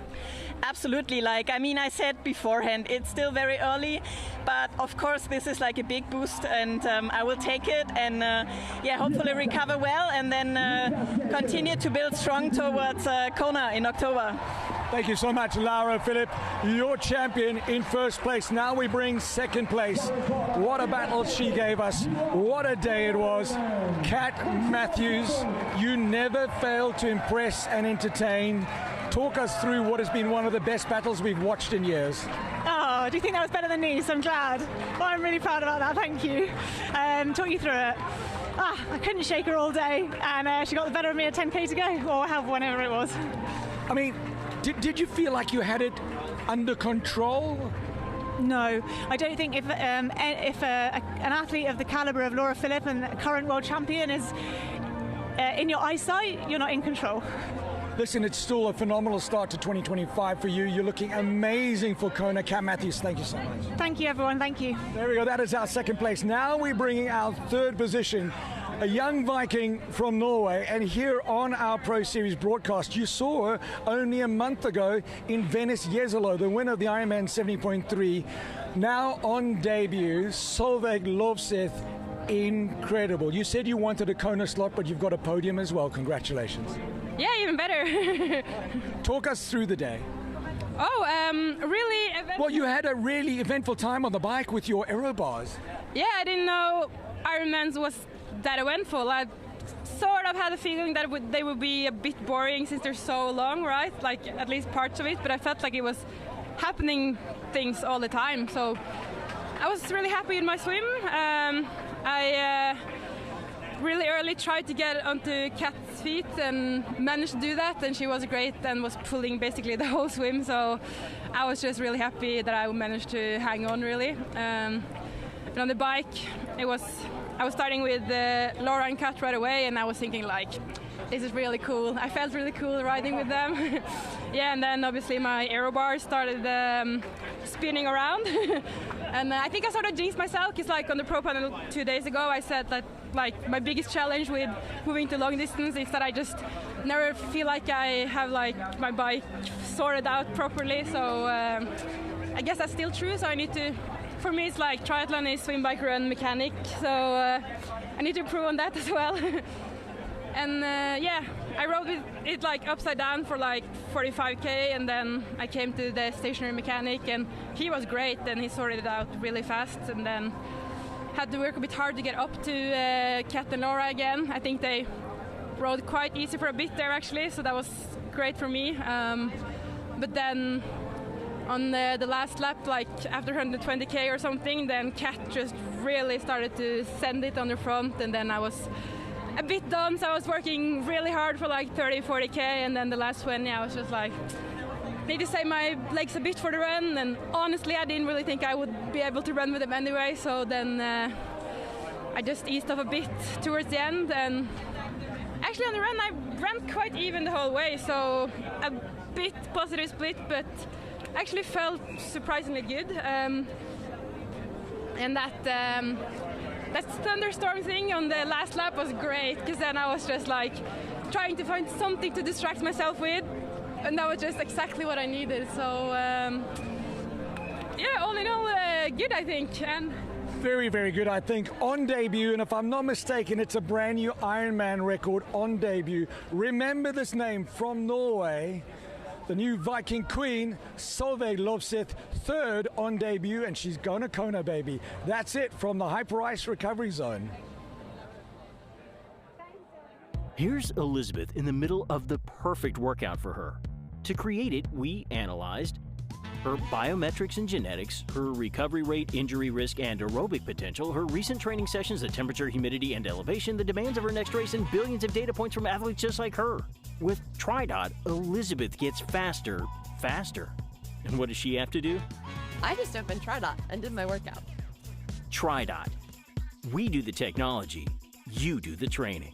Absolutely. Like, I mean, I said beforehand, it's still very early, but of course this is like a big boost, and I will take it, and yeah, hopefully recover well, and then continue to build strong towards Kona in October. Thank you so much, Laura Philipp. Your champion in first place. Now we bring second place. What a battle she gave us. What a day it was. Kat Matthews, you never fail to impress and entertain. Talk us through what has been one of the best battles we've watched in years. Oh, do you think that was better than Nice? I'm glad. Well, I'm really proud about that, thank you. Talk you through it. I couldn't shake her all day, and she got the better of me at 10k to go, or whenever it was. I mean, did you feel like you had it under control? No, I don't think if an athlete of the calibre of Laura Philipp and current world champion is in your eyesight, you're not in control. Listen, it's still a phenomenal start to 2025 for you. You're looking amazing for Kona. Kat Matthews, thank you so much. Thank you, everyone. Thank you. There we go. That is our second place. Now we're bringing our third position, a young Viking from Norway. And here on our Pro Series broadcast, you saw her only a month ago in Venice Jesolo, the winner of the Ironman 70.3. Now on debut, Solveig Lovseth. Incredible. You said you wanted a Kona slot, but you've got a podium as well. Congratulations. Yeah, even better. Talk us through the day. Oh, really eventful. Well, you had a really eventful time on the bike with your aero bars. Yeah, I didn't know Ironmans was that eventful. I sort of had a feeling that they would be a bit boring since they're so long, right? Like, at least parts of it, but I felt like it was happening things all the time. So I was really happy in my swim. I really early tried to get onto Kat's feet and managed to do that, and she was great and was pulling basically the whole swim, so I was just really happy that I managed to hang on, really. And on the bike, I was starting with Laura and Kat right away, and I was thinking like, this is really cool. I felt really cool riding with them. Yeah, and then obviously my aero bar started spinning around. And I think I sort of jinxed myself, because like on the pro panel 2 days ago, I said that like my biggest challenge with moving to long distance is that I just never feel like I have like my bike sorted out properly. So I guess that's still true. So I need to, for me it's like triathlon is swim, bike, run, mechanic. So I need to improve on that as well. And yeah, I rode with it like upside down for like 45k, and then I came to the stationary mechanic, and he was great, and he sorted it out really fast, and then had to work a bit hard to get up to Kat and Laura again. I think they rode quite easy for a bit there actually, so that was great for me. But then on the last lap, like after 120k or something, then Kat just really started to send it on the front, and then I was a bit done, so I was working really hard for like 30-40k, and then the last 20 I was just like, need to save my legs a bit for the run, and honestly I didn't really think I would be able to run with them anyway, so then I just eased off a bit towards the end, and actually on the run I ran quite even the whole way, so a bit positive split, but actually felt surprisingly good. And that thunderstorm thing on the last lap was great, because then I was just like trying to find something to distract myself with, and that was just exactly what I needed. So yeah, all in all, good, I think. And very, very good, I think, on debut, and if I'm not mistaken, it's a brand new Ironman record on debut. Remember this name from Norway, the new Viking queen, Solveig Lovseth, third on debut, and she's going to Kona, baby. That's it from the Hyper Ice Recovery Zone. Here's Elizabeth in the middle of the perfect workout for her. To create it, we analyzed her biometrics and genetics, her recovery rate, injury risk, and aerobic potential, her recent training sessions, the temperature, humidity, and elevation, the demands of her next race, and billions of data points from athletes just like her. With TriDot, Elizabeth gets faster. And what does she have to do? I just opened TriDot and did my workout. TriDot. We do the technology. You do the training.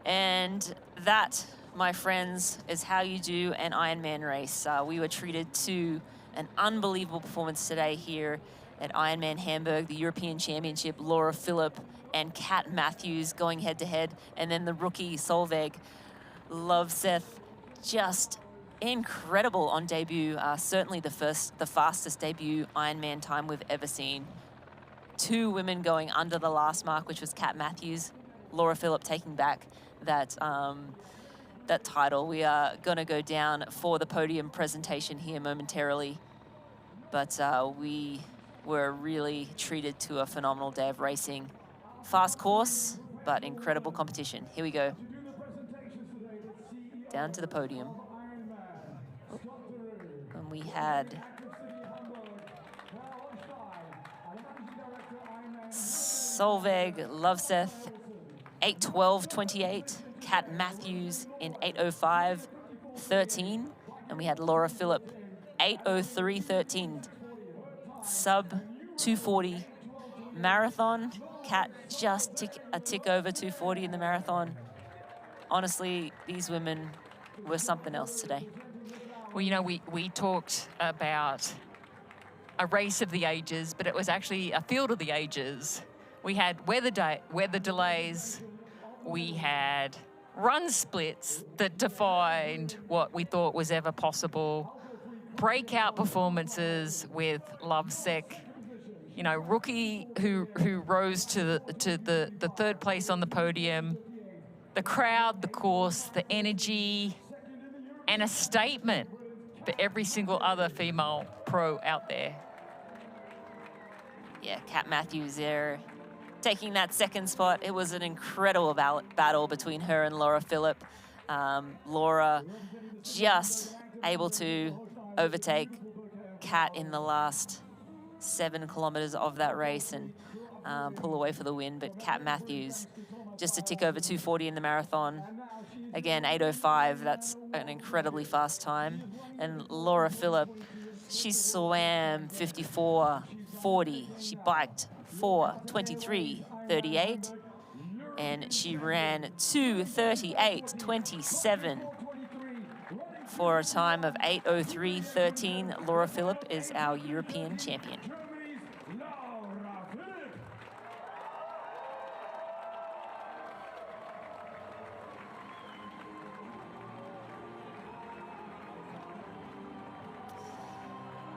And that, my friends, is how you do an Ironman race. We were treated to an unbelievable performance today here at Ironman Hamburg, the European Championship. Laura Philipp and Kat Matthews going head-to-head, and then the rookie Solveig Lovseth, just incredible on debut. Certainly the fastest debut Ironman time we've ever seen. 2 women going under the last mark, which was Kat Matthews. Laura Philipp taking back that title. We are going to go down for the podium presentation here momentarily, but we were really treated to a phenomenal day of racing. Fast course, but incredible competition. Here we go. Down to the podium. And we had Solveig Lovseth, 8:12.28. Kat Matthews in 8:05.13. And we had Laura Philipp, 8:03.13. Sub 240 marathon. Kat just a tick over 240 in the marathon. Honestly, these women were something else today. Well, you know, we talked about a race of the ages, but it was actually a field of the ages. We had weather delays. We had run splits that defined what we thought was ever possible. Breakout performances with Lovsek, you know, rookie who rose to the 3rd place on the podium. The crowd, the course, the energy, and a statement for every single other female pro out there. Yeah, Kat Matthews there, taking that 2nd spot. It was an incredible battle between her and Laura Philipp. Laura just able to overtake Kat in the last 7 kilometers of that race and pull away for the win. But Kat Matthews just a tick over 240 in the marathon. Again, 8:05, that's an incredibly fast time. And Laura Philipp, she swam 54:40. She biked 4:23:38. And she ran 2:38:27 for a time of 8:03:13. Laura Philipp is our European champion.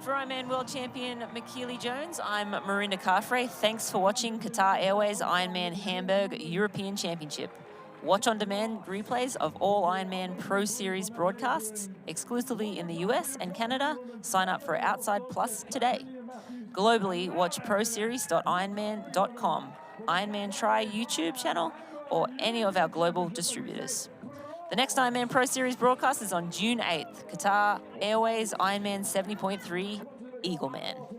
For Ironman World Champion McKeely Jones, I'm Marinda Carfrey. Thanks for watching Qatar Airways Ironman Hamburg European Championship. Watch on demand replays of all Ironman Pro Series broadcasts exclusively in the US and Canada. Sign up for Outside Plus today. Globally, watch proseries.ironman.com, Ironman Try YouTube channel, or any of our global distributors. The next Ironman Pro Series broadcast is on June 8th. Qatar Airways Ironman 70.3 Eagleman.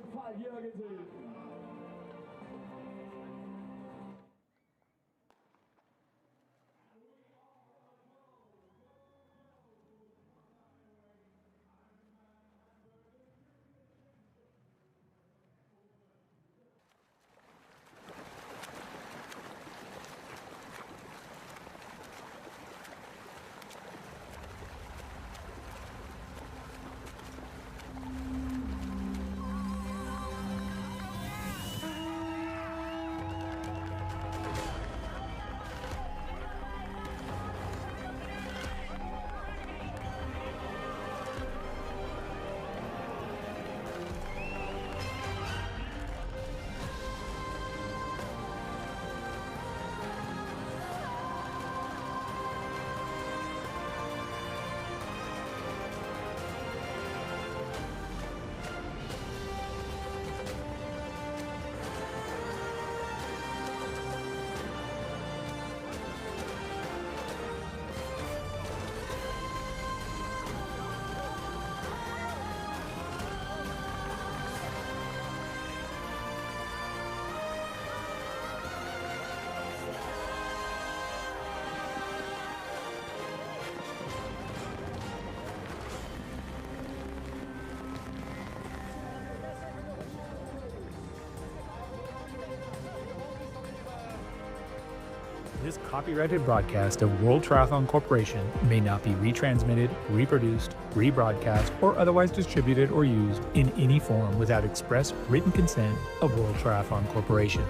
This copyrighted broadcast of World Triathlon Corporation may not be retransmitted, reproduced, rebroadcast, or otherwise distributed or used in any form without express written consent of World Triathlon Corporation.